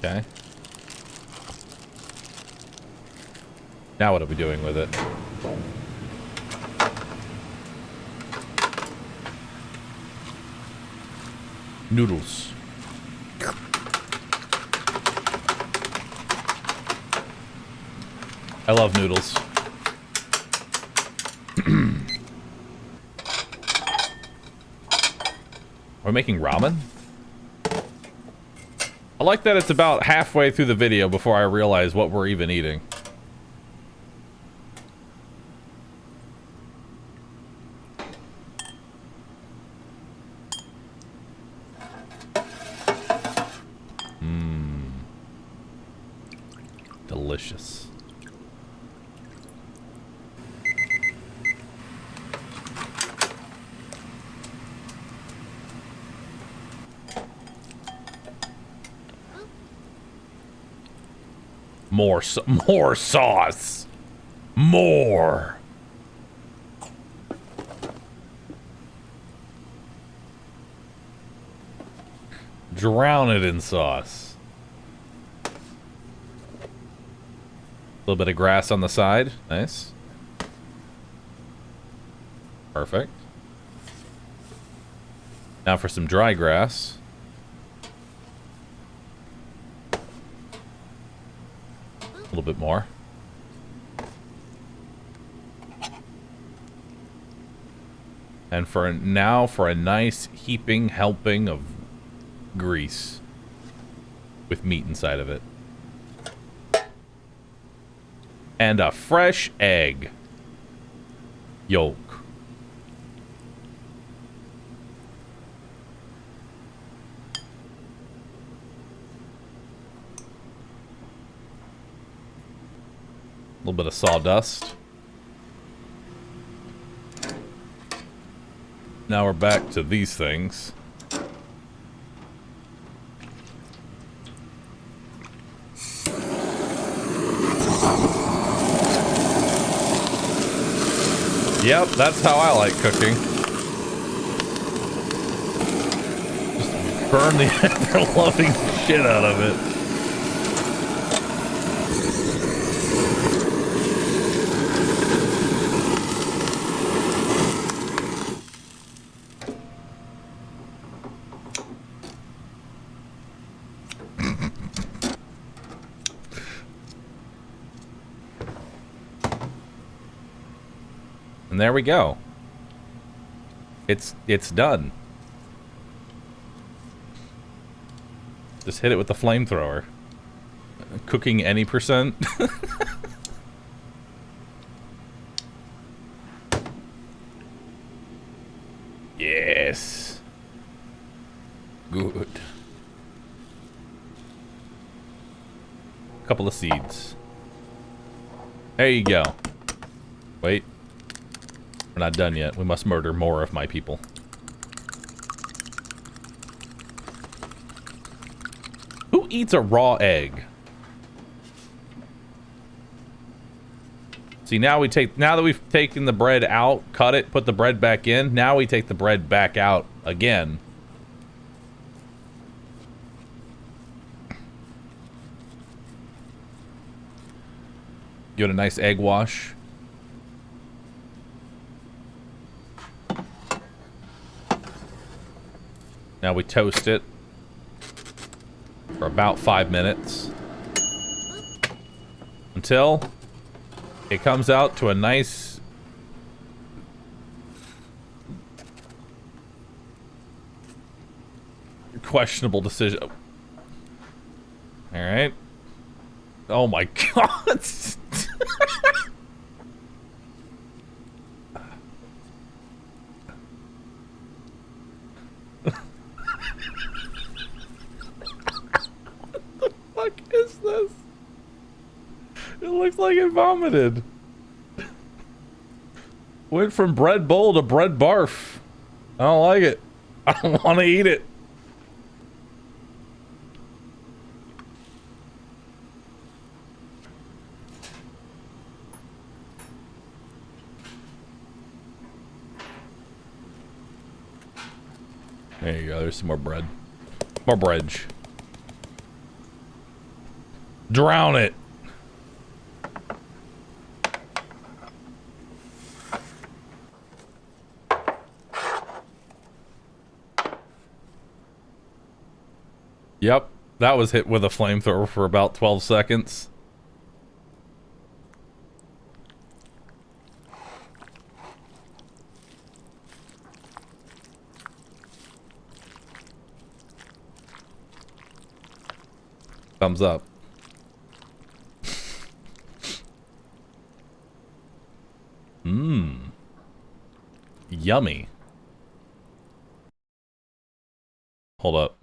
Okay. Now what are we doing with it? Noodles. I love noodles. We're making ramen? I like that it's about halfway through the video before I realize what we're even eating. Delicious. More sauce. More. Drown it in sauce. A little bit of grass on the side. Nice. Perfect. Now for some dry grass. A little bit more. And for a nice heaping helping of grease with meat inside of it. And a fresh egg yolk. A little bit of sawdust. Now we're back to these things. Yep, that's how I like cooking. Just burn the ever-loving shit out of it. And there we go. It's done. Just hit it with the flamethrower. Cooking any percent. Yes. Good. Couple of seeds. There you go. Wait. We're not done yet. We must murder more of my people. Who eats a raw egg? See, now that we've taken the bread out, cut it, put the bread back in, now we take the bread back out again. Give it a nice egg wash. Now we toast it for about 5 minutes until it comes out to a nice questionable decision. All right. Oh my God. What the fuck is this? It looks like it vomited. Went from bread bowl to bread barf. I don't like it. I don't want to eat it. There you go. There's some more bread. More bread. Drown it. Yep, that was hit with a flamethrower for about 12 seconds. Thumbs up. Mmm. Yummy. Hold up.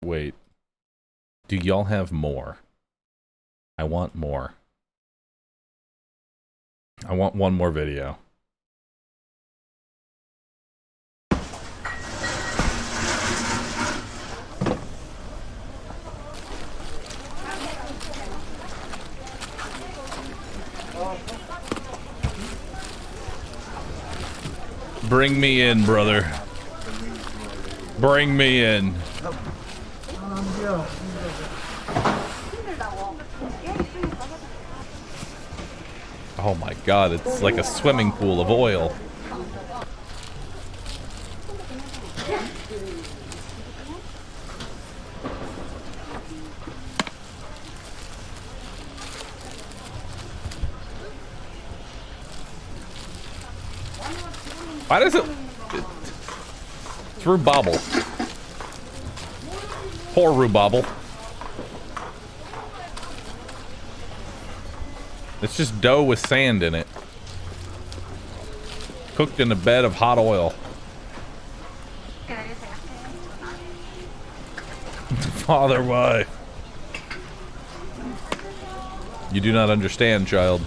Wait. Do y'all have more? I want more. I want one more video. Bring me in, brother. Bring me in. Oh my God, it's like a swimming pool of oil. Why does it... It's rhubarb. Poor rhubarb. It's just dough with sand in it. Cooked in a bed of hot oil. Father, why? You do not understand, child.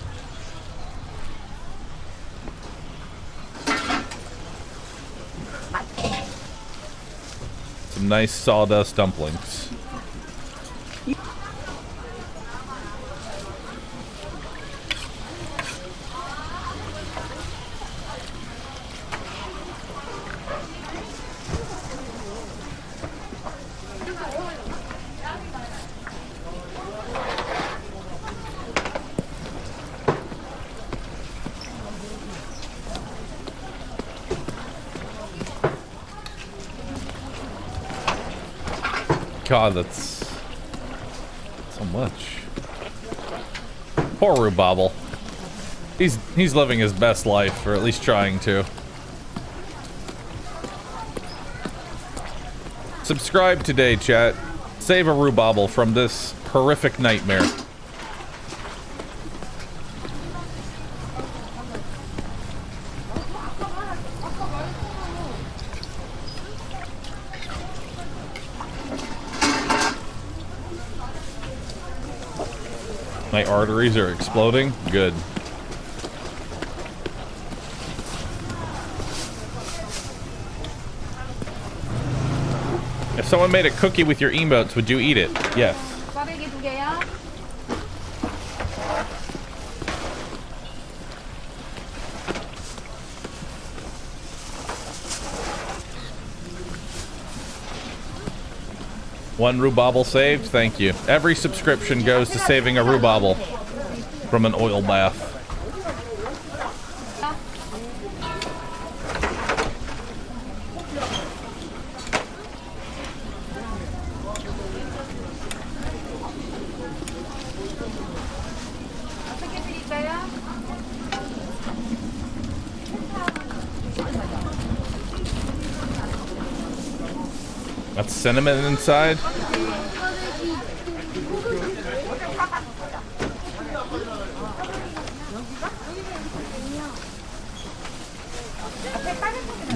Some nice sawdust dumplings. God, that's so much. Poor rhubarb. He's living his best life, or at least trying to. Subscribe today, chat. Save a rhubarble from this horrific nightmare. My arteries are exploding. Good. If someone made a cookie with your emotes, would you eat it? Yes. One rhubarble saved, thank you. Every subscription goes to saving a rhubarble from an oil bath. That's cinnamon inside.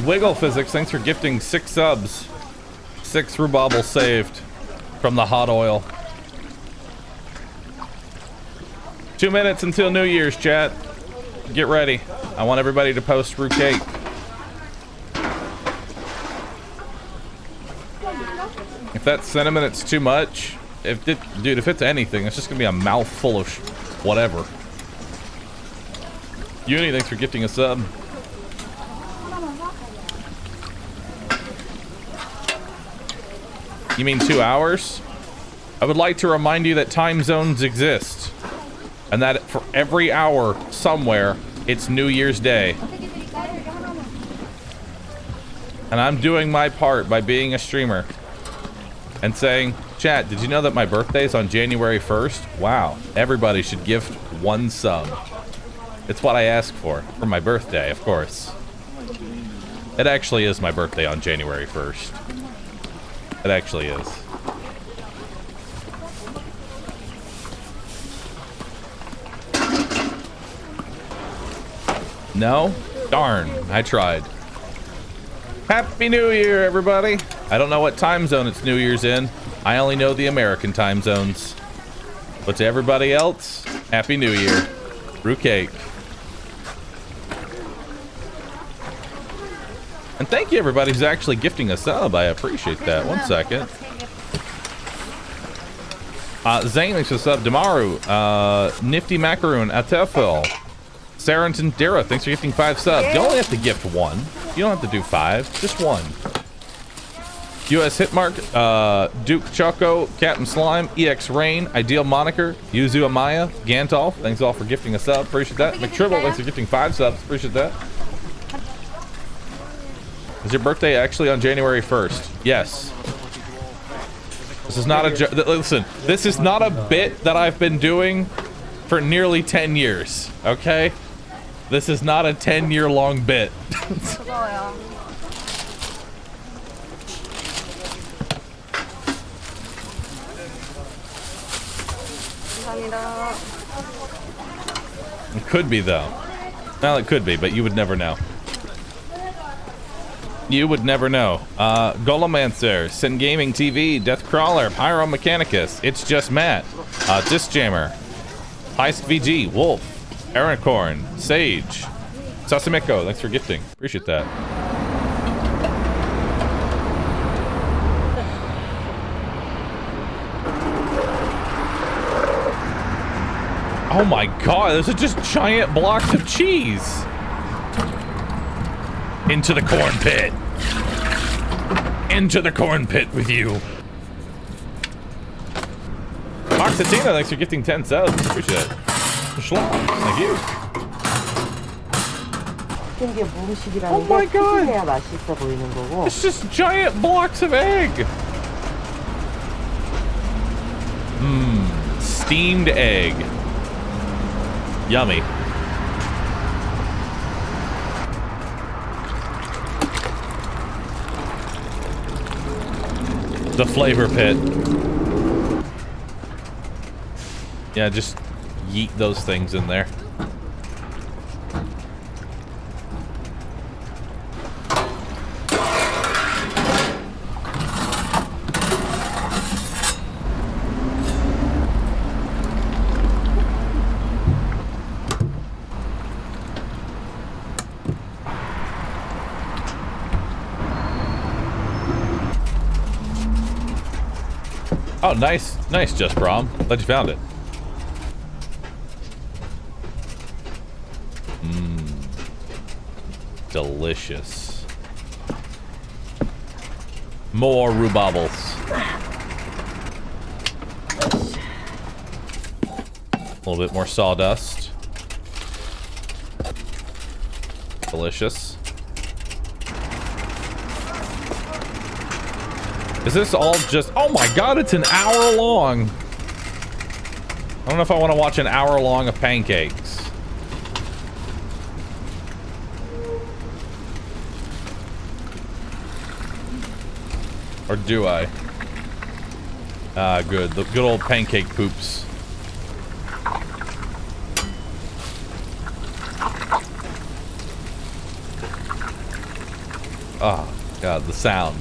Wiggle Physics, thanks for gifting 6 subs. 6 rhubarble saved from the hot oil. 2 minutes until New Year's, chat. Get ready. I want everybody to post roux cake. If that's cinnamon, it's too much. Dude, if it's anything, it's just gonna be a mouthful of whatever. Uni, thanks for gifting a sub. You mean 2 hours? I would like to remind you that time zones exist, and that for every hour somewhere, it's New Year's Day. And I'm doing my part by being a streamer and saying, chat, did you know that my birthday is on January 1st? Wow, everybody should gift 1 sub. It's what I ask for my birthday, of course. It actually is my birthday on January 1st. It actually is. No? Darn, I tried. Happy New Year, everybody. I don't know what time zone it's New Year's in. I only know the American time zones. But to everybody else, Happy New Year. Roux cake. And thank you, everybody who's actually gifting a sub. I appreciate that. 1 second. Zane, thanks for the sub. Damaru, Nifty Macaroon, Atefil, Sarenton Dara, thanks for gifting 5 subs. You only have to gift 1. You don't have to do 5, just 1. US Hitmark, Duke Choco, Captain Slime, EX Rain, Ideal Moniker, Yuzu Amaya, Gantolf, thanks all for gifting a sub. Appreciate that. McTribble, thanks for gifting 5 subs. Appreciate that. Is your birthday actually on January 1st? Yes. This is not a listen, this is not a bit that I've been doing for nearly 10 years, okay? This is not a 10-year-long bit. It could be, though. Well, it could be, but you would never know. You would never know. Golomancer, Sin Gaming TV, Deathcrawler, Pyro Mechanicus, It's Just Matt, Discjammer, Heist VG, Wolf, Aaroncorn, Sage, Sasameko, thanks for gifting. Appreciate that. Oh my god, those are just giant blocks of cheese. Into the corn pit. Into the corn pit with you. Oxatina, thanks for gifting 10 subs. Appreciate it. Schlong, thank you. Oh my god! It's just giant blocks of egg. Mmm, steamed egg. Yummy. The flavor pit. Yeah, just yeet those things in there. Oh, nice. Nice, Just Prom. Glad you found it. Delicious. More rhubarbles. A little bit more sawdust. Delicious. Is this all just... Oh my god, it's an hour long. I don't know if I want to watch an hour long of pancakes. Or do I? Ah, good. The good old pancake poops. Oh, God, the sound.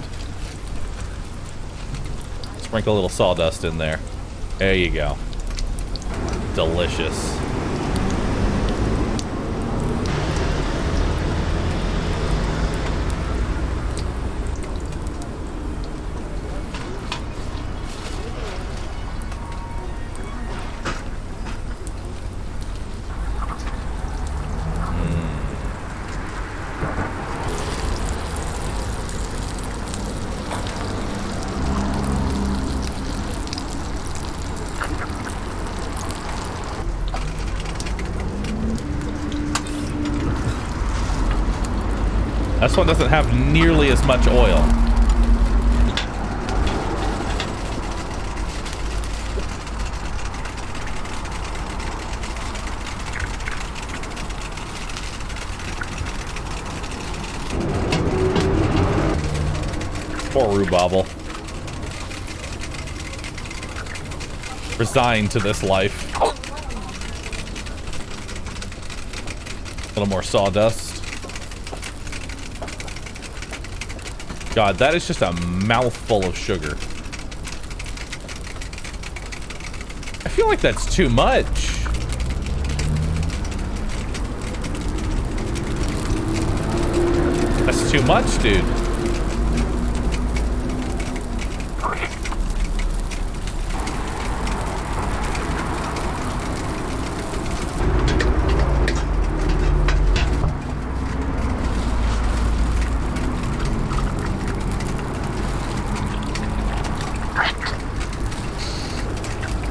Sprinkle a little sawdust in there. There you go. Delicious. This one doesn't have nearly as much oil. Poor rhubarble. Resigned to this life. A little more sawdust. God, that is just a mouthful of sugar. I feel like that's too much. That's too much, dude.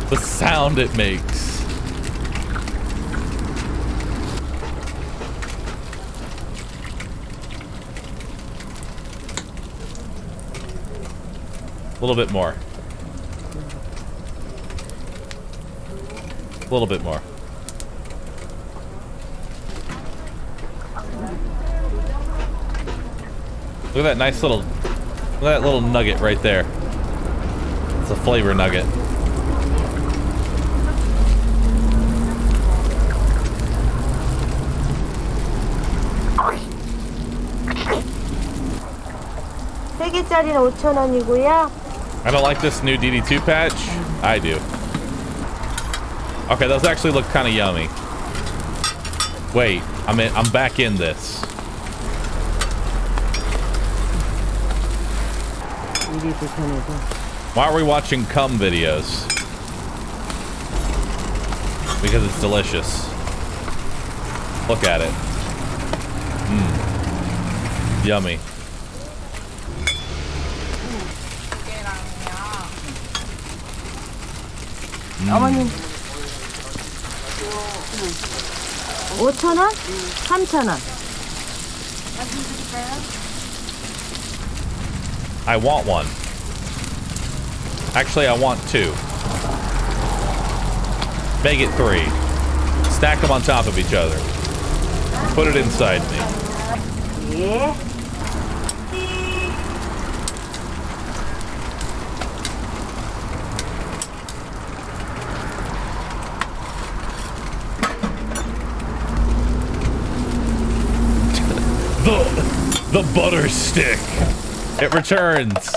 The sound it makes. A little bit more. A little bit more. Look at that nice little, look at that little nugget right there. It's a flavor nugget. 개짜리는 5,000원이고요. I don't like this new DD2 patch. I do. Okay, those actually look kind of yummy. Wait, I'm back in this. Why are we watching cum videos? Because it's delicious. Look at it. Yummy. 어머님 5,000원? 3,000원. I want one. Actually, I want two. Make it 3. Stack them on top of each other. Put it inside me. 예. The butter stick. It returns.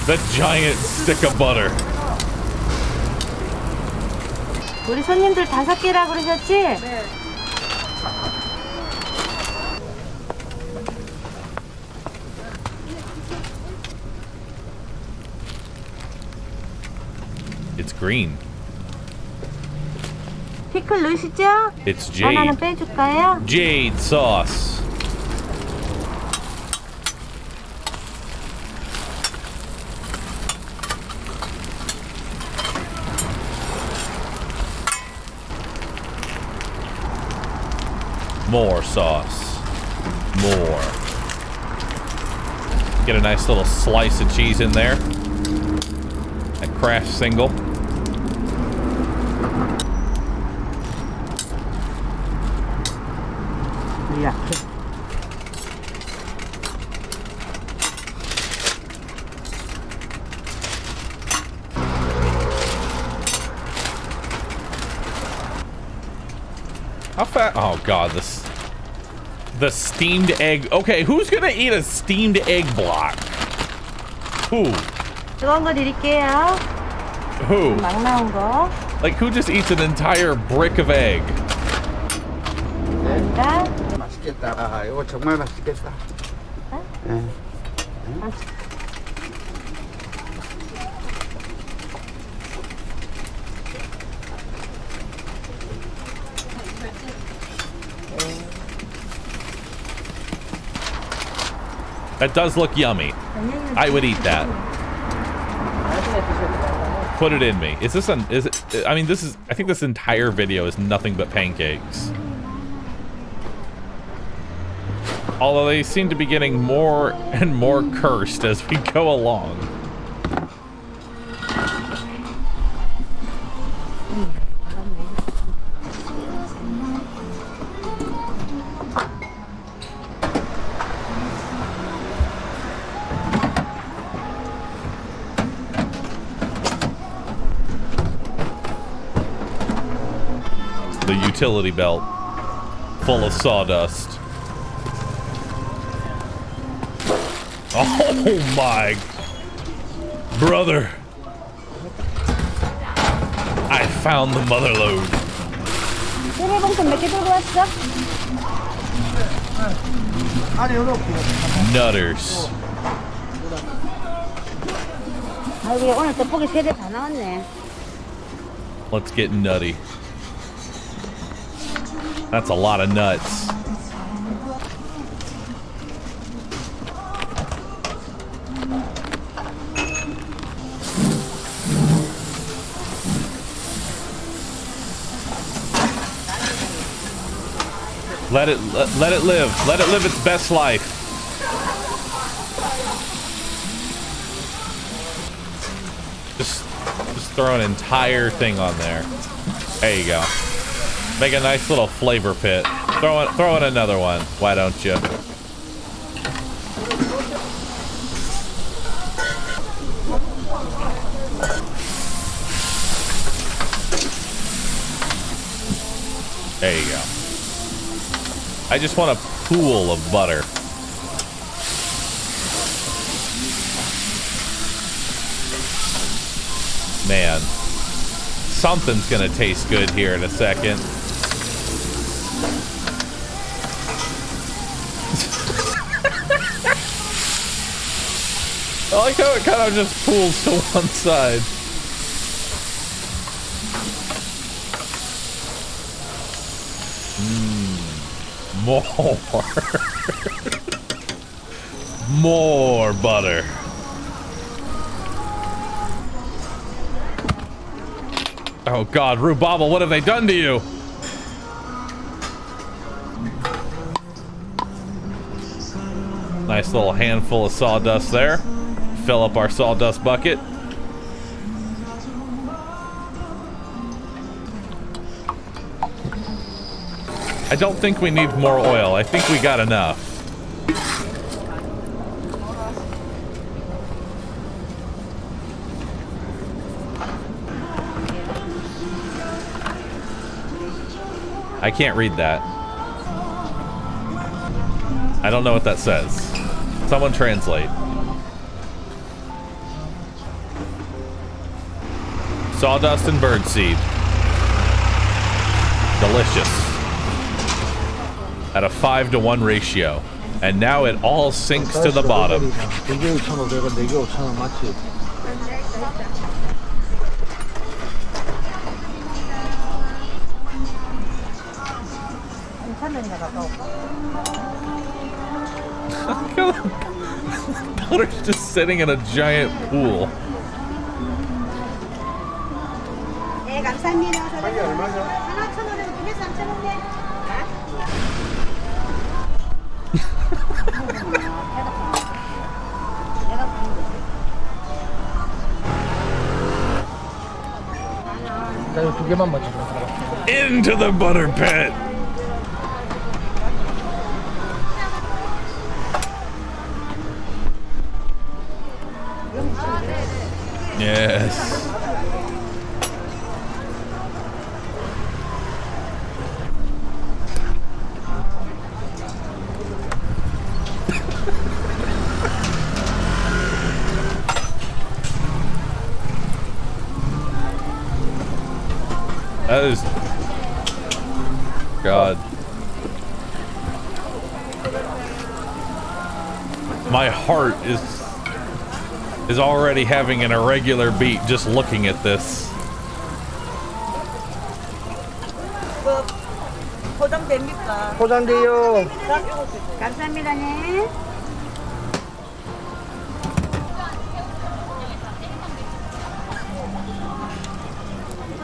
The giant stick of butter. 우리 손님들 5개라 그러셨지? 네. It's green. 피클 넣으시죠? It's 하나는 jade. 빼줄까요? Jade sauce. More sauce. More. Get a nice little slice of cheese in there. A Kraft single. 이렇게. How fat? Oh god, the steamed egg. Okay, who's gonna eat a steamed egg block? Who? 뜨거운 거 드릴게요. Who? 막 나온 거. Like who just eats an entire brick of egg? 자, 맛있겠다. 아, 이거 정말 맛있겠다. 예. That does look yummy. I would eat that. Put it in me. Is this an? Is it? I mean, this is. I think this entire video is nothing but pancakes. Although they seem to be getting more and more cursed as we go along. The utility belt full of sawdust. Oh my brother. I found the mother lode. 비닐봉투 몇 개 들고 왔어? Nutters. 아이고, 오늘 떡볶이 3대 다 나왔네. Let's get nutty. That's a lot of nuts. Let it live. Let it live its best life. Just throw an entire thing on there. There you go. Make a nice little flavor pit. Throw in another one. Why don't you? There you go. I just want a pool of butter. Man, something's gonna taste good here in a second. I like how it kind of just pools to one side. More. More butter. Oh god, Rubabble, what have they done to you? Nice little handful of sawdust there. Fill up our sawdust bucket. I don't think we need more oil. I think we got enough. I can't read that. I don't know what that says. Someone translate. Sawdust and birdseed. Delicious. At a 5-to-1 ratio. And now it all sinks to the bottom. Butter's just sitting in a giant pool. 네, 감사합니다. 사장님. 하나 1,000원에 해서 3,000원에. Into the butter pit. Yes. That is, God. My heart is already having an irregular beat just looking at this. 포장됩니까? 포장돼요. 감사합니다. 네.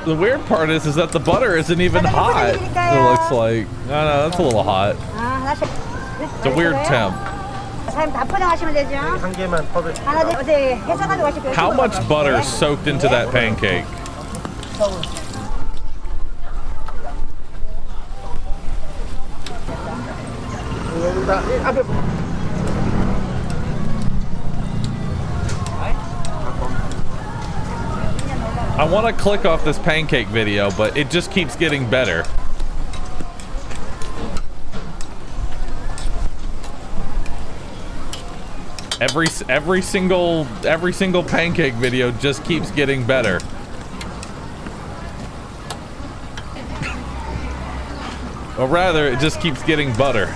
The weird part is that the butter isn't even hot. It looks like. No, that's a little hot. It's a weird temp. 사장님 다 포장하시면 되죠? 한 개만 퍼드. 하나 더 어제 해서 가져가시고요. How much butter soaked into that pancake? 앞에 I want to click off this pancake video, but it just keeps getting better. Every single pancake video just keeps getting better. Or rather, it just keeps getting butter.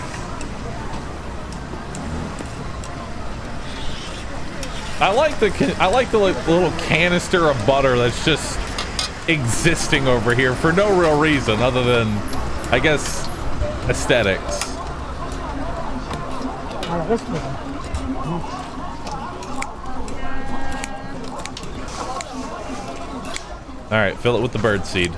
I like the little canister of butter that's just existing over here for no real reason other than, I guess, aesthetics. All right, fill it with the bird seed.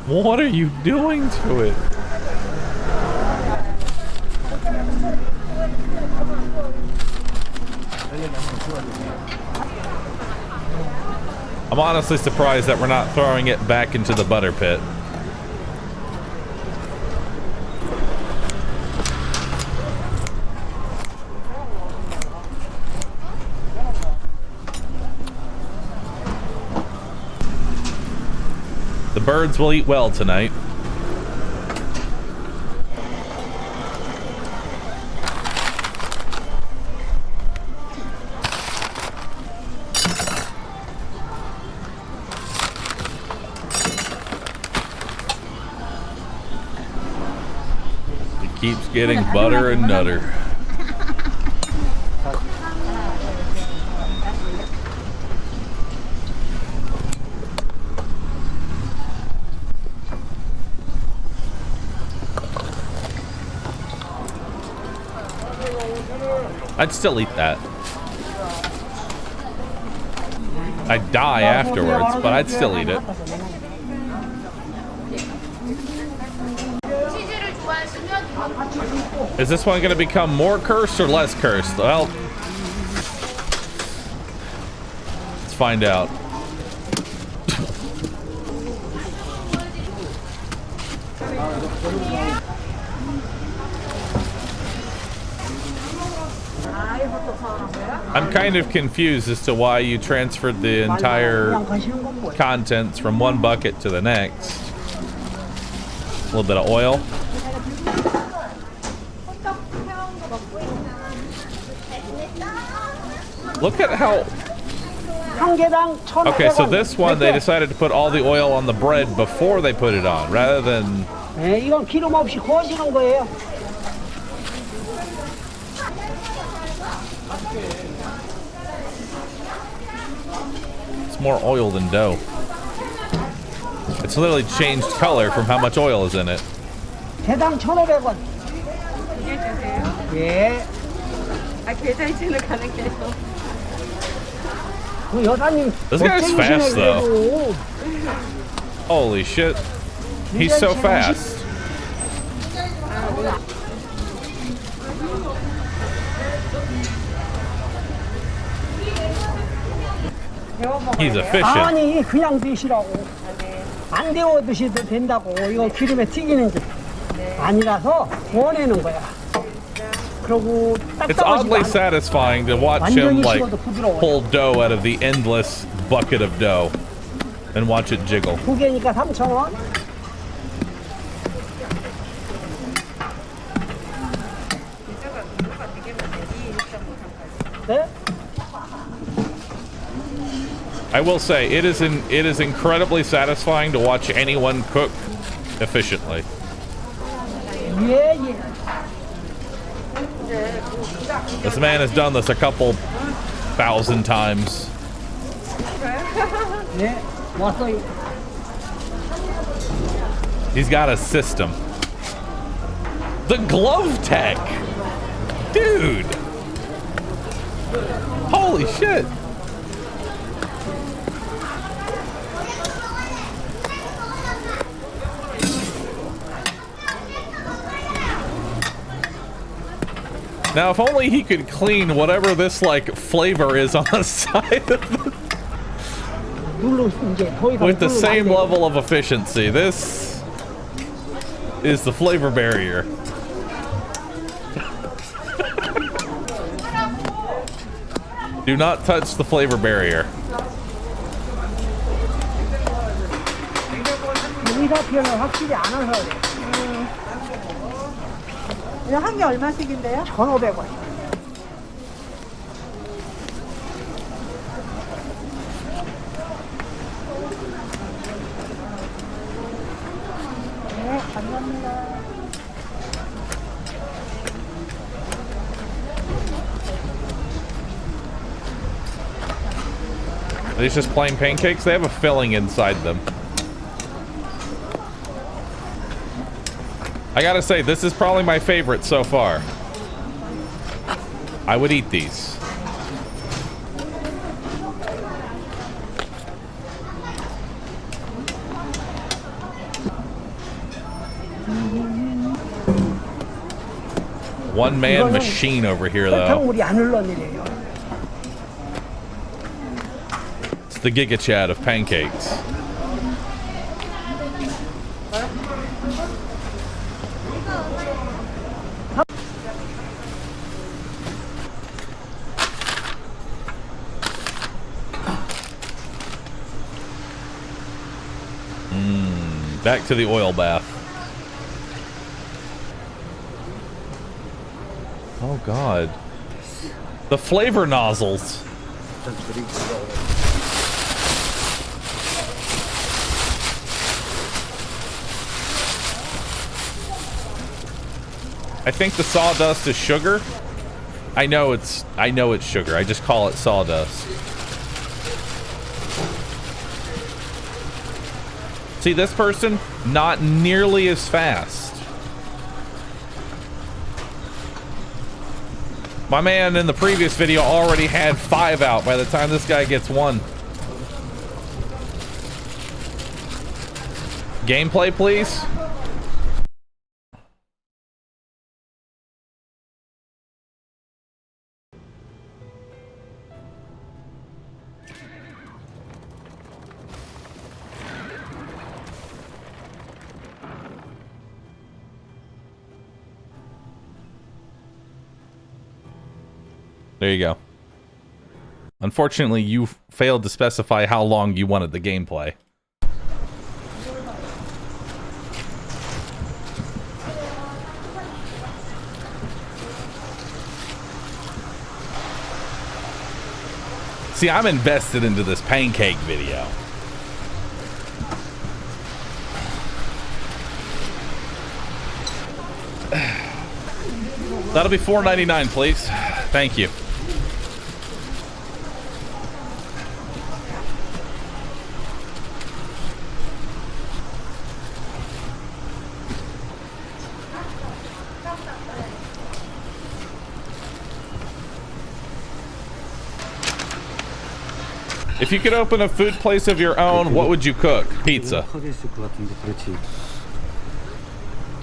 What are you doing to it? I'm honestly surprised that we're not throwing it back into the butter pit. The birds will eat well tonight. It keeps getting butter and nutter. I'd still eat that. I'd die afterwards, but I'd still eat it. Is this one going to become more cursed or less cursed? Well, let's find out. I'm kind of confused as to why you transferred the entire contents from one bucket to the next. A little bit of oil. Look at how... Okay, so this one, they decided to put all the oil on the bread before they put it on, rather than... 이건 기름 없이 구워지는 거예요. It's more oil than dough. It's literally changed color from how much oil is in it. 개당 1,500원. 예. 아, 계좌이체는 가능해요. 그 여사님. This guy's fast though. Holy shit. He's so fast. He's efficient. 아니 그냥 드시라고. 안 데워 드셔도 된다고. 이거 기름에 튀기는 게 아니라서 구워내는 거야. 그리고 It's oddly satisfying to watch him like pull dough out of the endless bucket of dough and watch it jiggle. 두 개니까 3,000원. 네? I will say it is incredibly satisfying to watch anyone cook efficiently. 예, 예. This man has done this a couple thousand times. 네, 왔어요. He's got a system. The glove tech! Dude! Holy shit! Now, if only he could clean whatever this, like, flavor is on the side of the... With the same level of efficiency. This is the flavor barrier. Do not touch the flavor barrier. 의사표현을 확실히 안 해서 그래. 이거 한 개 얼마씩인데요? 1,500원. 네, 감사합니다. Are these just plain pancakes? They have a filling inside them. I gotta say, this is probably my favorite so far. I would eat these. One-man machine over here, though. 설탕물이 안 흘러내려요. It's the Giga Chad of pancakes. Back to the oil bath. Oh God. The flavor nozzles. I think the sawdust is sugar. I know it's sugar. I just call it sawdust. See, this person, not nearly as fast. My man in the previous video already had 5 out by the time this guy gets 1. Gameplay, please. There you go. Unfortunately, you failed to specify how long you wanted the gameplay. See, I'm invested into this pancake video. That'll be $4.99, please. Thank you. If you could open a food place of your own, what would you cook? Pizza.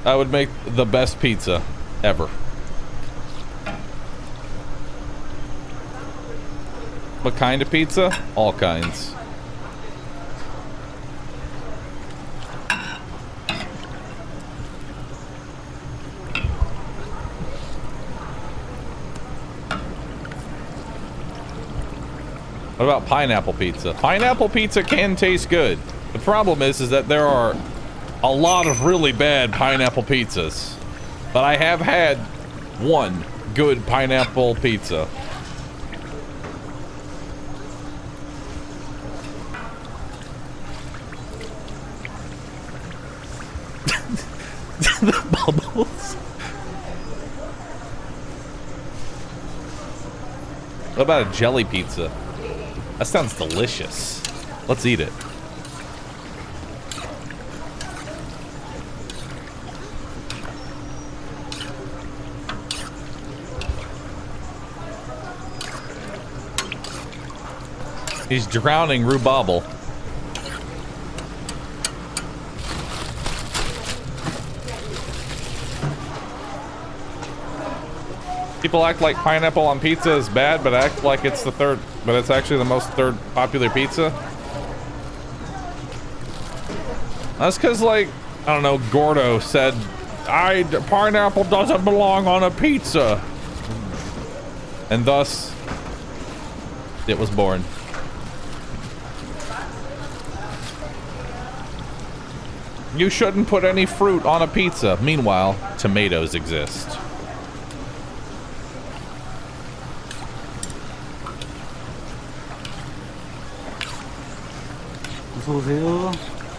I would make the best pizza ever. What kind of pizza? All kinds. What about pineapple pizza? Pineapple pizza can taste good. The problem is that there are a lot of really bad pineapple pizzas. But I have had one good pineapple pizza. The bubbles. What about a jelly pizza? That sounds delicious. Let's eat it. He's drowning rhubarb. People act like pineapple on pizza is bad, but act like it's it's actually the most third popular pizza. That's because, like, I don't know, Gordo said, pineapple doesn't belong on a pizza. And thus, it was born. You shouldn't put any fruit on a pizza. Meanwhile, tomatoes exist.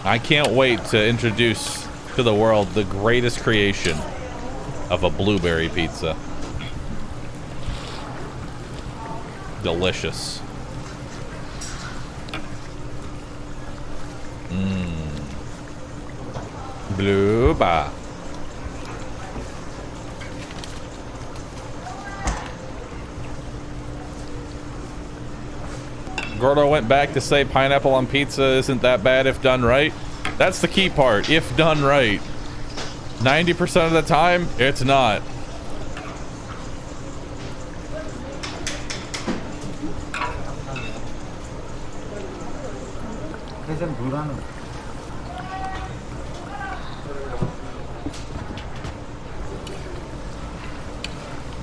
I can't wait to introduce to the world the greatest creation of a blueberry pizza. Delicious. Blueberry. Gordo went back to say pineapple on pizza isn't that bad if done right. That's the key part, if done right. 90% of the time, it's not.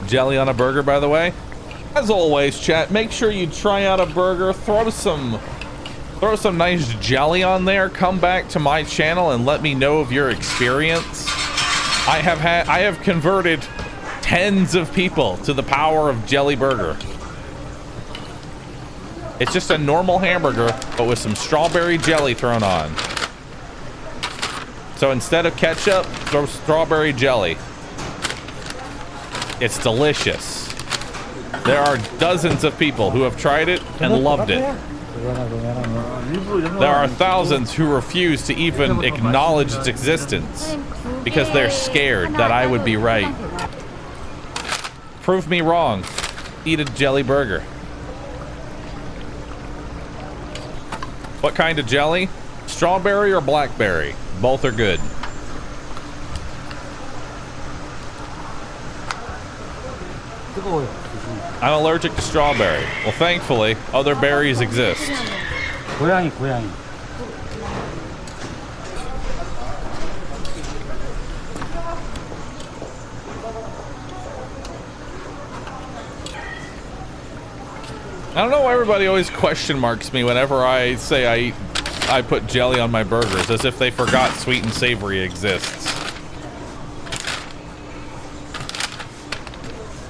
Jelly on a burger, by the way. As always, chat, make sure you try out a burger, throw some nice jelly on there, come back to my channel and let me know of your experience. I have converted tens of people to the power of jelly burger. It's just a normal hamburger, but with some strawberry jelly thrown on. So instead of ketchup, throw strawberry jelly. It's delicious. There are dozens of people who have tried it and loved it. There are thousands who refuse to even acknowledge its existence because they're scared that I would be right. Prove me wrong. Eat a jelly burger. What kind of jelly? Strawberry or blackberry? Both are good. I'm allergic to strawberry. Well, thankfully, other berries exist. 고양이. I don't know why everybody always question marks me whenever I say I put jelly on my burgers, as if they forgot sweet and savory exists.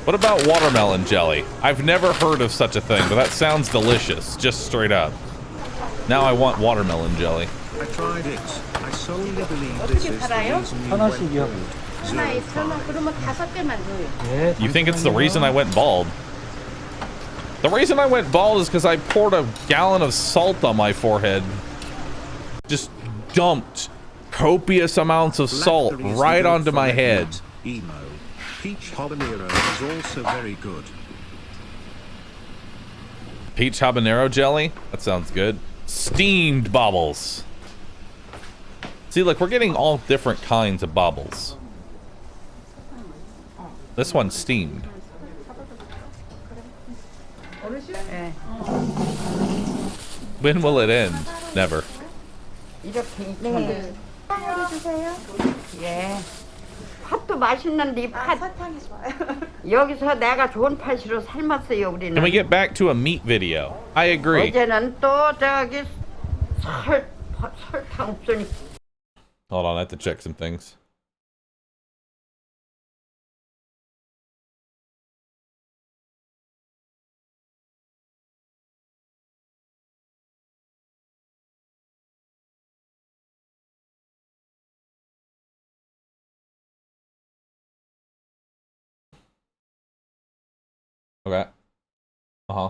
What about watermelon jelly? I've never heard of such a thing, but that sounds delicious, just straight up. Now I want watermelon jelly. I tried it. I solely believe this is the reason you went 하나씩이요. bald. 하나에 0 1,000원. 그러면 5개만 줘요. 네, You think it's the reason I went bald? The reason I went bald is because I poured a gallon of salt on my forehead. Just dumped copious amounts of salt Blackberries right good onto for my red head. meat. Emo. Peach habanero is also very good. Peach habanero jelly? That sounds good. Steamed baubles. See, look, we're getting all different kinds of baubles. This one's steamed. When will it end? Never. 이렇게 네. 주세요. 예. 팥도 맛있는데 이 팥. 사탕이 좋아요. 여기서 내가 좋은 팥으로 삶았어요, 우리는. Can we get back to a meat video? I agree. 어제는 또 저기 설탕 없으니. Hold on, I have to check some things. Okay. Uh-huh.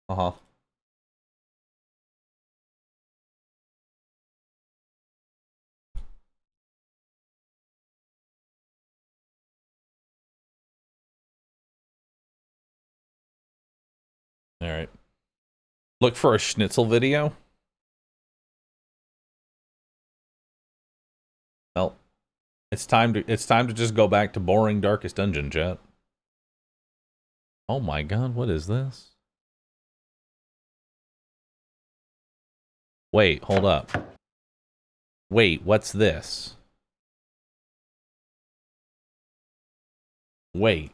Uh-huh. All right. Look for a schnitzel video. Well, it's time to just go back to boring Darkest Dungeon, chat. Oh my god, what is this? Wait, hold up. Wait, what's this? Wait.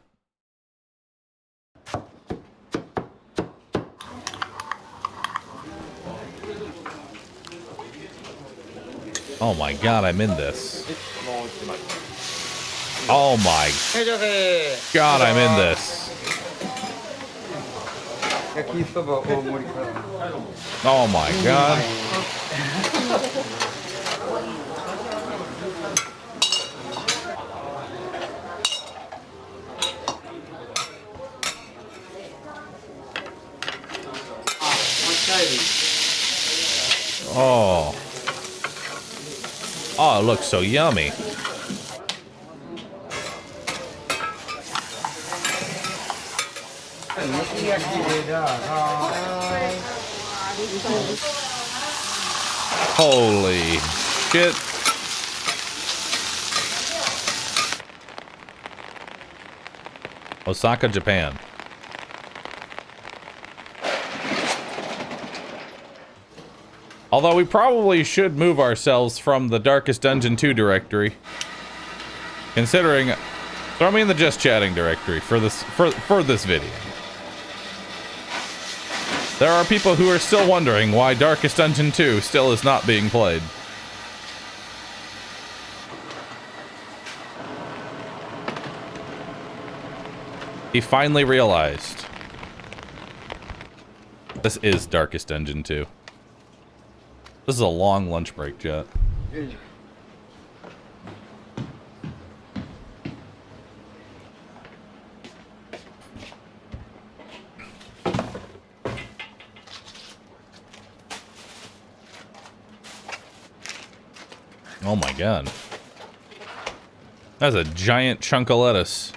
Oh my god, I'm in this. Oh my god, I'm in this. Oh my god. Oh. Oh, it looks so yummy. Holy shit. Osaka, Japan. Although we probably should move ourselves from the Darkest Dungeon 2 directory. Considering, throw me in the Just Chatting directory for this video. There are people who are still wondering why Darkest Dungeon 2 still is not being played. He finally realized this is Darkest Dungeon 2. This is a long lunch break, chat. Oh my god. That's a giant chunk of lettuce.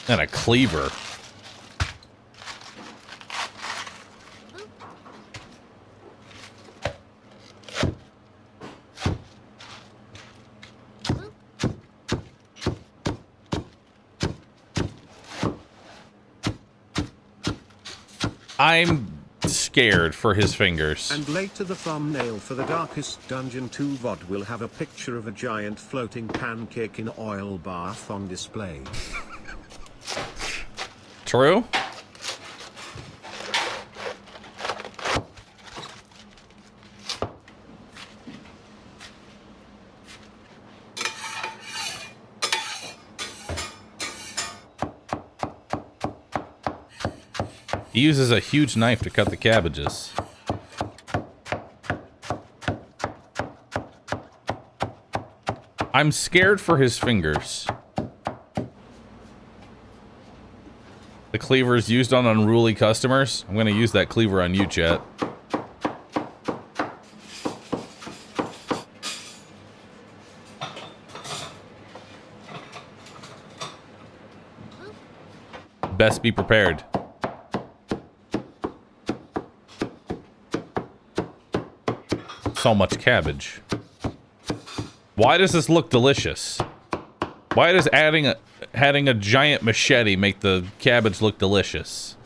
And a cleaver. I'm scared for his fingers. And later the thumbnail for the Darkest Dungeon 2 VOD will have a picture of a giant floating pancake in oil bath on display. True? He uses a huge knife to cut the cabbages. I'm scared for his fingers. The cleaver is used on unruly customers. I'm gonna use that cleaver on you, chat. Best be prepared. So much cabbage. Why does this look delicious? Why does adding a giant machete make the cabbage look delicious?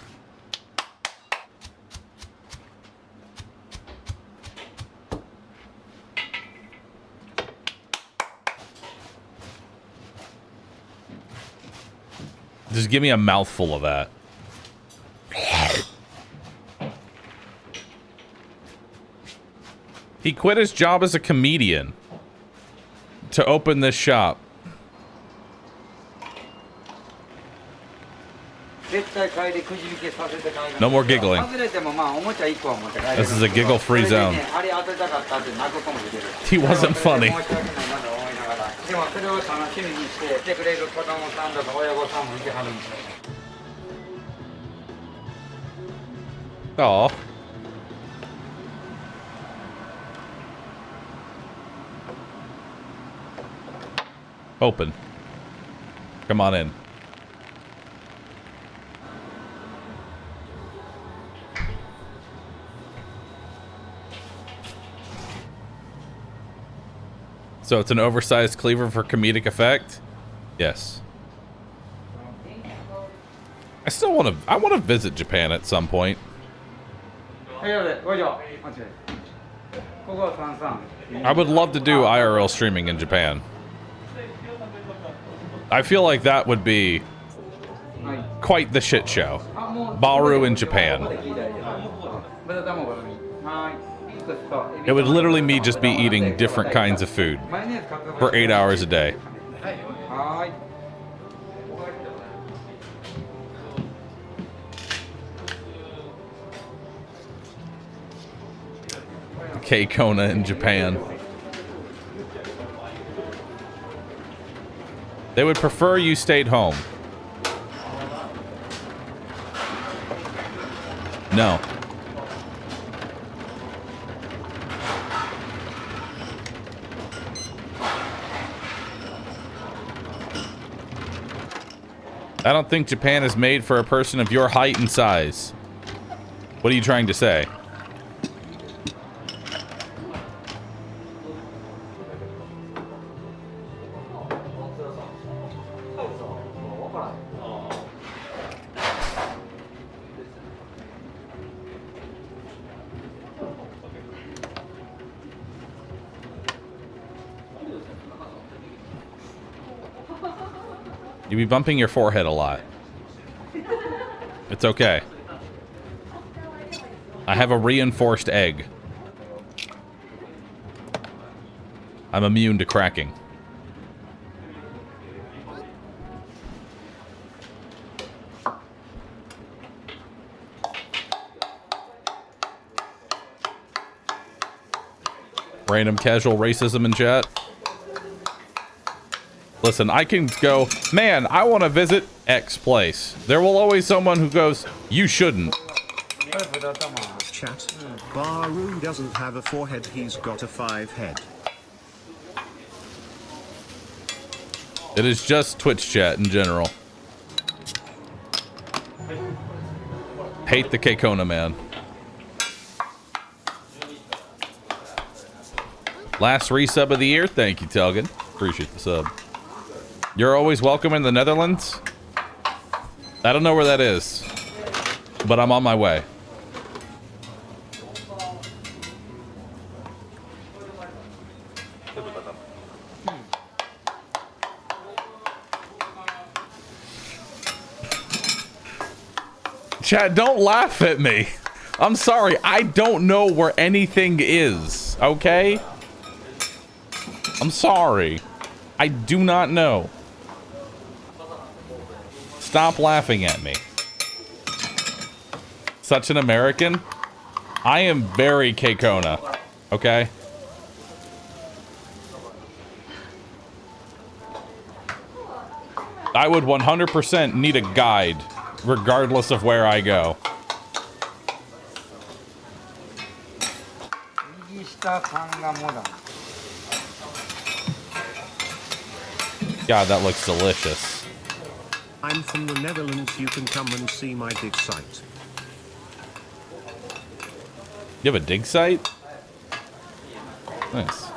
Just give me a mouthful of that. He quit his job as a comedian to open this shop. No more giggling. This is a giggle-free zone. He wasn't funny. Aw. Open. Come on in. So it's an oversized cleaver for comedic effect? Yes. I want to visit Japan at some point. I would love to do IRL streaming in Japan. I feel like that would be quite the shit show. Bahroo in Japan. It would literally me just be eating different kinds of food for 8 hours a day. K-Kona in Japan. They would prefer you stayed home. No. I don't think Japan is made for a person of your height and size. What are you trying to say? You be bumping your forehead a lot. It's okay. I have a reinforced egg. I'm immune to cracking. Random casual racism in chat. Listen, I can go, man, I want to visit X place. There will always someone who goes, you shouldn't. Chat. Bahroo doesn't have a forehead, he's got a 5 head. It is just Twitch chat in general. Hate the K-Kona, man. Last resub of the year. Thank you, Telgan. Appreciate the sub. You're always welcome in the Netherlands. I don't know where that is, but I'm on my way. Chat, don't laugh at me. I'm sorry. I don't know where anything is. Okay? I'm sorry. I do not know. Stop laughing at me. Such an American? I am very Kekona. Okay? I would 100% need a guide, regardless of where I go. God, that looks delicious. I'm from the Netherlands, you can come and see my dig site. You have a dig site? Nice.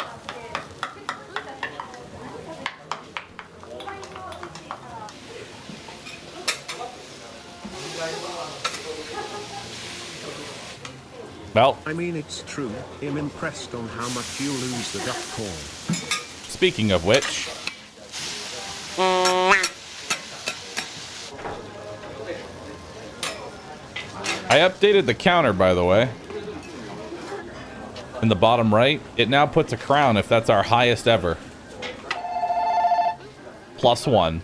Well, I mean, it's true. I'm impressed on how much you lose the duck call. speaking of which, I updated the counter, by the way. In the bottom right, it now puts a crown if that's our highest ever. +1.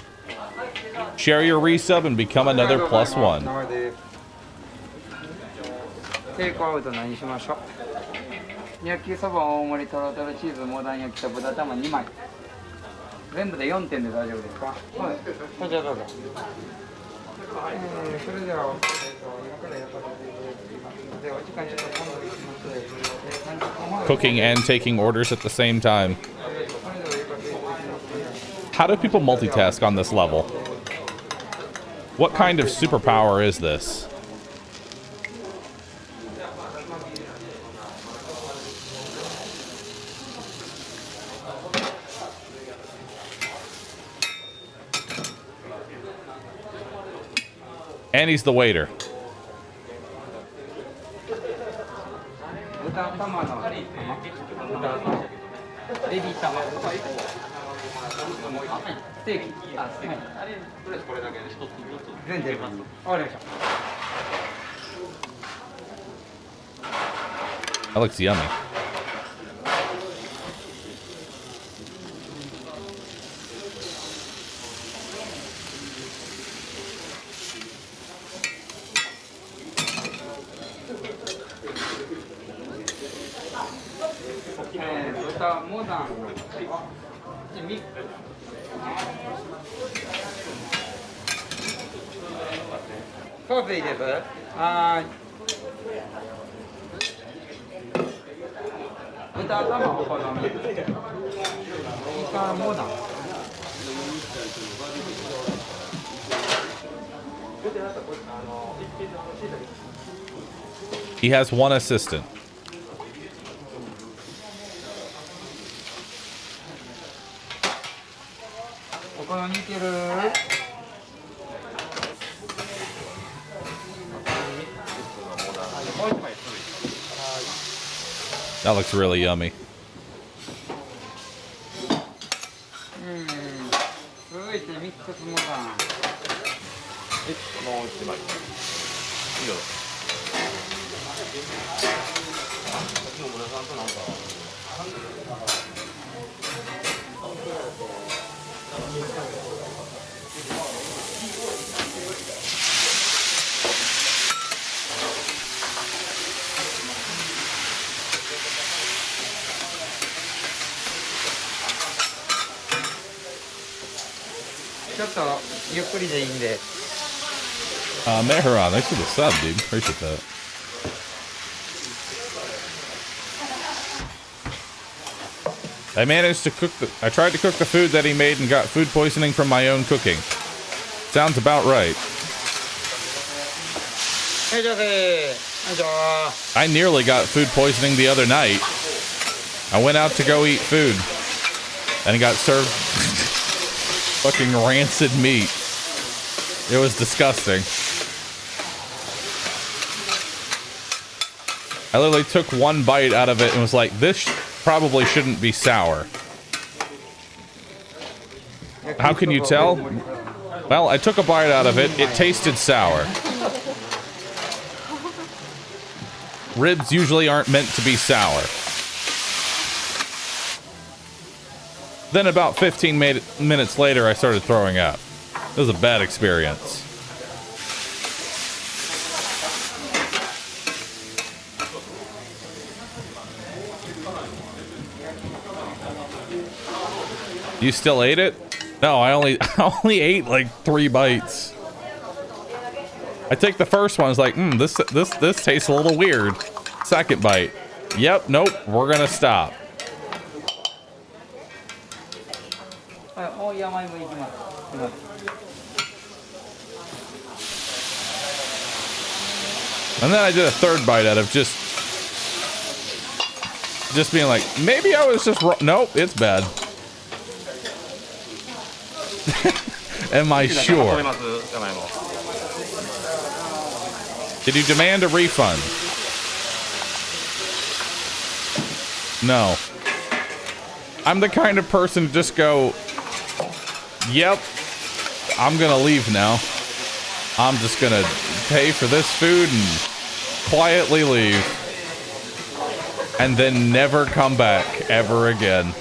Share your resub and become another +1. テイクアウト何しましょう。焼きそば大盛りとろとろチーズモダン焼きと豚玉2枚。全部で4点で大丈夫ですか？はい。こちらどうぞ。それでは今からやっぱりでお時間ちょっと頼みます。Cooking and taking orders at the same time. How do people multitask on this level? What kind of superpower is this? And he's the waiter. That looks yummy. He has one assistant. That looks really yummy. Mehran, thanks for the sub, dude. Appreciate that. I managed to cook I tried to cook the food that he made and got food poisoning from my own cooking. Sounds about right. I nearly got food poisoning the other night. I went out to go eat food and got served fucking rancid meat. It was disgusting. I literally took one bite out of it and was like, this probably shouldn't be sour. How can you tell? Well, I took a bite out of it. It tasted sour. Ribs usually aren't meant to be sour. Then about 15 minutes later, I started throwing up. It was a bad experience. You still ate it? No, I only ate like 3 bites. I take the first one. I was like, this tastes a little weird. Second bite. Yep, nope, we're gonna stop. And then I did a third bite out of just being like, maybe I was just wrong. Nope, it's bad. Am I sure? Did you demand a refund? No. I'm the kind of person to just go, yep, I'm gonna leave now. I'm just gonna pay for this food and quietly leave. And then never come back ever again.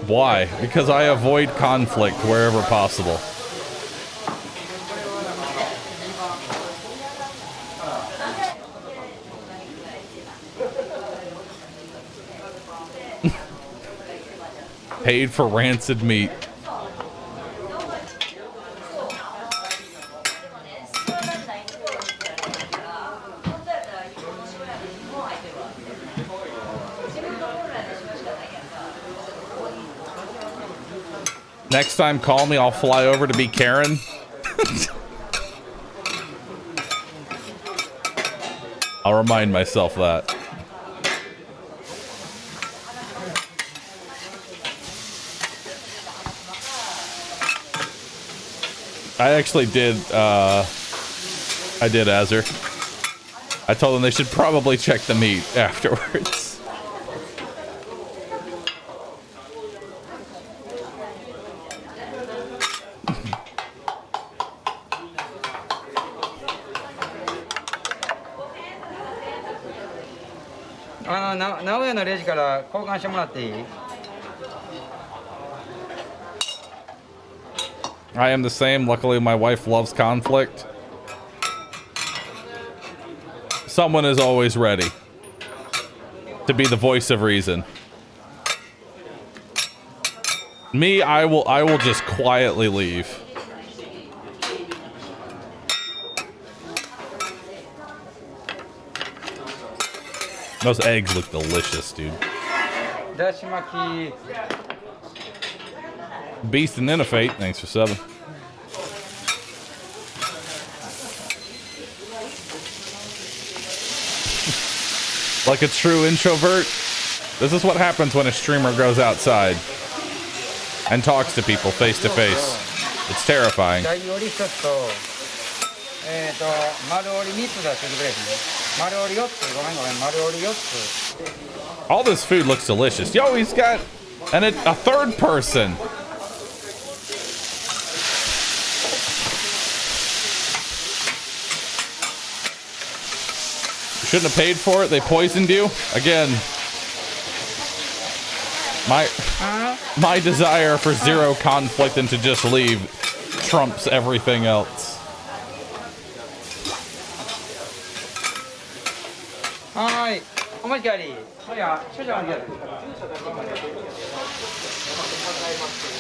Why? Because I avoid conflict wherever possible. Paid for rancid meat. Next time, call me. I'll fly over to be Karen. I'll remind myself that. I actually did, I did Azure. I told them they should probably check the meat afterwards. I am the same. Luckily, my wife loves conflict. Someone is always ready to be the voice of reason. Me, I will just quietly leave. Those eggs look delicious, dude. Beast and Innovate, thanks for subbing. Like a true introvert, this is what happens when a streamer goes outside and talks to people face to face. It's terrifying. All this food looks delicious. Yo, he's got a third person. Shouldn't have paid for it. They poisoned you. Again, my desire for zero conflict and to just leave trumps everything else.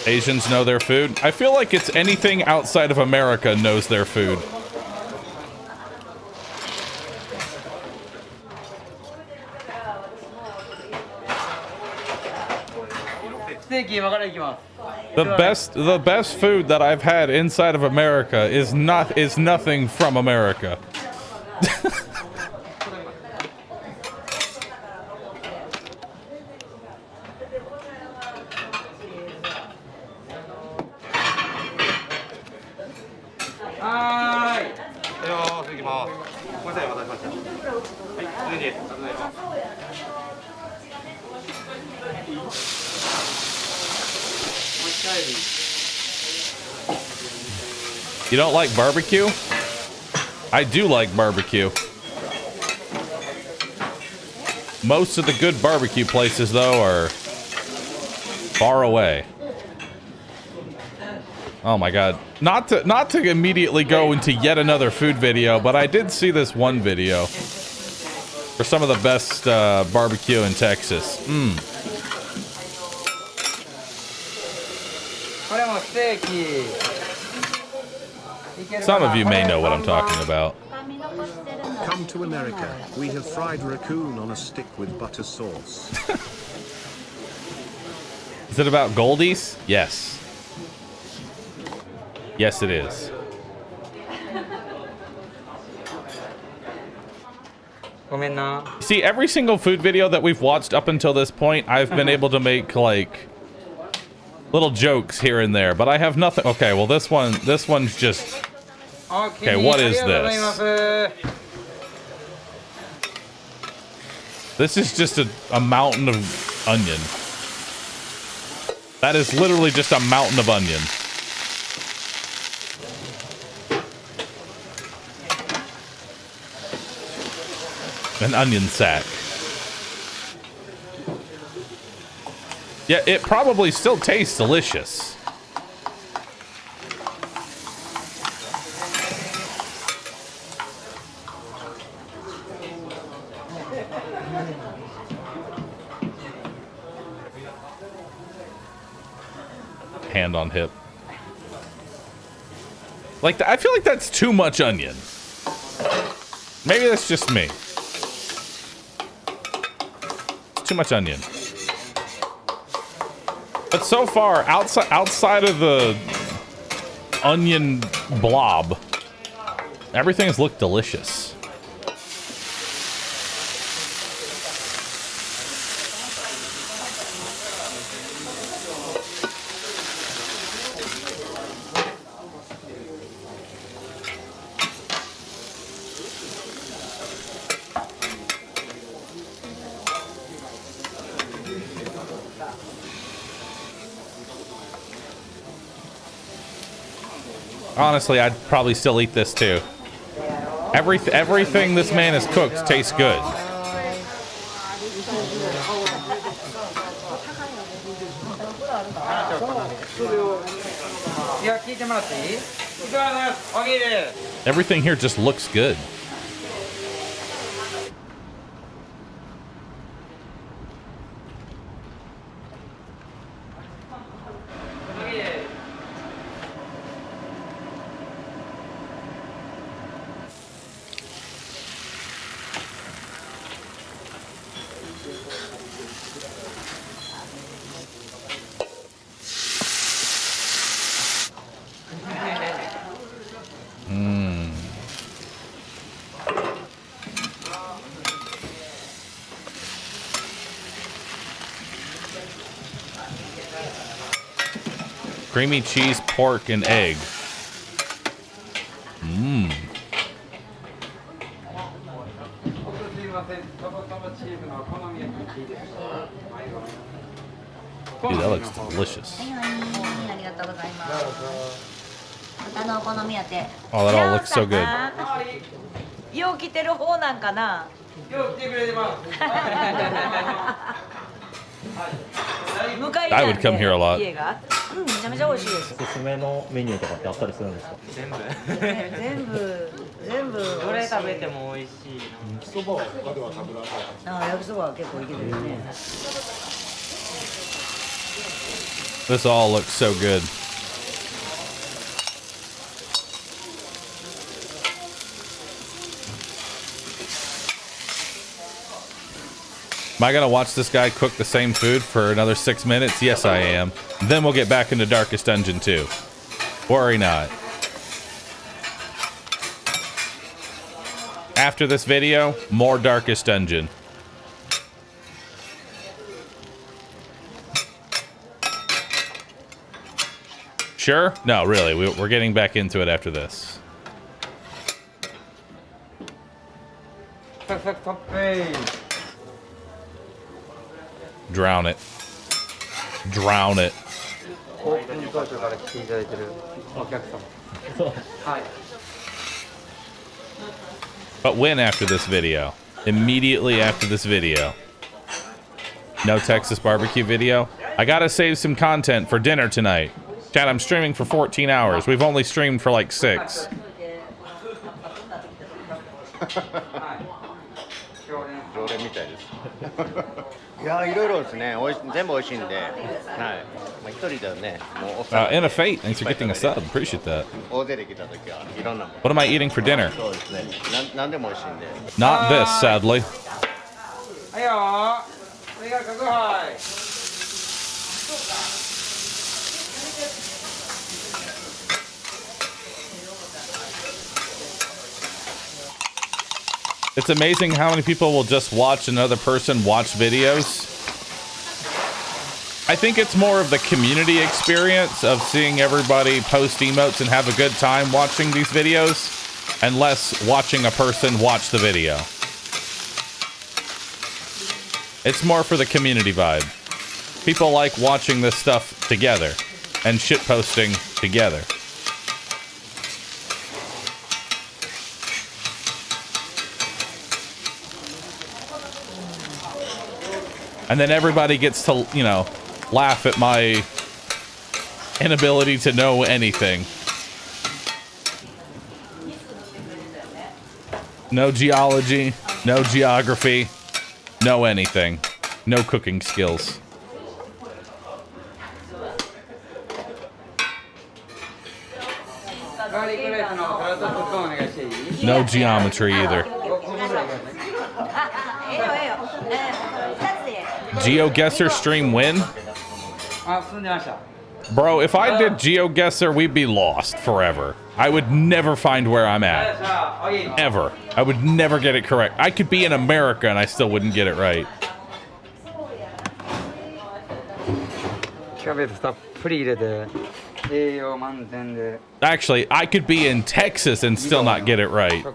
Asians know their food. I feel like it's anything outside of America knows their food. The best food that I've had inside of America is nothing from America. You don't like barbecue? I do like barbecue. Most of the good barbecue places, though, are far away. Oh my god. Not to immediately go into yet another food video, but I did see this one video for some of the best barbecue in Texas. Some of you may know what I'm talking about. Come to America. We have fried raccoon on a stick with butter sauce. Is it about Goldies? Yes. Yes, it is. See, every single food video that we've watched up until this point, I've been able to make, like, little jokes here and there, but I have nothing. Okay, well, this one's just... Okay, what is this? This is just a mountain of onion. That is literally just a mountain of onion. An onion sack. Yeah, it probably still tastes delicious. Hand on hip. Like, I feel like that's too much onion. Maybe that's just me. Too much onion. But so far, outside of the onion blob, everything has looked delicious. Honestly, I'd probably still eat this too. Everything this man has cooked tastes good. Everything here just looks good. Creamy cheese, pork, and egg. Mmm. Dude, that looks delicious. Oh, that all looks so good. I would come here a lot. This all looks so good. Am I gonna watch this guy cook the same food for another 6 minutes? Yes, I am. Then we'll get back into Darkest Dungeon 2. Worry not. After this video, more Darkest Dungeon. Sure? No, really. We're getting back into it after this. Drown it. Drown it. オープン当初から来ていただいてるお客様。はい。 But when after this video? Immediately after this video. No Texas barbecue video? I gotta save some content for dinner tonight. Chad, I'm streaming for 14 hours. We've only streamed for like 6. 常連みたいです。いやいろいろですね。全部美味しいんで。はい。まあ一人だよね。もうおっさん。In a fate, thanks for getting a sub. Appreciate that. 大勢で来た時はいろんなもの。 What am I eating for dinner? そうですね。なんでも美味しいんで。 Not this, sadly. はいよ。それが角杯。 It's amazing how many people will just watch another person watch videos. I think it's more of the community experience of seeing everybody post emotes and have a good time watching these videos, and less watching a person watch the video. It's more for the community vibe. People like watching this stuff together and shit posting together. And then everybody gets to, you know, laugh at my inability to know anything. No geology, no geography, no anything. No cooking skills. No geometry either. GeoGuessr stream win? Bro, if I did GeoGuessr, we'd be lost forever. I would never find where I'm at. Ever. I would never get it correct. I could be in America and I still wouldn't get it right. Actually, I could be in Texas and still not get it right.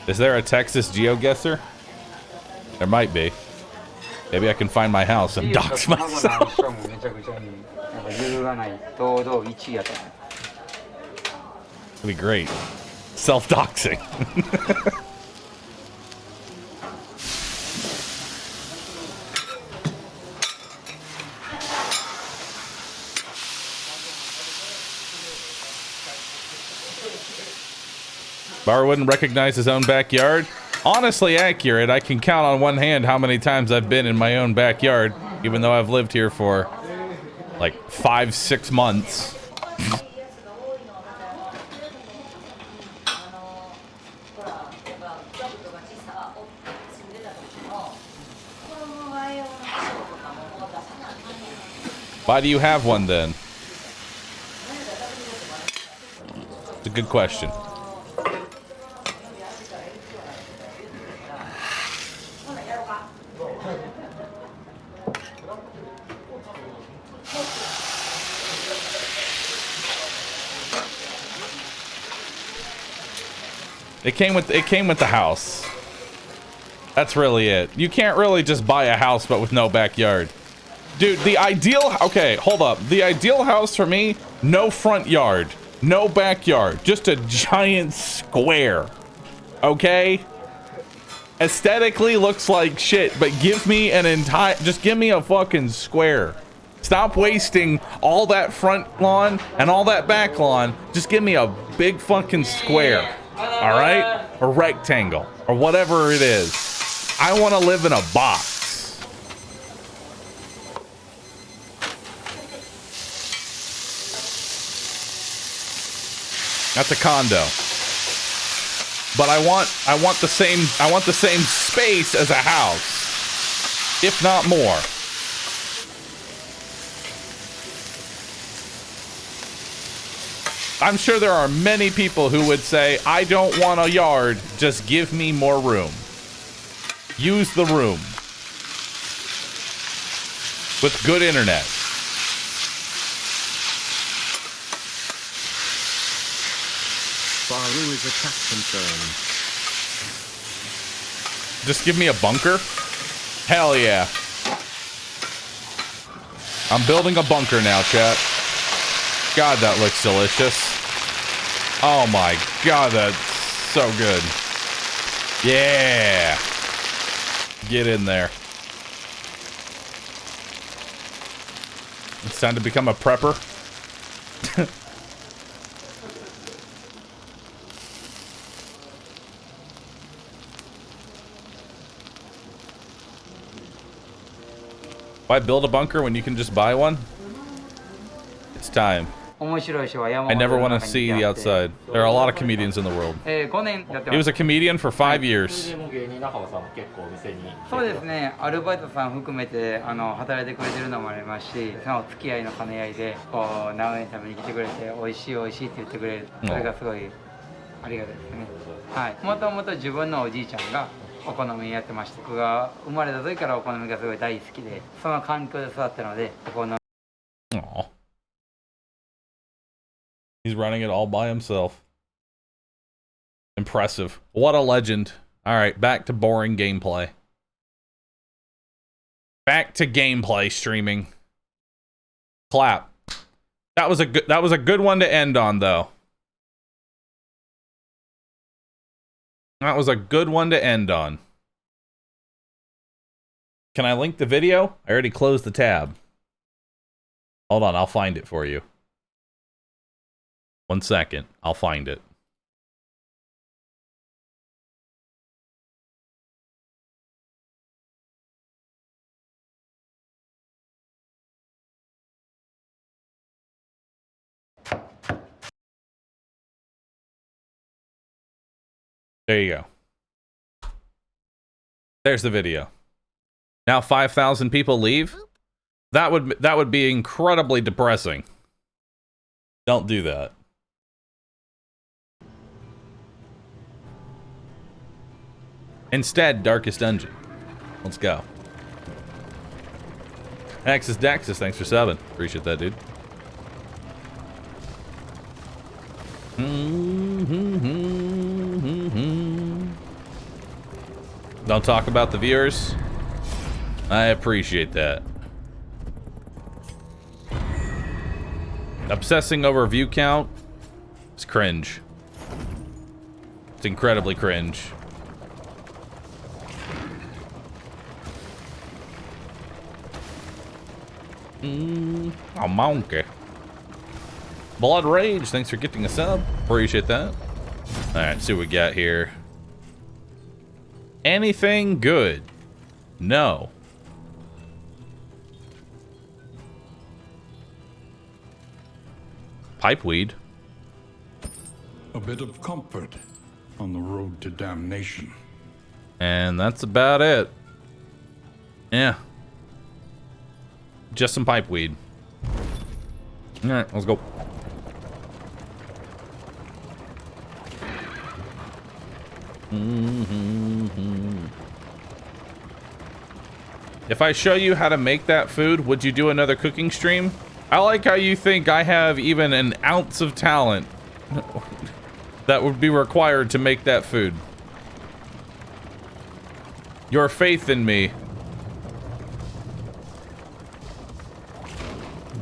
Is there a Texas GeoGuessr? There might be. Maybe I can find my house and dox myself. That'd be great. Self-doxing. Bar wouldn't recognize his own backyard. Honestly accurate. I can count on one hand how many times I've been in my own backyard, even though I've lived here for like 5-6 months. Why do you have one then? It's a good question. It came with the house. That's really it. You can't really just buy a house but with no backyard. Dude, the ideal, okay, hold up. The ideal house for me, no front yard, no backyard, just a giant square. Okay? Aesthetically looks like shit, but give me an entire, just give me a fucking square. Stop wasting all that front lawn and all that back lawn. Just give me a big fucking square. All right? Or rectangle or whatever it is. I want to live in a box. That's a condo. But I want the same space as a house, if not more. I'm sure there are many people who would say, I don't want a yard, just give me more room. Use the room. With good internet. AdmiralBahroo is attack confirmed. Just give me a bunker? Hell yeah. I'm building a bunker now, chat. God, that looks delicious. Oh my god, that's so good. Yeah. Get in there. It's time to become a prepper. Why build a bunker when you can just buy one? It's time. I never want to see the outside. There are a lot of comedians in the world. He was a comedian for 5 years. そうですね、アルバイトさん含めて働いてくれてるのもありますし、その付き合いの兼ね合いでこう長年食べに来てくれて美味しい美味しいって言ってくれる、それがすごいありがたいですね。はい、もともと自分のおじいちゃんがお好みやってまして、僕が生まれた時からお好みがすごい大好きで、その環境で育ったので、お好み。Aw. He's running it all by himself. Impressive. What a legend. Alright, back to boring gameplay. Back to gameplay streaming. Clap. That was a good one to end on, though. That was a good one to end on. Can I link the video? I already closed the tab. Hold on, I'll find it for you. 1 second, I'll find it. There you go. There's the video. Now 5,000 people leave? That would be incredibly depressing. Don't do that. Instead, Darkest Dungeon. Let's go. Axis Daxis, thanks for subbing. Appreciate that, dude. Don't talk about the viewers. I appreciate that. Obsessing over view count is cringe. It's incredibly cringe. A monkey. Blood Rage, thanks for getting a sub. Appreciate that. Alright, see what we got here. Anything good? No. Pipeweed. A bit of comfort on the road to damnation. And that's about it. Yeah. Just some pipeweed. Alright, let's go. If I show you how to make that food, would you do another cooking stream? I like how you think I have even an ounce of talent that would be required to make that food. Your faith in me,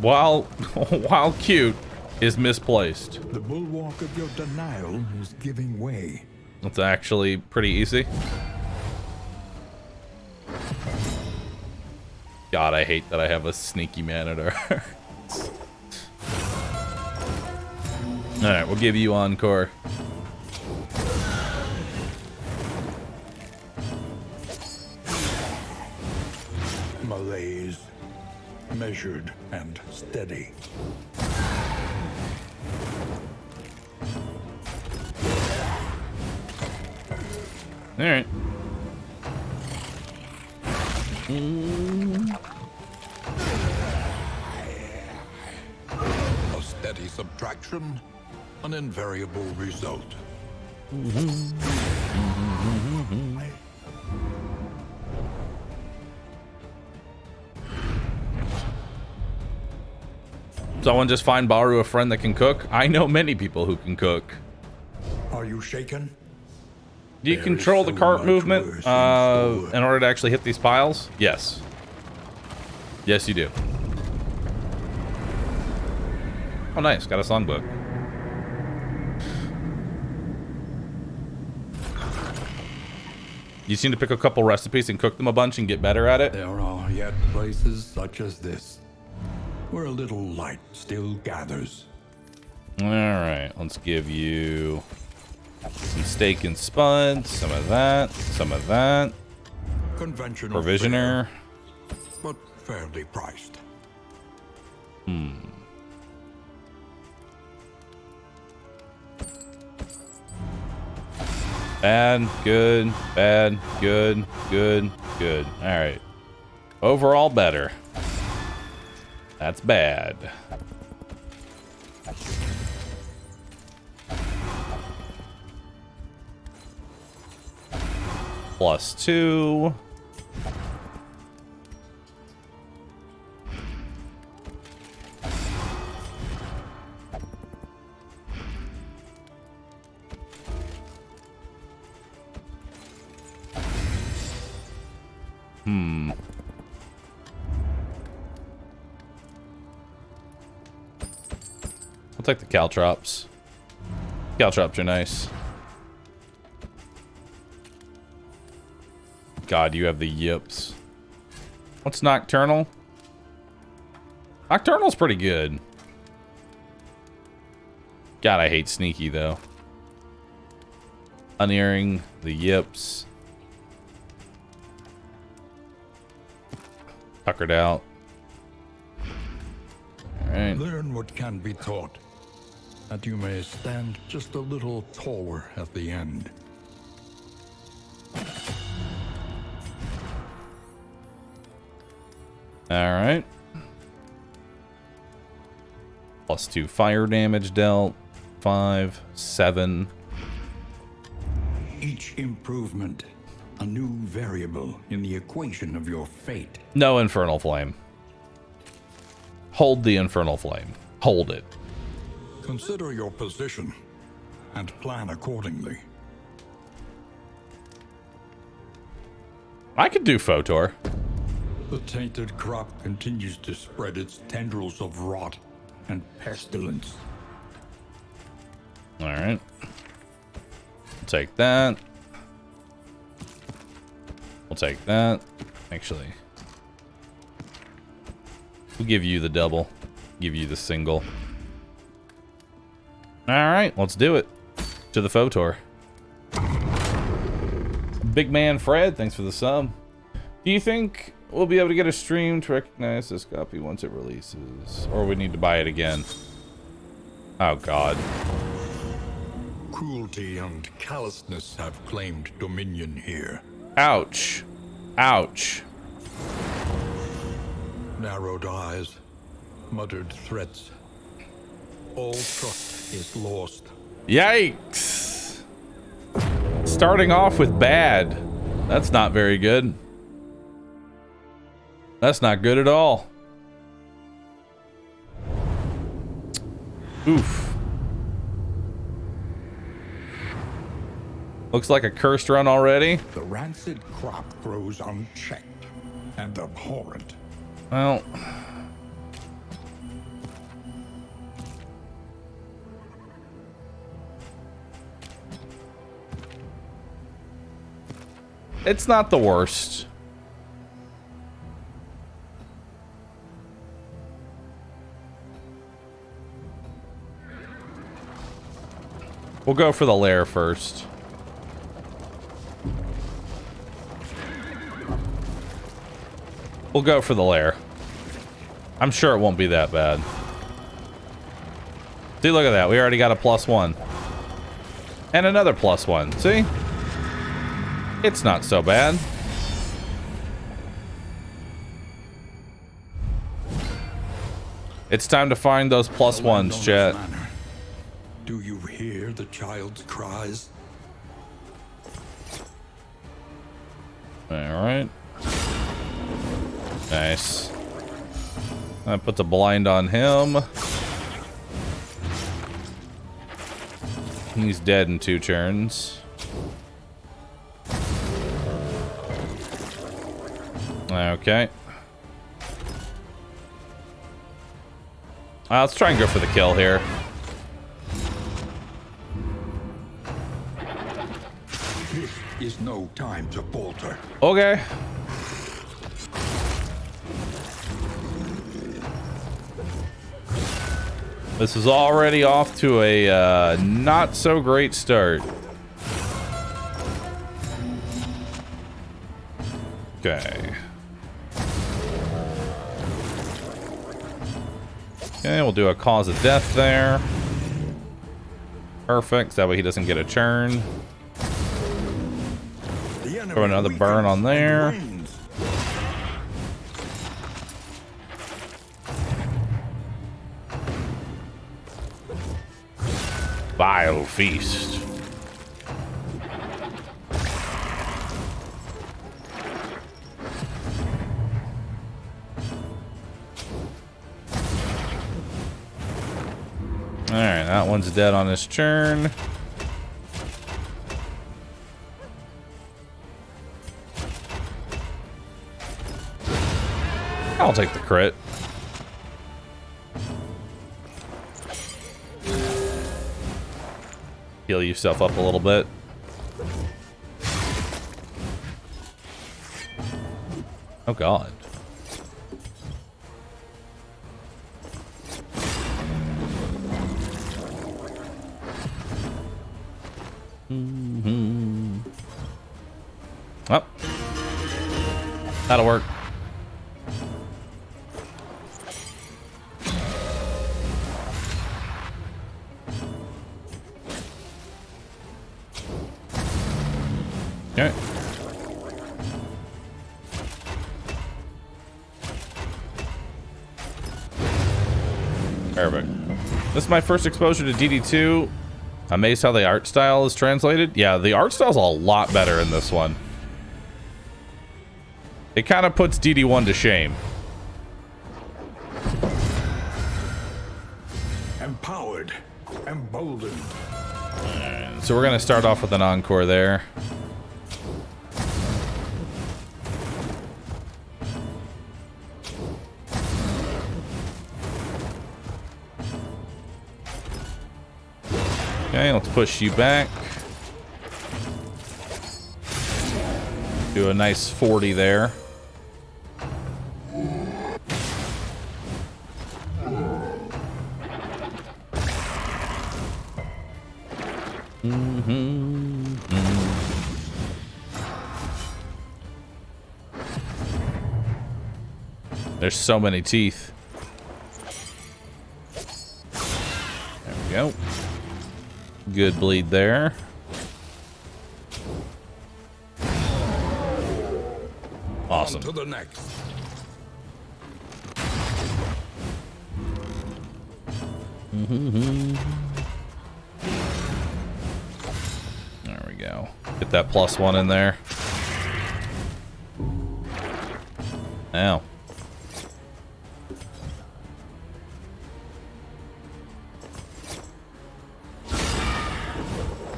while cute, is misplaced. The bulwark of your denial is giving way. It's actually pretty easy. God, I hate that I have a sneaky man at our... Alright, we'll give you encore. Malaise, measured and steady. Alright. A steady subtraction, an invariable result. Someone just find Bahroo a friend that can cook? I know many people who can cook. Are you shaken? Do you control the cart movement in order to actually hit these piles? Yes. Yes, you do. Oh, nice. Got a songbook. You seem to pick a couple recipes and cook them a bunch and get better at it. There are yet places such as this, where a little light still gathers. All right, let's give you some steak and spuds, some of that, some of that. Conventional Provisioner. fare, but fairly priced. Bad, good, bad, good, good, good. All right. Overall better. That's bad. +2. I'll take the caltrops. Caltrops are nice. God, you have the yips. What's Nocturnal? Nocturnal's pretty good. God, I hate Sneaky, though. Unearring, the yips. Tuckered out. Alright. Learn what can be taught, that you may stand just a little taller at the end. Alright. +2 fire damage dealt. 5, 7. Each improvement, a new variable in the equation of your fate. No Infernal Flame. Hold the Infernal Flame. Hold it. Consider your position and plan accordingly. I could do Photor. The tainted crop continues to spread its tendrils of rot and pestilence. Alright. Take that. We'll take that. Actually, we'll give you the double. Give you the single. Alright, let's do it. To the Photor. Big Man Fred, thanks for the sub. Do you think we'll be able to get a stream to recognize this copy once it releases? Or we need to buy it again? Oh, God. Cruelty and callousness have claimed dominion here. Ouch. Ouch. Narrowed eyes, muttered threats. All trust is lost. Yikes. Starting off with bad. That's not very good. That's not good at all. Oof. Looks like a cursed run already. The rancid crop grows unchecked and abhorrent. Well, it's not the worst. We'll go for the lair first. We'll go for the lair. I'm sure it won't be that bad. See, look at that. We already got a +1. And another +1. See? It's not so bad. It's time to find those +1s, chat. Do you hear the child's cries? Alright. Nice. That puts a blind on him. He's dead in 2 turns. Okay. Let's try and go for the kill here. This is no time to falter. Okay. This is already off to a not so great start. Okay. Okay, we'll do a cause of death there. Perfect. That way he doesn't get a turn. Throw another burn on there. Vile feast. Alright, that one's dead on his turn. I'll take the crit. Heal yourself up a little bit. Oh god. Oh. That'll work. Okay. Perfect. This is my first exposure to DD2. Amazed how the art style is translated. Yeah, the art style's a lot better in this one. It kind of puts DD1 to shame. Empowered, emboldened. Alright, so we're gonna start off with an encore there. Okay, let's push you back. Do a nice 40 there. There's so many teeth. There we go. Good bleed there. Awesome. On to the next. There we go. Get that +1 in there. Now.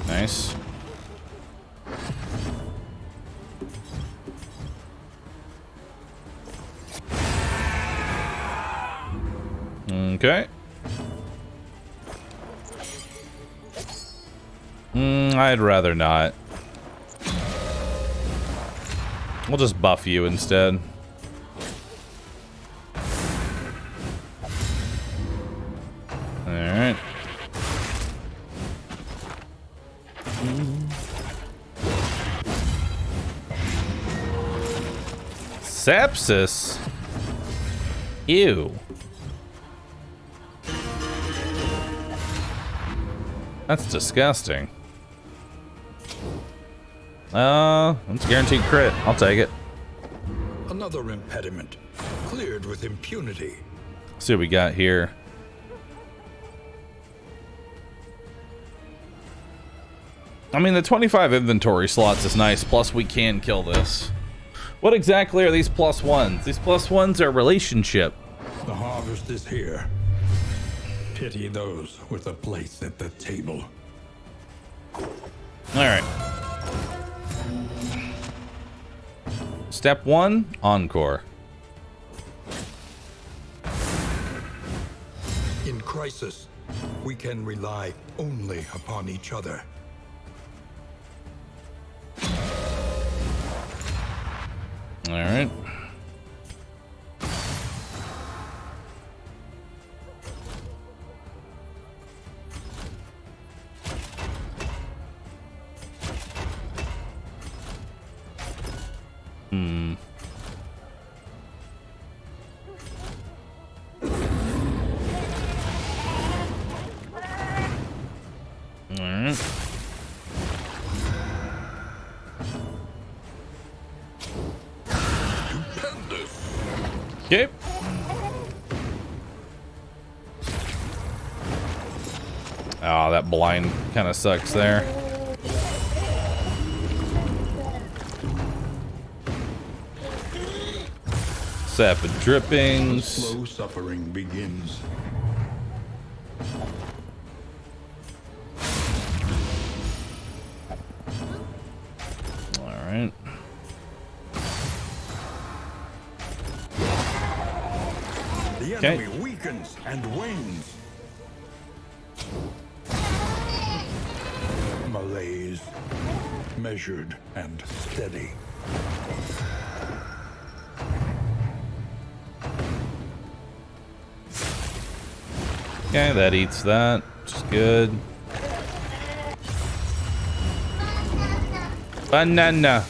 Nice. Okay. I'd rather not. We'll just buff you instead. Alright. Sepsis? Ew. That's disgusting. That's guaranteed crit. I'll take it. Another impediment cleared with impunity. Let's see what we got here. I mean, the 25 inventory slots is nice, plus we can kill this. What exactly are these +1s? These +1s are relationship. The harvest is here. Pity those with a place at the table. Alright. Step 1, Encore. In crisis, we can rely only upon each other. Alright. Alright. Okay. Oh, that blind kind of sucks there. Sapid drippings. Slow suffering begins. All right. The enemy weakens and wanes. Malaise, measured and steady. Okay, that eats that, which is good. Banana.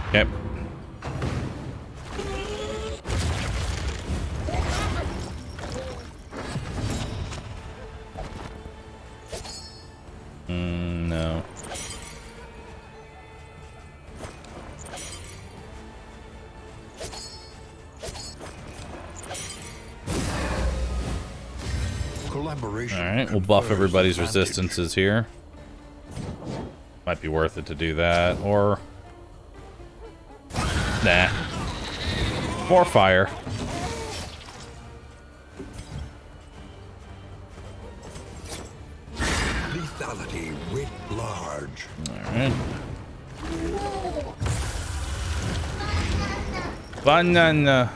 Okay. No. Collaboration. Alright, we'll buff confers everybody's advantage. resistances here. Might be worth it to do that, or... Nah. More fire. Lethality writ large. Alright. Banana.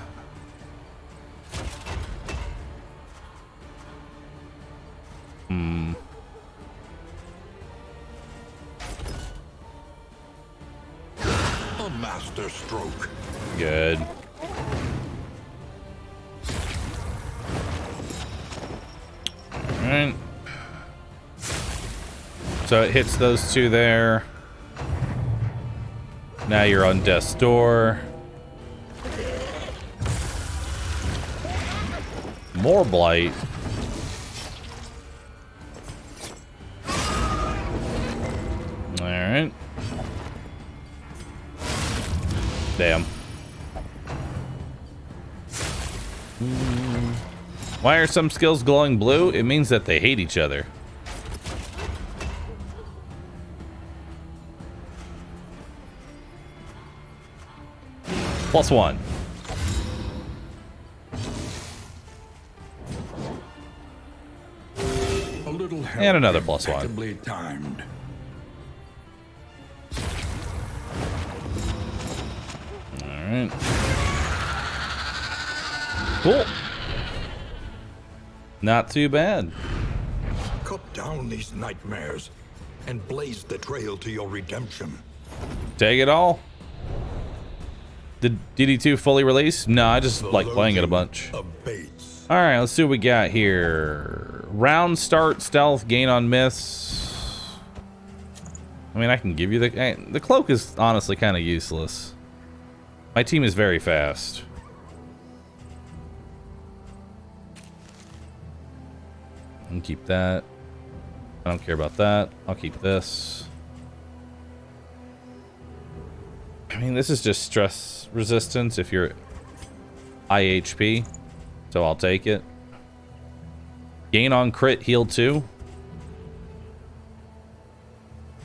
A master stroke. Good. Alright. So it hits those two there. Now you're on death's door. More blight. Alright. Damn. Why are some skills glowing blue? It means that they hate each other. +1. A little help And another +1. impeccably timed. Alright. Cool. Not too bad. Cut down these nightmares and blaze the trail to your redemption. Take it all. Did DD2 fully release? No, I just like playing it a bunch. Abates. Alright, let's see what we got here. Round start, stealth, gain on myths. I mean, I can give you the cloak is honestly kind of useless. My team is very fast. I'll keep that. I don't care about that. I'll keep this. I mean, this is just stress resistance if you're IHP, so I'll take it. Gain on crit, heal 2.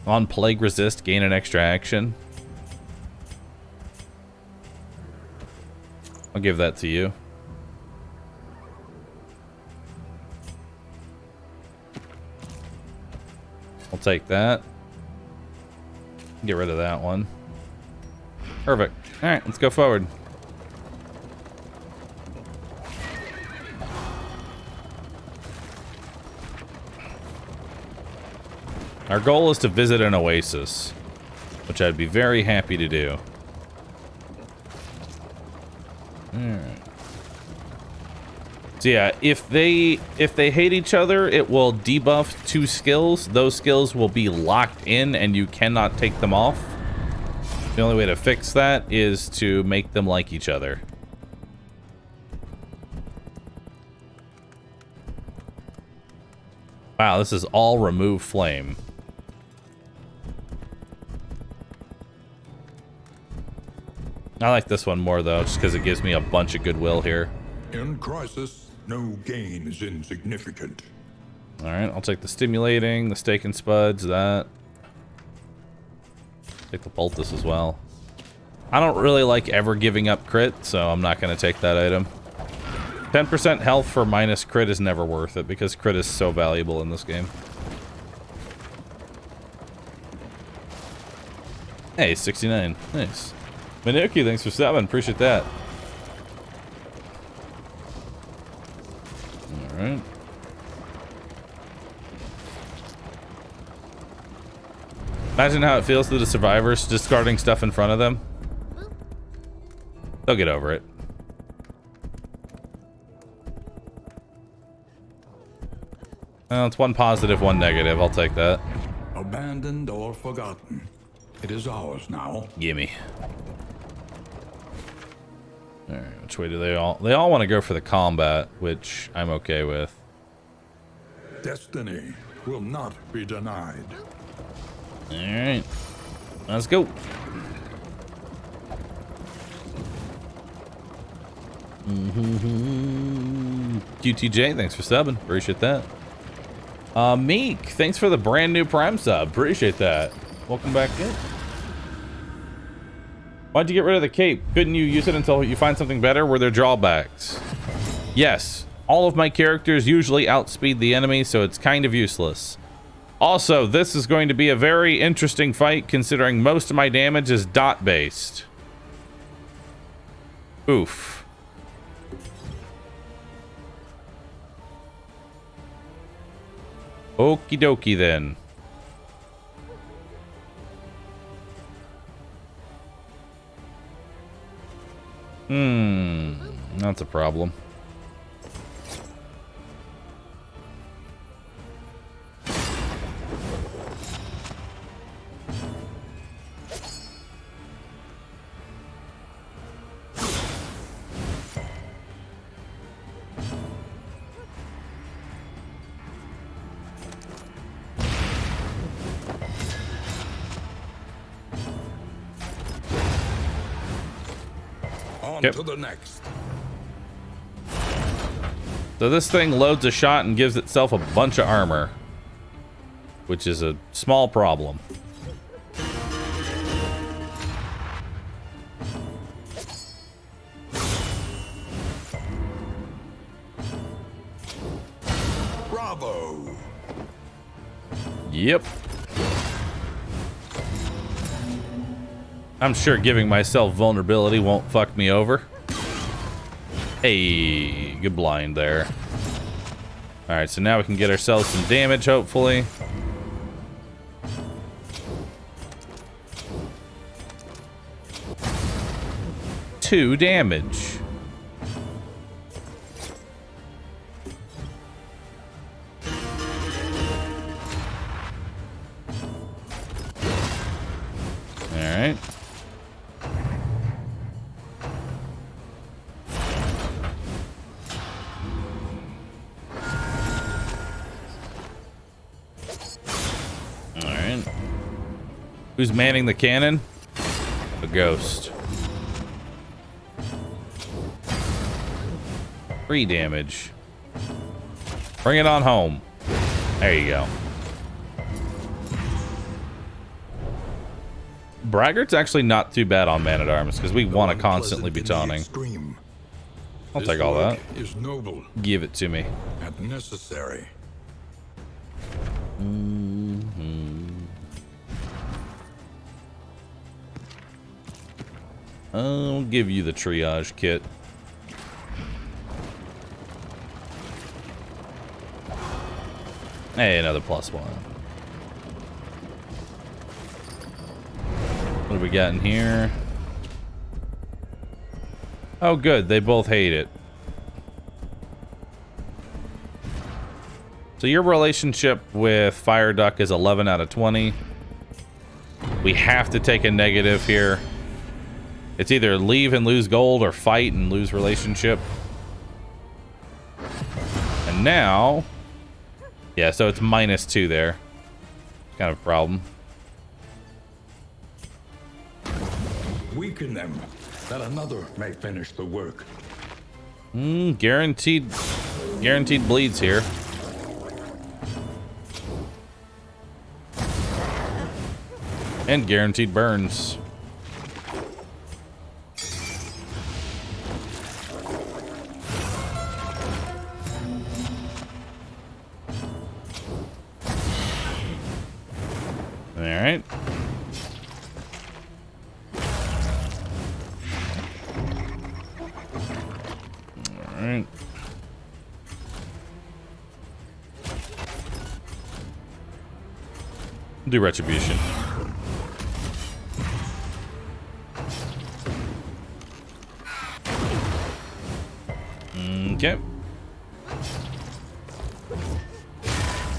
On plague resist, gain an extra action. I'll give that to you. I'll take that. Get rid of that one. Perfect. All right, let's go forward. Our goal is to visit an oasis, which I'd be very happy to do. Alright. So yeah, if they hate each other, it will debuff 2 skills. Those skills will be locked in and you cannot take them off. The only way to fix that is to make them like each other. Wow, this is all remove flame. I like this one more, though, just because it gives me a bunch of goodwill here. In crisis, no gain is insignificant. Alright, I'll take the stimulating, the steak and spuds, that. Take the poultice as well. I don't really like ever giving up crit, so I'm not going to take that item. 10% health for minus crit is never worth it, because crit is so valuable in this game. Hey, 69. Nice. Minuki, thanks for 7. Appreciate that. Alright. Imagine how it feels to the survivors discarding stuff in front of them. They'll get over it. Well, it's 1 positive, 1 negative. I'll take that. Abandoned or forgotten. It is ours now. Gimme. Alright, which way do they all... They all want to go for the combat, which I'm okay with. Destiny will not be denied. Alright. Let's go. QTJ, thanks for subbing. Appreciate that. Meek, thanks for the brand new Prime sub. Appreciate that. Welcome back in. Why'd you get rid of the cape? Couldn't you use it until you find something better? Were there drawbacks? Yes. All of my characters usually outspeed the enemy, so it's kind of useless. Also, this is going to be a very interesting fight, considering most of my damage is dot-based. Oof. Okie dokie then. That's a problem. On Yep. to the next. So this thing loads a shot and gives itself a bunch of armor, which is a small problem. Bravo. Yep. I'm sure giving myself vulnerability won't fuck me over. Hey, good blind there. Alright, so now we can get ourselves some damage, hopefully. Two damage. Alright. Alright. Who's manning the cannon? A ghost. 3 damage. Bring it on home. There you go. Braggart's actually not too bad on Man-at-Arms because we want to constantly be taunting. I'll This take all that. work is noble Give it to me. and necessary. I'll give you the triage kit. Hey, another +1. What do we got in here? Oh, good. They both hate it. So your relationship with Fire Duck is 11 out of 20. We have to take a negative here. It's either leave and lose gold or fight and lose relationship. And now... yeah, so it's -2 there. Kind of a problem. Weaken them, that another may finish the work. Guaranteed bleeds here. And guaranteed burns. All right. All right. Do retribution. Okay.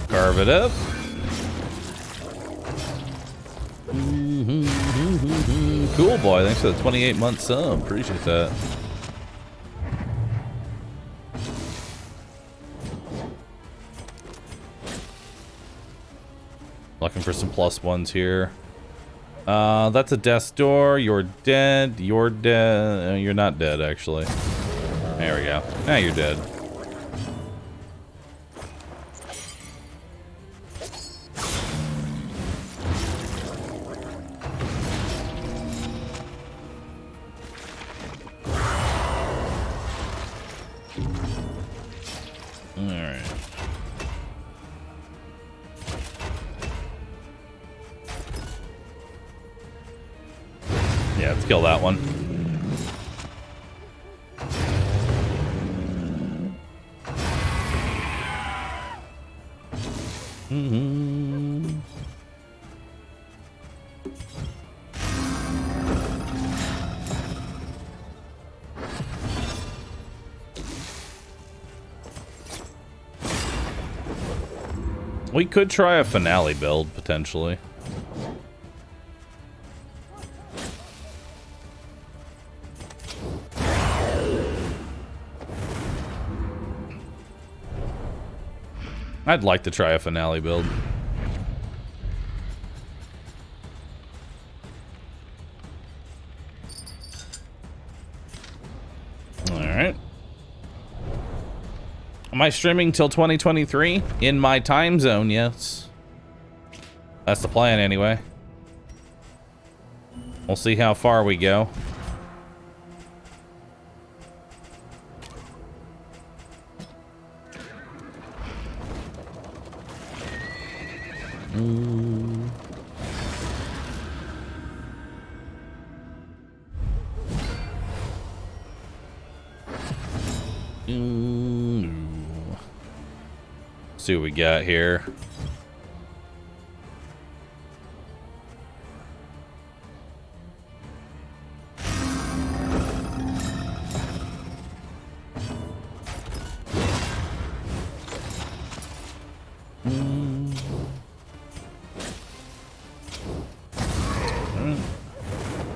Carve it up. Cool boy, thanks for the 28-month sub. Appreciate that. Looking for some +1s here. That's a death's door. You're dead. You're dead. You're not dead, actually. There we go. Now you're dead. Alright. Yeah, let's kill that one. We could try a finale build, potentially. I'd like to try a finale build. Alright. Am I streaming till 2023? In my time zone, yes. That's the plan anyway. We'll see how far we go. See what we got here.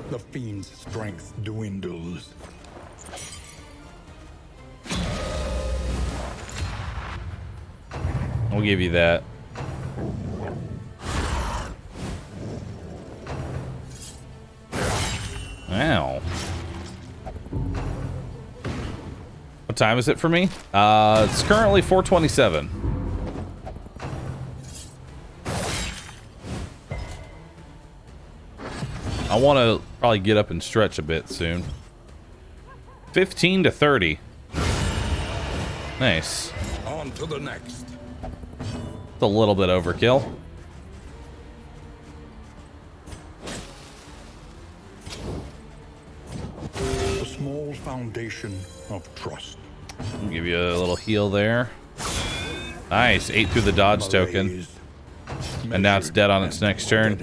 The fiend's strength dwindles. I'll give you that. Ow. What time is it for me? It's currently 4:27. I want to probably get up and stretch a bit soon. 15 to 30. Nice. On to the next. It's a little bit overkill. A small foundation of trust. I'll give you a little heal there. Nice. 8 through the dodge token. And now it's dead on its next turn.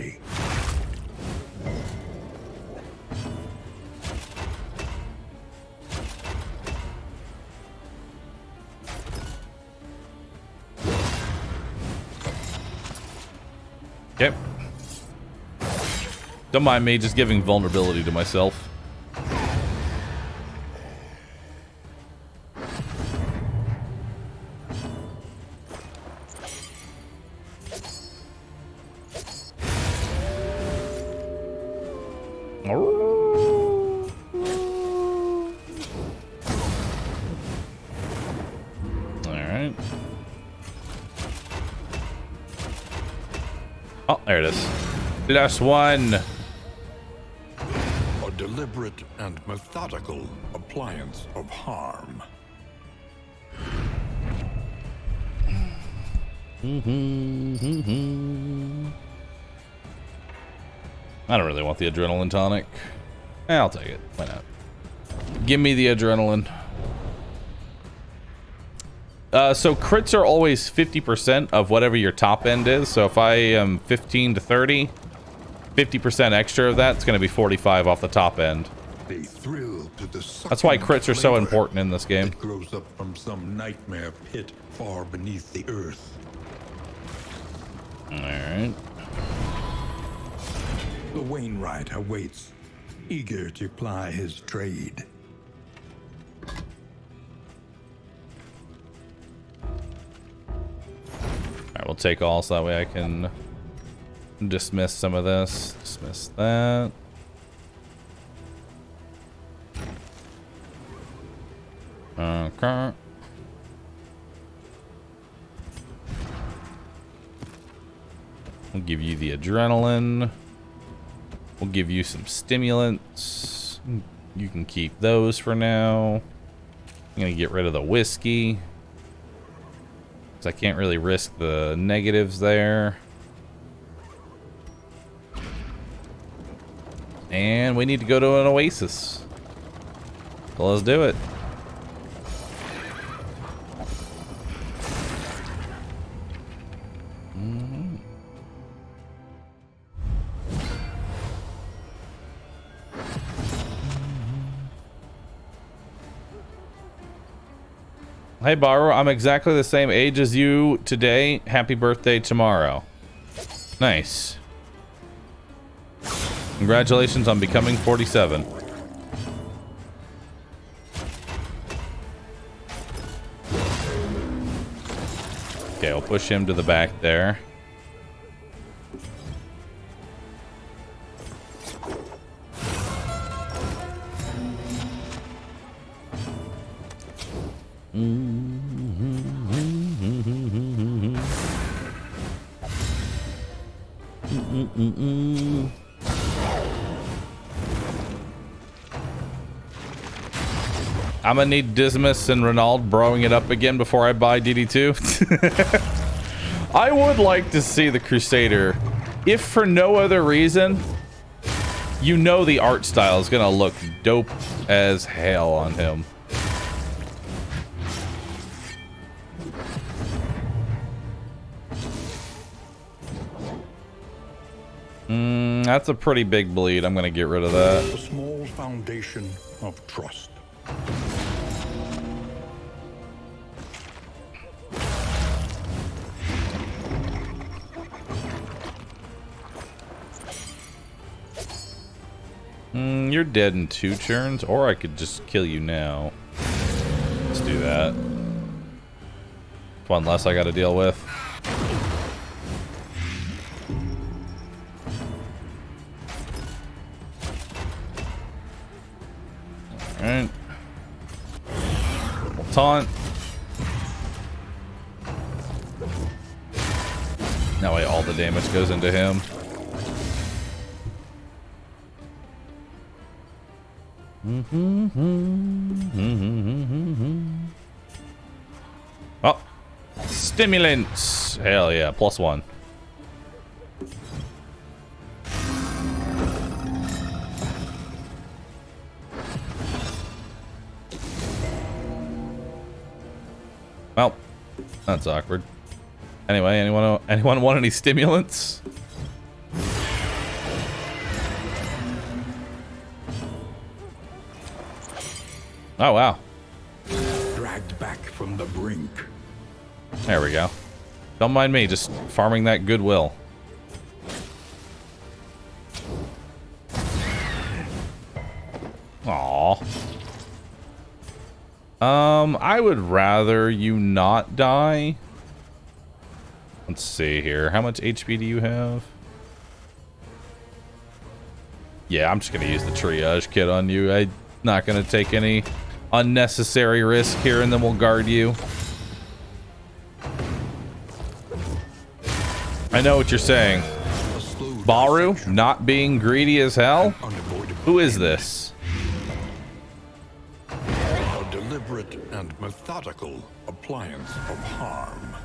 Okay. Don't mind me just giving vulnerability to myself. Alright. Oh, there it is. Last one. A deliberate and methodical appliance of harm. I don't really want the adrenaline tonic. I'll take it. Why not? Give me the adrenaline. So crits are always 50% of whatever your top end is. So if I am 15 to 30, 50% extra of that's going to be 45 off the top end. A thrill to the That's why crits are so flavor important in this game. that grows up from some nightmare pit far beneath the earth. All right. The Wainwright awaits, eager to ply his trade. Alright, we'll take all so that way I can dismiss some of this. Dismiss that. Okay. We'll give you the adrenaline. We'll give you some stimulants. You can keep those for now. I'm gonna get rid of the whiskey, because I can't really risk the negatives there. And we need to go to an oasis. So let's do it. Hey Bahroo, I'm exactly the same age as you today. Happy birthday tomorrow. Nice. Congratulations on becoming 47. Okay, I'll push him to the back there. I'm gonna need Dismas and Renauld broing it up again before I buy DD2. I would like to see the Crusader, if for no other reason. You know the art style is gonna look dope as hell on him. That's a pretty big bleed. I'm gonna get rid of that. A small foundation of trust. You're dead in 2 turns, or I could just kill you now. Let's do that. One less I gotta deal with. Alright. We'll taunt. That way all the damage goes into him. Stimulants. Hell yeah, +1. Well, that's awkward. Anyway, anyone want any stimulants? Oh wow. Dragged back from the brink. There we go. Don't mind me, just farming that goodwill. Aww. I would rather you not die. Let's see here. How much HP do you have? Yeah, I'm just gonna use the triage kit on you. I'm not gonna take any unnecessary risk here, and then we'll guard you. I know what you're saying. Bahroo, not being greedy as hell? Who is this? A deliberate and methodical appliance of harm.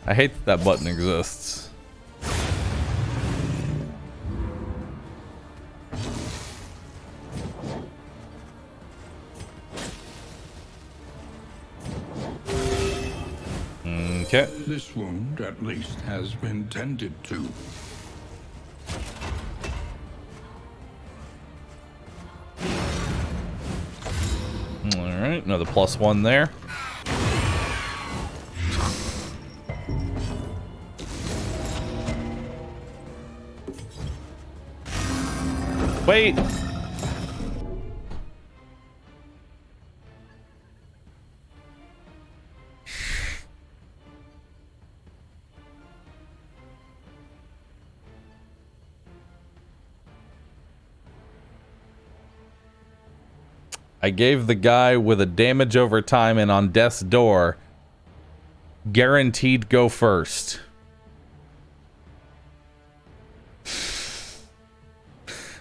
I hate that that button exists. Okay. This wound, at least, has been tended to. Alright, another +1 there. Wait! I gave the guy with a damage over time and on death's door guaranteed go first.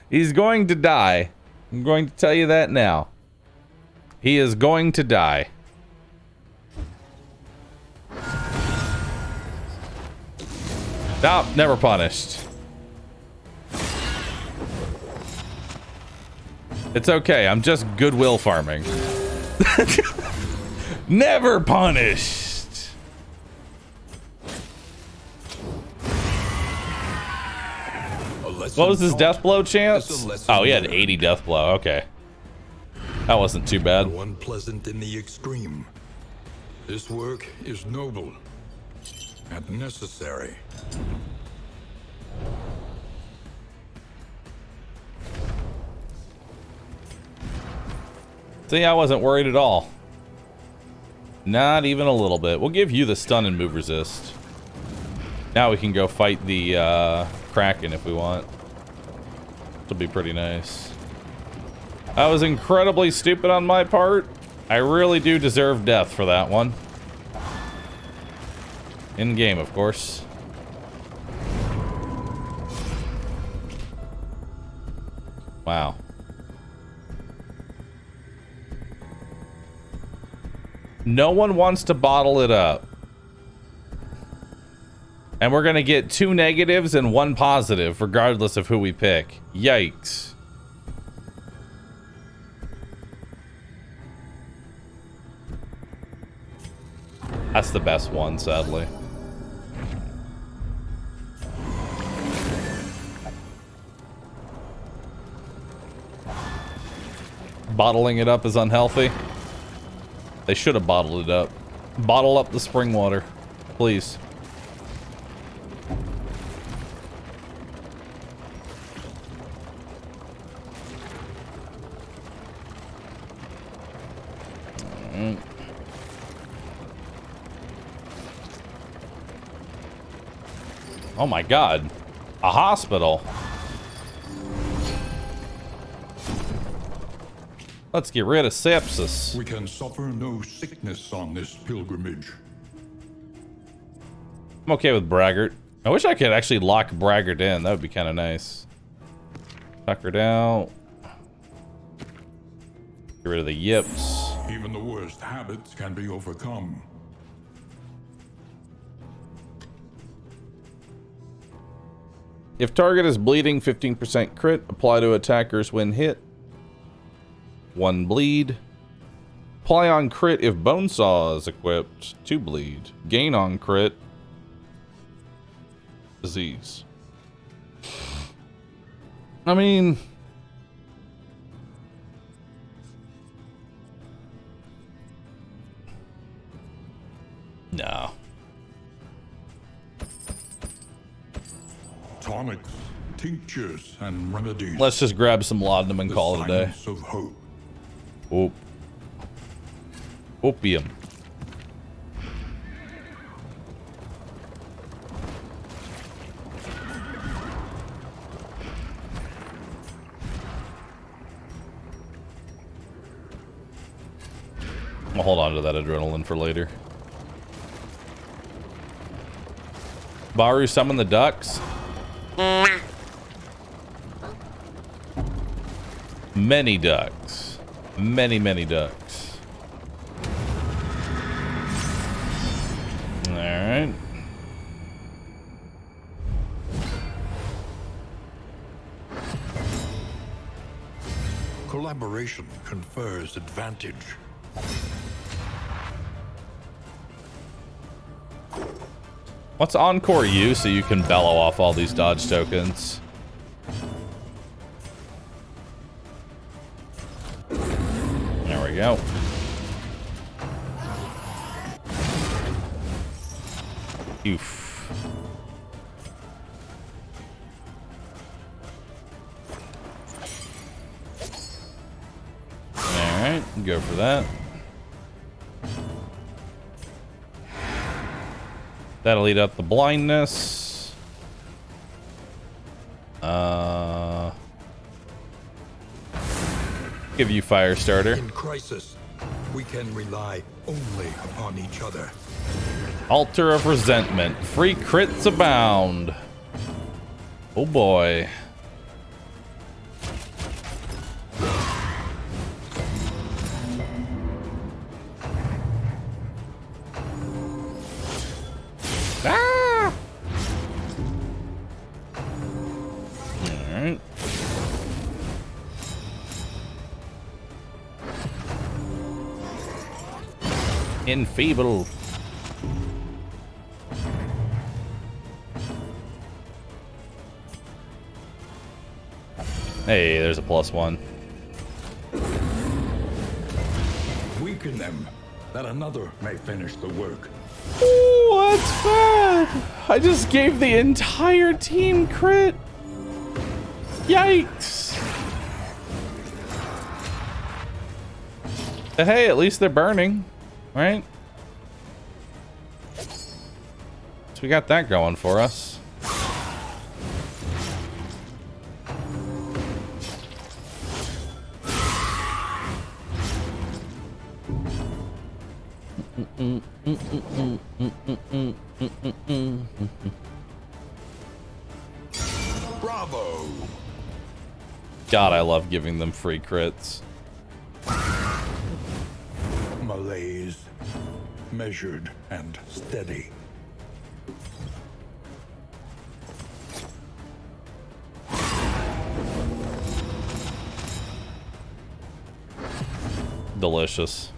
He's going to die. I'm going to tell you that now. He is going to die. Nope, never punished. It's okay, I'm just goodwill farming. Never punished. What was his death blow chance? Oh, he had 80 death blow. Okay. That wasn't too bad. Unpleasant in the extreme. This work is noble and necessary. See, I wasn't worried at all. Not even a little bit. We'll give you the stun and move resist. Now we can go fight the Kraken if we want. It'll be pretty nice. That was incredibly stupid on my part. I really do deserve death for that one. In game, of course. Wow. No one wants to bottle it up. And we're gonna get 2 negatives and 1 positive, regardless of who we pick. Yikes. That's the best one, sadly. Bottling it up is unhealthy. They should have bottled it up. Bottle up the spring water, please. Oh my god. A hospital. Let's get rid of sepsis. We can suffer no sickness on this pilgrimage. I'm okay with Braggart. I wish I could actually lock Braggart in. That would be kind of nice. Tuckered out. Get rid of the yips. Even the worst habits can be overcome. If target is bleeding, 15% crit. Apply to attackers when hit. 1 bleed. Apply on crit if Bonesaw is equipped. 2 bleed. Gain on crit. Disease. I mean... no. Tonics, tinctures, and remedies. Let's just grab some laudanum and call it a day. Of hope. Oop. Opium. I'll hold on to that adrenaline for later. Bahroo, summon the ducks. Many ducks. Many, many ducks. Alright. Collaboration confers advantage. What's Encore U so you can bellow off all these dodge tokens? There we go. Oof. Alright, go for that. That'll eat up the blindness. Give you fire starter. In crisis, we can rely only upon each other. Altar of Resentment. Free crits abound. Oh boy. Ah! Alright. Enfeeble. Hey, there's a +1. Weaken them, that another may finish the work. What's bad? I just gave the entire team crit. Yikes. But hey, at least they're burning, right? So we got that going for us. Bravo! God, I love giving them free crits. Malaise, measured and steady. Delicious.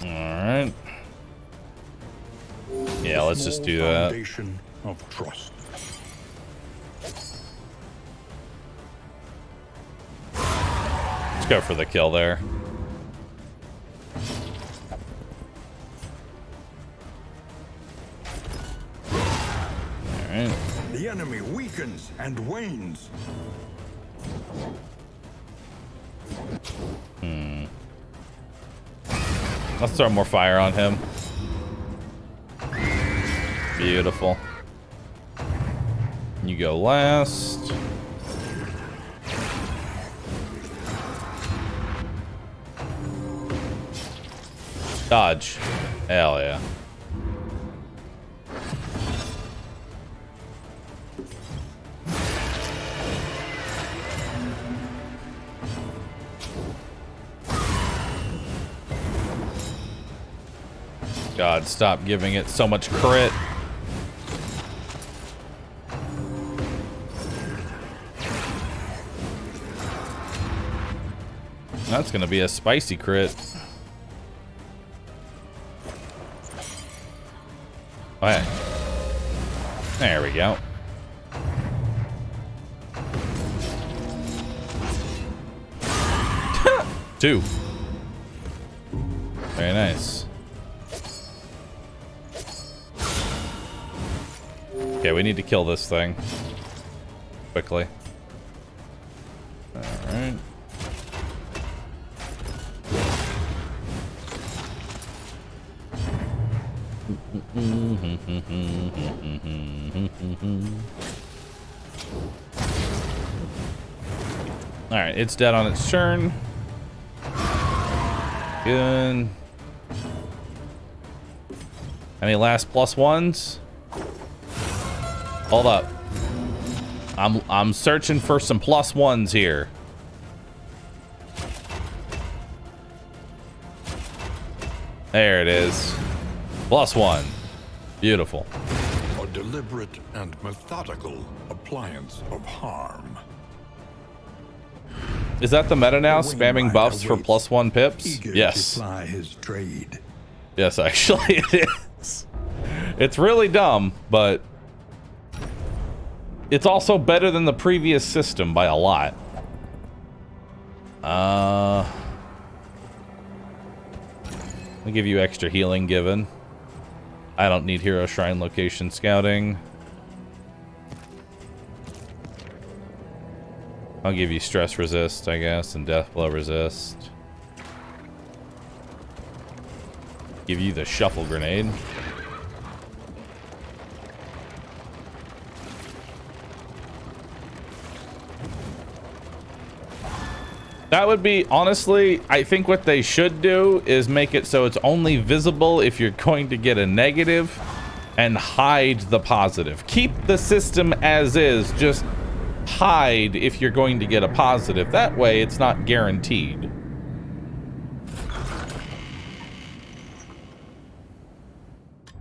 Alright. Yeah, let's just do that. Foundation of trust. Let's go for the kill there. Alright. The enemy weakens and wanes. Let's throw more fire on him. Beautiful. You go last. Dodge. Hell yeah. God, stop giving it so much crit. That's gonna be a spicy crit. Okay. There we go. Two. Very nice. Okay, we need to kill this thing quickly. All right. All right, it's dead on its turn. Good. Any last +1s? Hold up. I'm searching for some +1s here. There it is. +1. Beautiful. A deliberate and methodical appliance of harm. Is that the meta now? Spamming buffs for +1 pips? Eager Yes. to ply his trade. Yes, actually it is. It's really dumb, but it's also better than the previous system by a lot. I'll give you extra healing given. I don't need hero shrine location scouting. I'll give you stress resist, I guess, and death blow resist. Give you the shuffle grenade. That would be, honestly, I think what they should do is make it so it's only visible if you're going to get a negative and hide the positive. Keep the system as is, just hide if you're going to get a positive. That way it's not guaranteed.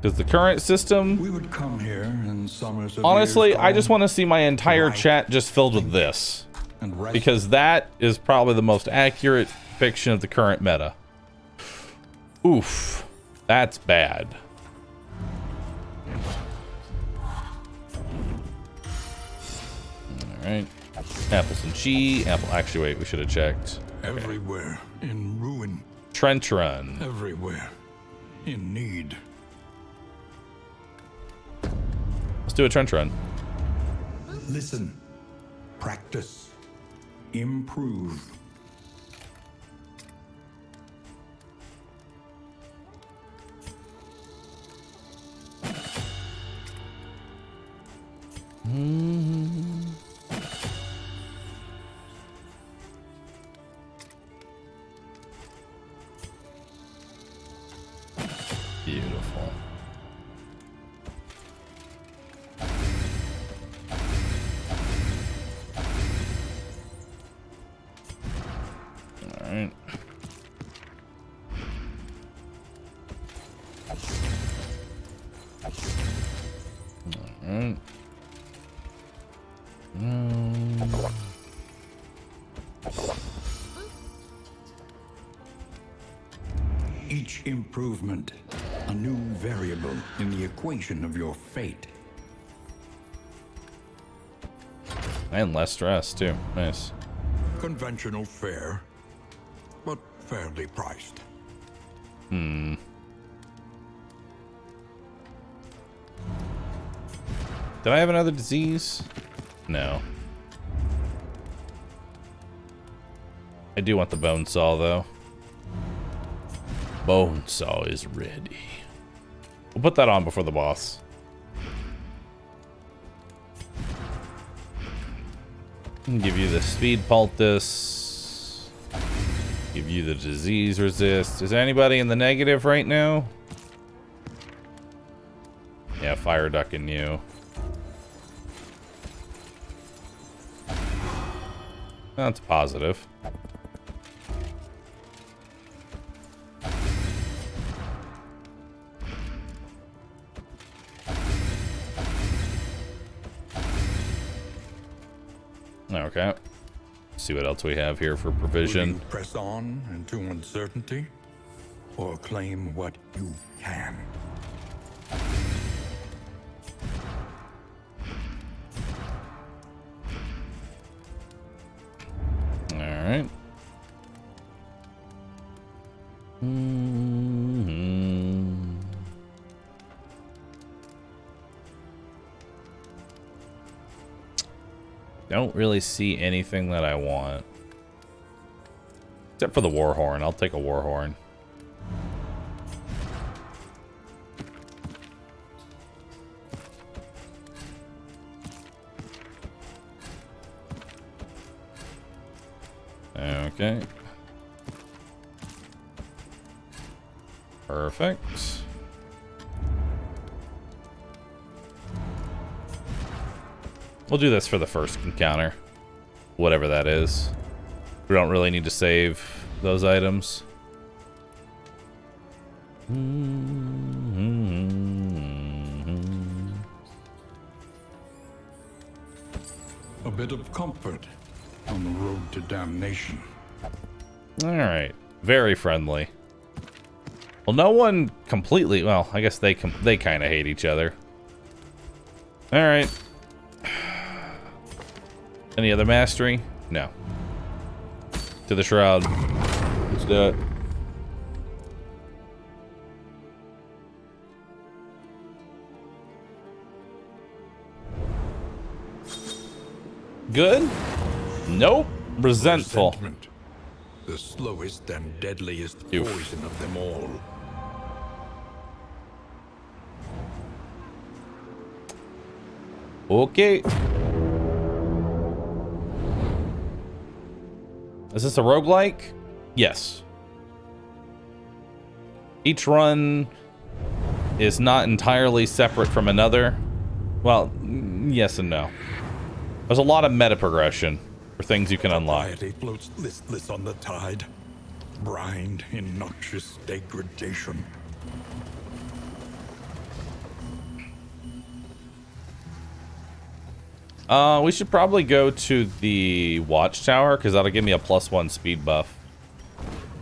Because the current system, We would come here in summers of honestly, years I just gone, want to see my entire right, chat just filled with this. and rest Because that is probably the most accurate depiction of the current meta. Oof. That's bad. Alright. Apples and cheese. Actually, wait, we should have checked. everywhere in ruin, Trench run. everywhere in need. Let's do a trench run. Listen, practice, improve. Beautiful. All right. All right. Each improvement, a new variable in the equation of your fate. And less stress too. Nice. Conventional fare, but fairly priced. Did I have another disease? No. I do want the bone saw though. Bone saw is ready. We'll put that on before the boss. Give you the speed poultice. Give you the disease resist. Is anybody in the negative right now? Yeah, fire ducking you. That's positive. Okay. See what else we have here for provision. Will you press on into uncertainty, or claim what you can? All right. Don't really see anything that I want. Except for the war horn. I'll take a war horn. Okay. Perfect. We'll do this for the first encounter. Whatever that is. We don't really need to save those items. A bit of comfort on the road to damnation. Alright. Very friendly. Well, no one completely... Well, I guess they kind of hate each other. Alright. Any other mastery? No. To the shroud. Let's do it. Good? Nope. Resentful. Resentment, the slowest and deadliest Oof. poison of them all. Okay. Is this a roguelike? Yes. Each run is not entirely separate from another. Well, yes and no. There's a lot of meta progression for things you can unlock. Society floats listless on the tide, brined in noxious degradation. We should probably go to the watchtower because that'll give me a +1 speed buff,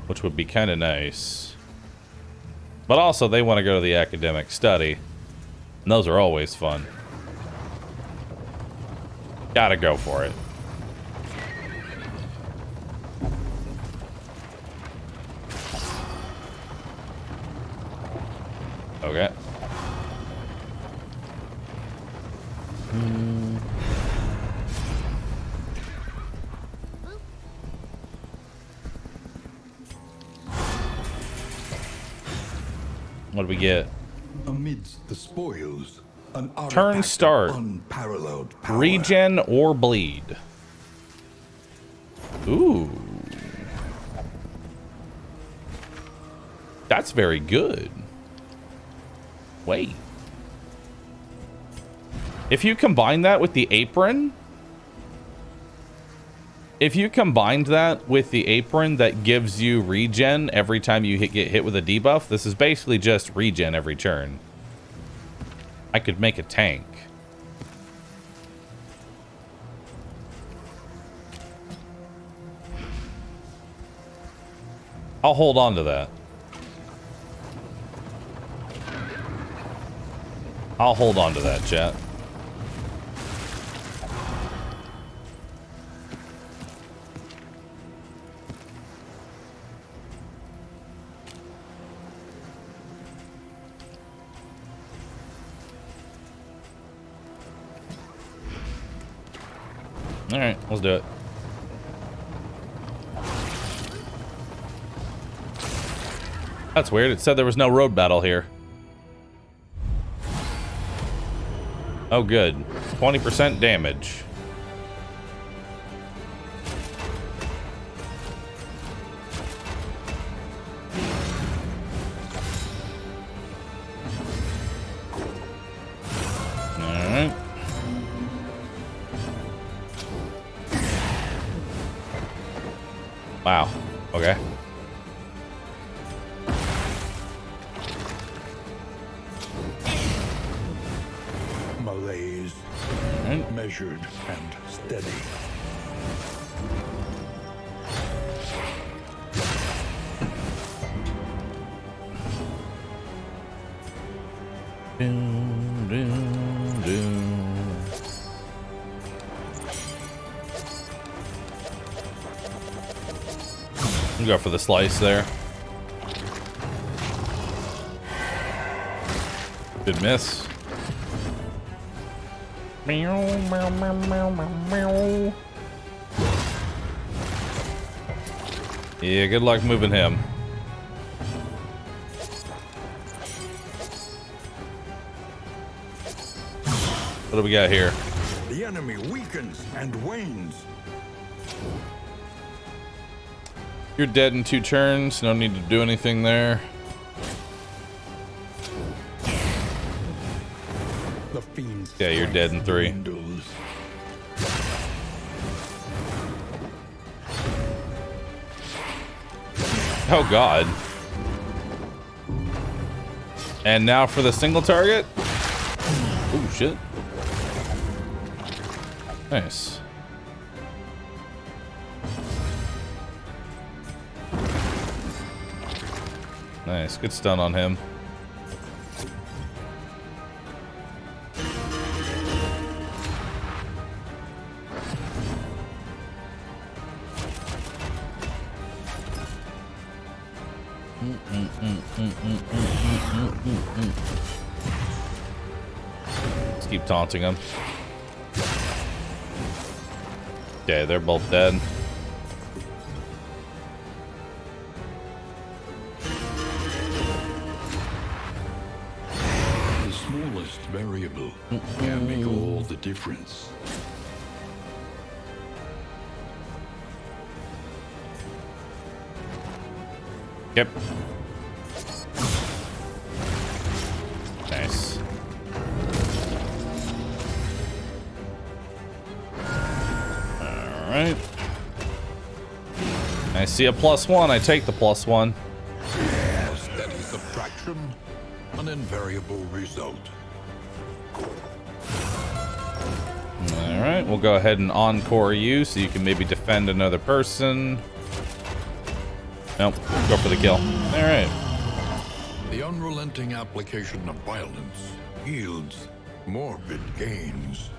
which would be kind of nice. But also, they want to go to the academic study, and those are always fun. Gotta go for it. Okay. What do we get? Amidst the spoils, an Turn artifact of start. Unparalleled power. Regen or bleed. Ooh. That's very good. Wait. If you combine that with the apron... If you combined that with the apron that gives you regen every time you get hit with a debuff, this is basically just regen every turn. I could make a tank. I'll hold on to that. I'll hold on to that, chat. All right, let's do it. That's weird. It said there was no road battle here. Oh, good. 20% damage. All right. Wow. Okay. Malaise, Right. measured and steady. Doom, doom, doom. We'll go for the slice there. Good miss. Meow, meow, meow, meow, meow, meow. Yeah, good luck moving him. What do we got here? The enemy weakens and wanes. You're dead in 2 turns. No need to do anything there. The fiend's Yeah, you're dead in 3. dwindles. Oh god. And now for the single target. Oh shit. Nice. Nice, good stun on him. Let's keep taunting him. Okay, they're both dead. The smallest variable can make all the difference. Yep. Nice. Alright. I see a +1. I take the +1. A steady subtraction, an invariable result. Alright, we'll go ahead and encore you so you can maybe defend another person. Nope, go for the kill. Alright. The unrelenting application of violence yields morbid gains.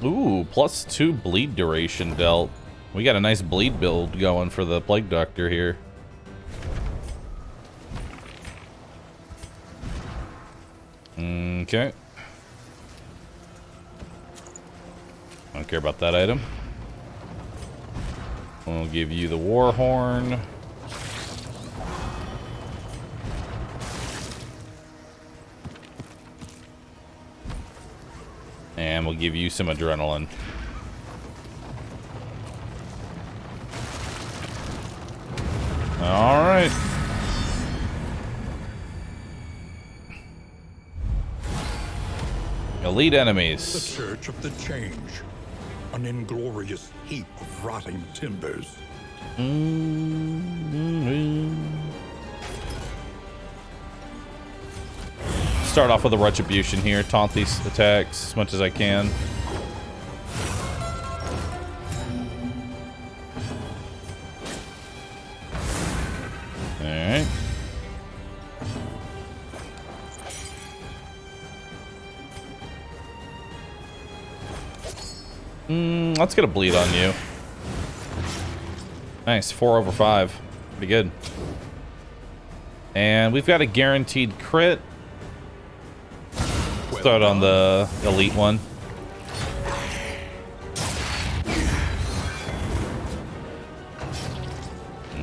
Ooh, +2 bleed duration dealt. We got a nice bleed build going for the Plague Doctor here. Okay. I don't care about that item. We'll give you the War Horn. And we'll give you some adrenaline. All right. Elite The enemies. Church of the Change, an inglorious heap of rotting timbers. Start off with a retribution here. Taunt these attacks as much as I can. Alright. Let's get a bleed on you. Nice, 4 over 5. Pretty good. And we've got a guaranteed crit. Start on the elite one.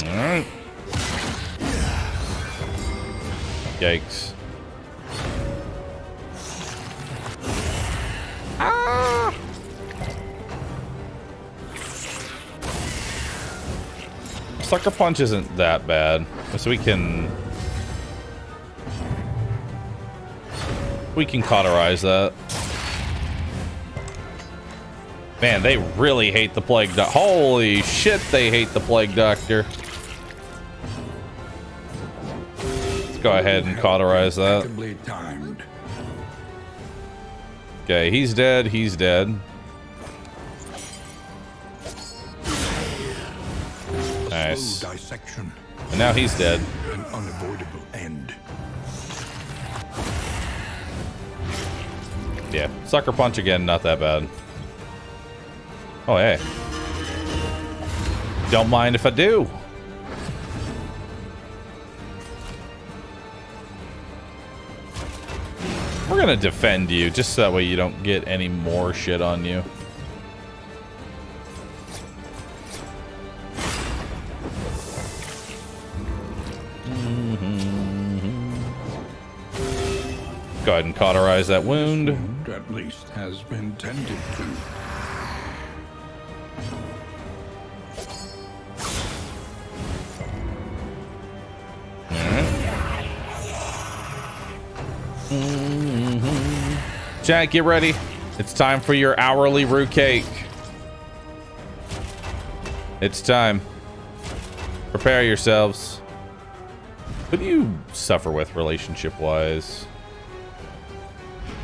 Alright. Yikes. Ah! Sucker Punch isn't that bad, so we can cauterize that. Man, they really hate the Plague Doctor. Holy shit, they hate the Plague Doctor. Let's go ahead and cauterize that. Impeccably timed. Okay, he's dead. He's dead. Nice. Slow dissection. And now he's dead. An unavoidable end. Yeah, sucker punch again, not that bad. Oh, hey. Don't mind if I do. We're gonna defend you, just so that way you don't get any more shit on you. Go ahead and cauterize that wound. Wound at least has been tended to. Jack, get ready. It's time for your hourly roux cake. It's time. Prepare yourselves. Who do you suffer with relationship-wise?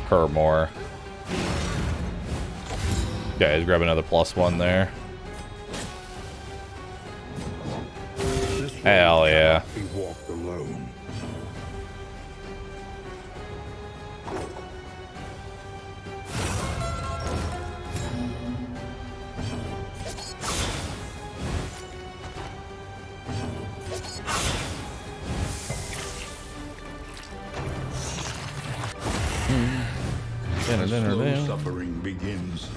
Kermore. Okay, let's grab another +1 there. Hell yeah. He walked alone. Slow suffering begins.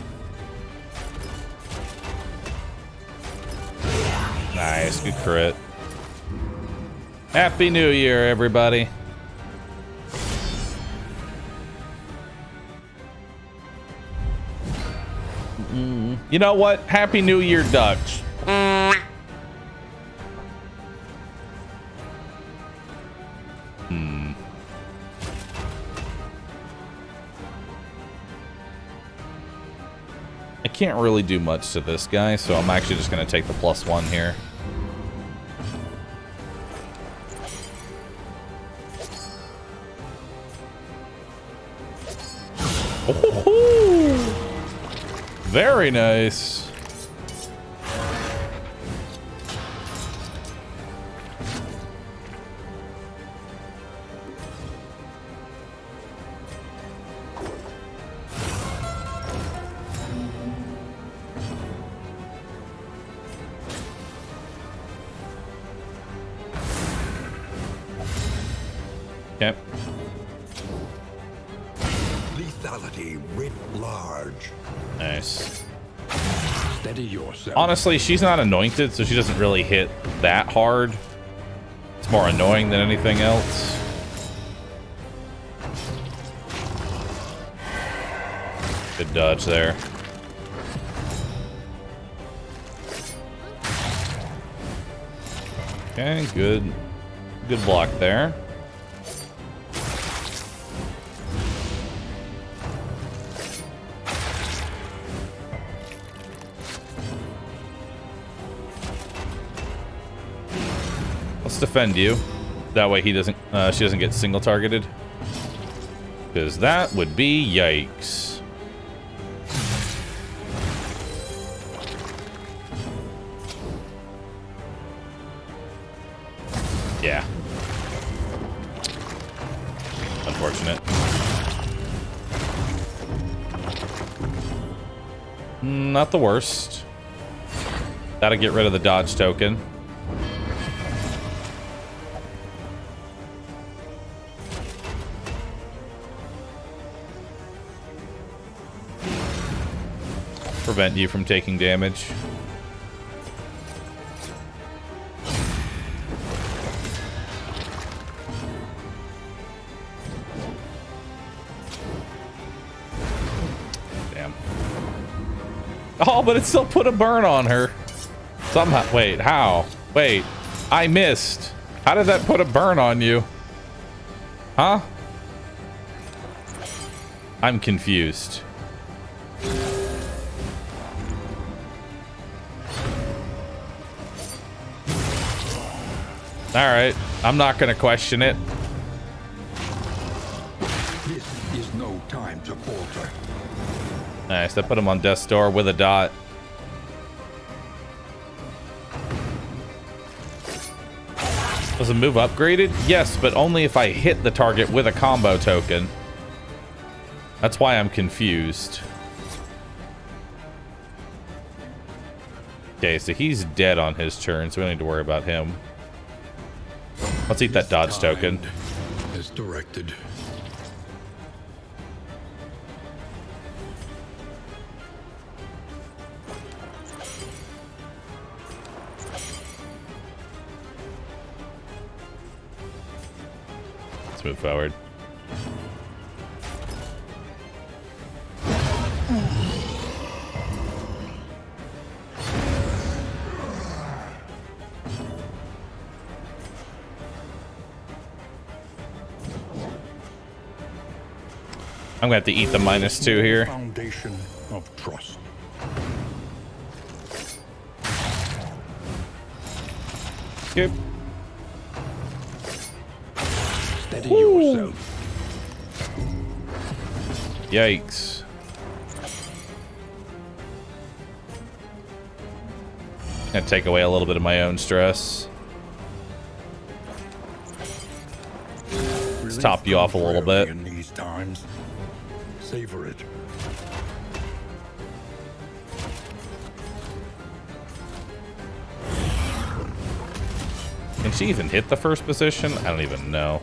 Nice, good crit. Happy New Year, everybody. You know what? Happy New Year, Dutch. I can't really do much to this guy, so I'm actually just going to take the +1 here. Oh, very nice. Yep. Lethality writ large. Nice. Steady yourself. Honestly, she's not anointed, so she doesn't really hit that hard. It's more annoying than anything else. Good dodge there. Okay, good block there. Let's defend you. That way he doesn't she doesn't get single targeted. Because that would be yikes. Yeah. Unfortunate. Not the worst. Gotta get rid of the dodge token. Prevent you from taking damage. Damn. Oh, but it still put a burn on her. Somehow. Wait, how? Wait, I missed. How did that put a burn on you? Huh? I'm confused. All right, I'm not gonna question it. This is no time to falter. Nice. I put him on death's door with a dot. Was the move upgraded? Yes, but only if I hit the target with a combo token. That's why I'm confused. Okay, so he's dead on his turn, so we don't need to worry about him. Let's eat that dodge token. As directed. Let's move forward. I'm gonna have to eat the -2 here. Foundation of trust. Skip. Steady yourself. Yikes. Gonna take away a little bit of my own stress. Let's top you off a little bit. In these times, savor it. Can she even hit the first position? I don't even know.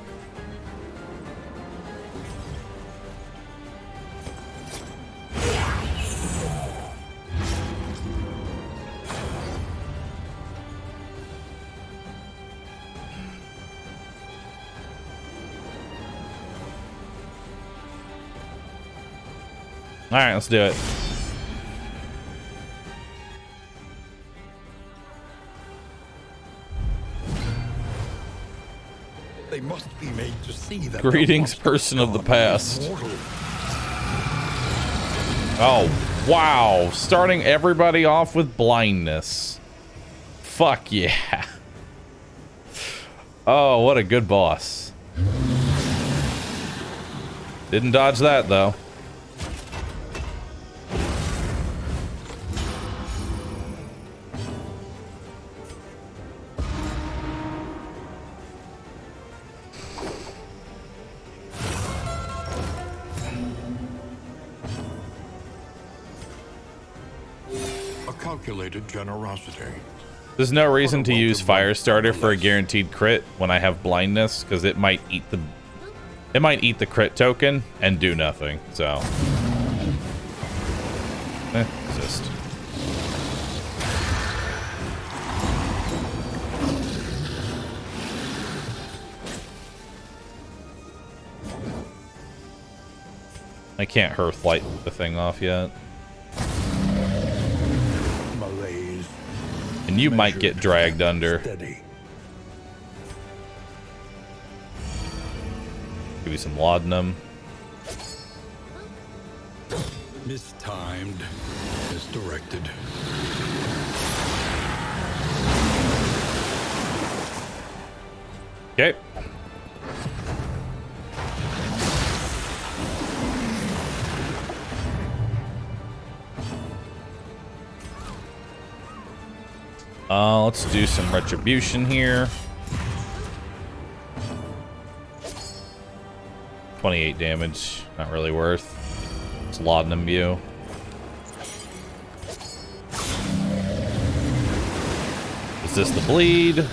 All right, let's do it. They must be made to see that. Greetings, person of the past. Oh, wow. Starting everybody off with blindness. Fuck yeah. Oh, what a good boss. Didn't dodge that, though. Calculated generosity. There's no reason to use Firestarter for a guaranteed crit when I have blindness, because it might eat the crit token and do nothing. So, resist. I can't Hearthlight the thing off yet. And you might get dragged under. Steady. Give you some laudanum. Mistimed as directed. Okay. Let's do some retribution here. 28 damage, not really worth. It's laudanum view. Resist the bleed.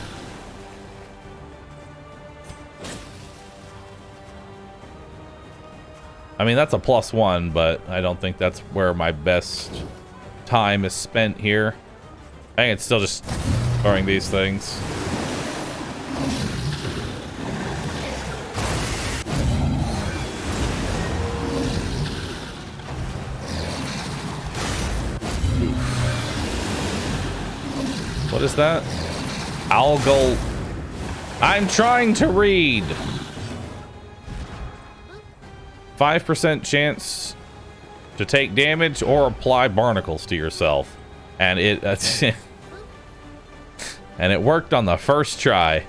I mean, that's a +1, but I don't think that's where my best time is spent here. I think it's still just throwing these things. What is that? Algal. I'm trying to read. 5% chance to take damage or apply barnacles to yourself. And it and it worked on the first try.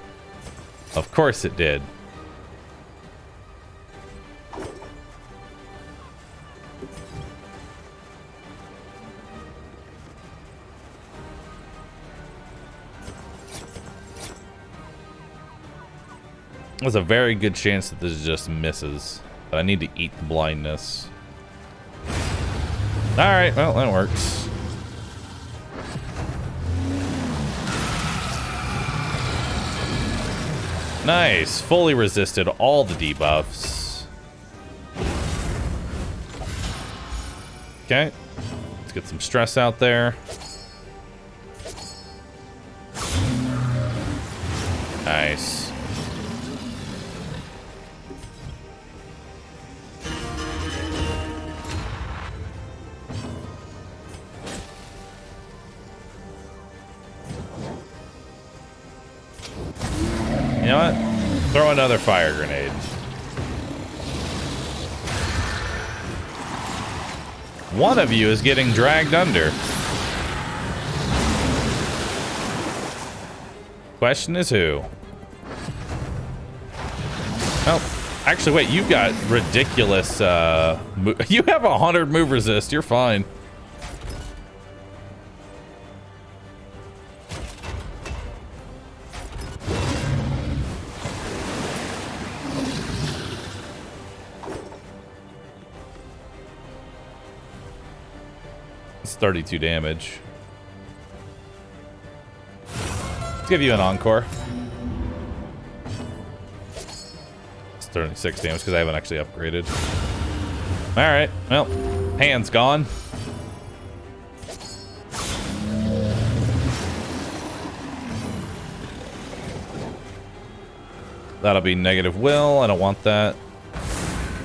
Of course it did. There's a very good chance that this just misses. But I need to eat the blindness. Alright, well, that works. Nice. Fully resisted all the debuffs. Okay. Let's get some stress out there. Nice. You know what? Throw another fire grenade. One of you is getting dragged under. Question is who? Oh, actually, wait. You got ridiculous. You have 100 move resist. You're fine. It's 32 damage. Let's give you an encore. It's 36 damage because I haven't actually upgraded. Alright, well, hand's gone. That'll be negative will. I don't want that.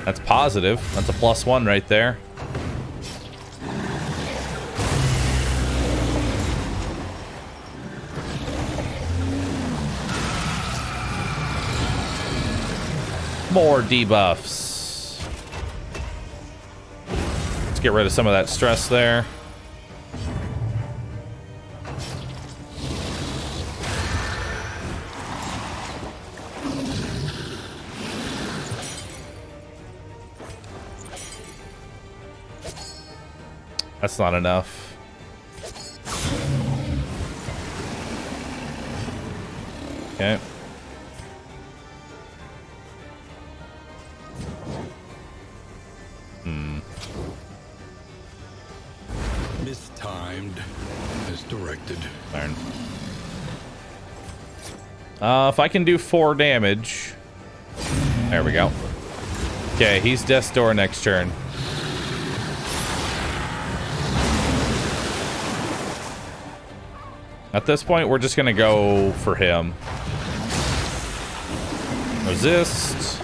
That's positive. That's a +1 right there. More debuffs. Let's get rid of some of that stress there. That's not enough. Okay. Mistimed, misdirected. Darn. If I can do 4 damage. There we go. Okay, he's Death's Door next turn. At this point, we're just gonna go for him. Resist.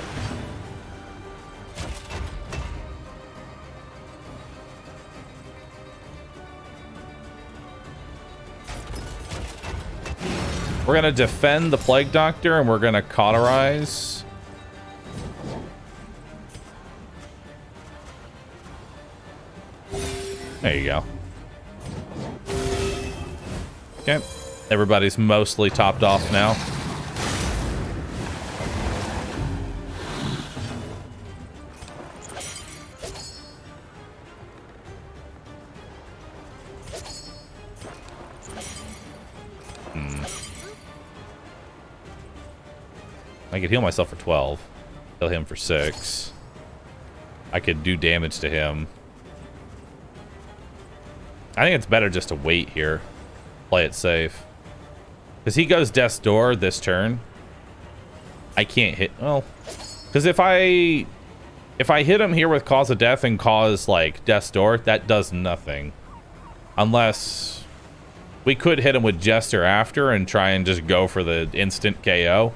We're gonna defend the Plague Doctor, and we're gonna cauterize. There you go. Okay. Everybody's mostly topped off now. I could heal myself for 12. Heal him for 6. I could do damage to him. I think it's better just to wait here. Play it safe. Because he goes Death's Door this turn. I can't hit... Well... Because if I hit him here with Cause of Death and cause, like, Death's Door, that does nothing. Unless... We could hit him with Jester after and try and just go for the instant KO.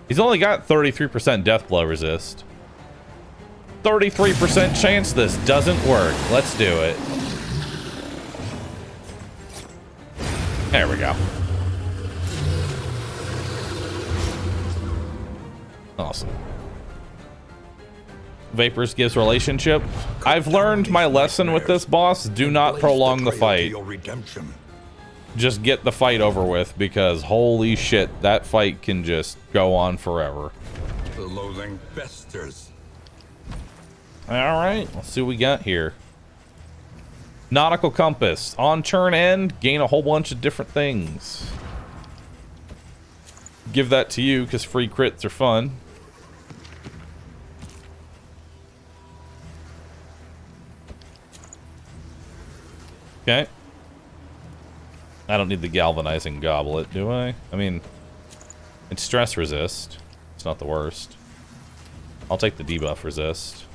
He's only got 33% death blow resist. 33% chance this doesn't work. Let's do it. There we go. Awesome. Vapors gives relationship. I've learned my lesson with this boss. Do not prolong the fight. Just get the fight over with, because holy shit, that fight can just go on forever. The loathing festers. Alright, let's see what we got here. Nautical Compass. On turn end, gain a whole bunch of different things. give that to you because free crits are fun. Okay. I don't need the galvanizing goblet, do I? I mean, it's stress resist. It's not the worst. I'll take the debuff resist.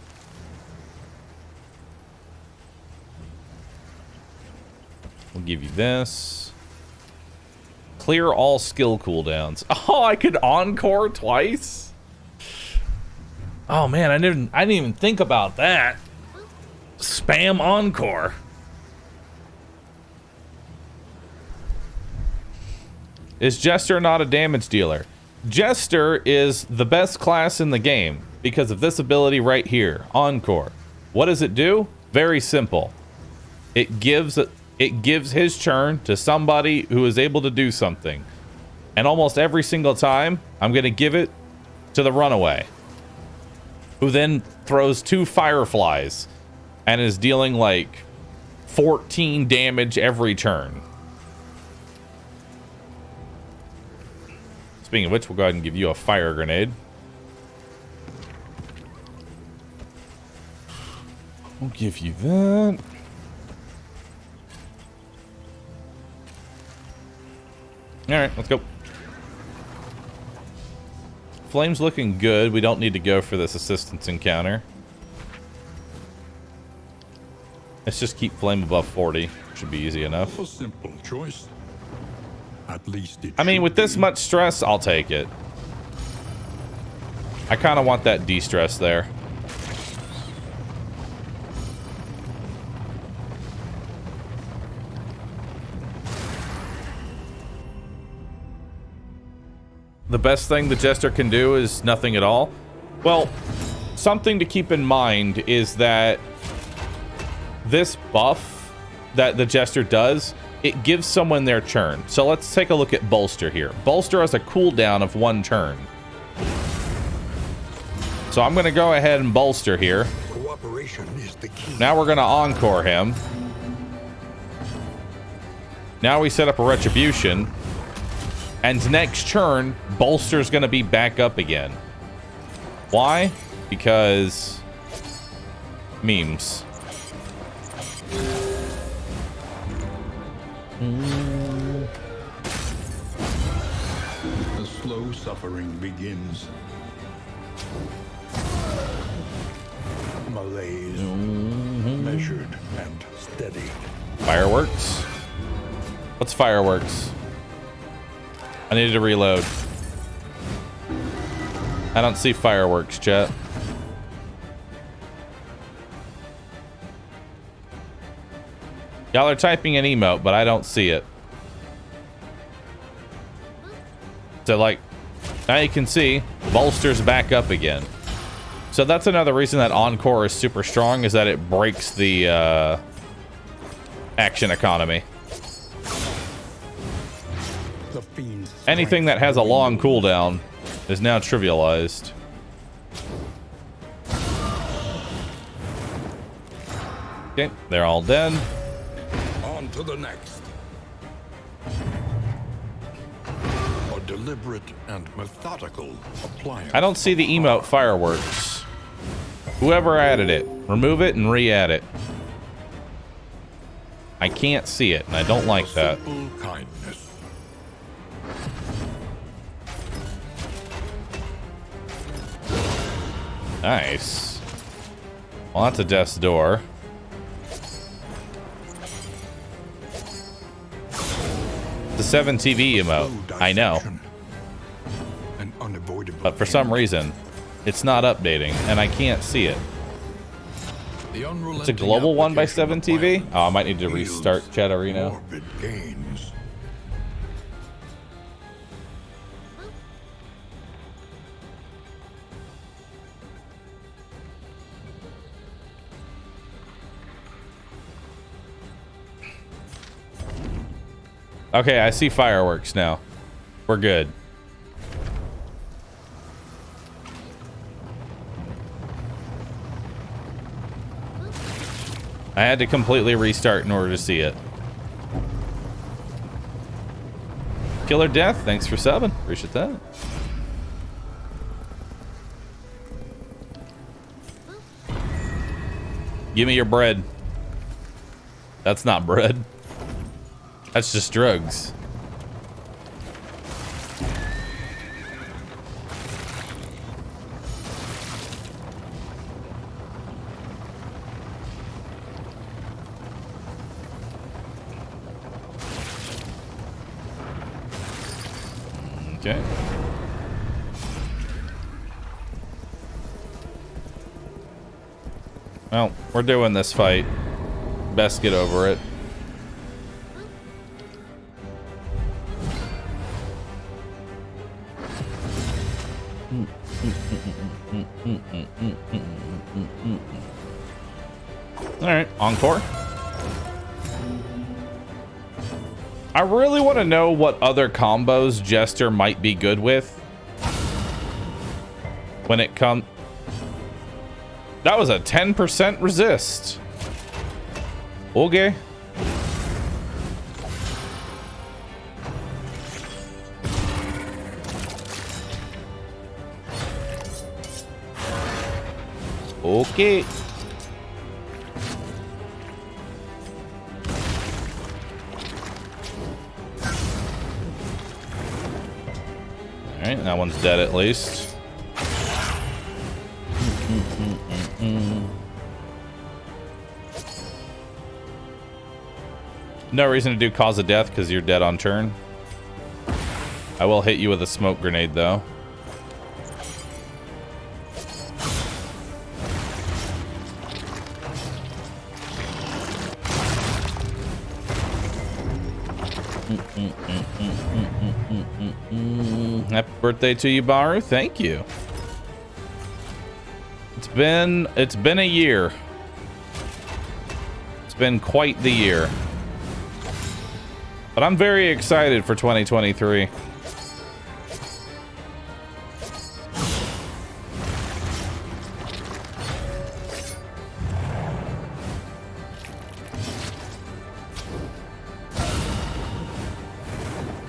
We'll give you this. Clear all skill cooldowns. Oh, I could encore twice? Oh man, I didn't even think about that. Spam encore. Is Jester not a damage dealer? Jester is the best class in the game because of this ability right here, Encore. What does it do? Very simple. It gives his turn to somebody who is able to do something. And almost every single time, I'm going to give it to the runaway, who then throws 2 fireflies and is dealing like 14 damage every turn. Speaking of which, we'll go ahead and give you a fire grenade. We'll give you that. Alright, let's go. Flame's looking good. We don't need to go for this assistance encounter. Let's just keep flame above 40. Should be easy enough. A simple choice. At least it I mean, with this be. much stress, I'll take it. I kind of want that de-stress there. The best thing the Jester can do is nothing at all. Well, something to keep in mind is that this buff that the Jester does, it gives someone their turn. So let's take a look at Bolster here. Bolster has a cooldown of 1 turn. So I'm going to go ahead and Bolster here. Cooperation is the key. Now we're going to Encore him. Now we set up a Retribution. And next turn, Bolster's going to be back up again. Why? Because memes. The slow suffering begins. Malaise, measured and steady. Fireworks? What's fireworks? I needed to reload. I don't see fireworks, chat. Y'all are typing an emote, but I don't see it. So, like, now you can see Bolster's back up again. So that's another reason that Encore is super strong, is that it breaks the action economy. Anything that has a long cooldown is now trivialized. Okay, they're all dead. On to the next. A deliberate and methodical appliance. I don't see the emote fireworks. Whoever added it, remove it and re-add it. I can't see it, and I don't like that. Simple kindness. Nice. Well, that's a death's door. The 7 TV emote. I know. But for some reason, it's not updating, and I can't see it. It's a global one by 7 TV? Oh, I might need to restart Chat Arena. Okay, I see fireworks now. We're good. I had to completely restart in order to see it. Killer Death, thanks for subbing. Appreciate that. Give me your bread. That's not bread. That's just drugs. Okay. Well, we're doing this fight. Best get over it. All right, encore. I really want to know what other combos Jester might be good with when it comes. That was a 10% resist. Okay. Okay. All right, that one's dead at least. No reason to do cause of death because you're dead on turn. I will hit you with a smoke grenade though. Happy birthday to you, Bahroo. Thank you. It's been a year. It's been quite the year. But I'm very excited for 2023.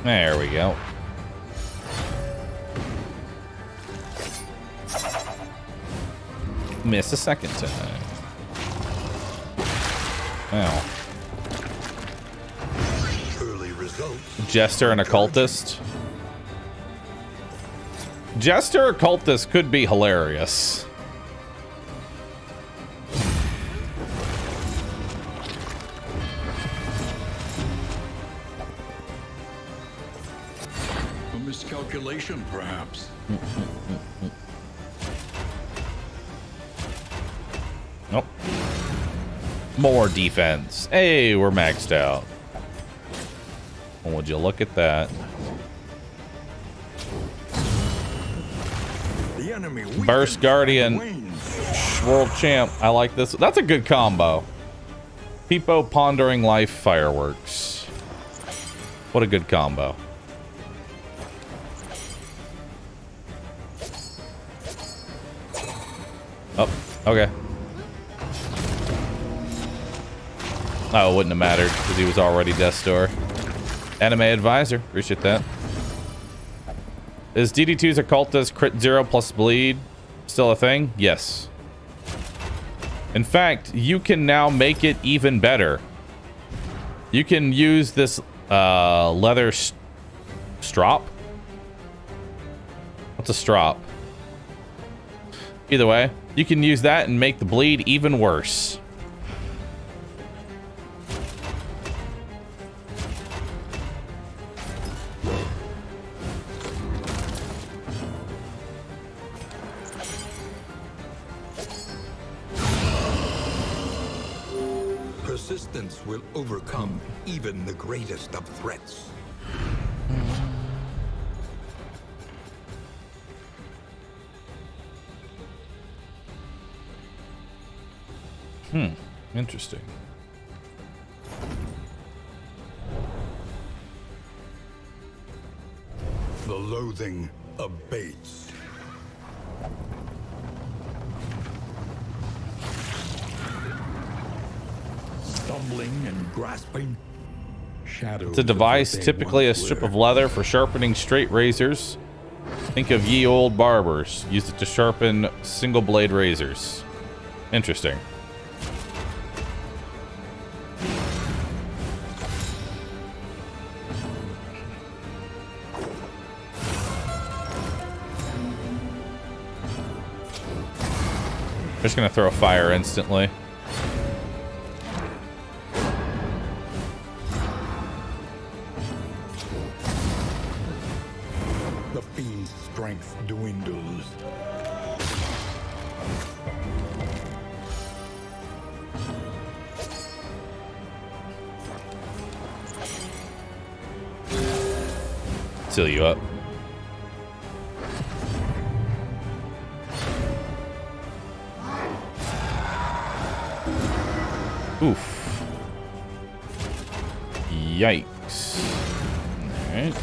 There we go. Miss a second time. Wow. Jester and Occultist. Jester Occultist could be hilarious. A miscalculation, perhaps. Nope. More defense. Hey, we're maxed out. Well, would you look at that? The enemy Burst Guardian. World Champ. I like this. That's a good combo. Peepo Pondering Life Fireworks. What a good combo. Oh, okay. Oh, it wouldn't have mattered because he was already Death's Door. Anime Advisor, appreciate that. Is DD2's Occultist crit 0 plus bleed still a thing? Yes. In fact, you can now make it even better. You can use this leather strop. What's a strop? Either way, you can use that and make the bleed even worse. Persistence will overcome even the greatest of threats. Interesting. The loathing abates. Stumbling and grasping, It's a device, typically a strip of leather for sharpening straight razors. Think of ye old barbers. Use it to sharpen single blade razors. Interesting. Just gonna throw a fire instantly. The fiend's strength dwindles. Seal you up. Oof. Yikes. Alright.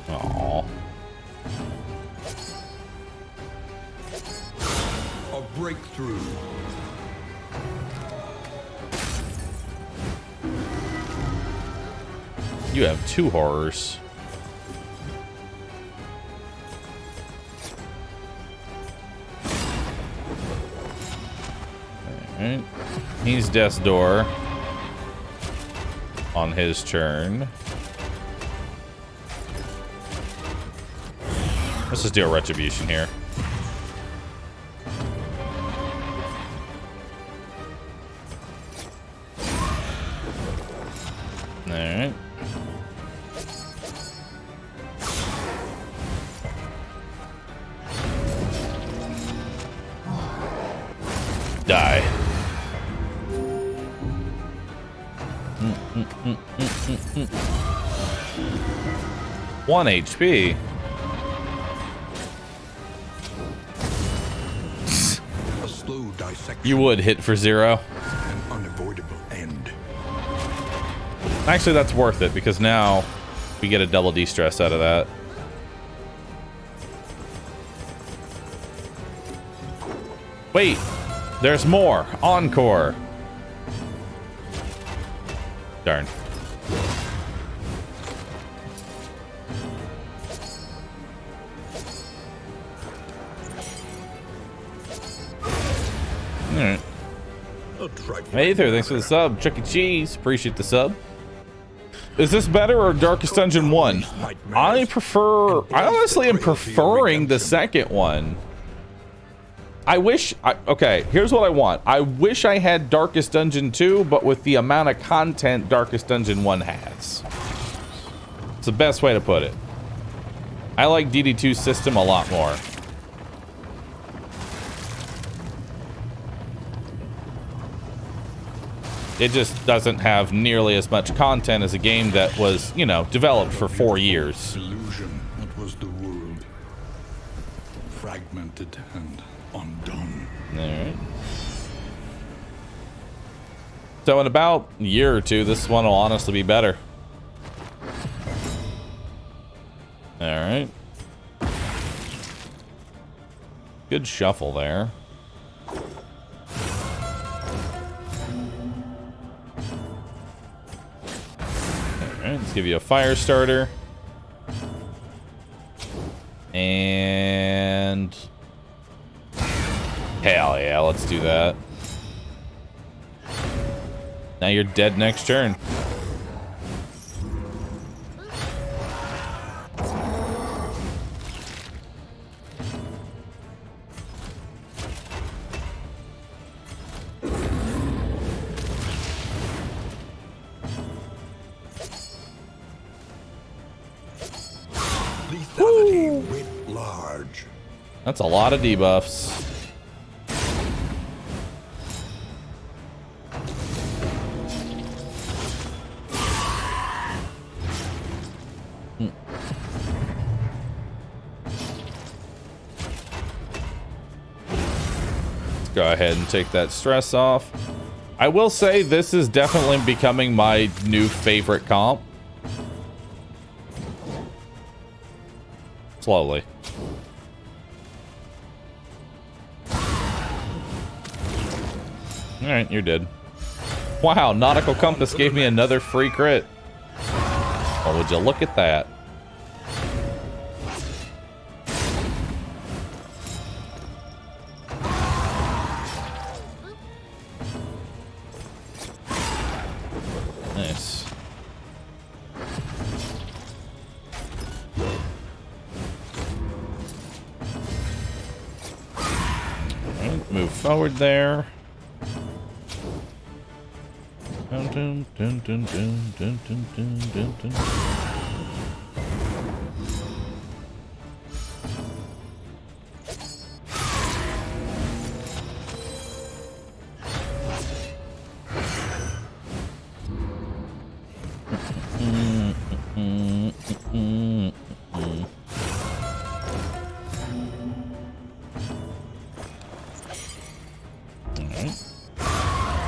Aww. A breakthrough. You have 2 horrors. Alright. He's death's door on his turn. Let's just do a retribution here. Alright. Die. 1 HP. A slow dissection. You would hit for 0. An unavoidable end. Actually, that's worth it because now we get a double de-stress out of that. Wait, there's more. Encore. Darn. Alright. Hey there, thanks for the sub. Chuck E. Cheese, appreciate the sub. Is this better or Darkest Dungeon 1? I honestly am preferring the second one. Okay, here's what I want. I wish I had Darkest Dungeon 2, but with the amount of content Darkest Dungeon 1 has. It's the best way to put it. I like DD2's system a lot more. It just doesn't have nearly as much content as a game that was, you know, developed for 4 years. Illusion that was the world. Fragmented and undone. Alright. So in about a year or 2, this one will honestly be better. Alright. Good shuffle there. Alright, let's give you a fire starter. And... hell yeah, let's do that. Now you're dead next turn. Lethality writ large. That's a lot of debuffs. Go ahead and take that stress off. I will say this is definitely becoming my new favorite comp. Slowly. Alright, you're dead. Wow, Nautical Compass gave me another free crit. Oh, would you look at that? Nice. Alright, move forward there. Dun, dun, dun, dun, dun, dun, dun, dun, dun, dun.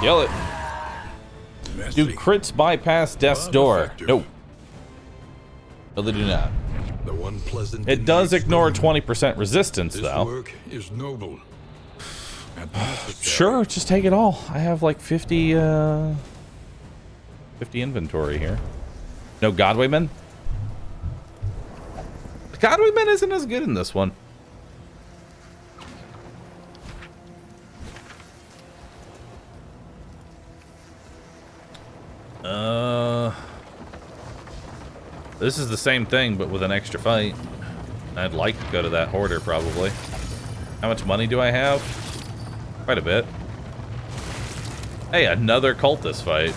Yell it. Do crits bypass death's door? Nope. No, they do not. The one pleasant It does ignore 20% resistance, this though. work is noble. Sure, just take it all. I have like 50 inventory here. No Godwayman? Godwayman isn't as good in this one. This is the same thing, but with an extra fight. I'd like to go to that hoarder, probably. How much money do I have? Quite a bit. Hey, another cultist fight.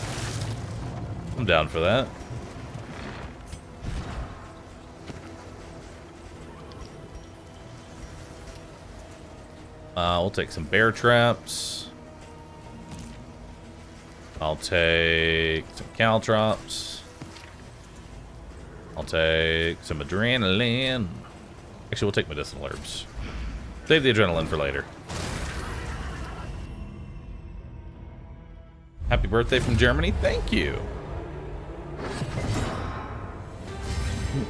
I'm down for that. We'll take some bear traps. I'll take some caltrops. I'll take some adrenaline. Actually, we'll take medicinal herbs. Save the adrenaline for later. Happy birthday from Germany. Thank you.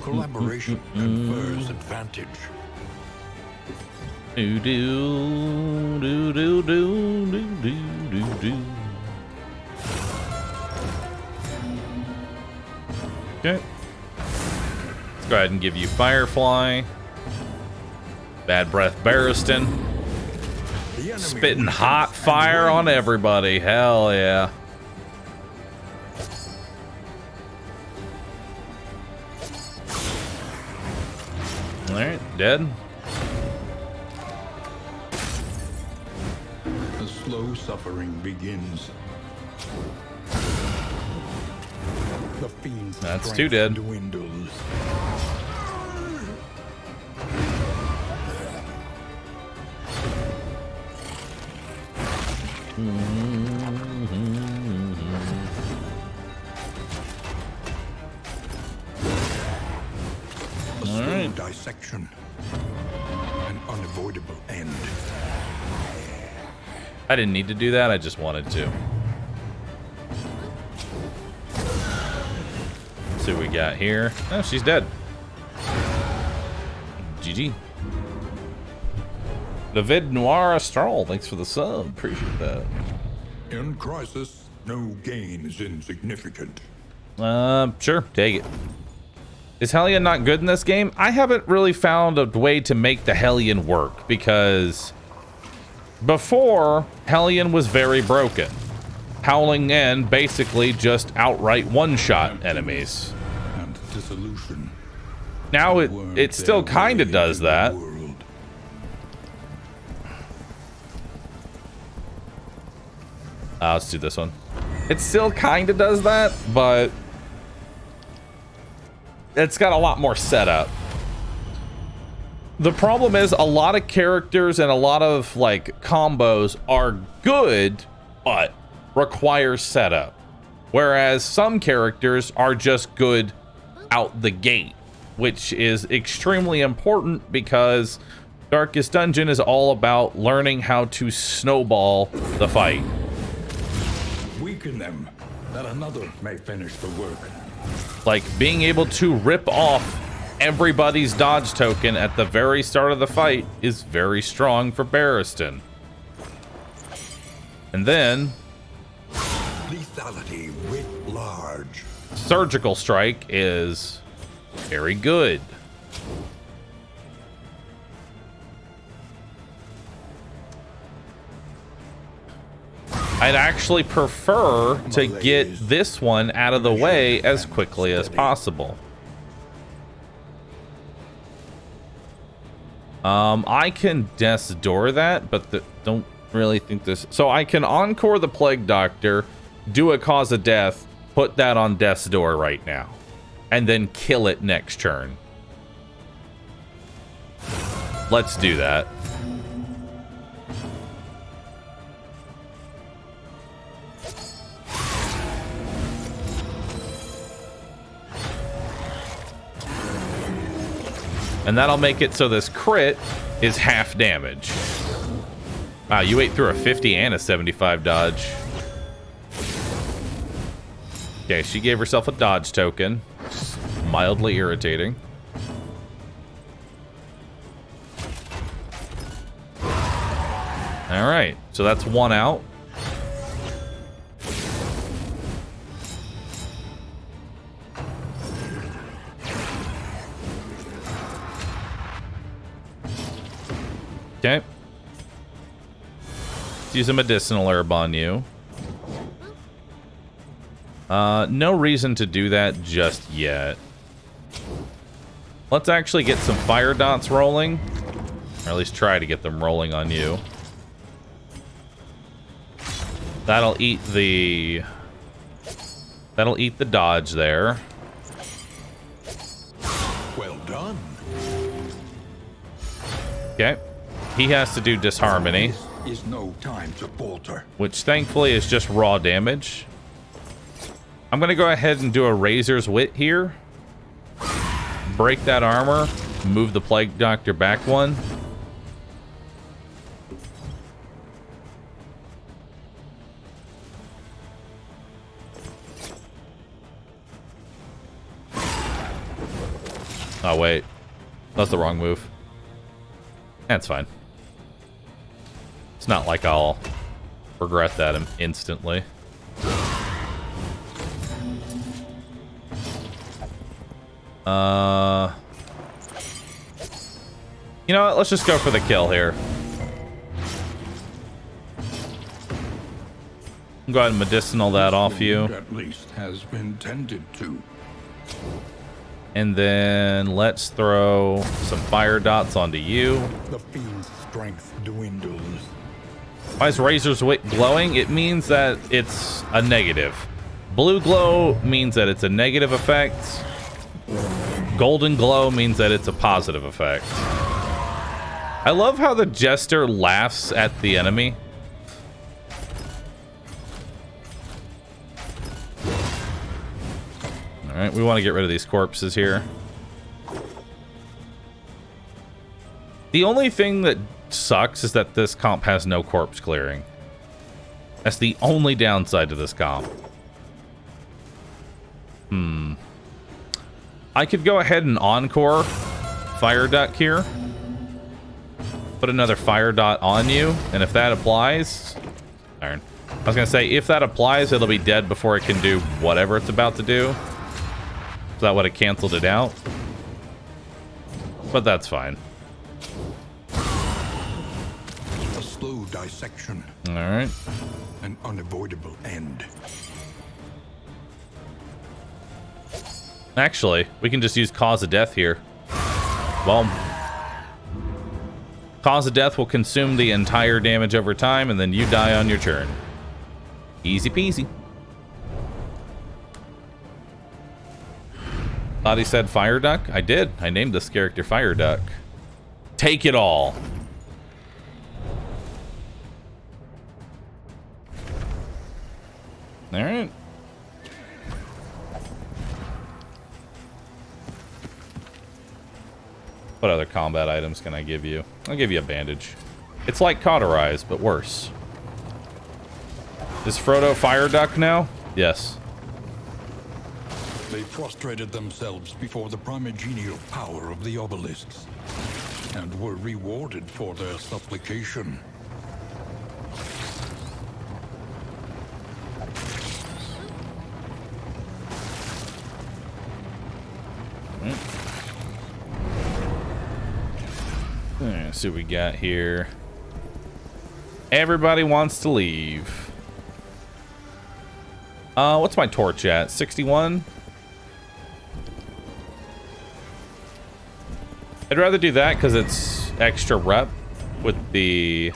Collaboration confers advantage. Do do do do do do do do. Okay. Let's go ahead and give you Firefly. Bad Breath Barristan. Spitting hot fire on everybody. Hell yeah. Alright, dead. The slow suffering begins. The fiend's That's two dead. dwindles. A slow dissection. An unavoidable end. I didn't need to do that, I just wanted to. Let's see what we got here. Oh, she's dead. GG. David Noir Astral, thanks for the sub. Appreciate that. In crisis, no gain is insignificant. Sure, take it. Is Hellion not good in this game? I haven't really found a way to make the Hellion work because before, Hellion was very broken. Howling End basically just outright one-shot enemies. And dissolution. Now it still kind of does that. Let's do this one. It still kind of does that, but it's got a lot more setup. The problem is a lot of characters and a lot of like combos are good, but require setup. Whereas some characters are just good out the gate, which is extremely important because Darkest Dungeon is all about learning how to snowball the fight. Weaken them, that another may finish the work. Like being able to rip off everybody's dodge token at the very start of the fight is very strong for Barristan. And then Lethality writ large. surgical strike is very good. I'd actually prefer to get this one out of the way as quickly as possible. I can death's door that, but don't really think this. So I can encore the plague doctor, do a cause of death, put that on death's door right now, and then kill it next turn. Let's do that. And that'll make it so this crit is half damage. Wow, you ate through a 50 and a 75 dodge. Okay, she gave herself a dodge token. Mildly irritating. Alright, so that's one out. Okay. Let's use a medicinal herb on you. No reason to do that just yet. Let's actually get some fire dots rolling. Or at least try to get them rolling on you. That'll eat the dodge there. Well done. Okay. He has to do disharmony. Is no time to falter. Which thankfully is just raw damage. I'm gonna go ahead and do a Razor's Wit here. Break that armor. Move the Plague Doctor back one. Oh wait, that's the wrong move. That's fine. It's not like I'll regret that instantly. You know what? Let's just go for the kill here. Go ahead and medicinal that off you. At least has been tended to. And then let's throw some fire dots onto you. The fiend's strength dwindles. Why is Razor's Wit glowing? It means that it's a negative. Blue glow means that it's a negative effect. Golden glow means that it's a positive effect. I love how the Jester laughs at the enemy. Alright, we want to get rid of these corpses here. The only thing that sucks is that this comp has no corpse clearing. That's the only downside to this comp. I could go ahead and encore Fire Duck here. Put another Fire Dot on you, and if that applies... Darn. I was gonna say, if that applies, it'll be dead before it can do whatever it's about to do. So that would have canceled it out. But that's fine. A slow dissection. Alright. An unavoidable end. Actually, we can just use Cause of Death here. Well, Cause of Death will consume the entire damage over time, and then you die on your turn. Easy peasy. Thought he said Fire Duck? I did. I named this character Fire Duck. Take it all. Alright. What other combat items can I give you? I'll give you a bandage. It's like Cauterize, but worse. Is Frodo Fire Duck now? Yes. They prostrated themselves before the primogenial power of the obelisks, and were rewarded for their supplication. Let's see what we got here. Everybody wants to leave. What's my torch at? 61? I'd rather do that because it's extra rep with the...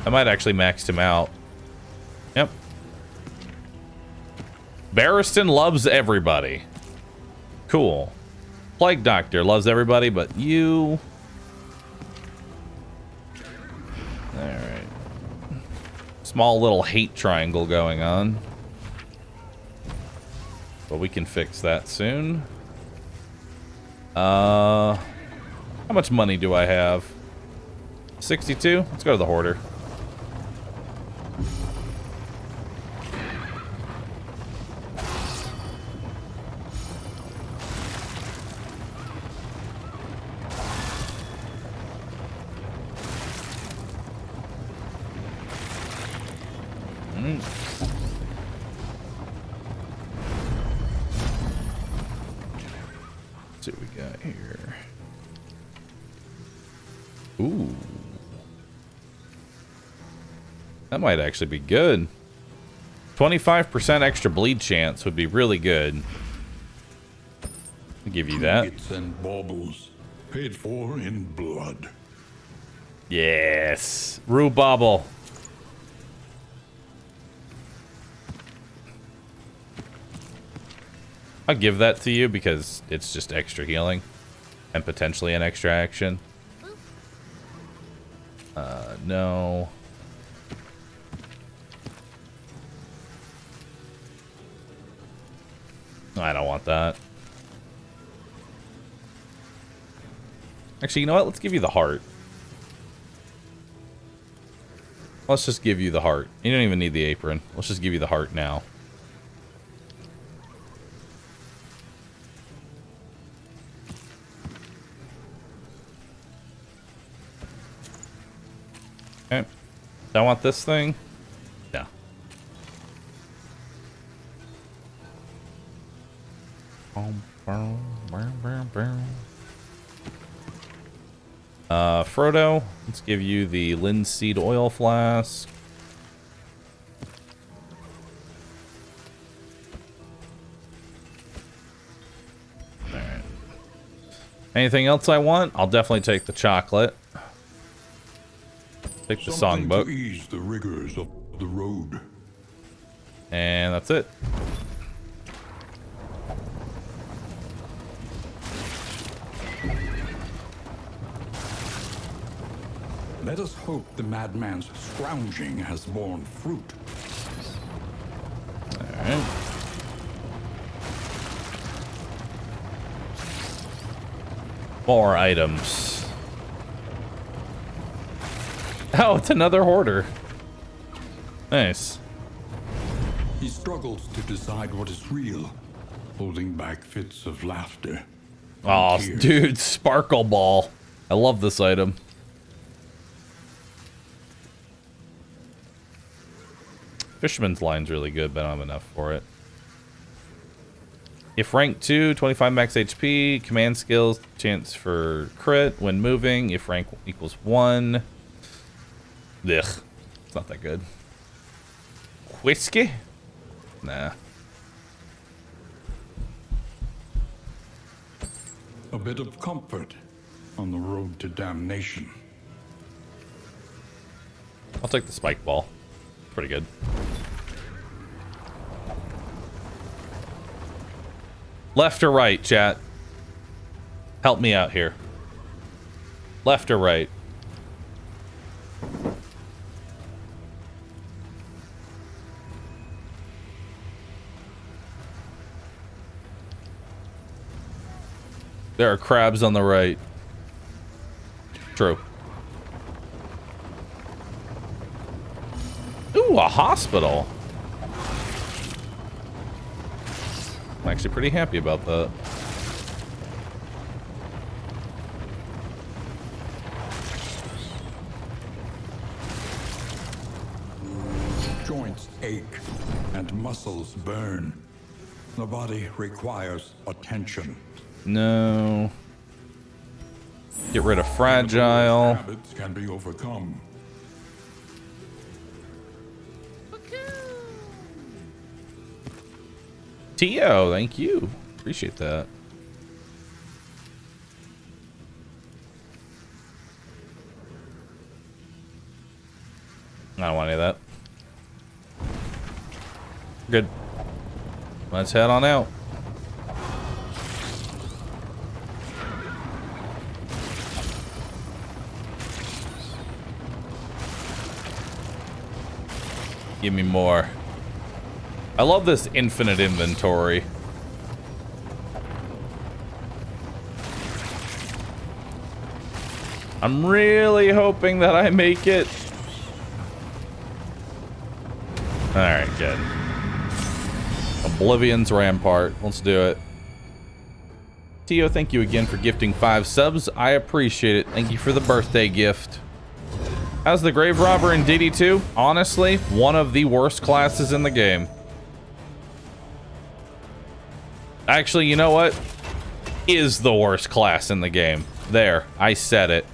I might actually max him out. Yep. Barristan loves everybody. Cool. Plague Doctor loves everybody but you. Alright. Small little hate triangle going on. But we can fix that soon. How much money do I have? 62? Let's go to the hoarder. Let's see what we got here. Ooh. That might actually be good. 25% extra bleed chance would be really good. I'll give you that. Trinkets and baubles paid for in blood. Yes. Rue Bobble. I'll give that to you because it's just extra healing and potentially an extra action. No. I don't want that. Actually, you know what? Let's give you the heart. Let's just give you the heart. You don't even need the apron. Let's just give you the heart now. Okay. Do I want this thing? No. Frodo, let's give you the linseed oil flask. Alright. Anything else I want? I'll definitely take the chocolate. Take the songbook. To ease the rigors of the road. And that's it. Let us hope the madman's scrounging has borne fruit. Alright. More items. Oh, it's another hoarder. Nice. He struggles to decide what is real, holding back fits of laughter. Oh, dude, Sparkle Ball. I love this item. Fisherman's Line's really good, but I don't have enough for it. If rank 2, 25 max HP, command skills, chance for crit when moving. If rank equals 1. Ugh. It's not that good. Whiskey? Nah. A bit of comfort on the road to damnation. I'll take the spike ball. Pretty good. Left or right, chat? Help me out here. Left or right? There are crabs on the right. True. Ooh, a hospital. I'm actually pretty happy about that. Joints ache and muscles burn. The body requires attention. No. Get rid of fragile. Habits can be overcome. Tio, thank you. Appreciate that. I don't want any of that. Good. Let's head on out. Give me more. I love this infinite inventory. I'm really hoping that I make it. Alright, good. Oblivion's Rampart. Let's do it. Tio, thank you again for gifting 5 subs. I appreciate it. Thank you for the birthday gift. How's the Grave Robber in DD2? Honestly, one of the worst classes in the game. Actually, you know what? Is the worst class in the game. There, I said it.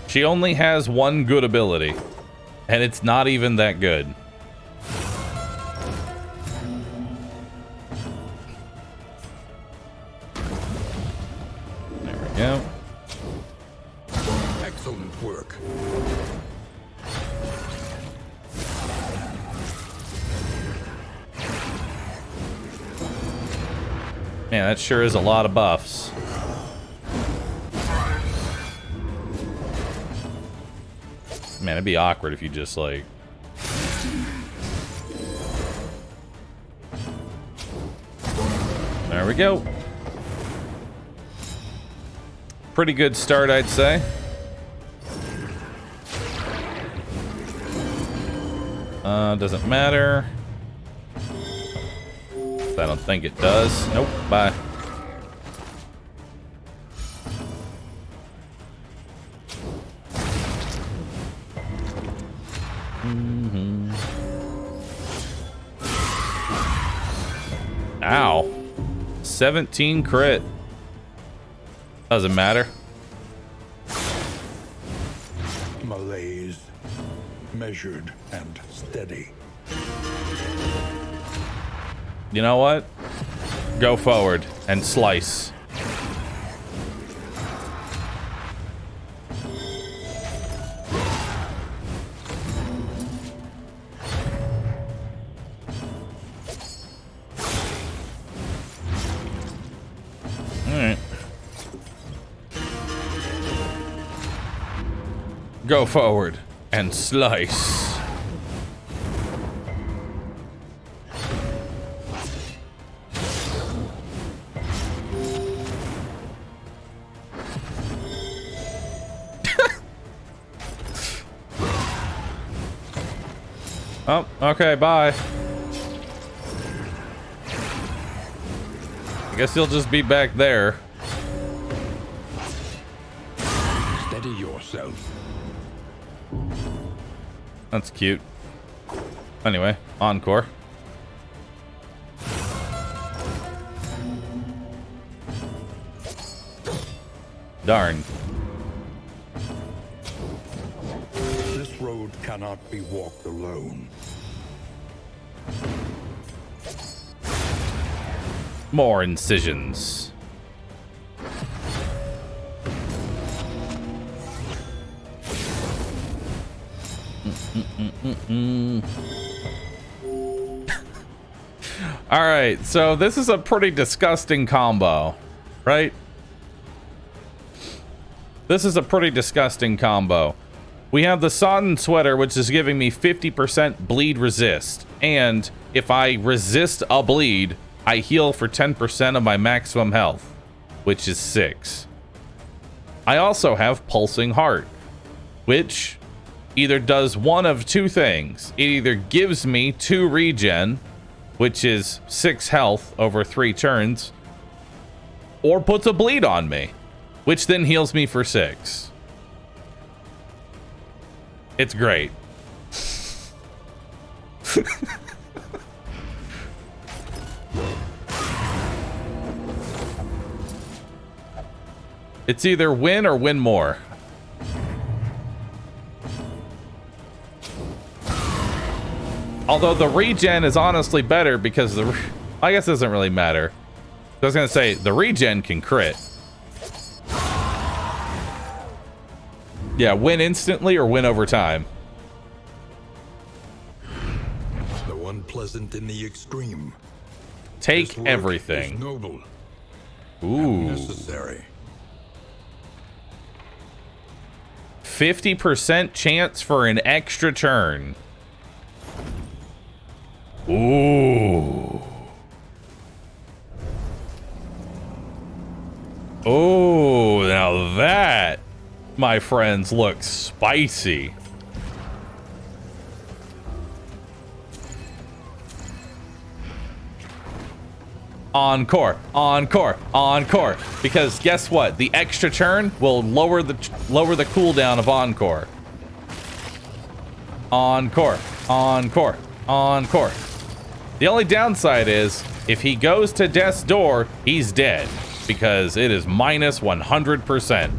She only has one good ability, and it's not even that good. There we go. Excellent work. Man, that sure is a lot of buffs. Man, it'd be awkward if you just like... There we go. Pretty good start, I'd say. Doesn't matter. I don't think it does. Nope, bye. Ow. 17 crit. Doesn't matter. Malaise. Measured and steady. You know what? Go forward and slice. Alright. Go forward and slice. Oh, okay, bye. I guess he'll just be back there. Steady yourself. That's cute. Anyway, encore. Darn. This road cannot be walked alone. More incisions. All right, so this is a pretty disgusting combo, right? This is a pretty disgusting combo. We have the Sodden Sweater, which is giving me 50% bleed resist. And if I resist a bleed, I heal for 10% of my maximum health, which is 6. I also have Pulsing Heart, which either does one of two things. It either gives me 2 regen, which is 6 health over 3 turns, or puts a bleed on me. which then heals me for 6. It's great. It's either win or win more. Although the regen is honestly better because I guess it doesn't really matter. I was gonna say the regen can crit. Yeah, win instantly or win over time. The unpleasant in the extreme. Take everything. Noble. Ooh. Necessary. 50% chance for an extra turn. Ooh. Oh, now that, my friends, looks spicy. Encore, encore, encore. Because guess what? The extra turn will lower the cooldown of encore. Encore, encore, encore. The only downside is if he goes to death's door, he's dead because it is minus 100%.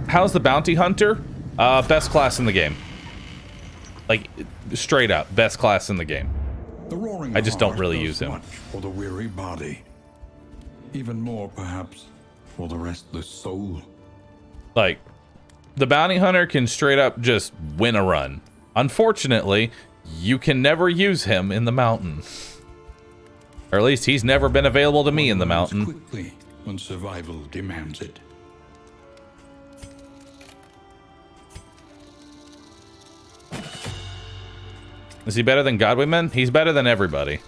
How's the bounty hunter? Best class in the game. Like, straight up, best class in the game. The roaring I just don't heart really does use him. much for the weary body. Even more, perhaps, for the restless soul. Like, the bounty hunter can straight up just win a run. Unfortunately, you can never use him in the mountain. Or at least he's never been available to me in the mountain. Quickly when survival demands it. Is he better than Godwayman? He's better than everybody.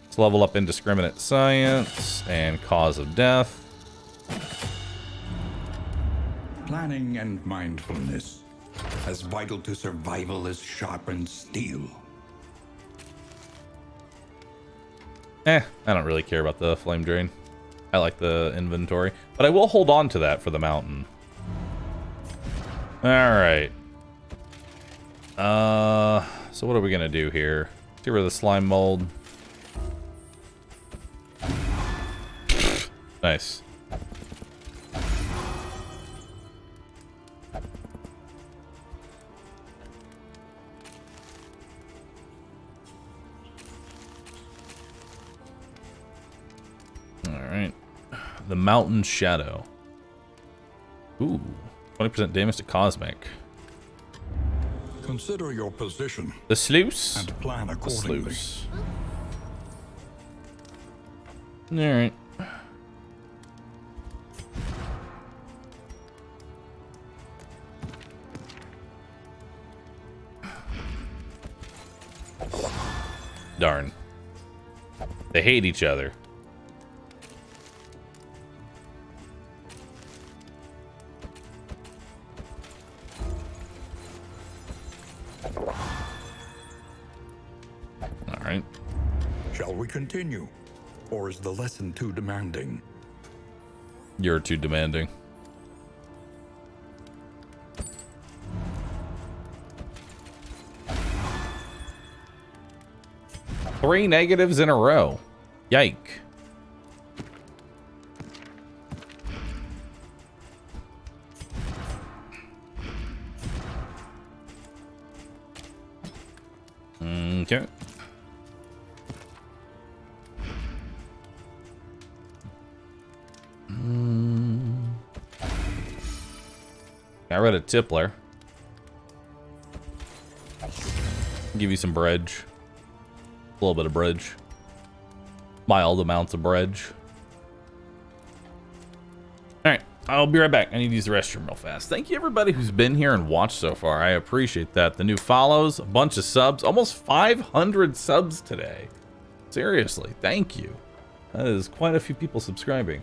Let's level up indiscriminate science and cause of death. Planning and mindfulness, as vital to survival as sharpened steel. I don't really care about the flame drain. I like the inventory, but I will hold on to that for the mountain. All right. So what are we gonna do here? Get rid of the slime mold. Nice. All right. The Mountain Shadow. Ooh, 20% damage to Cosmic. Consider your position. The Sluice? And plan The accordingly. Sluice. All right. Darn. They hate each other. All right. Shall we continue? Or is the lesson too demanding? You're too demanding. Three negatives in a row. Yike. Okay. Got rid of Tippler. Give you some bridge. A little bit of bridge. Mild amounts of bridge. Alright, I'll be right back. I need to use the restroom real fast. Thank you everybody who's been here and watched so far. I appreciate that. The new follows, a bunch of subs, almost 500 subs today. Seriously, thank you. That is quite a few people subscribing.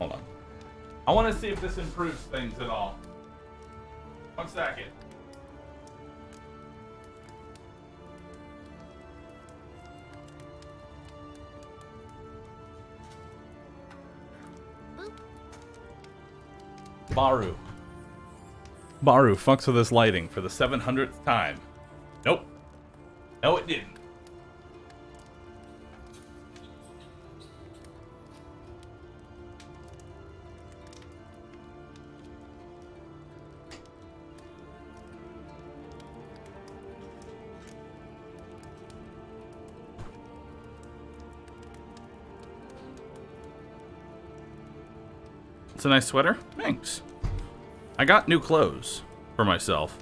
Hold on. I want to see if this improves things at all. 1 second. Bahroo. Bahroo fucks with this lighting for the 700th time. Nope. No, it didn't. It's a nice sweater. Thanks. I got new clothes for myself.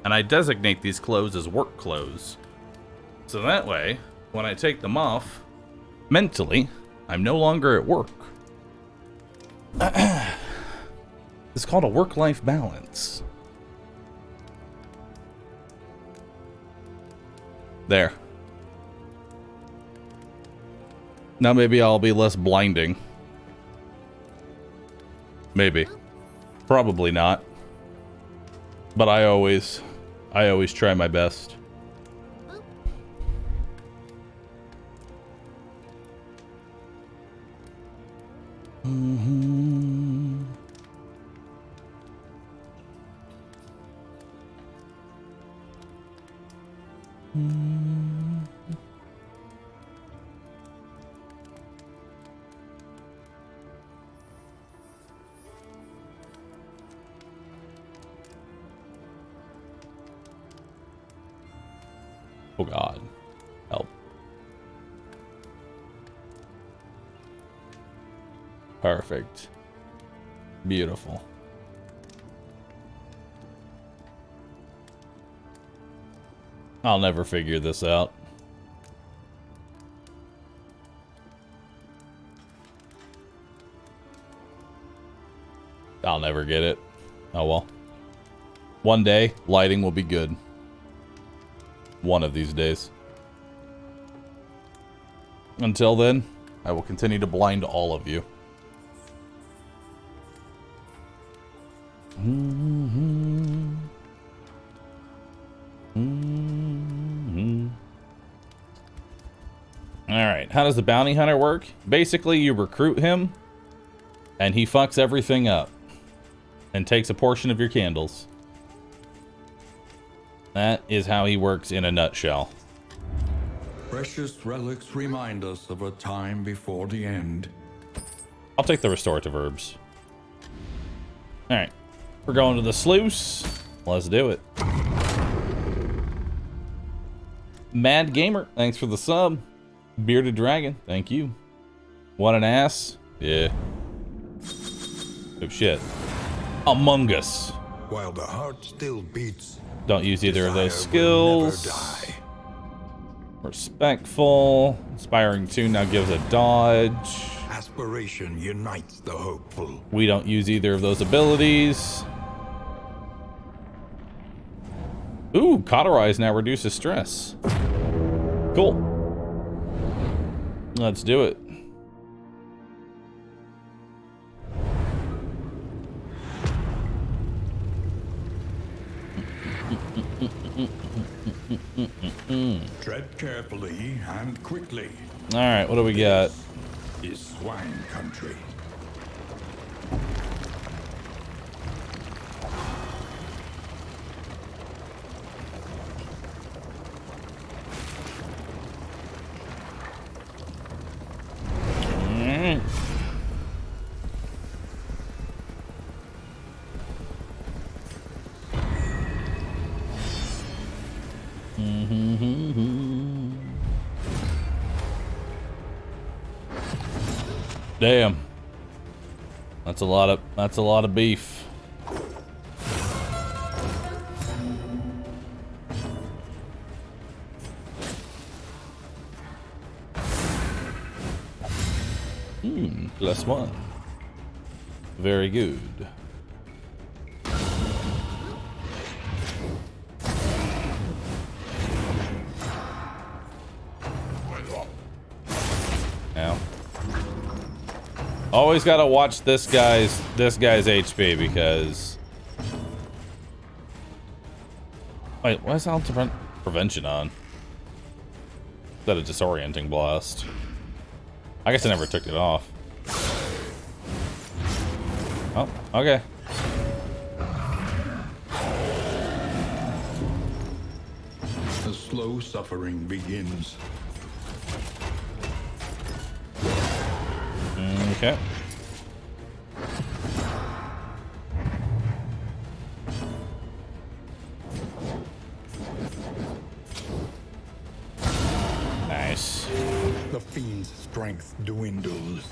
And I designate these clothes as work clothes. So that way, when I take them off, mentally, I'm no longer at work. It's called a work-life balance. There. Now maybe I'll be less blinding. Maybe. Probably not. But I always try my best. Oh God, help. Perfect. Beautiful. I'll never figure this out. I'll never get it. Oh well. One day, lighting will be good. One of these days. Until then, I will continue to blind all of you. Alright, how does the bounty hunter work? Basically, you recruit him, and he fucks everything up. And takes a portion of your candles. That is how he works in a nutshell. Precious relics remind us of a time before the end. I'll take the restorative herbs. Alright. We're going to the sluice. Let's do it. Mad Gamer, thanks for the sub. Bearded Dragon, thank you. What an ass. Yeah. Oh shit. Among Us. While the heart still beats, don't use either of those desire will skills. never die. Respectful. Inspiring 2 now gives a dodge. Aspiration unites the hopeful. We don't use either of those abilities. Ooh, Cauterize now reduces stress. Cool. Let's do it. Tread carefully and quickly. All right, what do we got? Is swine country. Damn. That's a lot of beef. +1. Very good. Now. Always gotta watch this guy's HP because. Wait, why is Alto prevention on? Is that a disorienting blast? I guess I never took it off. Oh, okay. The slow suffering begins. Okay. Nice. The fiend's strength dwindles.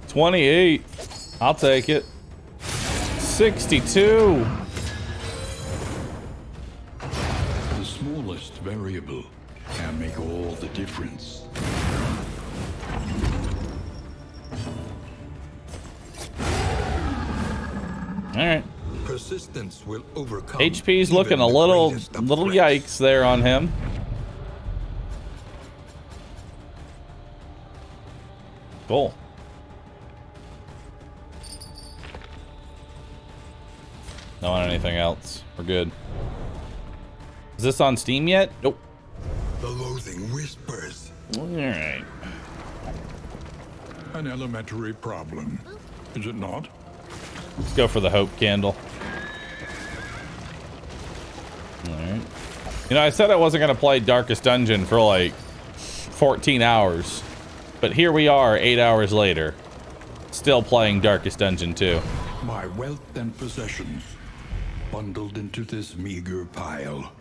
28. I'll take it. 62. The smallest variable can make all the difference. All right. Persistence will overcome. HP's even looking a the little greatest of threats. Yikes there on him. Cool. Not on anything else. We're good. Is this on Steam yet? Nope. The loathing whispers. All right. An elementary problem, is it not? Let's go for the hope candle. All right. You know, I said I wasn't going to play Darkest Dungeon for like 14 hours. But here we are 8 hours later. Still playing Darkest Dungeon 2. My wealth and possessions bundled into this meager pile.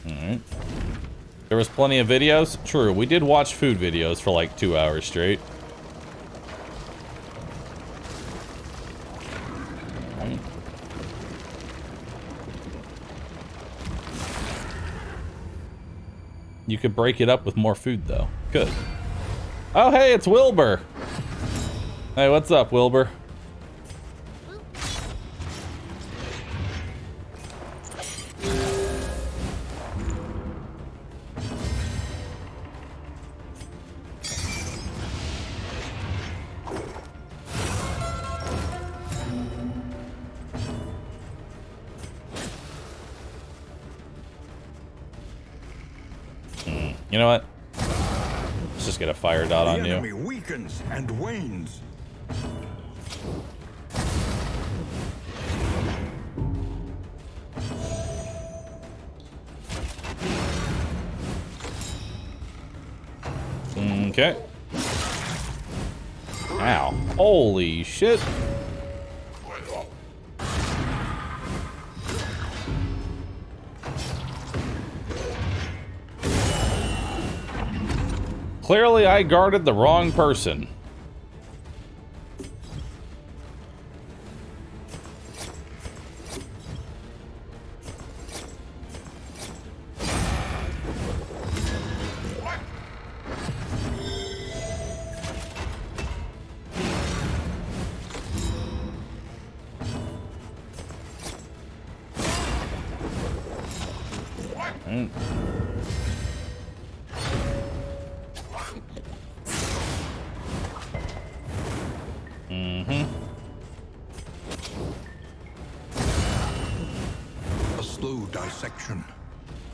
Alright. There was plenty of videos. True, we did watch food videos for like 2 hours straight. Alright. You could break it up with more food though. Good. Oh hey, it's Wilbur. Hey, what's up, Wilbur? You know what? Let's just get a fire dot on The you. enemy weakens and wanes. Okay. Ow. Holy shit. Clearly, I guarded the wrong person. A slow dissection.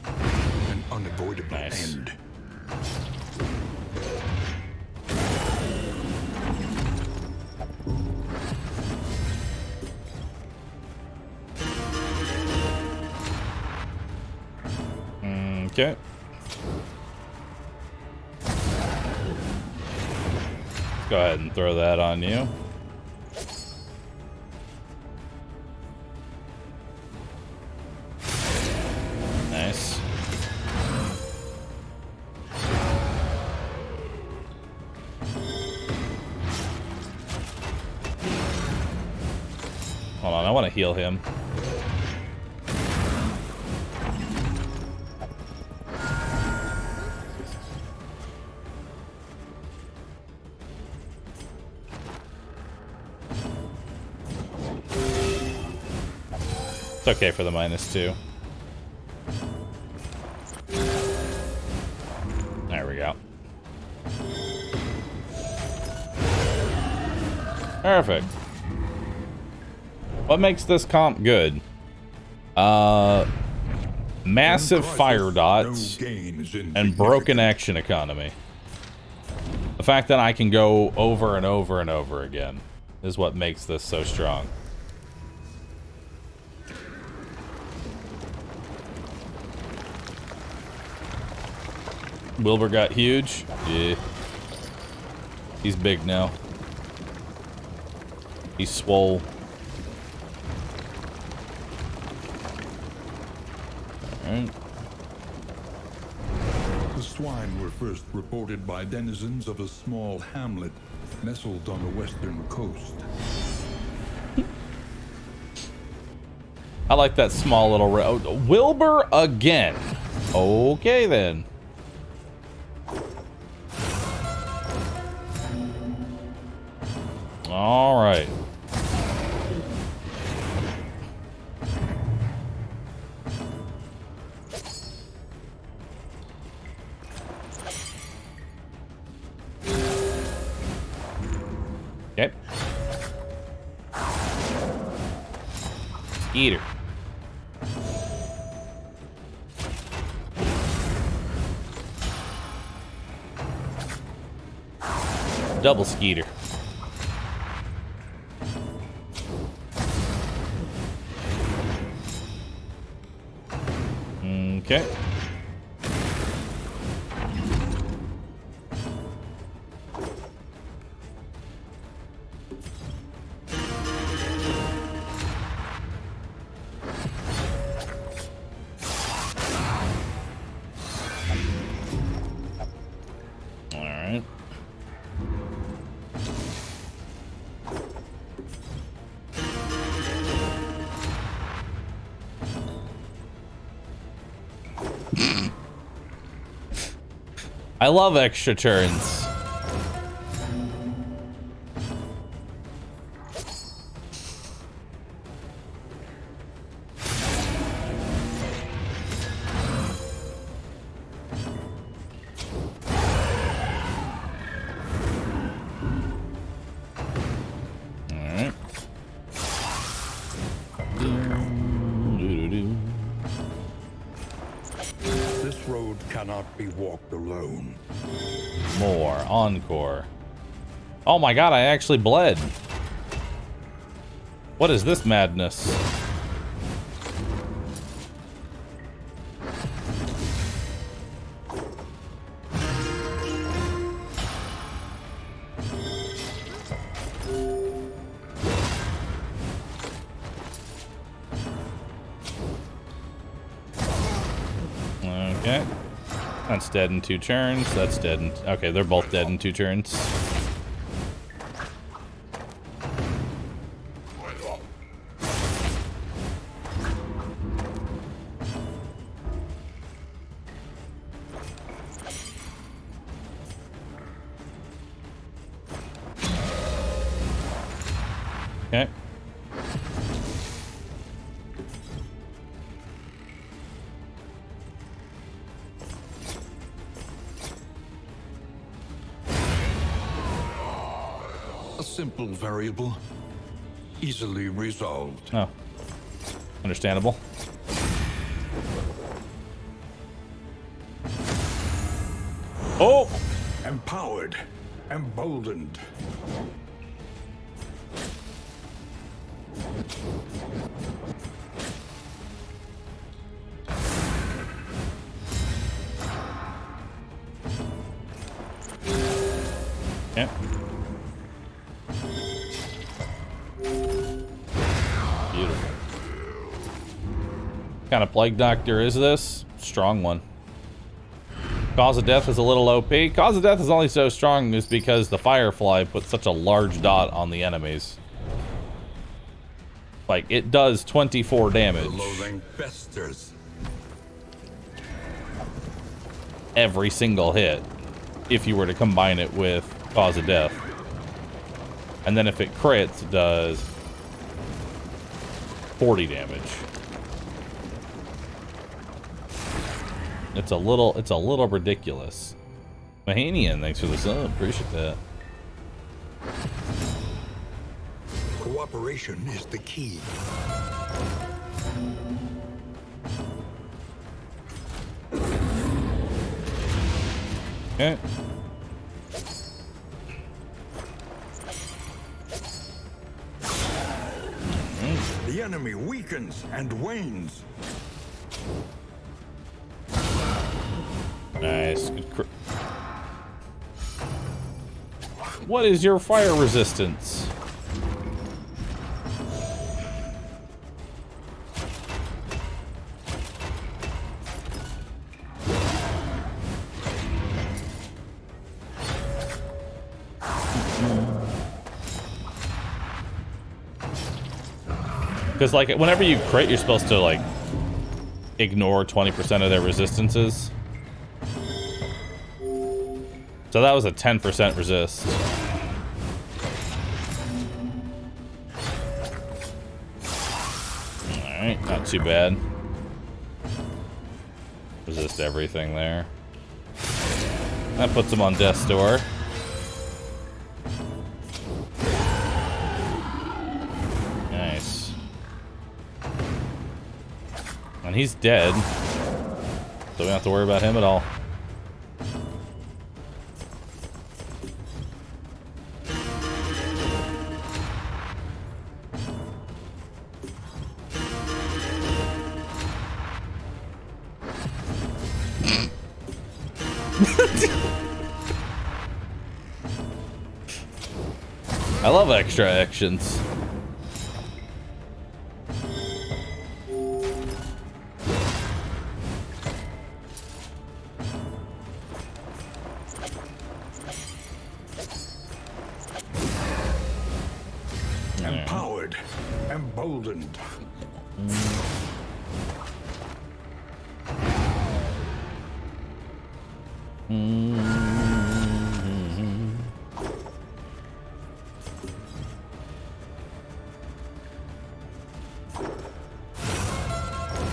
An unavoidable end. Okay. Go ahead and throw that on you. Nice. Hold on, I want to heal him. It's okay for the -2. There we go. Perfect. What makes this comp good? Massive fire dots and broken action economy. The fact that I can go over and over and over again is what makes this so strong. Wilbur got huge. Yeah. He's big now. He's swole. Alright. The swine were first reported by denizens of a small hamlet nestled on the western coast. I like that small little road. Wilbur again. Okay then. All right. Okay. Eater. Double skeeter. Okay. All right. I love extra turns. Alright. This road cannot be walked alone. More encore. Oh my god, I actually bled. What is this madness? Okay. That's dead in 2 turns. That's dead in... Okay, they're both dead in 2 turns. Okay. A simple variable, easily resolved. Oh. Understandable. Oh! Empowered, emboldened. Yeah. Beautiful. What kind of plague doctor is this? Strong one. Cause of death is a little OP. Cause of death is only so strong is because the firefly puts such a large dot on the enemies. Like, it does 24 damage. The loathing festers. Every single hit, if you were to combine it with cause of death. And then if it crits, it does 40 damage. It's a little ridiculous. Mahanian, thanks for the sub. Appreciate that. Cooperation is the key. Okay. The enemy weakens and wanes. Nice. Good what is your fire resistance? Because, like, whenever you crit, you're supposed to, like, ignore 20% of their resistances. So that was a 10% resist. Alright, not too bad. Resist everything there. That puts him on death's door. Nice. And he's dead. So we don't have to worry about him at all. I love extra actions. Empowered, emboldened.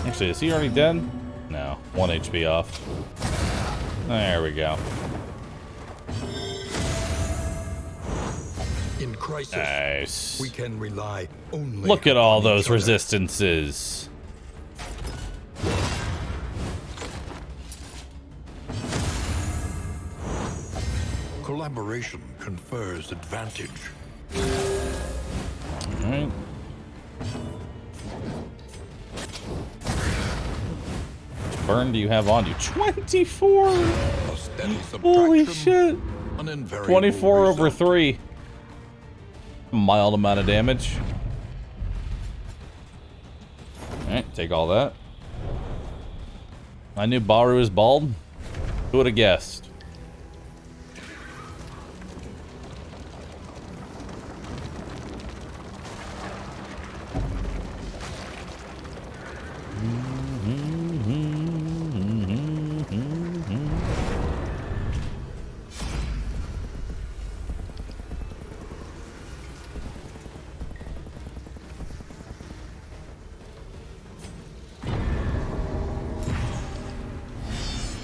Actually, is he already dead? No. 1 HP off. There we go. In crisis, Nice. we can rely only. Look at all on those each other. resistances. Collaboration confers advantage. Alright. Which burn do you have on you? 24! A steady Holy subtraction, shit! an invariable 24 over result. 3. Mild amount of damage. Alright, take all that. I knew Bahroo is bald. Who would have guessed?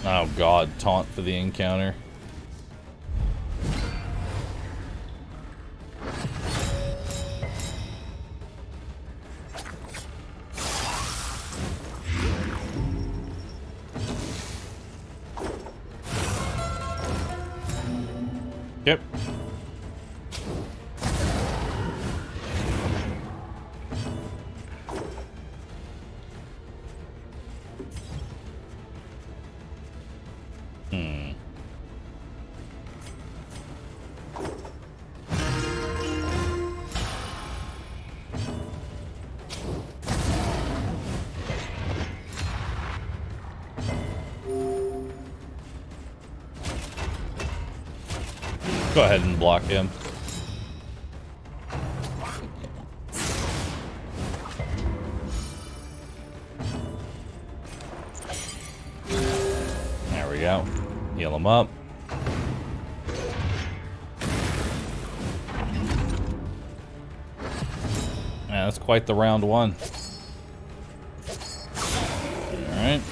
Oh god, taunt for the encounter. Yep. Go ahead and block him. There we go. Heal him up. Yeah, that's quite the round one. Alright.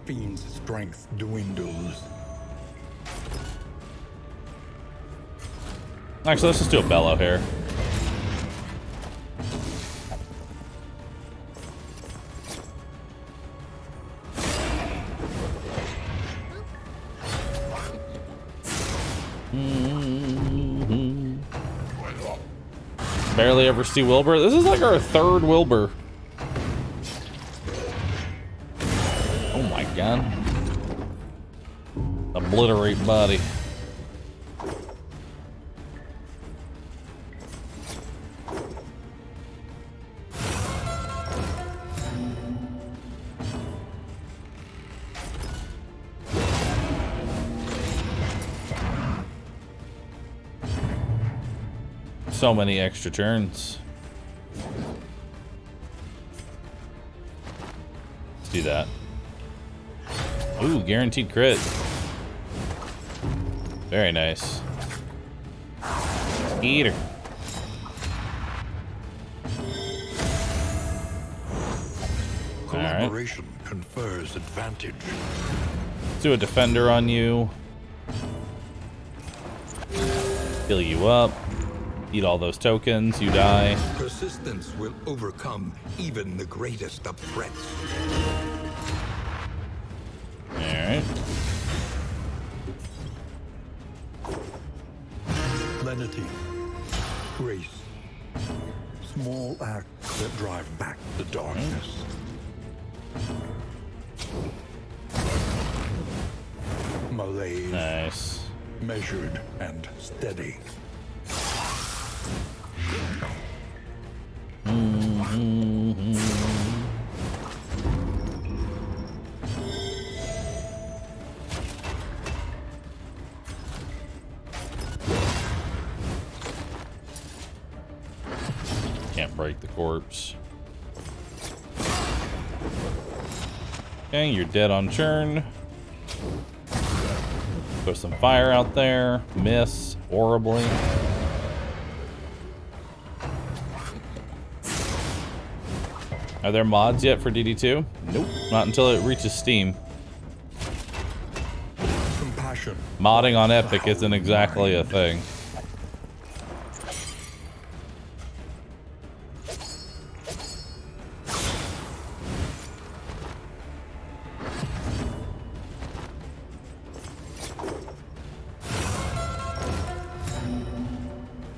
fiend's strength dwindles. Actually, let's just do a bellow here. Barely ever see Wilbur. This is like our third Wilbur. Oh my god. Obliterate body. So many extra turns. Let's do that. Ooh, guaranteed crit. Very nice. Eater. Collaboration confers advantage. Let's do a defender on you. Heal you up. Eat all those tokens, you die. Persistence will overcome even the greatest of threats. Alright. Lenity, grace, small acts that drive back the darkness. Malaise, Nice. measured and steady. Can't break the corpse. Okay, you're dead on churn. Throw some fire out there. Miss horribly. Are there mods yet for DD2? Nope. Not until it reaches Steam. Compassion. Modding on Epic isn't exactly a thing.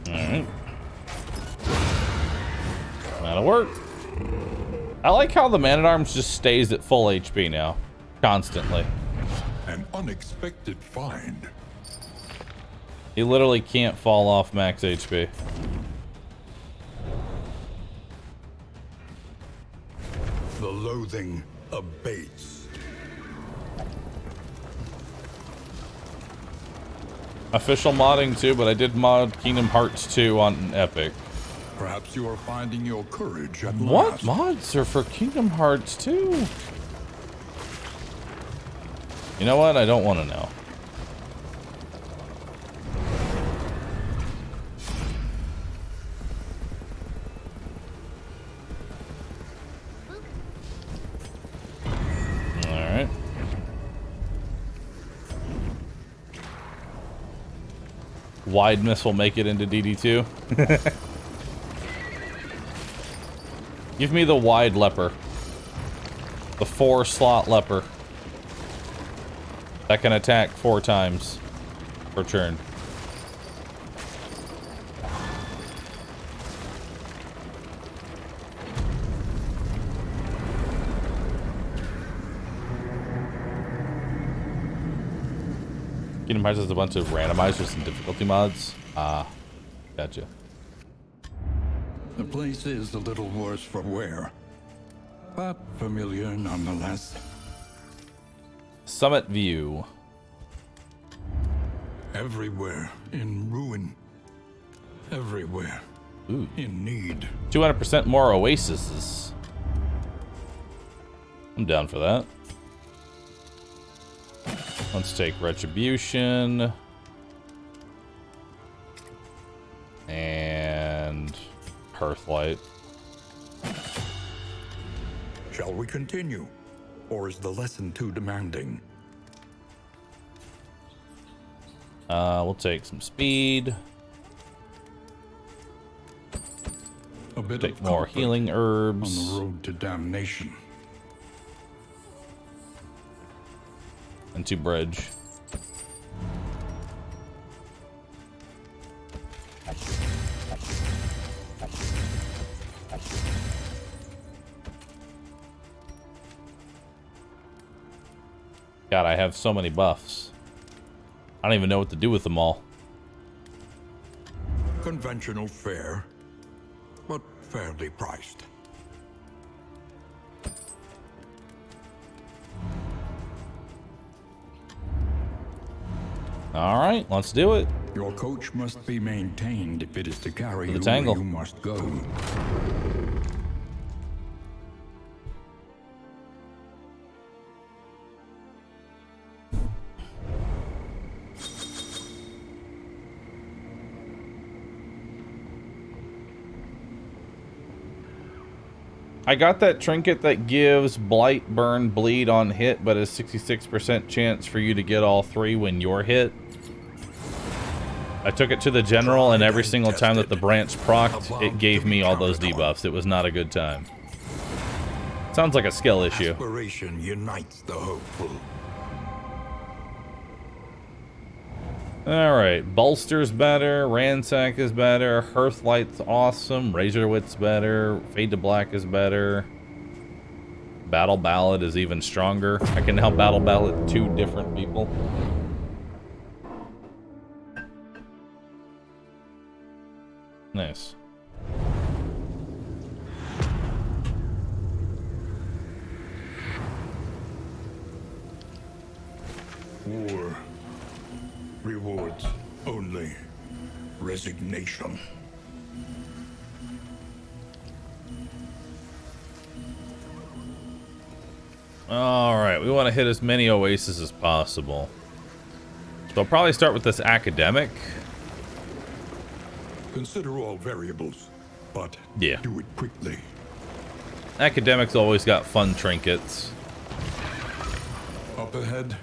Alright. That'll work. I like how the Man-at-Arms just stays at full HP now. Constantly. An unexpected find. He literally can't fall off max HP. The loathing abates. Official modding too, but I did mod Kingdom Hearts 2 on Epic. Perhaps you are finding your courage at What last. mods are for Kingdom Hearts 2? You know what? I don't want to know. Alright. Wide miss will make it into DD2. Give me the wide leper. The 4-slot leper. That can attack 4 times per turn. Kingdom Hearts has a bunch of randomizers and difficulty mods. Ah, gotcha. The place is a little worse for wear, but familiar nonetheless. Summit view. Everywhere in ruin. Everywhere in need. 200% more oases. I'm down for that. Let's take Retribution. And Hearthlight. Shall we continue? Or is the lesson too demanding? We'll take some speed. A bit Take of more comfort healing herbs. on the road to damnation. And to bridge. God, I have so many buffs. I don't even know what to do with them all. Conventional fare, but fairly priced. All right, let's do it. Your coach must be maintained if it is to carry To the you tangle. where you must go. I got that trinket that gives blight, burn, bleed on hit, but a 66% chance for you to get all three when you're hit. I took it to the general, and every single time that the branch procced, it gave me all those debuffs. It was not a good time. Sounds like a skill issue. Aspiration unites the hopeful. Alright, Bolster's better, Ransack is better, Hearthlight's awesome, Razorwit's better, Fade to Black is better. Battle Ballad is even stronger. I can now Battle Ballad 2 different people. Nice. War rewards only resignation. Alright, we want to hit as many oases as possible. So I'll probably start with this academic. Consider all variables, but Yeah. do it quickly. Academic's always got fun trinkets. Up ahead,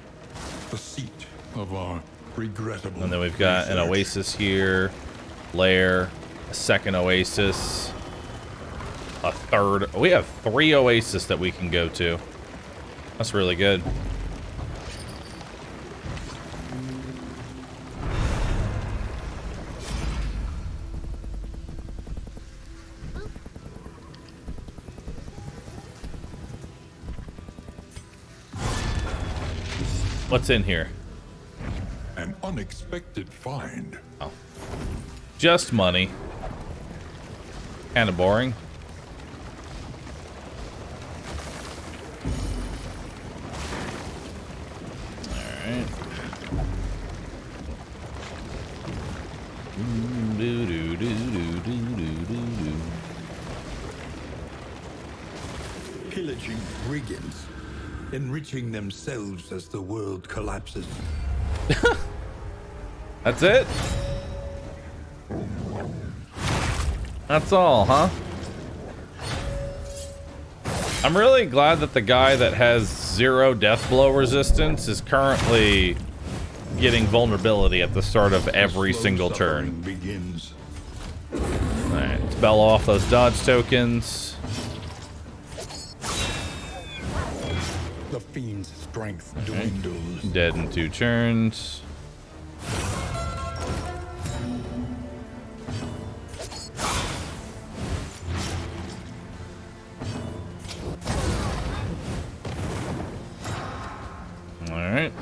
the seat of our regrettable. And then we've got an oasis here, lair, a second oasis, a third. We have 3 oases that we can go to. That's really good. What's in here? An unexpected find. Oh. Just money. Kind of boring. Alright. Pillaging brigands, enriching themselves as the world collapses. That's it? That's all, huh? I'm really glad that the guy that has 0 death blow resistance is currently getting vulnerability at the start of every single turn. Begins. Alright, let's bell off those dodge tokens. The fiend's strength dwindles. Dead in 2 turns. Alright.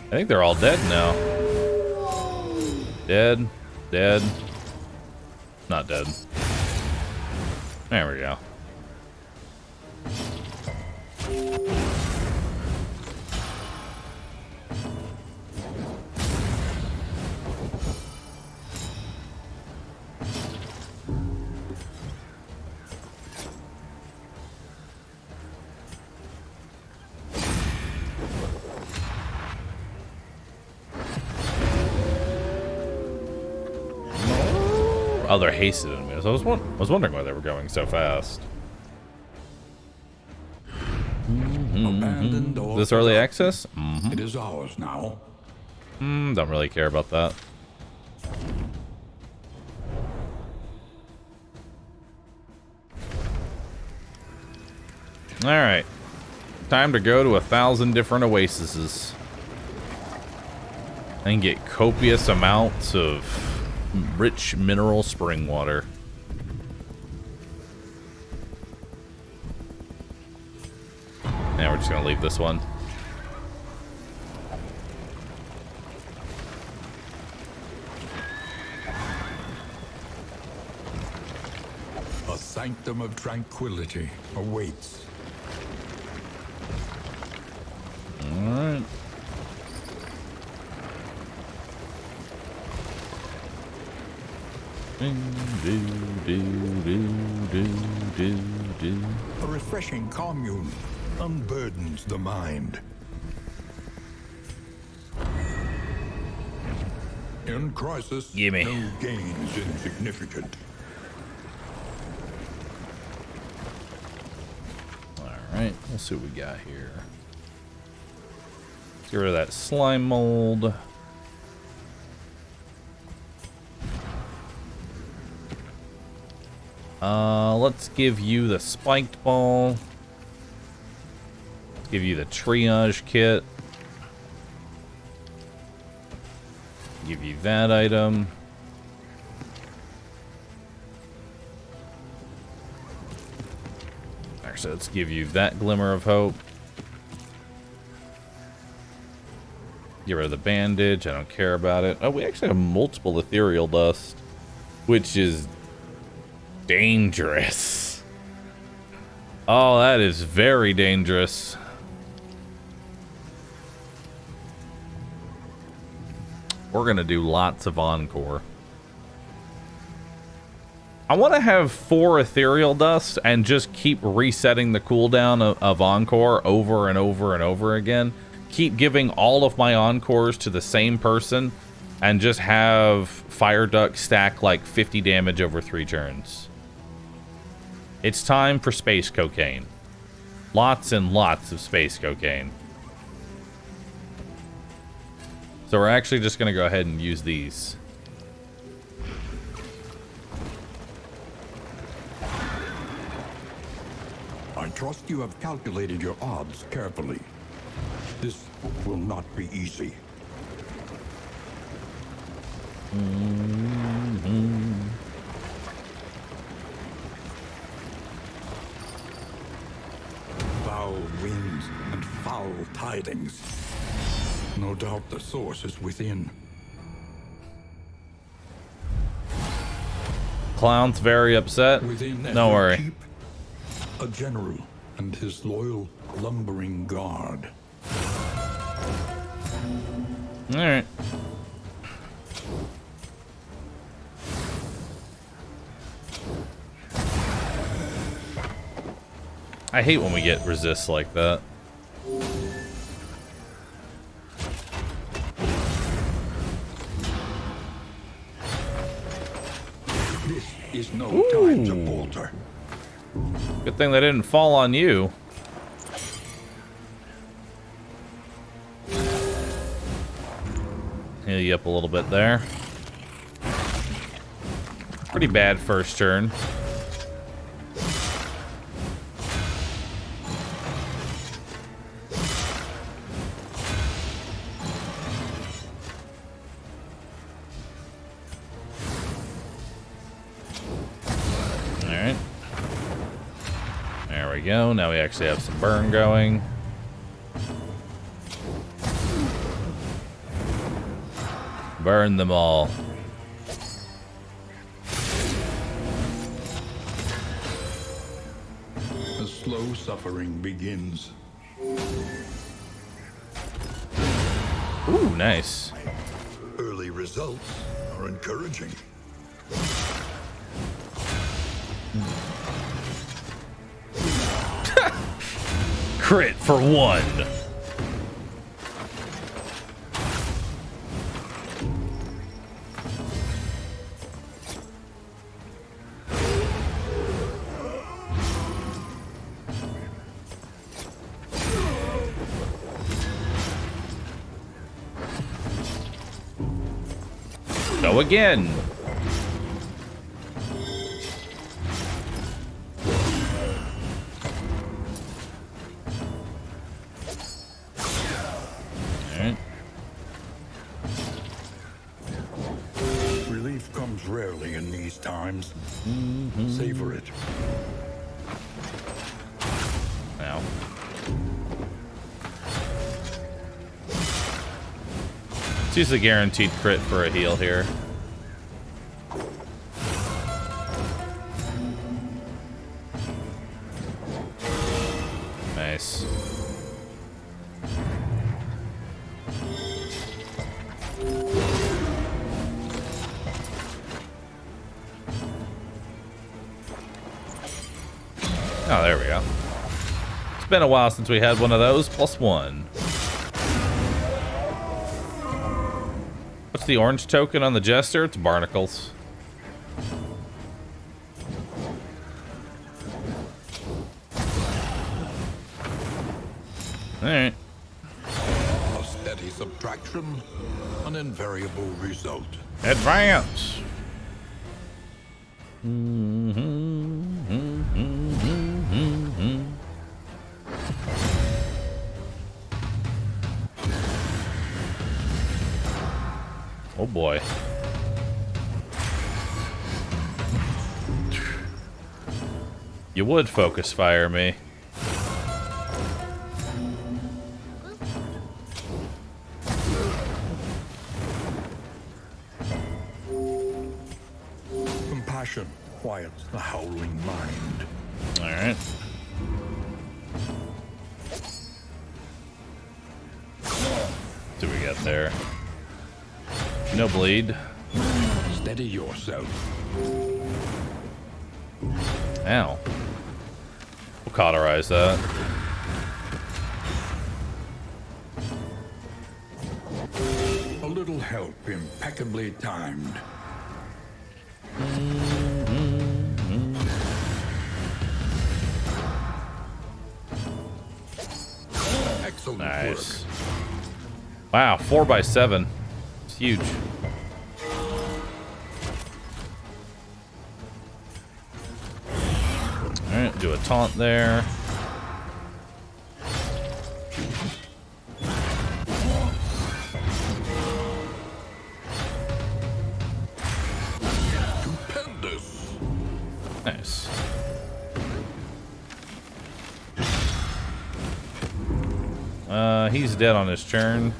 I think they're all dead now. Dead. Dead. Not dead. There we go. Oh, they're hasted enemies. I was wondering why they were going so fast. Abandoned or This early forgotten. access? It is ours now. Don't really care about that. Alright. Time to go to 1,000 different oases. And get copious amounts of rich mineral spring water. Now we're just gonna leave this one. A sanctum of tranquility awaits. Alright. A refreshing commune unburdens the mind. In crisis, Gimme. no gains insignificant. Alright, let's see what we got here. Let's get rid of that slime mold. Let's give you the spiked ball. Let's give you the triage kit. Give you that item. Actually, let's give you that glimmer of hope. Get rid of the bandage. I don't care about it. Oh, we actually have multiple ethereal dust, which is dangerous. Oh, that is very dangerous. We're gonna do lots of encore. I want to have 4 ethereal dust and just keep resetting the cooldown of encore over and over and over again. Keep giving all of my encores to the same person and just have Fire Duck stack like 50 damage over 3 turns. It's time for space cocaine. Lots and lots of space cocaine. So we're actually just going to go ahead and use these. I trust you have calculated your odds carefully. This will not be easy. Foul winds and foul tidings. No doubt the source is within. Clown's very upset. Within Don't every worry. keep, a general and his loyal lumbering guard. Alright. I hate when we get resists like that. This is no time to falter. Good thing they didn't fall on you. Heal you up a little bit there. Pretty bad first turn. Alright. There we go. Now we actually have some burn going. Burn them all. The slow suffering begins. Ooh, nice. Early results are encouraging. Crit for 1. Go again. Alright. Relief comes rarely in these times. Savor it. Now. Let's use the guaranteed crit for a heal here. Nice. Oh, there we go. It's been a while since we had one of those. +1. What's the orange token on the Jester? It's barnacles. Alright. A steady subtraction, an invariable result. Advance! Oh boy. You would focus fire me. Compassion quiets the howling mind. Alright. What do we got there? No bleed. Steady yourself. Ow. We'll cauterize that. A little help impeccably timed. Excellent Nice. work. Wow, 4x7. It's huge. Alright, do a taunt there. Stupendous. Nice. He's dead on his turn.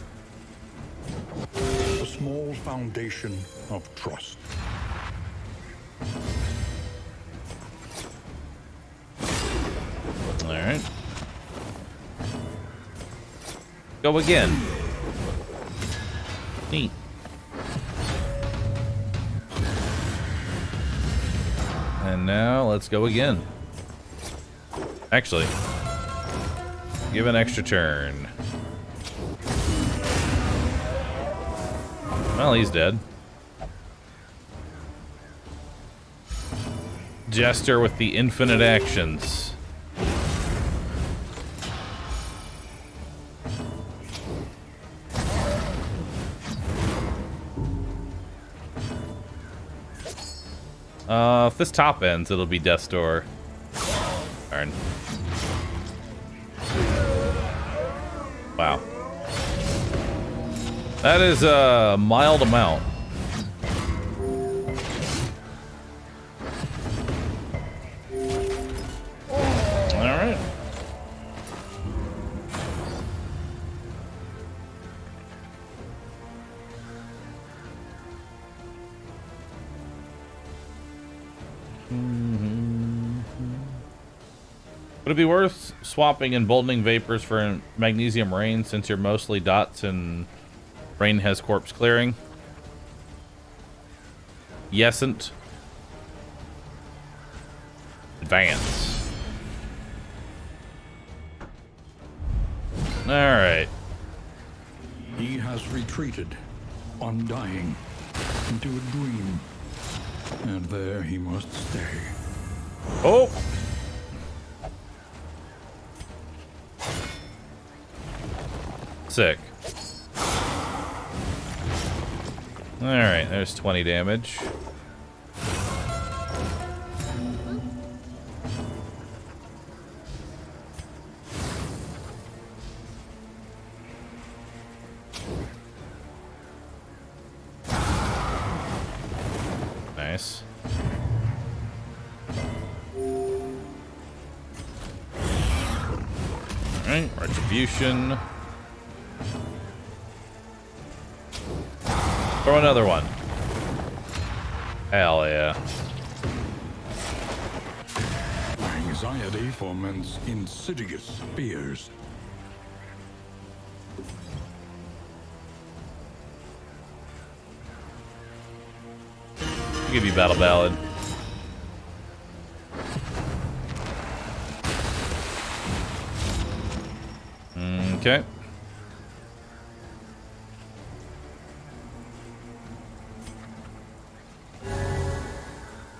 A small foundation of trust. Alright. Go again. Neat. And now let's go again. Actually, give an extra turn. Well, he's dead. Jester with the infinite actions. If this top ends, it'll be Death's Door. Darn. Wow. That is a mild amount. Alright. Would it be worth swapping emboldening vapors for magnesium rain since you're mostly dots and rain has corpse clearing? Yesn't. Advance. Alright. He has retreated, undying, into a dream. And there he must stay. Oh! Alright, there's 20 damage. Nice. Alright, retribution. Throw another one. Hell yeah. Anxiety foments insidious fears. I'll give you Battle Ballad. Okay.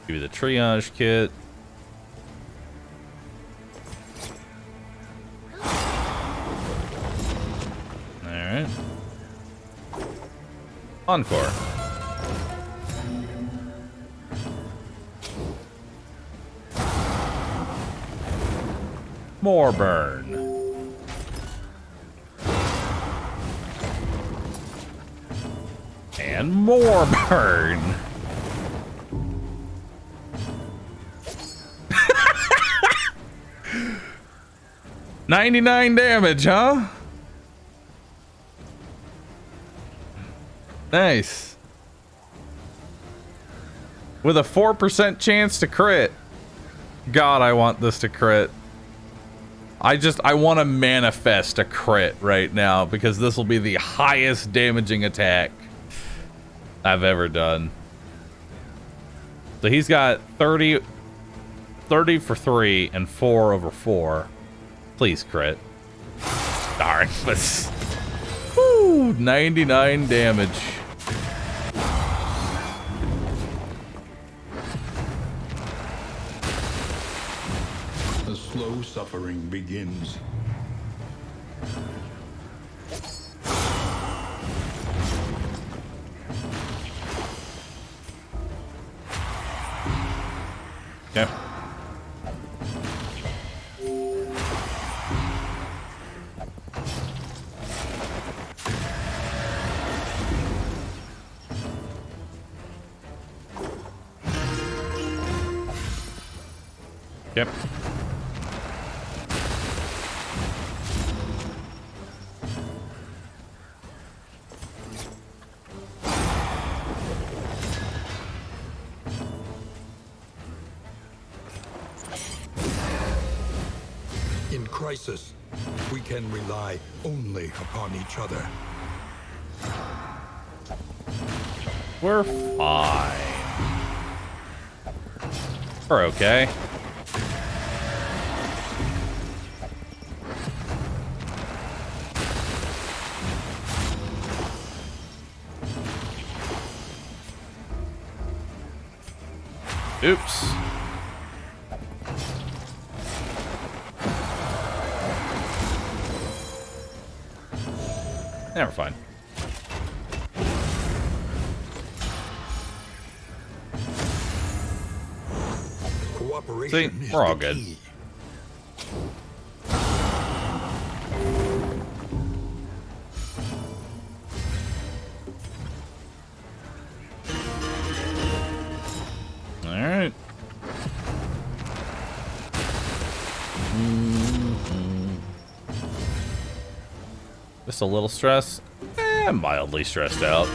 Give you the triage kit. Alright. Encore. More burn. And more burn. $99 damage, huh? Nice. With a 4% chance to crit. God, I want this to crit. I want to manifest a crit right now because this will be the highest damaging attack I've ever done. So he's got 30 for 3 and 4 over 4. Please crit. Darn, but 99 damage. The slow suffering begins. Yep. Yep. In crisis, we can rely only upon each other. We're fine. We're okay. Oops. Yeah, we're fine. See, we're all good. All right. Just a little stress. Mildly stressed out.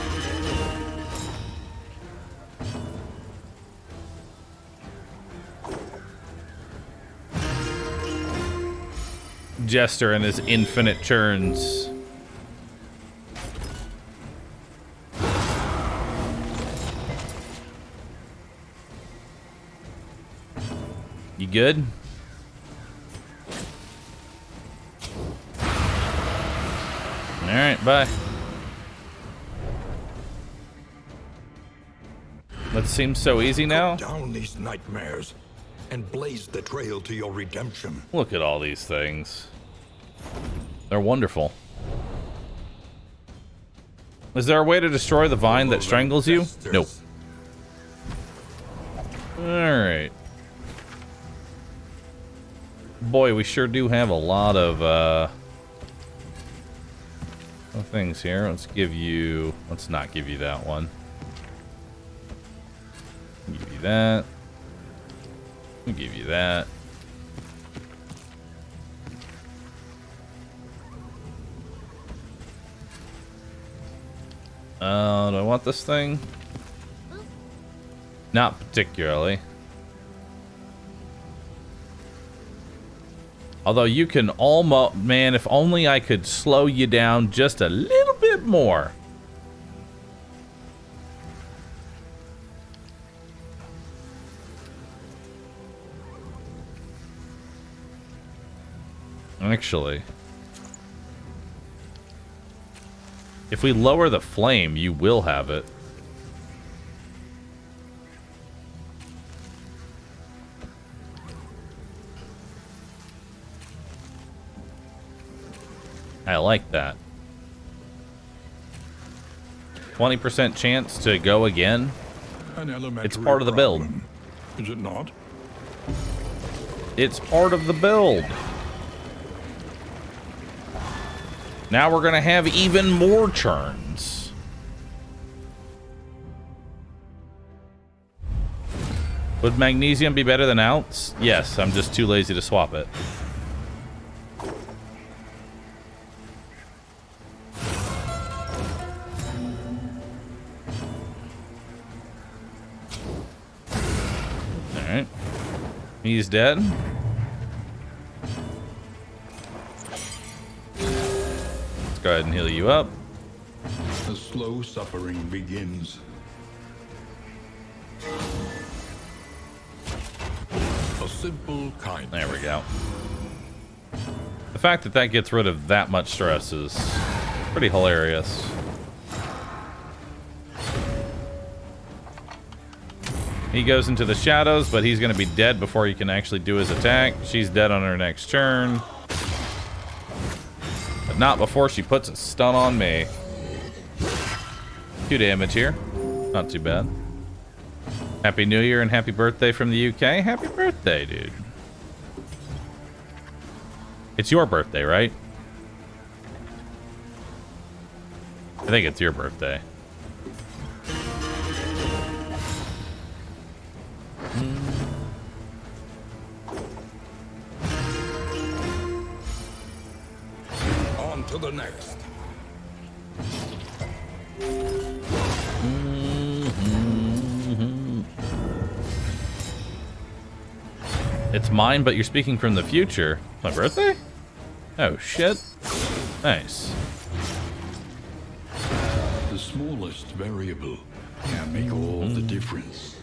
Jester and his infinite churns. You good? Alright, bye. That seems so easy now. Cut down these nightmares and blaze the trail to your redemption. Look at all these things. They're wonderful. Is there a way to destroy the vine that strangles you? Nope. Alright. Boy, we sure do have a lot of things here. Let's not give you that one. Give you that. We'll give you that. Do I want this thing? Not particularly. Although you can almost... Man, if only I could slow you down just a little bit more. Actually... If we lower the flame, you will have it. I like that. 20% chance to go again. It's part of the build. Is it not? It's part of the build. Now we're gonna have even more churns. Would magnesium be better than ounce? Yes, I'm just too lazy to swap it. Alright. He's dead. Go ahead and heal you up. The slow suffering begins. A simple kindness. There we go. The fact that that gets rid of that much stress is pretty hilarious. He goes into the shadows, but he's going to be dead before he can actually do his attack. She's dead on her next turn. But not before she puts a stun on me. 2 damage here. Not too bad. Happy New Year and happy birthday from the UK. Happy birthday, dude. It's your birthday, right? I think it's your birthday. On to the next. It's mine, but you're speaking from the future. My birthday? Oh, shit. Nice. The smallest variable can make all the difference.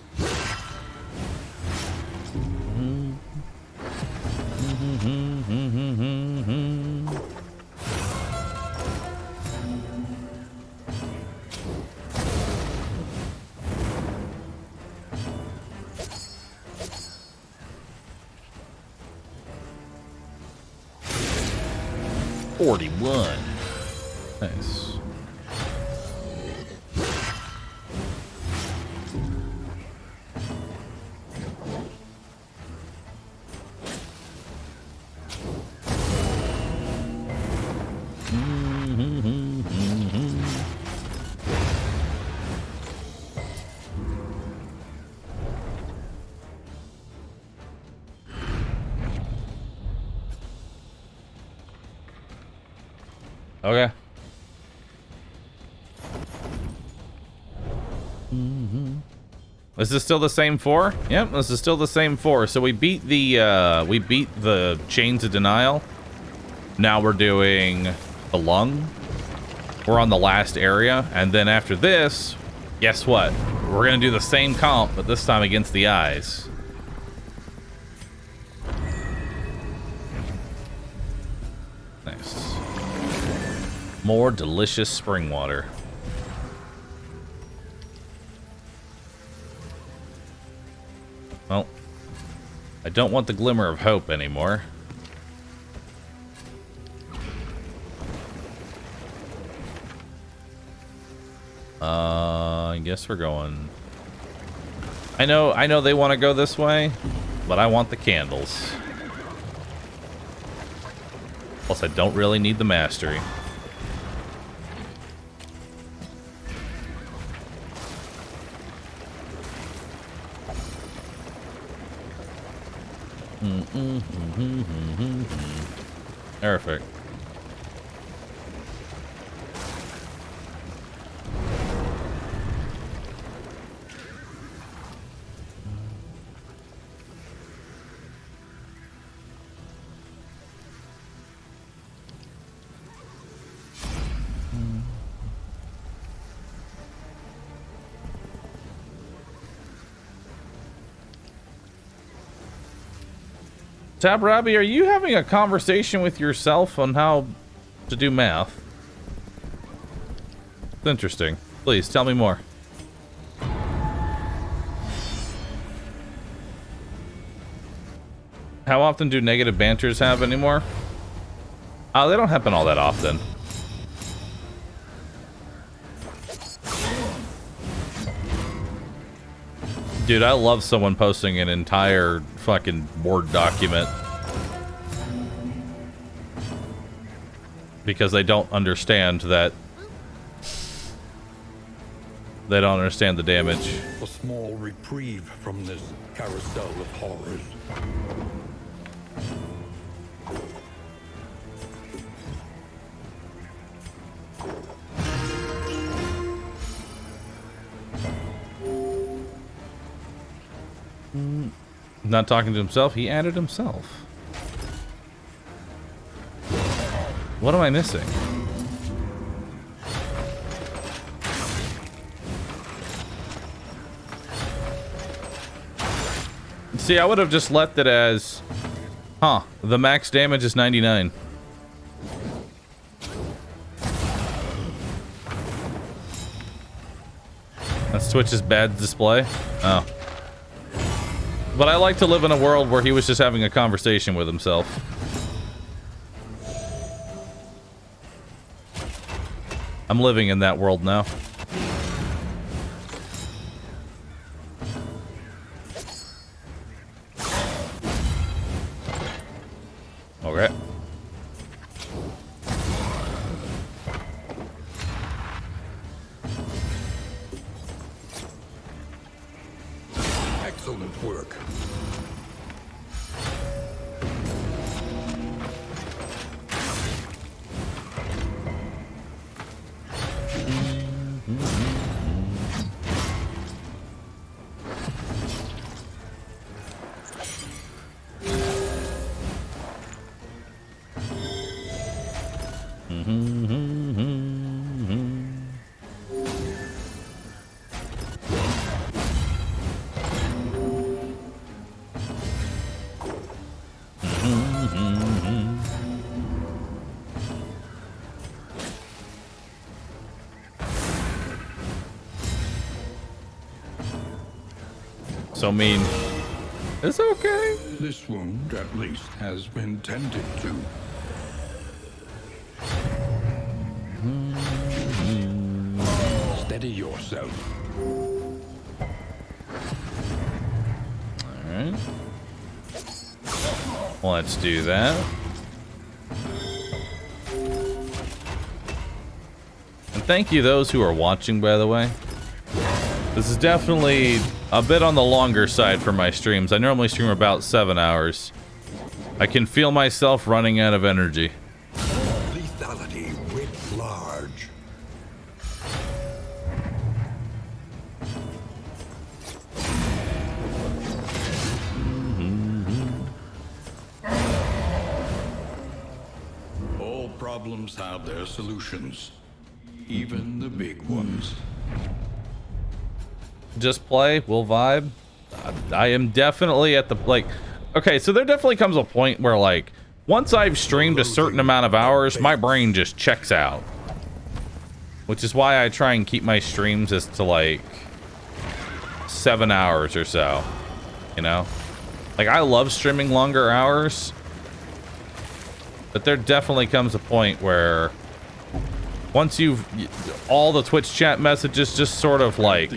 Nice. Okay. Is this still the same 4? Yep, this is still the same 4. So we beat the Chains of Denial. Now we're doing the lung. We're on the last area, and then after this, guess what? We're gonna do the same comp, but this time against the eyes. Nice. More delicious spring water. Well, I don't want the glimmer of hope anymore. I guess we're going. I know they want to go this way, but I want the candles. Plus, I don't really need the mastery. Perfect. Tab Robbie, are you having a conversation with yourself on how to do math? It's interesting. Please tell me more. How often do negative banters have anymore? They don't happen all that often. Dude, I love someone posting an entire fucking Word document because they don't understand that. They don't understand the damage. A small reprieve from this carousel of horrors. Not talking to himself, he added himself. What am I missing? See, I would have just left it as, the max damage is 99. That's Twitch's bad display? Oh. But I like to live in a world where he was just having a conversation with himself. I'm living in that world now. Okay. Excellent work. So mean. It's okay. This wound, at least, has been tended to. Steady yourself. Alright. Let's do that. And thank you those who are watching, by the way. This is definitely a bit on the longer side for my streams. I normally stream about 7 hours. I can feel myself running out of energy. Lethality writ large. All problems have their solutions, even the big ones. Just play, we'll vibe. I am definitely at the, like, okay, so there definitely comes a point where, like, once I've streamed a certain amount of hours, my brain just checks out. Which is why I try and keep my streams as to, like, 7 hours or so, you know? Like, I love streaming longer hours, but there definitely comes a point where once all the Twitch chat messages just sort of like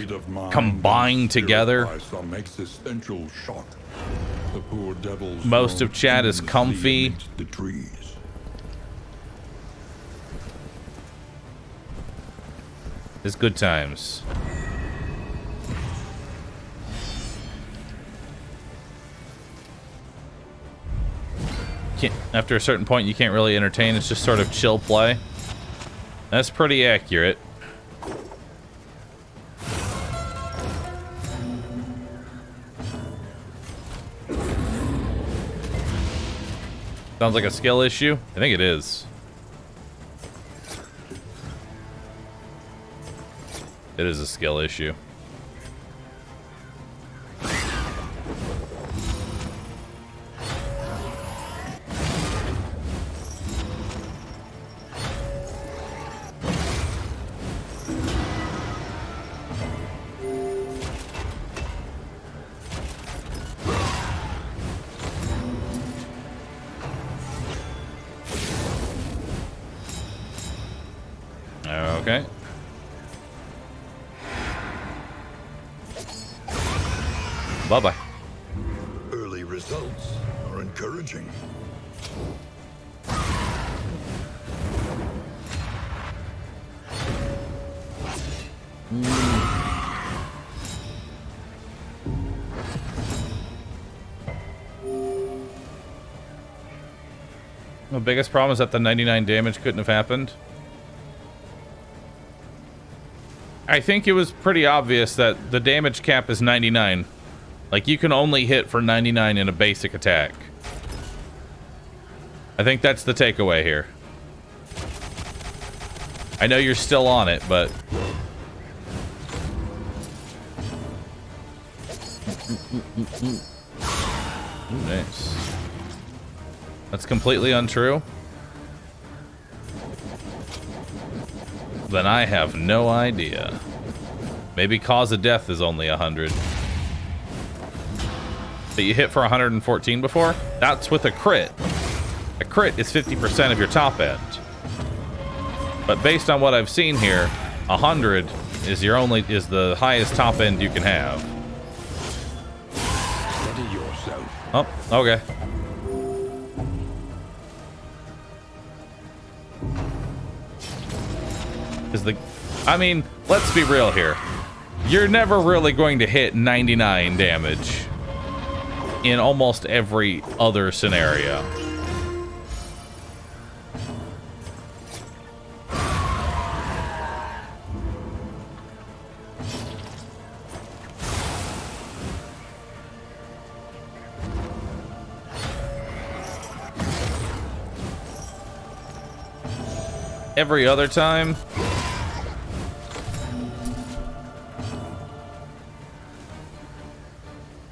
combine together. Some existential shock. The poor devil's most of chat is comfy. The trees. It's good times. After a certain point, you can't really entertain. It's just sort of chill play. That's pretty accurate. Sounds like a skill issue. I think it is. It is a skill issue. Okay. Bye-bye. Early results are encouraging. The biggest problem is that the 99 damage couldn't have happened. I think it was pretty obvious that the damage cap is 99. Like, you can only hit for 99 in a basic attack. I think that's the takeaway here. I know you're still on it, but... Ooh, nice. That's completely untrue. Then I have no idea. Maybe cause of death is only 100. But you hit for 114 before? That's with a crit. A crit is 50% of your top end. But based on what I've seen here, 100 is the highest top end you can have. Steady yourself. Oh, okay. I mean, let's be real here. You're never really going to hit 99 damage in almost every other scenario. Every other time,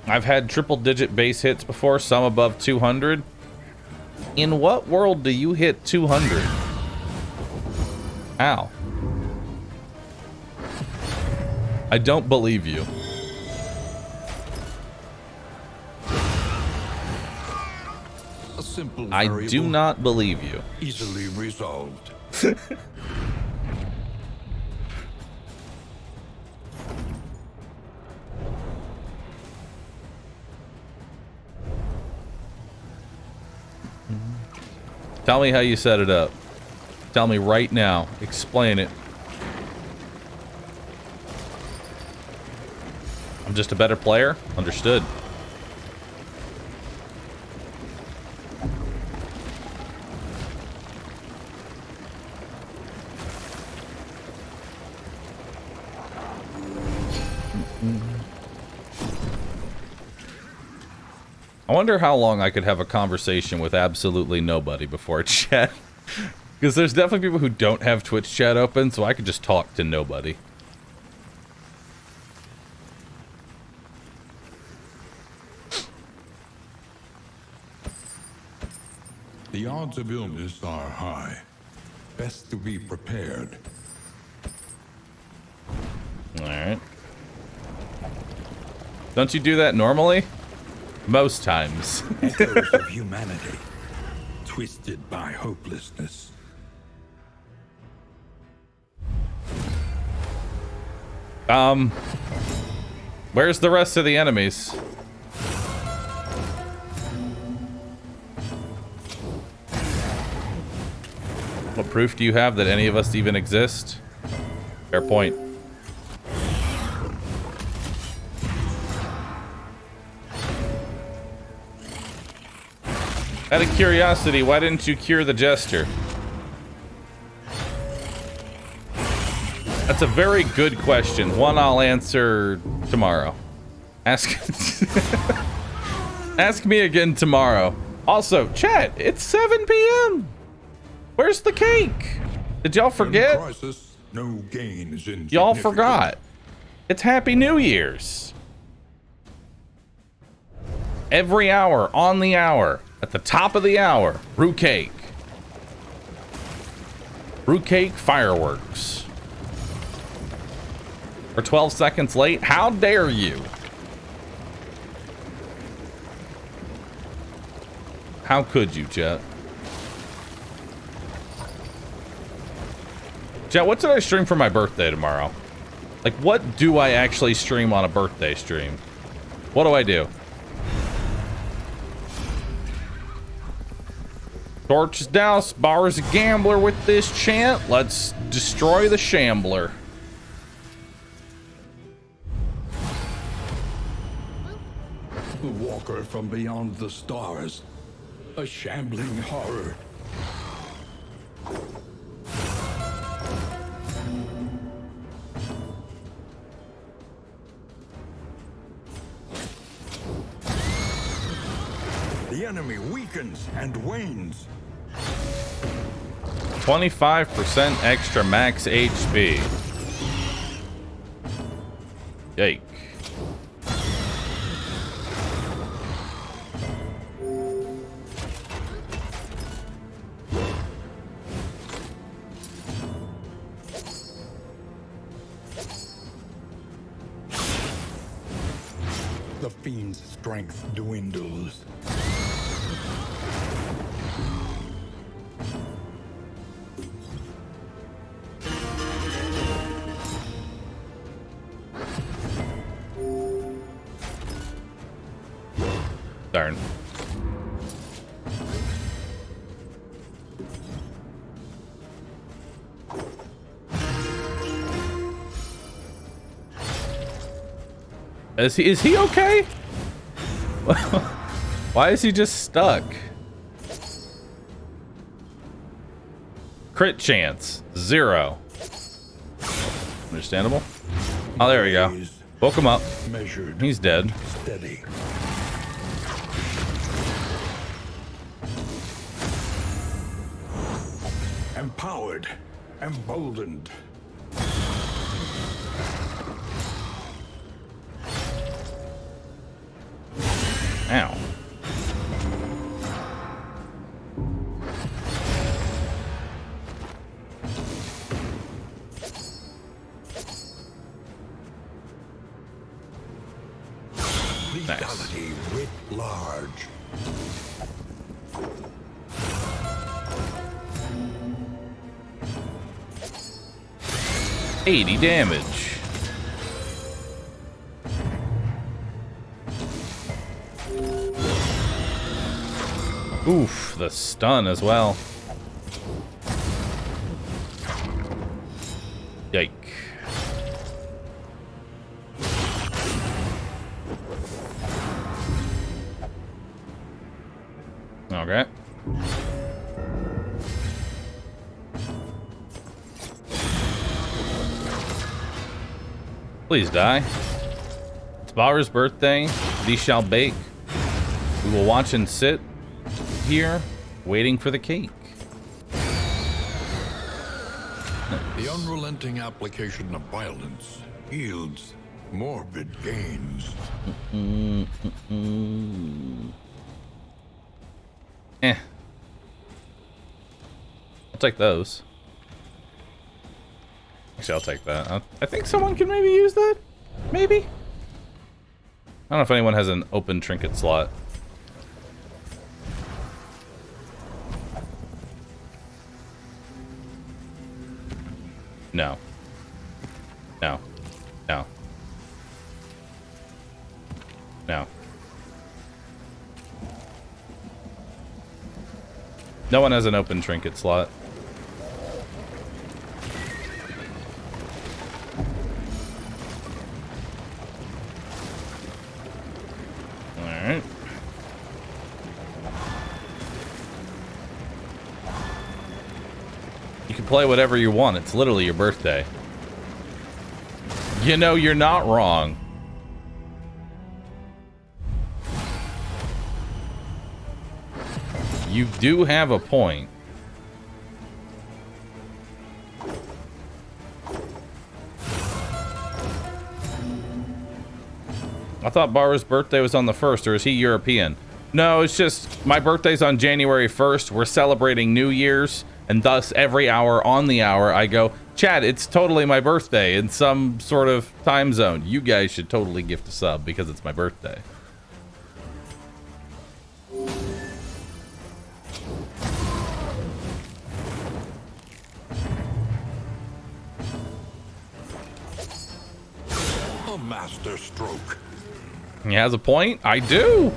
I've had triple-digit base hits before, some above 200. In what world do you hit 200? Ow. I don't believe you. A simple I do variable, not believe you. easily resolved. Tell me how you set it up. Tell me right now. Explain it. I'm just a better player? Understood. I wonder how long I could have a conversation with absolutely nobody before chat. Because there's definitely people who don't have Twitch chat open, so I could just talk to nobody. The odds of illness are high. Best to be prepared. Alright. Don't you do that normally? Most times. Echoes of humanity, twisted by hopelessness. Where's the rest of the enemies? What proof do you have that any of us even exist? Fair point. Out of curiosity, why didn't you cure the jester? That's a very good question. One I'll answer tomorrow. Ask Ask me again tomorrow. Also, chat, it's 7 p.m. Where's the cake? Did y'all forget? Crisis, no gain is Y'all forgot. It's Happy New Year's. Every hour, on the hour, at the top of the hour, brew cake. Brew cake fireworks. We're 12 seconds late. How dare you? How could you, Jet? Jet, what did I stream for my birthday tomorrow? Like, what do I actually stream on a birthday stream? What do I do? Torch is doused. Bar's a gambler with this chant. Let's destroy the shambler. The walker from beyond the stars. A shambling horror. The enemy weakens and wanes. 25% extra max HP. Yike. The fiend's strength dwindles. Darn. Is he okay? Why is he just stuck? Crit chance 0. Understandable. Oh, there we go. Woke him up. Measured. He's dead. Steady. Empowered. Emboldened. Ow. Lethality writ large. Nice. 80 damage. Oof, the stun as well. Yike. Okay. Please die. It's Bahroo's birthday. These shall bake. We will watch and sit here, waiting for the cake. The unrelenting application of violence yields morbid gains. Eh. I'll take those. Actually, I'll take that. I think someone can maybe use that. Maybe? I don't know if anyone has an open trinket slot. No. No. No. No. No one has an open trinket slot. Alright. You can play whatever you want. It's literally your birthday. You know, you're not wrong. You do have a point. I thought Bahroo's birthday was on the 1st, or is he European? No, it's just my birthday's on January 1st. We're celebrating New Year's, and thus every hour on the hour I go, Chad, it's totally my birthday in some sort of time zone. You guys should totally gift a sub because it's my birthday. A master stroke. He has a point. I do.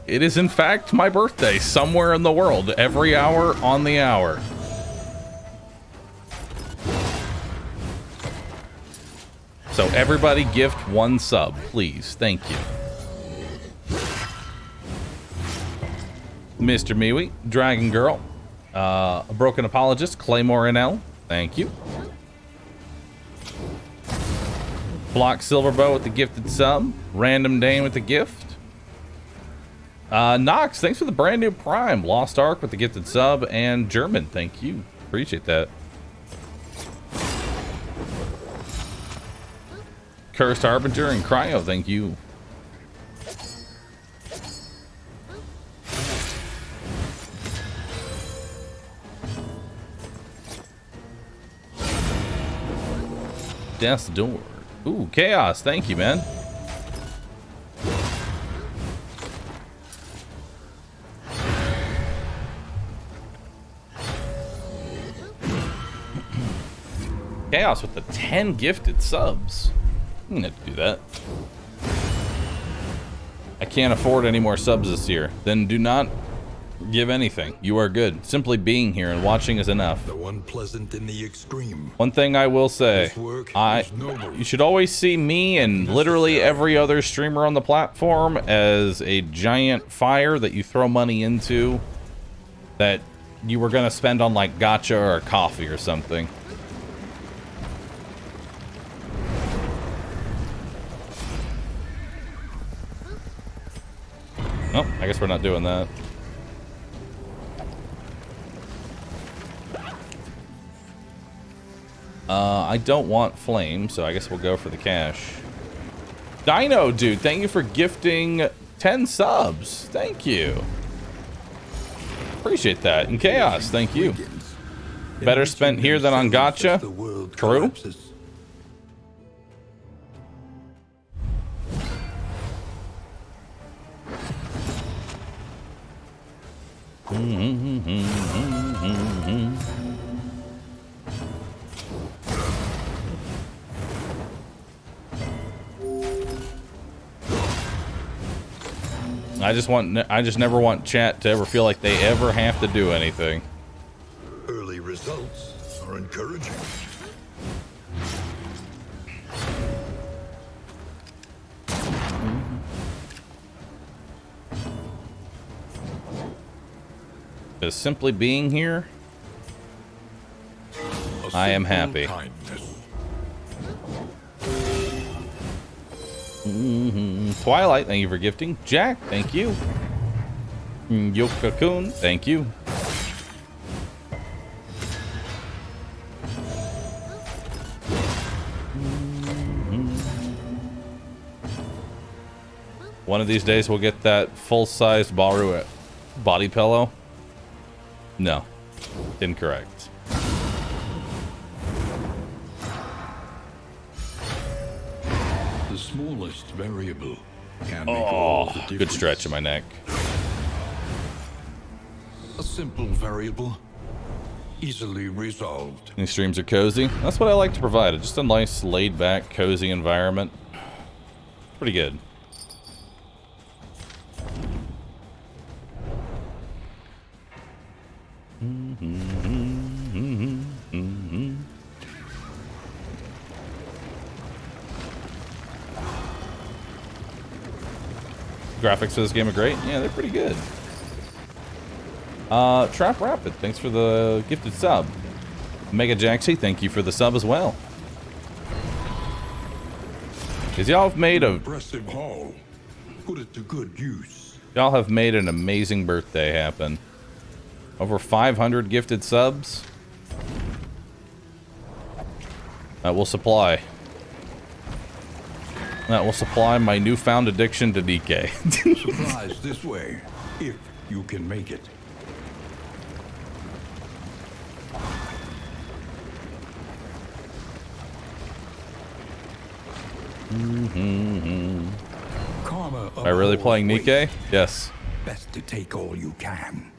It is in fact my birthday somewhere in the world, every hour on the hour. So everybody gift 1 sub, please. Thank you. Mr. Miwi, Dragon Girl, a Broken Apologist, Claymore NL, thank you. Block Silverbow with the gifted sub. Random Dane with the gift. Nox, thanks for the brand new Prime. Lost Ark with the gifted sub. And German, thank you. Appreciate that. Cursed Harbinger and Cryo, thank you. Death's Door. Ooh, Chaos, thank you, man. Chaos with the 10 gifted subs. I'm gonna have to do that. I can't afford any more subs this year. Then do not give anything. You are good. Simply being here and watching is enough. The one pleasant in the extreme. One thing I will say, you should always see me and literally every other streamer on the platform as a giant fire that you throw money into that you were gonna spend on like gacha or coffee or something. Nope, I guess we're not doing that. I don't want flame, so I guess we'll go for the cash. Dino, dude, thank you for gifting 10 subs. Thank you. Appreciate that. And Chaos, thank you. Better spent here than on gacha. True. I just never want chat to ever feel like they ever have to do anything. Early results are encouraging. Just simply being here, I am happy. Twilight, thank you for gifting. Jack, thank you. Yokakun, thank you. One of these days we'll get that full-sized Bahroo body pillow. No, incorrect. The smallest variable can make all the difference. Good stretch in my neck. A simple variable easily resolved. These streams are cozy. That's what I like to provide. Just a nice, laid-back, cozy environment. Pretty good. Graphics for this game are great. Yeah, they're pretty good. Trap Rapid, thanks for the gifted sub. Mega Jaxie, thank you for the sub as well. Cause y'all have made a impressive haul. Put it to good use. Y'all have made an amazing birthday happen. Over 500 gifted subs. That will supply. That will supply my newfound addiction to DK. Supplies this way, if you can make it. Karma Am I really playing Nikkei? Yes. Best to take all you can.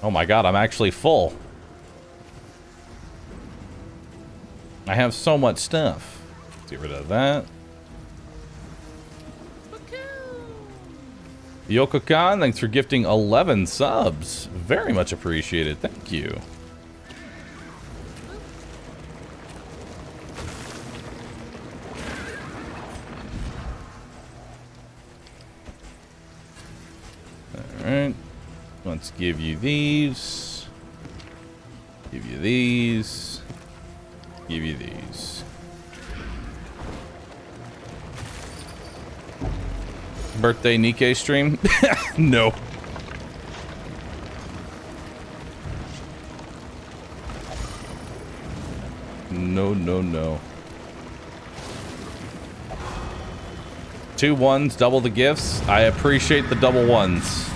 Oh my god, I'm actually full. I have so much stuff. Let's get rid of that. Yoko Khan, thanks for gifting 11 subs. Very much appreciated. Thank you. Alright. Let's give you these. Give you these. Give you these. Birthday Nikkei stream? No. No, no, no. 2 ones, double the gifts. I appreciate the double ones.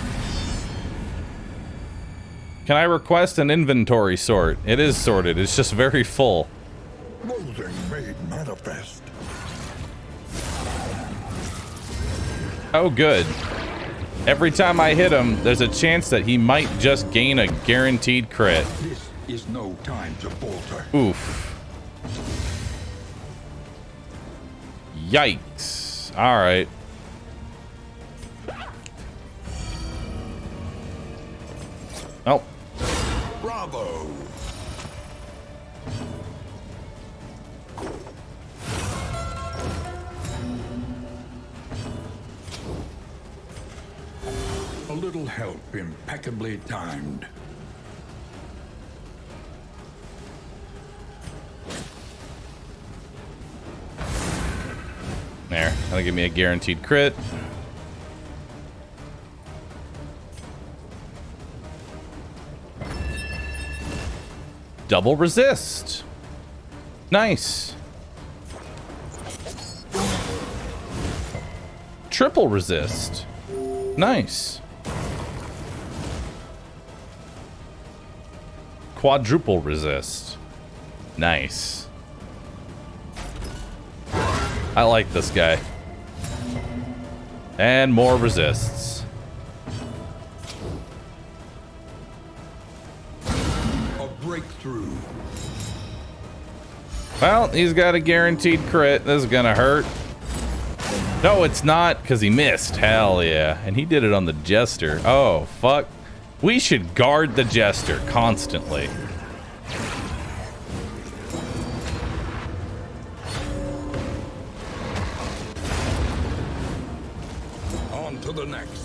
Can I request an inventory sort? It is sorted. It's just very full. Loathing made manifest. Oh, good. Every time I hit him, there's a chance that he might just gain a guaranteed crit. This is no time to falter. Oof. Yikes. All right. Oh. Bravo. A little help impeccably timed. There. That'll give me a guaranteed crit. Double resist. Nice. Triple resist. Nice. Quadruple resist. Nice. I like this guy. And more resists. A breakthrough. Well, he's got a guaranteed crit. This is gonna hurt. No, it's not, because he missed. Hell yeah. And he did it on the Jester. Oh, fuck. We should guard the Jester constantly. On to the next.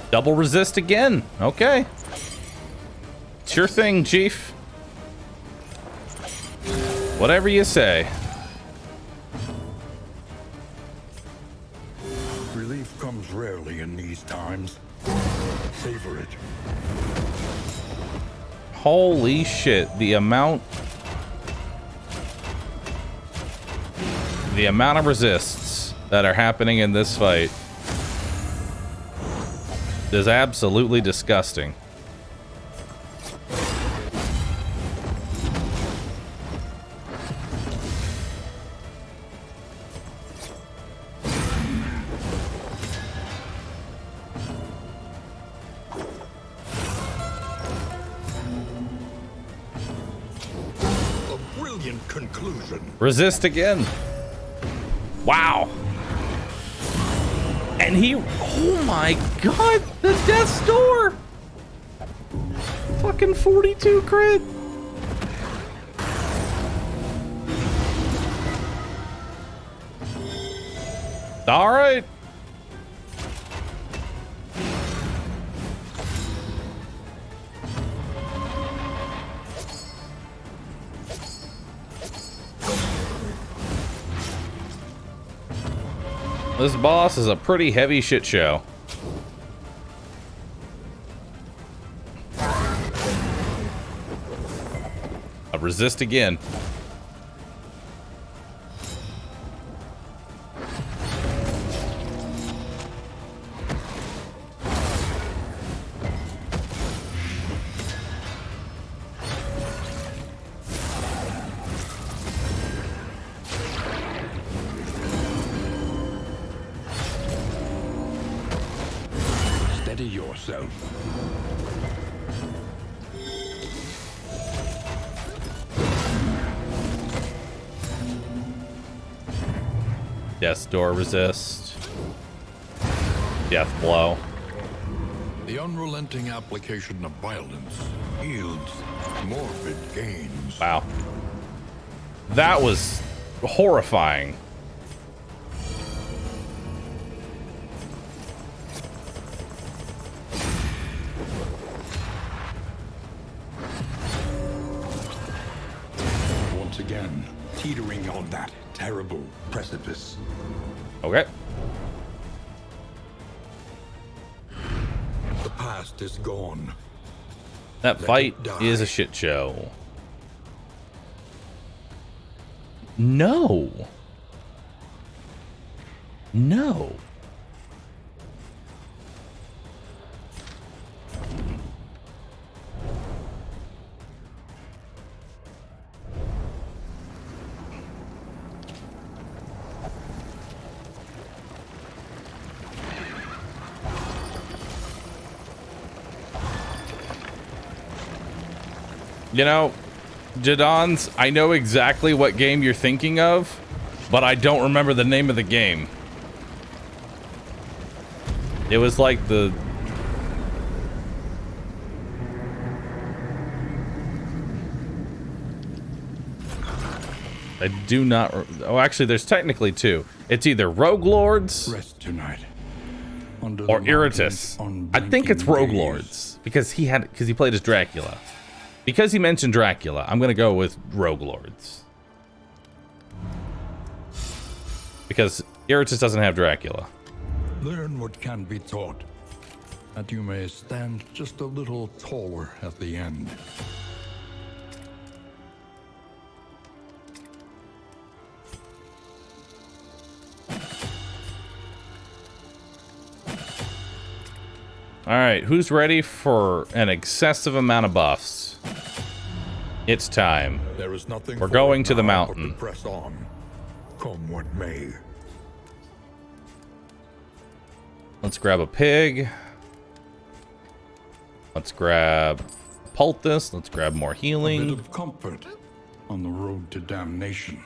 Double resist again. Okay. Sure thing, Chief. Whatever you say. Relief comes rarely in these times. Savor it. Holy shit. The amount of resists that are happening in this fight is absolutely disgusting. conclusion. Resist again. Wow. And he, oh my god, the death's door. Fucking 42 crit. All right. This boss is a pretty heavy shit show. I resist again. Steady yourself. Death door resist. Death blow. The unrelenting application of violence yields morbid gains. Wow. That was horrifying. Once again, teetering on that terrible precipice. Okay. The past is gone. That Let fight it die. is a shit show. No. No. You know, Jadons, I know exactly what game you're thinking of, but I don't remember the name of the game. It was like the... I do not... Oh, actually, there's technically two. It's either Rogue Lords Rest tonight. Under or the Iratus. mountain's I think it's unblinking Rogue gaze. Lords because he played as Dracula. Because he mentioned Dracula, I'm gonna go with Rogue Lords. Because Iratus doesn't have Dracula. Learn what can be taught, that you may stand just a little taller at the end. Alright, who's ready for an excessive amount of buffs? It's time. There is nothing We're for going it to the now but mountain. to press on, come what may. Let's grab a pig. Let's grab poultice. Let's grab more A bit healing. of comfort on the road to damnation.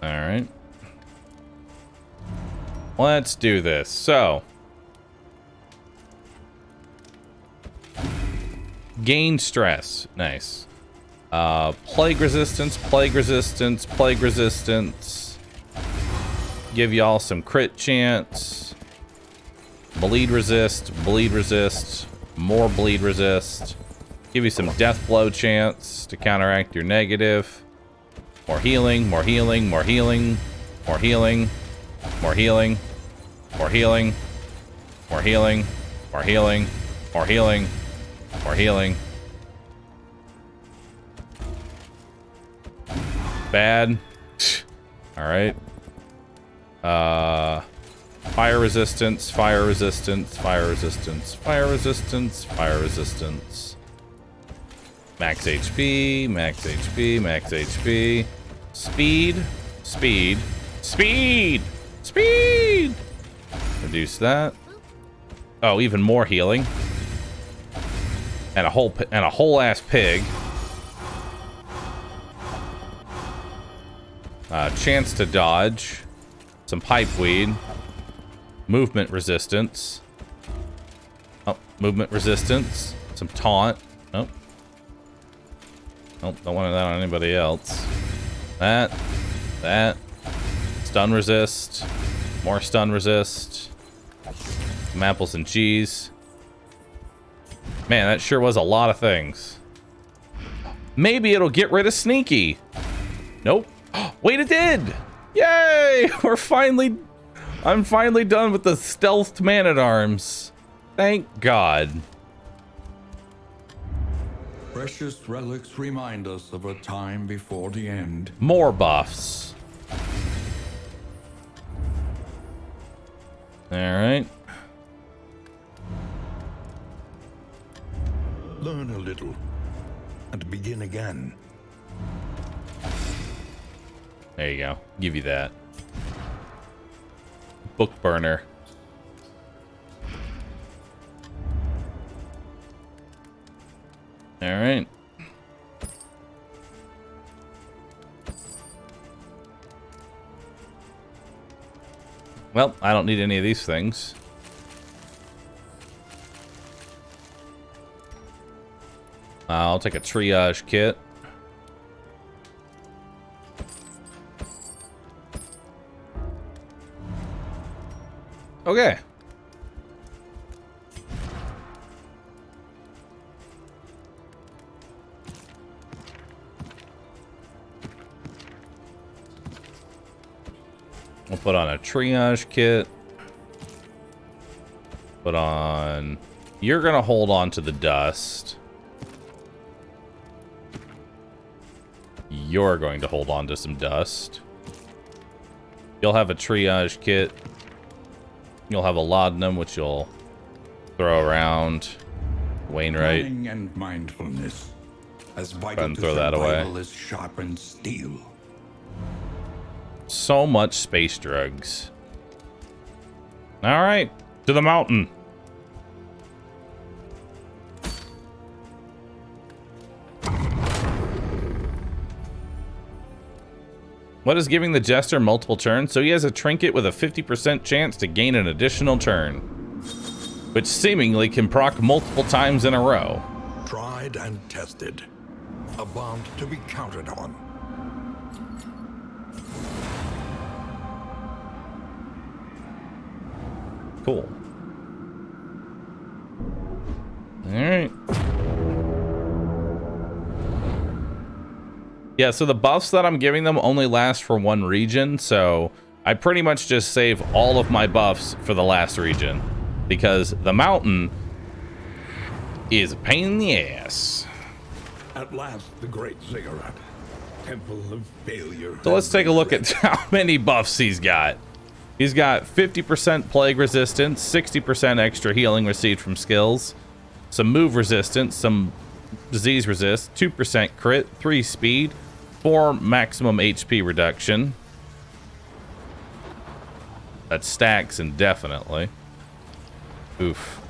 Alright. Let's do this. So. Gain stress. Nice. Plague resistance, plague resistance, plague resistance. Give y'all some crit chance. Bleed resist, more bleed resist. Give you some death blow chance to counteract your negative. More healing, more healing, more healing, more healing, more healing, more healing, more healing, more healing, more healing, more healing. Bad. Alright. Fire resistance, fire resistance, fire resistance, fire resistance, fire resistance. Max HP, max HP, max HP. Speed, speed, speed, speed! Reduce that. Oh, even more healing. And a whole ass pig. Chance to dodge. Some pipeweed. Movement resistance. Oh, movement resistance. Some taunt. Nope. Nope, don't want that on anybody else. That. Stun resist. More stun resist. Some apples and cheese. Man, that sure was a lot of things. Maybe it'll get rid of Sneaky. Nope. Wait, it did! Yay! I'm finally done with the stealthed man-at-arms. Thank God. Precious relics remind us of a time before the end. More buffs. Alright. Learn a little and begin again. There you go. Give you that. Book burner. Alright. Well, I don't need any of these things. I'll take a triage kit. Okay. We'll put on a triage kit. Put on... You're gonna hold on to the dust. You're going to hold on to some dust. You'll have a triage kit. You'll have a laudanum, which you'll throw around. Wainwright. Planning and mindfulness, as Go vital ahead and to throw that away. survival as sharpened steel. So much space drugs. Alright, to the mountain. What is giving the Jester multiple turns? So he has a trinket with a 50% chance to gain an additional turn, which seemingly can proc multiple times in a row. Tried and tested. A bond to be counted on. Cool. Alright. Yeah, so the buffs that I'm giving them only last for one region, so I pretty much just save all of my buffs for the last region, because the mountain is a pain in the ass. At last, the great ziggurat. Temple of failure. So let's take a look at how many buffs he's got. He's got 50% plague resistance, 60% extra healing received from skills, some move resistance, some disease resist, 2% crit, 3 speed, 4 maximum HP reduction. That stacks indefinitely. Oof.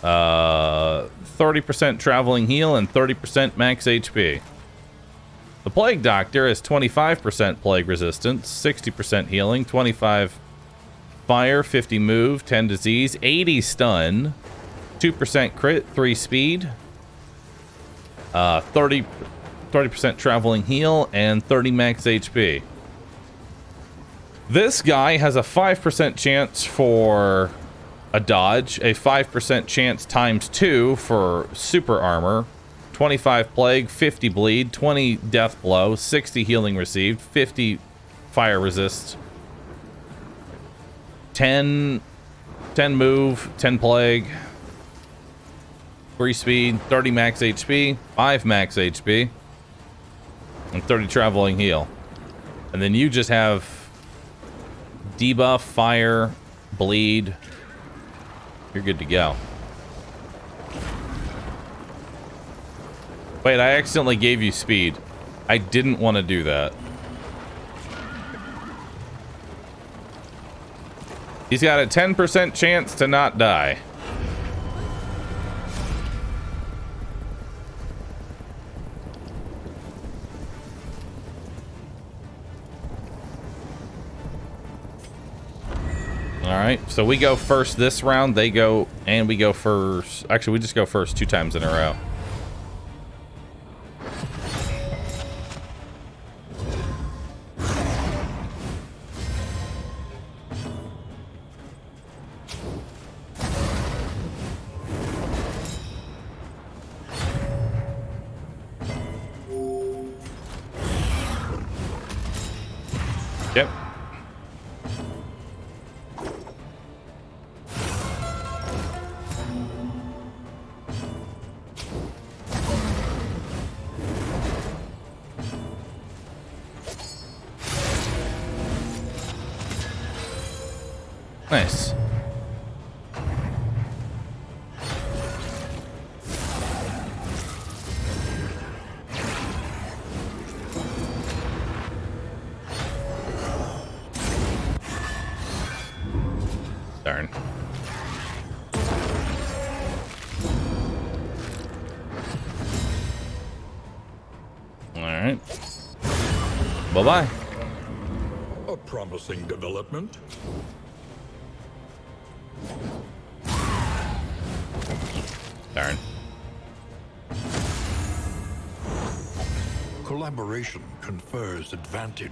30% traveling heal and 30% max HP. The Plague Doctor is 25% plague resistance, 60% healing, 25 fire, 50 move, 10 disease, 80 stun, 2% crit, 3 speed, 30% traveling heal, and 30 max HP. This guy has a 5% chance for a dodge, a 5% chance times 2 for super armor, 25 plague, 50 bleed, 20 death blow, 60 healing received, 50 fire resist, 10 move, 10 plague, 3 speed, 30 max HP, 5 max HP, and 30 traveling heal. And then you just have debuff, fire, bleed. You're good to go. Wait, I accidentally gave you speed. I didn't want to do that. He's got a 10% chance to not die. All right, so we go first this round. They go, and we go first. Actually, we just go first 2 times in a row. Yep. Nice. Darn. All right. Bye-bye. A promising development. Darn. Collaboration confers advantage.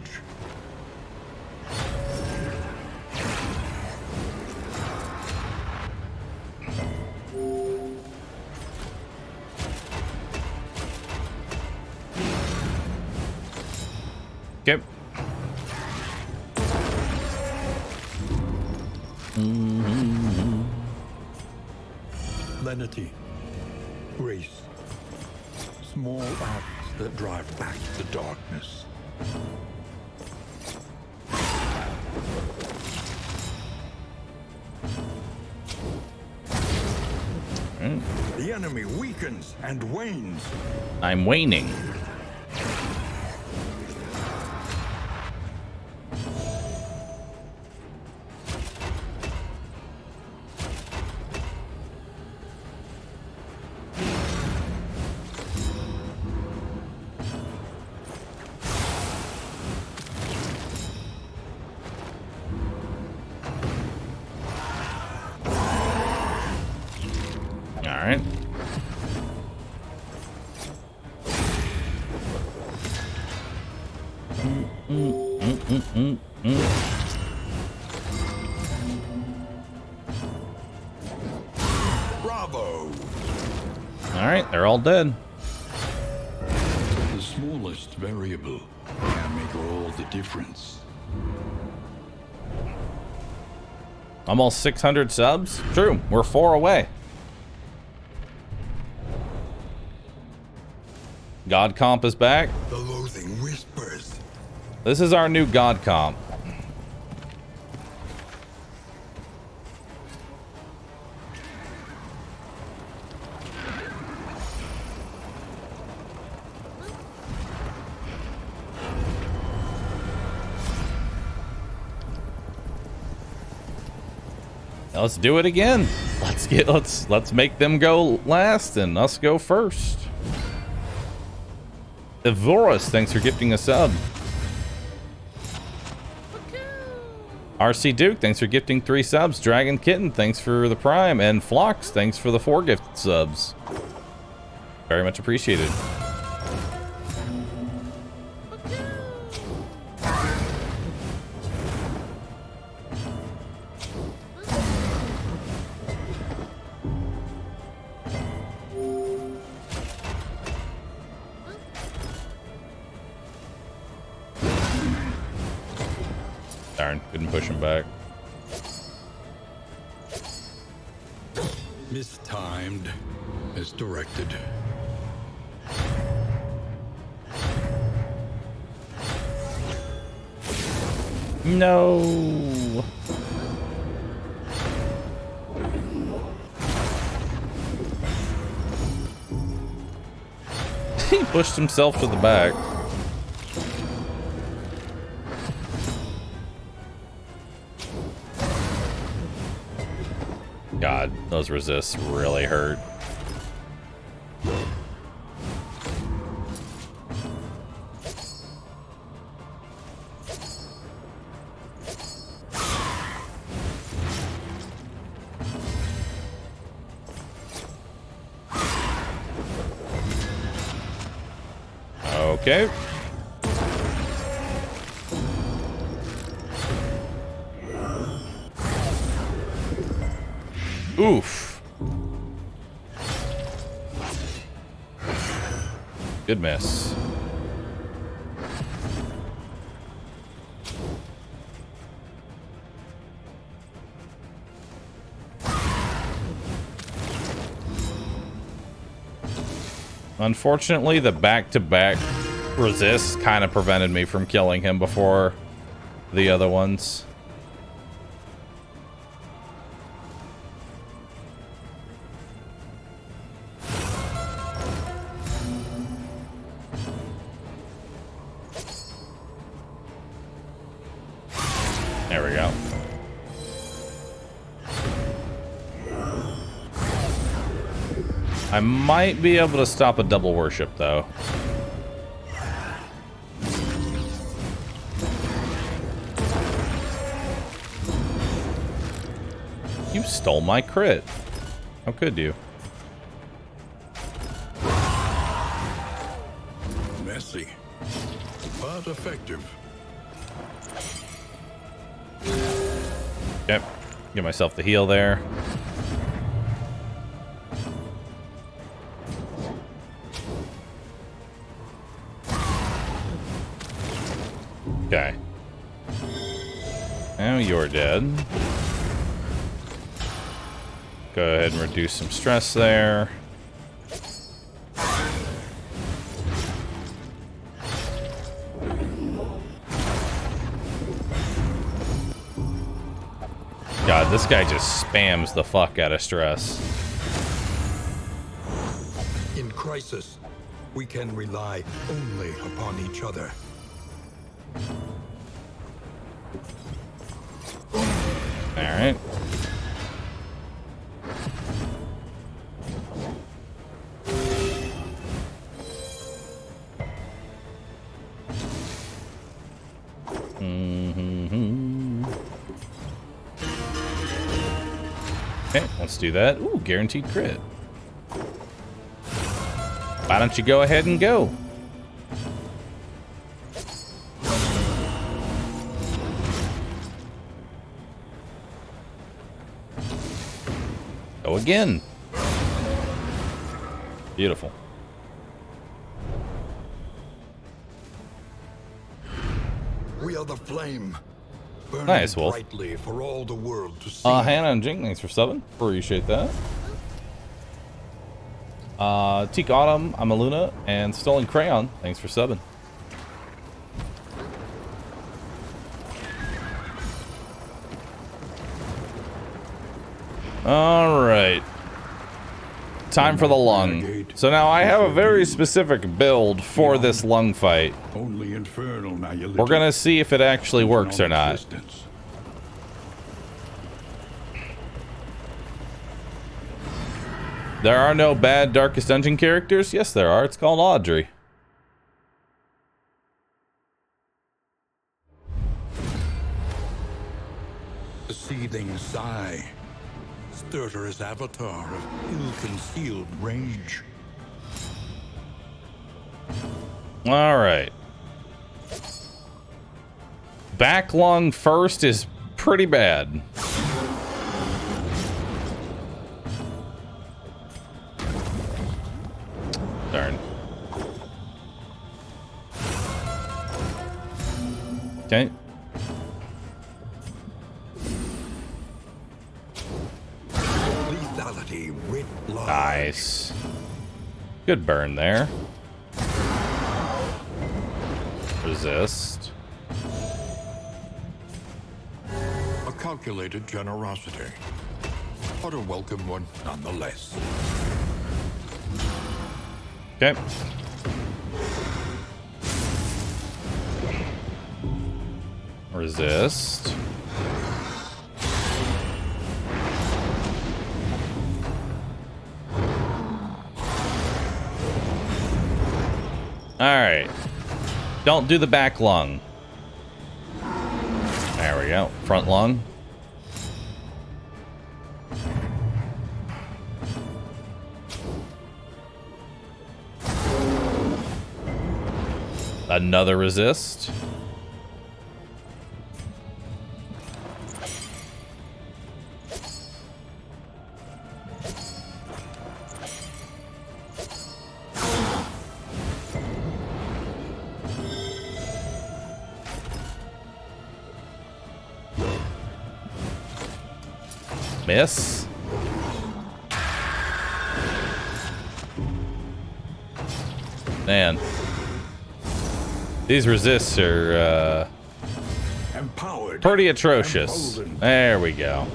Yep. Lenity. Grace. Small acts that drive back the darkness. The enemy weakens and wanes. I'm waning. All right. Bravo! All right, they're all dead. The smallest variable can make all the difference. Almost 600 subs. True, we're 4 away. God Comp is back. The loathing whispers. This is our new God Comp. Let's do it again. Let's make them go last and us go first. Evorus, thanks for gifting a sub. RC Duke, thanks for gifting 3 subs. Dragon Kitten, thanks for the prime. And Phlox, thanks for the 4 gifted subs. Very much appreciated. Darn, couldn't push him back. Mistimed as directed. No. He pushed himself to the back. God, those resists really hurt. Okay. Oof. Good miss. Unfortunately, the back-to-back resist kind of prevented me from killing him before the other ones. There we go. I might be able to stop a double worship, though. You stole my crit. How could you? Messy, but effective. Yep. Get myself the heal there. Okay. Now you're dead. Go ahead and reduce some stress there. God, this guy just spams the fuck out of stress. In crisis, we can rely only upon each other. Alright. Okay, let's do that. Ooh, guaranteed crit. Why don't you go ahead and go? Go again. Beautiful. We are the flame, burning Nice, Wolf. brightly for all the world to see. Hannah and Jink, thanks for subbing. Appreciate that. Teak Autumn, Amaluna, and Stolen Crayon, thanks for subbing. Alright. Time for the lung. So now I have a very specific build for this lung fight. Only infernal now, you We're gonna see if it actually works or not. There are no bad Darkest Dungeon characters? Yes, there are. It's called Audrey. The seething sigh. Stertorous avatar of ill-concealed rage. Alright. Back lung first is pretty bad. Darn. Okay. Lethality writ large. Nice. Good burn there. Resist. A calculated generosity, but a welcome one nonetheless. Okay. Resist. Alright. Don't do the back lung. There we go. Front lung. Another resist. Miss. Man. These resists are Empowered. pretty atrocious. Emboldened. There we go.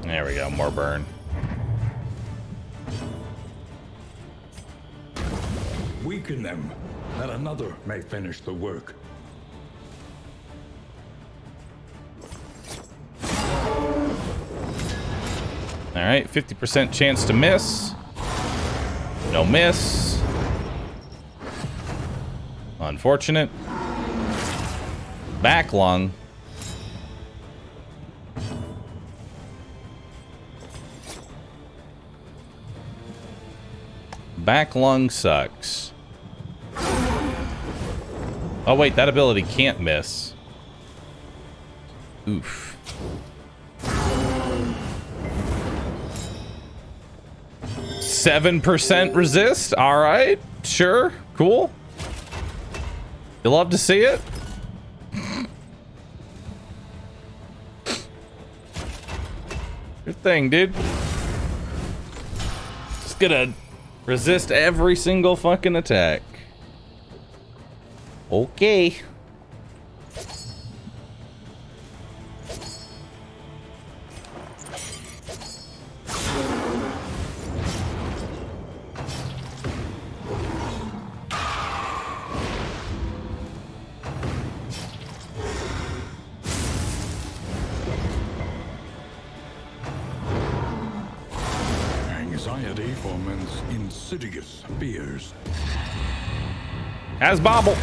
There we go, more burn. Weaken them, that another may finish the work. All right, 50% chance to miss. No miss. Unfortunate. Back lung. Back lung sucks. Oh wait, that ability can't miss. Oof. 7% resist? Alright, sure, cool. You love to see it? Your thing, dude. Just gonna resist every single fucking attack. Okay. Anxiety foments insidious fears. Has Bobble.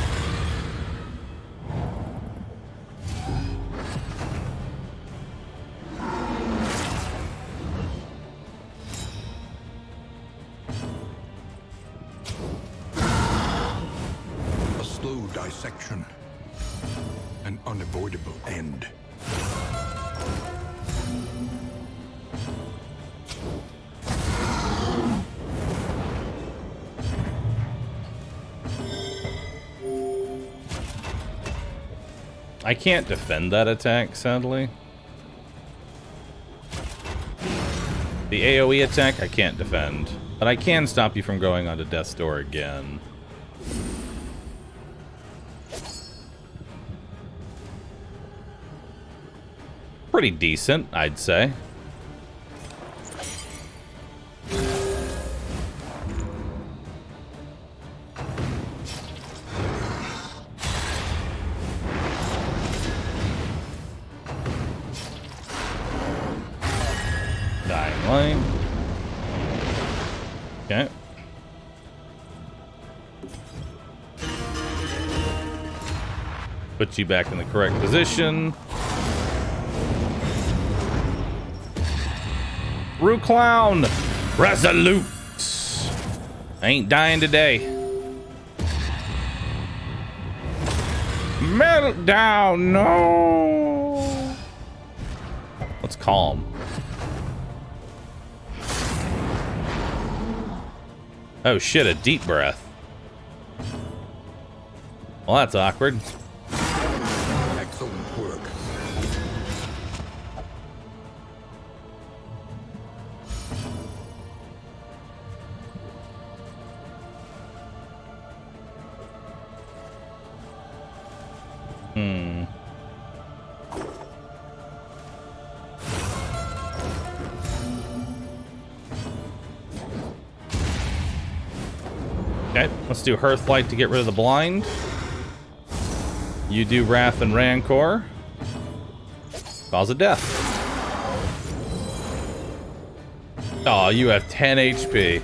A slow dissection. An unavoidable end. I can't defend that attack, sadly. The AoE attack, I can't defend. But I can stop you from going onto Death's Door again. Pretty decent, I'd say. Dying Line. Okay. Put you back in the correct position. Rue Clown! Resolute! Ain't dying today. Meltdown! No! Let's calm. Oh shit, a deep breath. Well, that's awkward. Excellent work. Okay, let's do Hearthlight to get rid of the blind. You do Wrath and Rancor. Cause of death. Oh, you have 10 HP.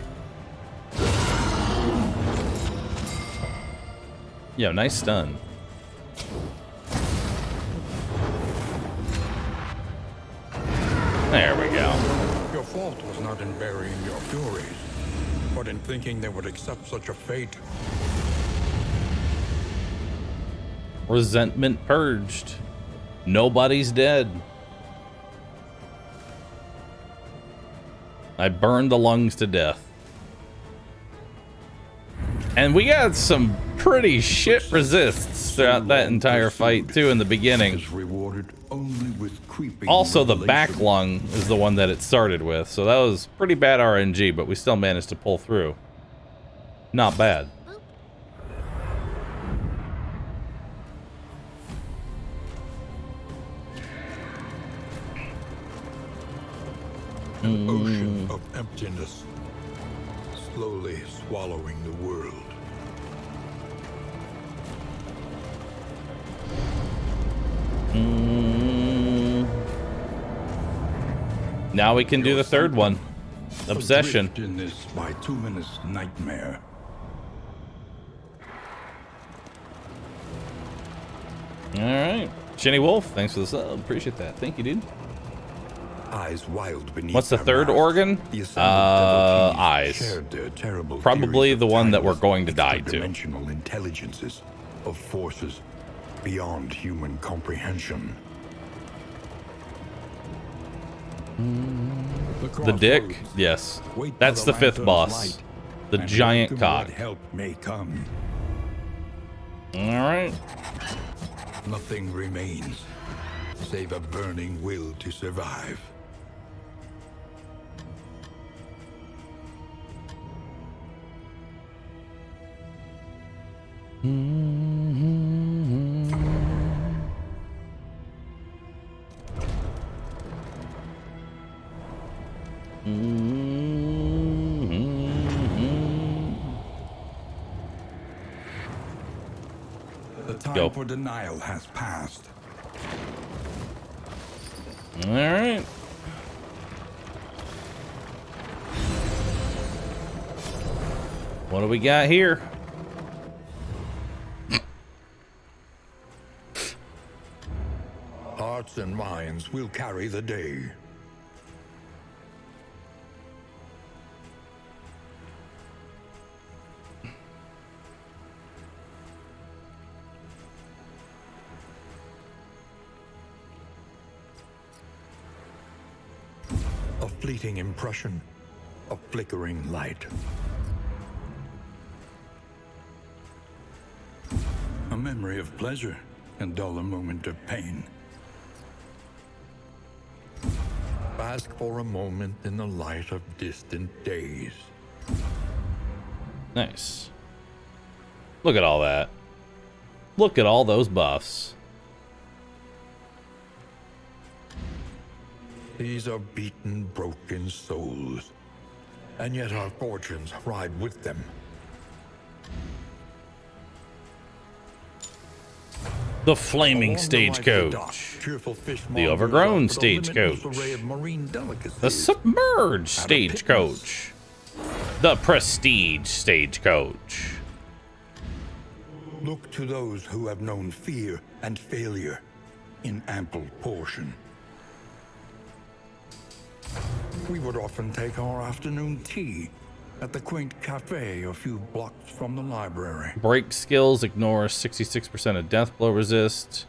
Yo, nice stun. There we go. Your fault was not in burying your furies, but in thinking they would accept such a fate. Resentment purged. Nobody's dead. I burned the lungs to death. And we got some pretty shit resists throughout that entire fight too in the beginning. Also, the back lung is the one that it started with, so that was pretty bad RNG, but we still managed to pull through. Not bad. An ocean of emptiness, slowly swallowing the world. Now we can do the third one. Obsession. Adrift in this bituminous nightmare. All right. Shinny Wolf, thanks for the sub. Appreciate that. Thank you, dude. Eyes wild beneath What's the their third mouths, organ? the assembled devotees Eyes. shared their terrible Probably theories the of one that timeless, we're going to die to. dimensional intelligences of forces beyond human comprehension. The dick? Yes. That's the fifth boss. The giant cock. Help may come. Alright. Nothing remains save a burning will to survive. The time for denial has passed. All right. What do we got here? Hearts and minds will carry the day. A fleeting impression, a flickering light. A memory of pleasure and dull a moment of pain. Bask for a moment in the light of distant days. Nice. Look at all that. Look at all those buffs. These are beaten, broken souls, and yet our fortunes ride with them. The flaming stagecoach. The overgrown stagecoach. The submerged stagecoach. The prestige stagecoach. Look to those who have known fear and failure in ample portion. We would often take our afternoon tea at the quaint cafe a few blocks from the library. Break skills ignore 66% of death blow resist.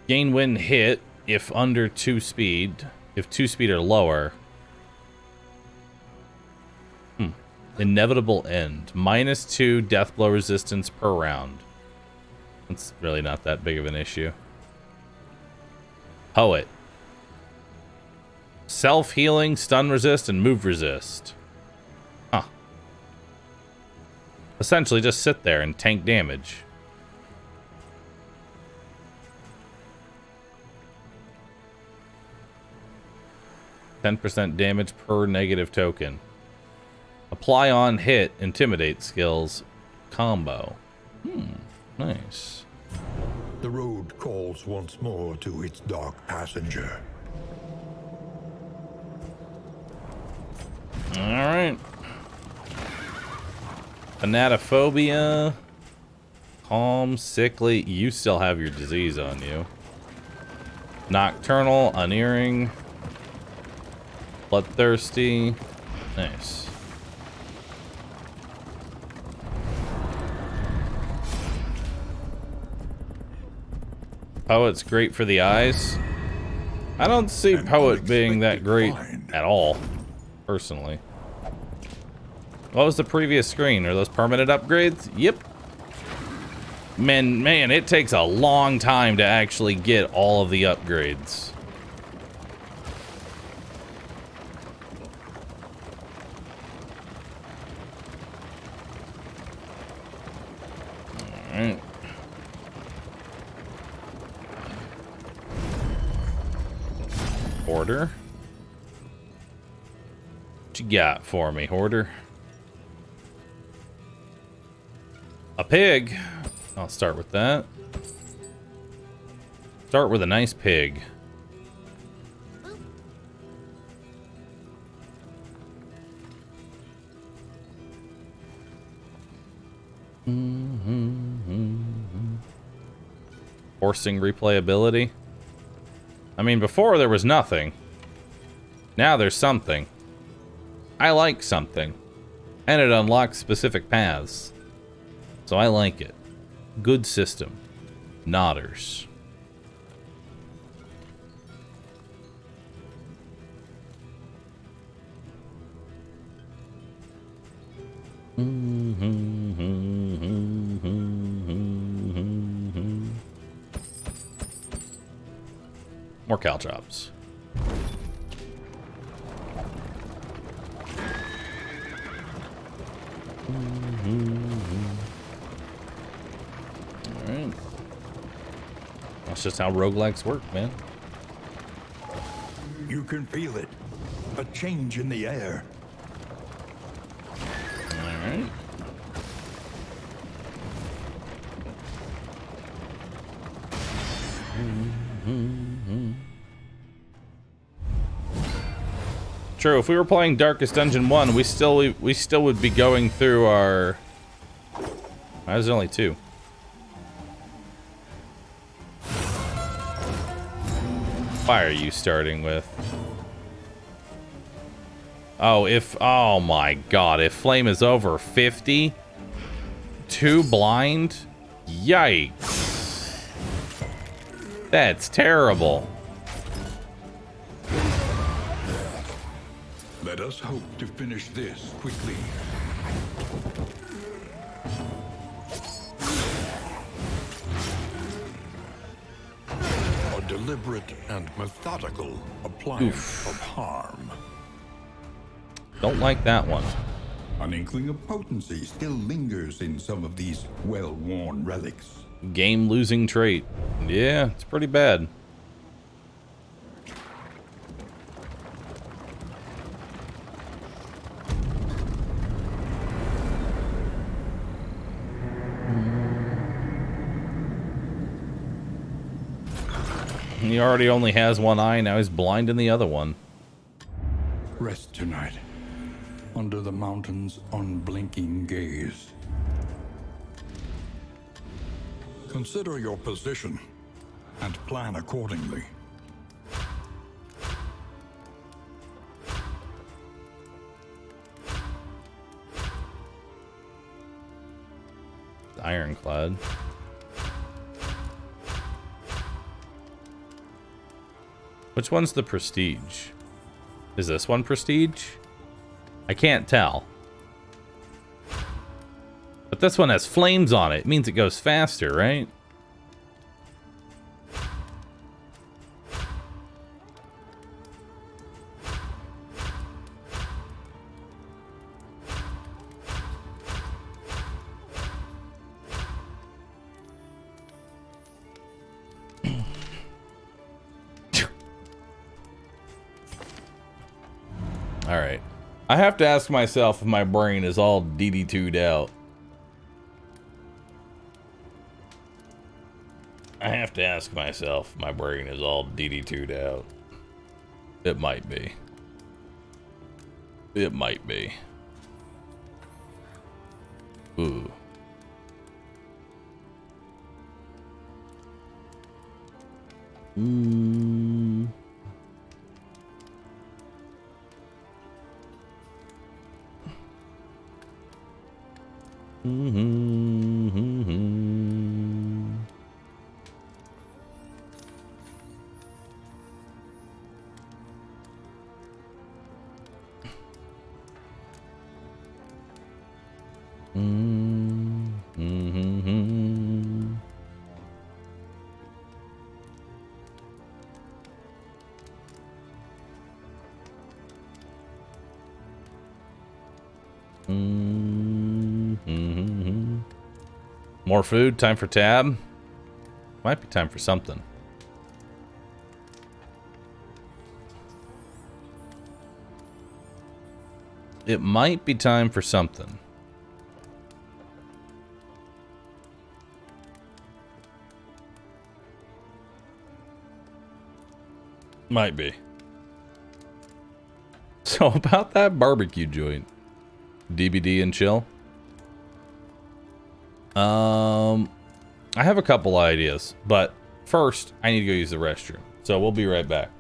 Gain when hit if under 2 speed. If 2 speed or lower. Inevitable end. -2 death blow resistance per round. That's really not that big of an issue. Poet. Self-healing, stun resist, and move resist. Huh. Essentially just sit there and tank damage. %10 damage per negative token. Apply on hit, intimidate skills, combo. Nice. The road calls once more to its dark passenger. Alright. Anatophobia. Calm, sickly. You still have your disease on you. Nocturnal, unearing. Bloodthirsty. Nice. Poet's great for the eyes. I don't see Poet being that great at all, personally. What was the previous screen? Are those permanent upgrades? Yep. Man, it takes a long time to actually get all of the upgrades. Alright. Hoarder. What you got for me, Hoarder? A pig. I'll start with that. Start with a nice pig. Forcing replayability. I mean, before there was nothing. Now there's something. I like something. And it unlocks specific paths. So I like it. Good system. Nodders. More caltrops. Alright. That's just how roguelikes work, man. You can feel it. A change in the air. Alright. True, if we were playing Darkest Dungeon 1, we still would be going through our... There's only 2. Why are you starting with? Oh my god, if flame is over 50, 2 blind? Yikes. That's terrible. Let us hope to finish this quickly. A deliberate and methodical appliance of harm. Don't like that one. An inkling of potency still lingers in some of these well-worn relics. Game losing trait. Yeah, it's pretty bad. He already only has one eye, now he's blind in the other one. Rest tonight, under the mountain's unblinking gaze. Consider your position and plan accordingly. Ironclad. Which one's the prestige? Is this one prestige? I can't tell. But this one has flames on it. It means it goes faster, right? Alright. I have to ask myself if my brain is all DD2'd out. I have to ask myself if my brain is all DD2'd out. It might be. It might be. Ooh. More food, time for tab. Might be time for something. It might be time for something. Might be. So about that barbecue joint, DBD and chill. I have a couple ideas, but first I need to go use the restroom. So we'll be right back.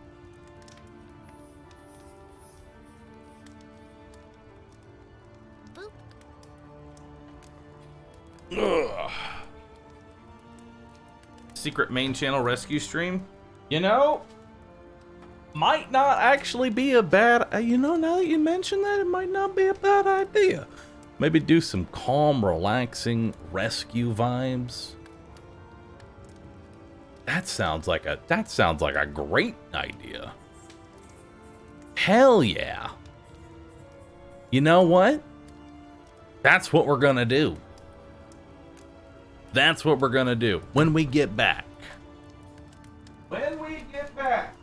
Ugh. Secret main channel rescue stream? You know, might not actually be a bad, you know, now that you mention that, it might not be a bad idea. Maybe do some calm, relaxing rescue vibes. That sounds like a great idea. Hell yeah. You know what? That's what we're gonna do. That's what we're gonna do when we get back. When we get back.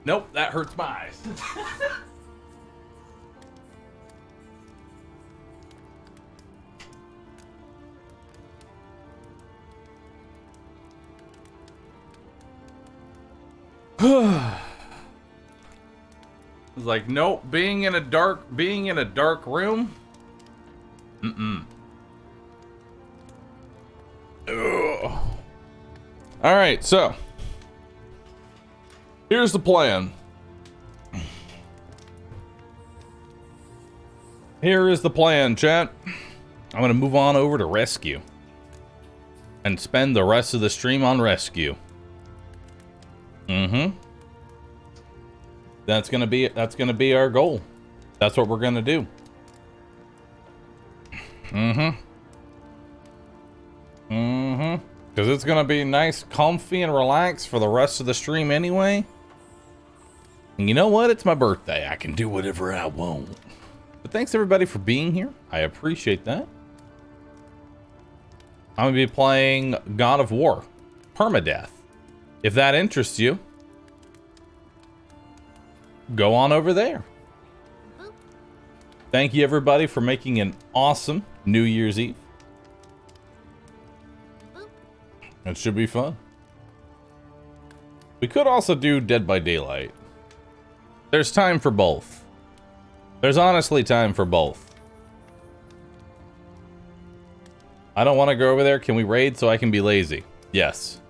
Nope, that hurts my eyes. It's like, nope, being in a dark room. Mm-mm. Ugh. All right, so here's the plan. Here is the plan, chat. I'm gonna move on over to rescue and spend the rest of the stream on rescue. Mm-hmm. That's gonna be our goal. That's what we're gonna do. Mm-hmm. Mm-hmm. Because it's gonna be nice, comfy, and relaxed for the rest of the stream anyway. And you know what? It's my birthday. I can do whatever I want. But thanks everybody for being here. I appreciate that. I'm gonna be playing God of War, Permadeath. If that interests you, go on over there. Thank you everybody for making an awesome New Year's Eve. It should be fun. We could also do Dead by Daylight. There's time for both. There's honestly time for both. I don't want to go over there. Can we raid so I can be lazy? Yes.